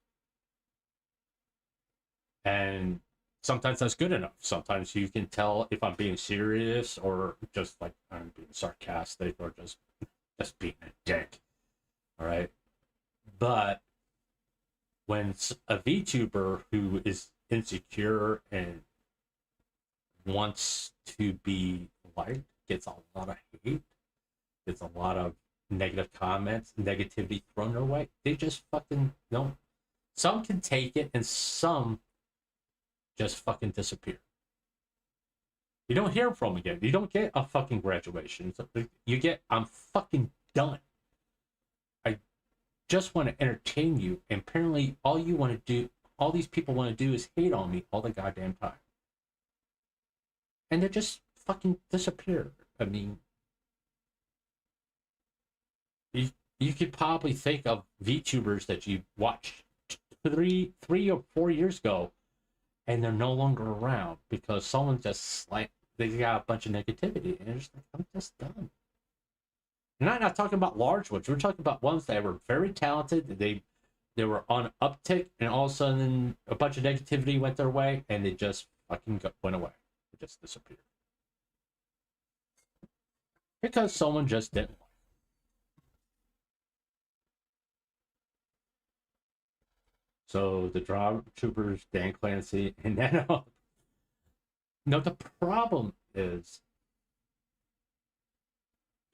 And sometimes that's good enough. Sometimes you can tell if I'm being serious or just like I'm being sarcastic or just being a dick. All right. But when a VTuber who is insecure and wants to be liked gets a lot of hate, gets a lot of negative comments, negativity thrown their way, they just fucking don't. Some can take it and some just fucking disappear. You don't hear from them again. You don't get a fucking graduation. You get, I'm fucking done. I just want to entertain you. And apparently all you want to do, all these people want to do is hate on me all the goddamn time. And they just fucking disappear. I mean, you could probably think of VTubers that you watched 3 or 4 years ago, and they're no longer around because someone just like they got a bunch of negativity, and it's like, I'm just done. Not talking about large ones. We're talking about ones that were very talented. They were on uptick, and all of a sudden a bunch of negativity went their way, and they just fucking went away. It just disappeared because someone just didn't. So the Vtubers, Dan Clancy, and then no, the problem is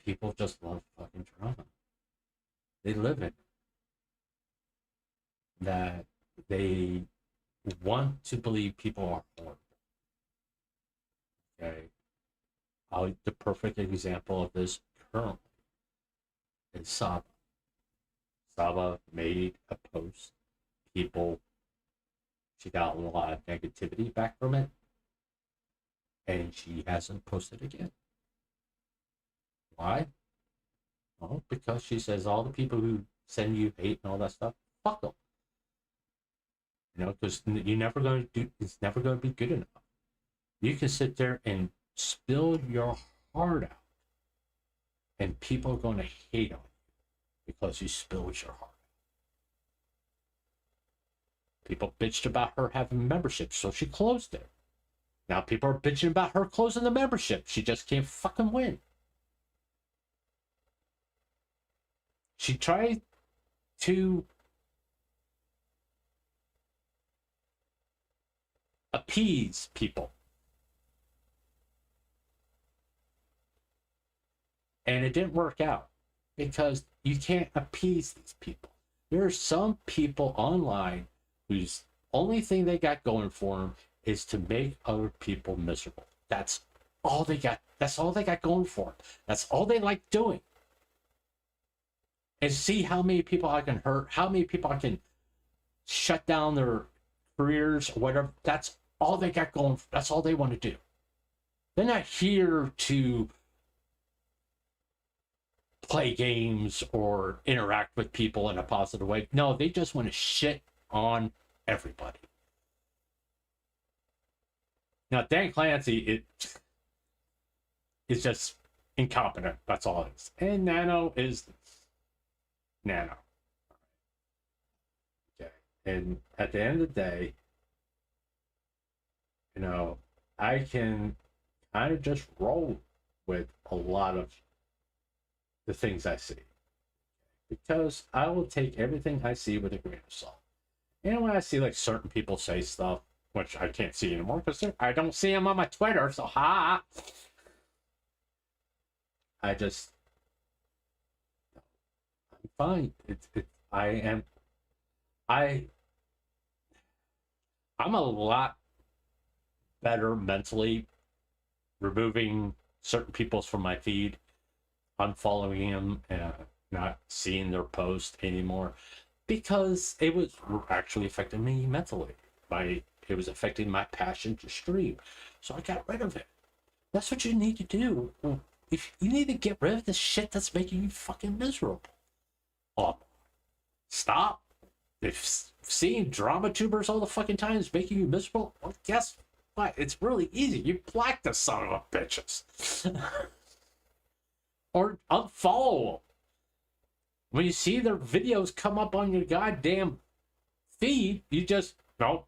people just love fucking drama. They live in it. That they want to believe people are horrible. Okay. The perfect example of this currently is Saba. Saba made a post. She got a lot of negativity back from it. And she hasn't posted again. Why? Well, because she says all the people who send you hate and all that stuff, fuck them. You know, because you're never going to do, it's never going to be good enough. You can sit there and spill your heart out, and people are going to hate on you because you spilled your heart. People bitched about her having membership, so she closed it. Now people are bitching about her closing the membership. She just can't fucking win. She tried to appease people. And it didn't work out because you can't appease these people. There are some people online whose only thing they got going for them is to make other people miserable. That's all they got. That's all they got going for them. That's all they like doing. And see how many people I can hurt, how many people I can shut down their careers or whatever. That's all they got going. That's all they want to do. They're not here to play games or interact with people in a positive way. No, they just want to shit on everybody. Now, Dan Clancy is just incompetent. That's all it is. And Nano is Nano. Okay. And at the end of the day, you know, I can kind of just roll with a lot of the things I see. Because I will take everything I see with a grain of salt. And when I see like certain people say stuff, which I can't see anymore because I don't see them on my Twitter, so ha! I'm fine. I'm a lot better mentally removing certain people from my feed, unfollowing them, and not seeing their post anymore, because it was actually affecting me mentally. It was affecting my passion to stream, so I got rid of it. That's what you need to do. If you need to get rid of the shit that's making you fucking miserable, stop. If seeing drama tubers all the fucking time is making you miserable, well, guess what? It's really easy. You block the son of a bitches. Or unfollow them. When you see their videos come up on your goddamn feed, you just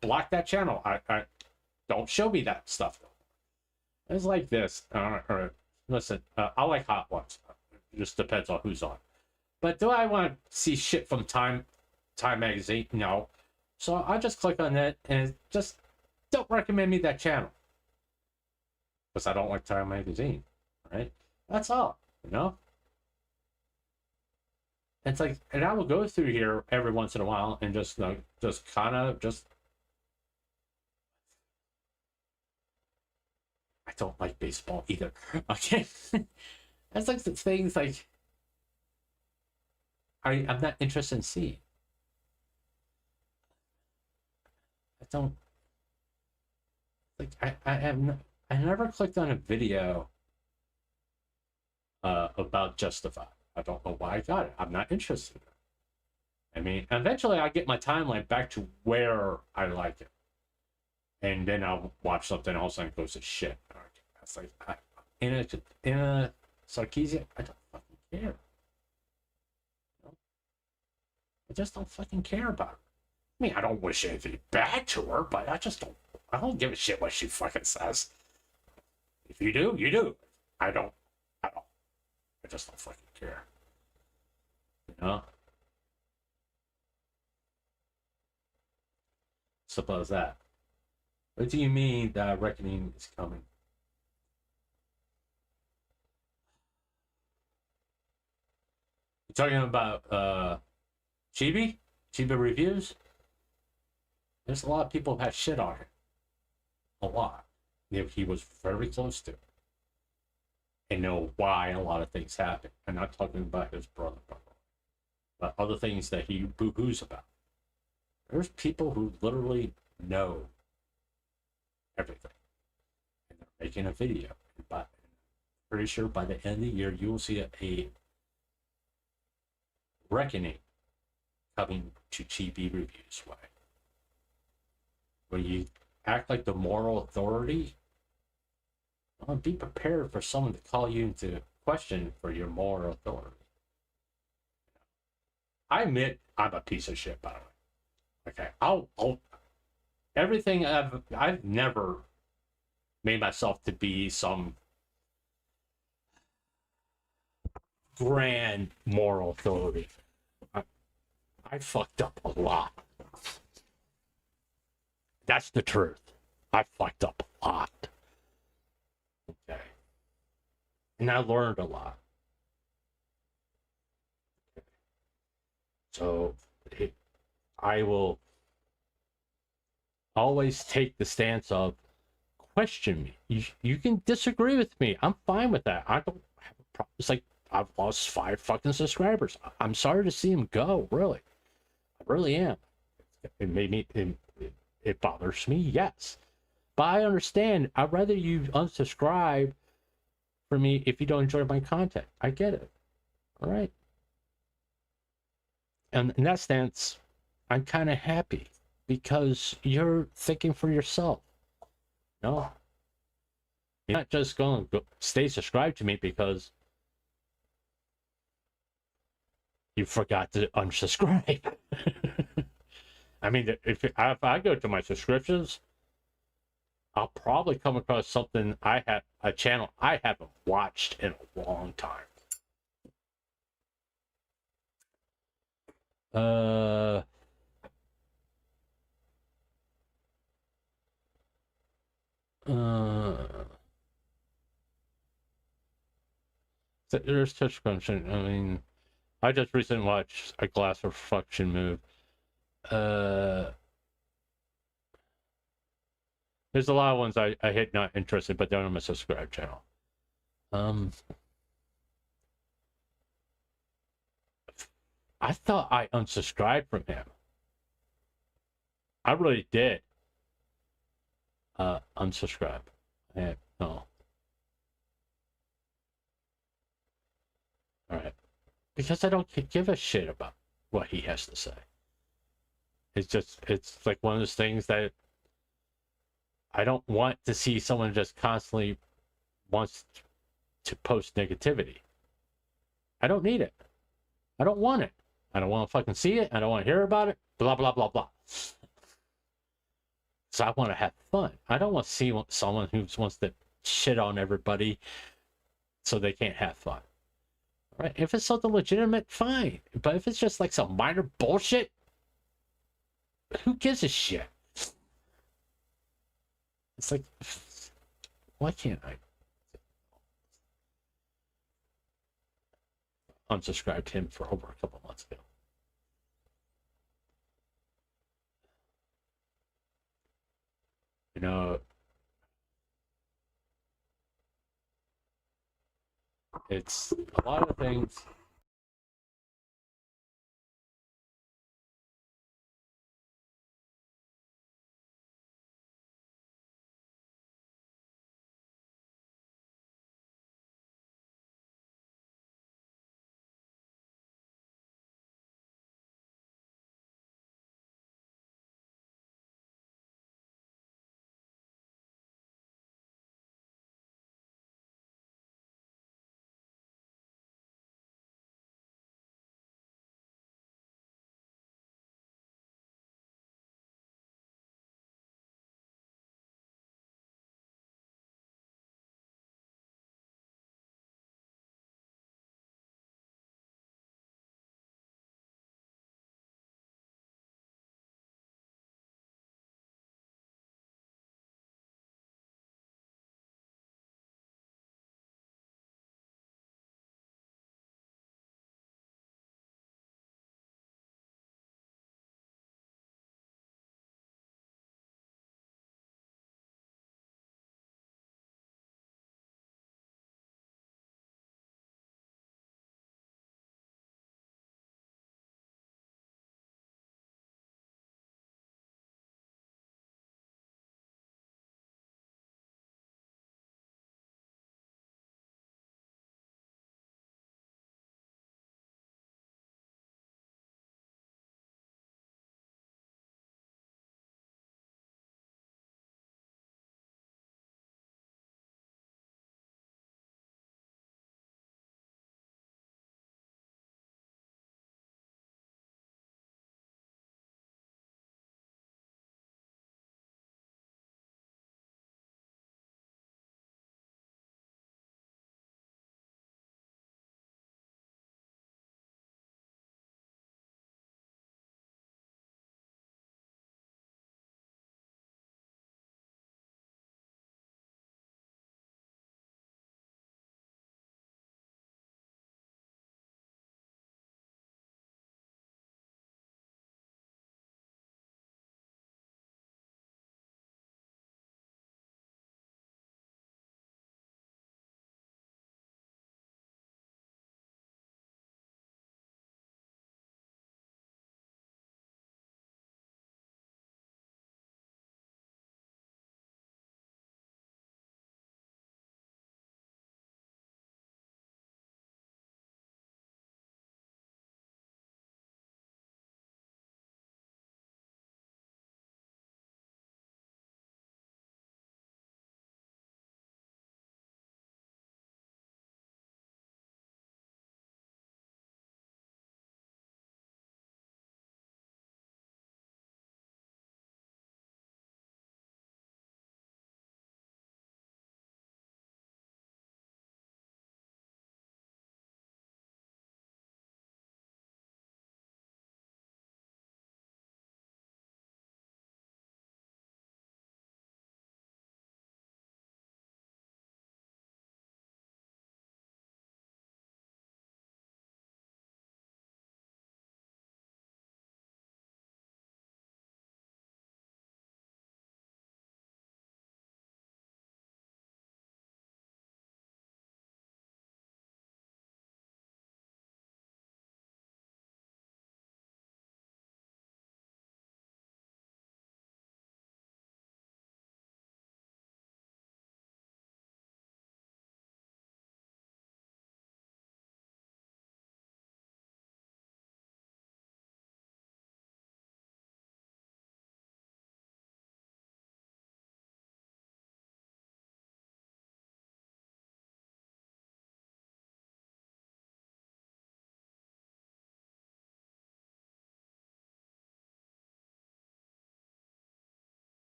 block that channel. I don't show me that stuff. It's like this. Listen, I like hot ones. It just depends on who's on. But do I want to see shit from Time Magazine? No. So I just click on it and just don't recommend me that channel. Because I don't like Time Magazine. Right? That's all. You know? It's like, and I will go through here every once in a while and just kind of I don't like baseball either. Okay? That's like the things like I'm not interested in seeing. I don't like I never clicked on a video about Justified. I don't know why I got it. I'm not interested in it. I mean, eventually I get my timeline back to where I like it. And then I'll watch something else and it goes to shit. That's like, in a Sarkeesian, I don't fucking care. I just don't fucking care about her. I mean, I don't wish anything bad to her, but I don't give a shit what she fucking says. If you do, you do. I don't. I don't. I just don't fucking care. You know? Suppose that. What do you mean that reckoning is coming? You talking about Chibi? Chibi reviews? There's a lot of people who have shit on him. A lot. He was very close to. And know why a lot of things happen. I'm not talking about his brother, but other things that he boo-boos about. There's people who literally know everything. And they're making a video. But I'm pretty sure by the end of the year, you will see a reckoning coming to Chibi Reviews way. When you act like the moral authority, well, be prepared for someone to call you into question for your moral authority. I admit I'm a piece of shit, by the way. Okay, I'll everything I've never made myself to be some grand moral authority. I fucked up a lot. That's the truth. I fucked up a lot. Okay. And I learned a lot. Okay. So I will always take the stance of question me. You can disagree with me. I'm fine with that. I don't have a problem. It's like I've lost 5 fucking subscribers. I'm sorry to see them go, really. I really am. It made me it bothers me, yes. But I understand. I'd rather you unsubscribe for me if you don't enjoy my content. I get it. All right. And in that stance, I'm kind of happy because you're thinking for yourself. No. You're not just going to stay subscribed to me because you forgot to unsubscribe. I mean, if I go to my subscriptions, I'll probably come across something a channel I haven't watched in a long time. There's touch function. I mean, I just recently watched a glass reflection move. There's a lot of ones I hit not interested, but they're on my subscribe channel. I thought I unsubscribed from him. I really did. Unsubscribe. No. Alright. Because I don't give a shit about what he has to say. It's like one of those things that I don't want to see someone just constantly wants to post negativity. I don't need it. I don't want it. I don't want to fucking see it. I don't want to hear about it. Blah, blah, blah, blah. So I want to have fun. I don't want to see someone who wants to shit on everybody so they can't have fun. Right? If it's something legitimate, fine. But if it's just like some minor bullshit, who gives a shit? It's like, why can't I unsubscribed him for over a couple months ago? You know, it's a lot of things.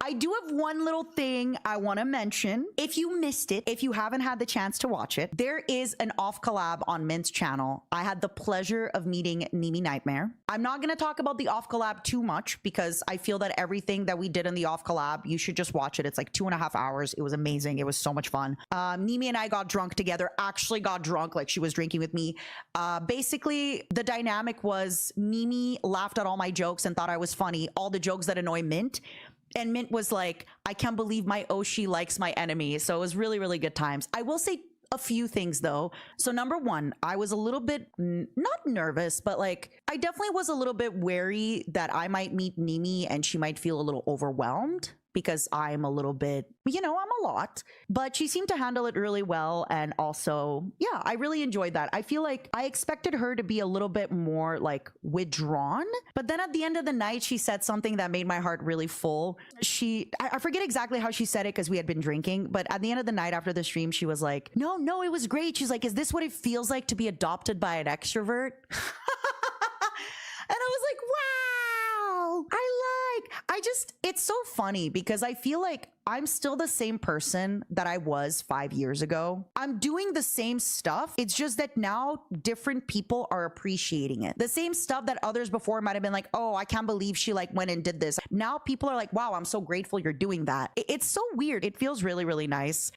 I do have one little thing I want to mention. If you missed it, if you haven't had the chance to watch it, there is an off collab on Mint's channel. I had the pleasure of meeting Nimi Nightmare. I'm not going to talk about the off collab too much because I feel that everything that we did in the off collab, you should just watch it. It's like 2.5 hours. It was amazing. It was so much fun. Nimi and I got drunk together, actually got drunk, like she was drinking with me. Basically, the dynamic was Nimi laughed at all my jokes and thought I was funny, all the jokes that annoy Mint. And Mint was like, I can't believe my Oshi likes my enemy. So it was really, really good times. I will say a few things though. So number one, I was a little bit not nervous, but like I definitely was a little bit wary that I might meet Nimi and she might feel a little overwhelmed because I'm a little bit, you know, I'm a lot, but she seemed to handle it really well. And also, yeah, I really enjoyed that. I feel like I expected her to be a little bit more like withdrawn, but then at the end of the night, she said something that made my heart really full. I forget exactly how she said it because we had been drinking, but at the end of the night after the stream, she was like, no, it was great. She's like, is this what it feels like to be adopted by an extrovert? And I was like, wow, it's so funny because I feel like I'm still the same person that I was 5 years ago. I'm doing the same stuff. It's just that now different people are appreciating it. The same stuff that others before might have been like, oh, I can't believe she like went and did this. Now people are like, wow, I'm so grateful you're doing that. It's so weird. It feels really, really nice.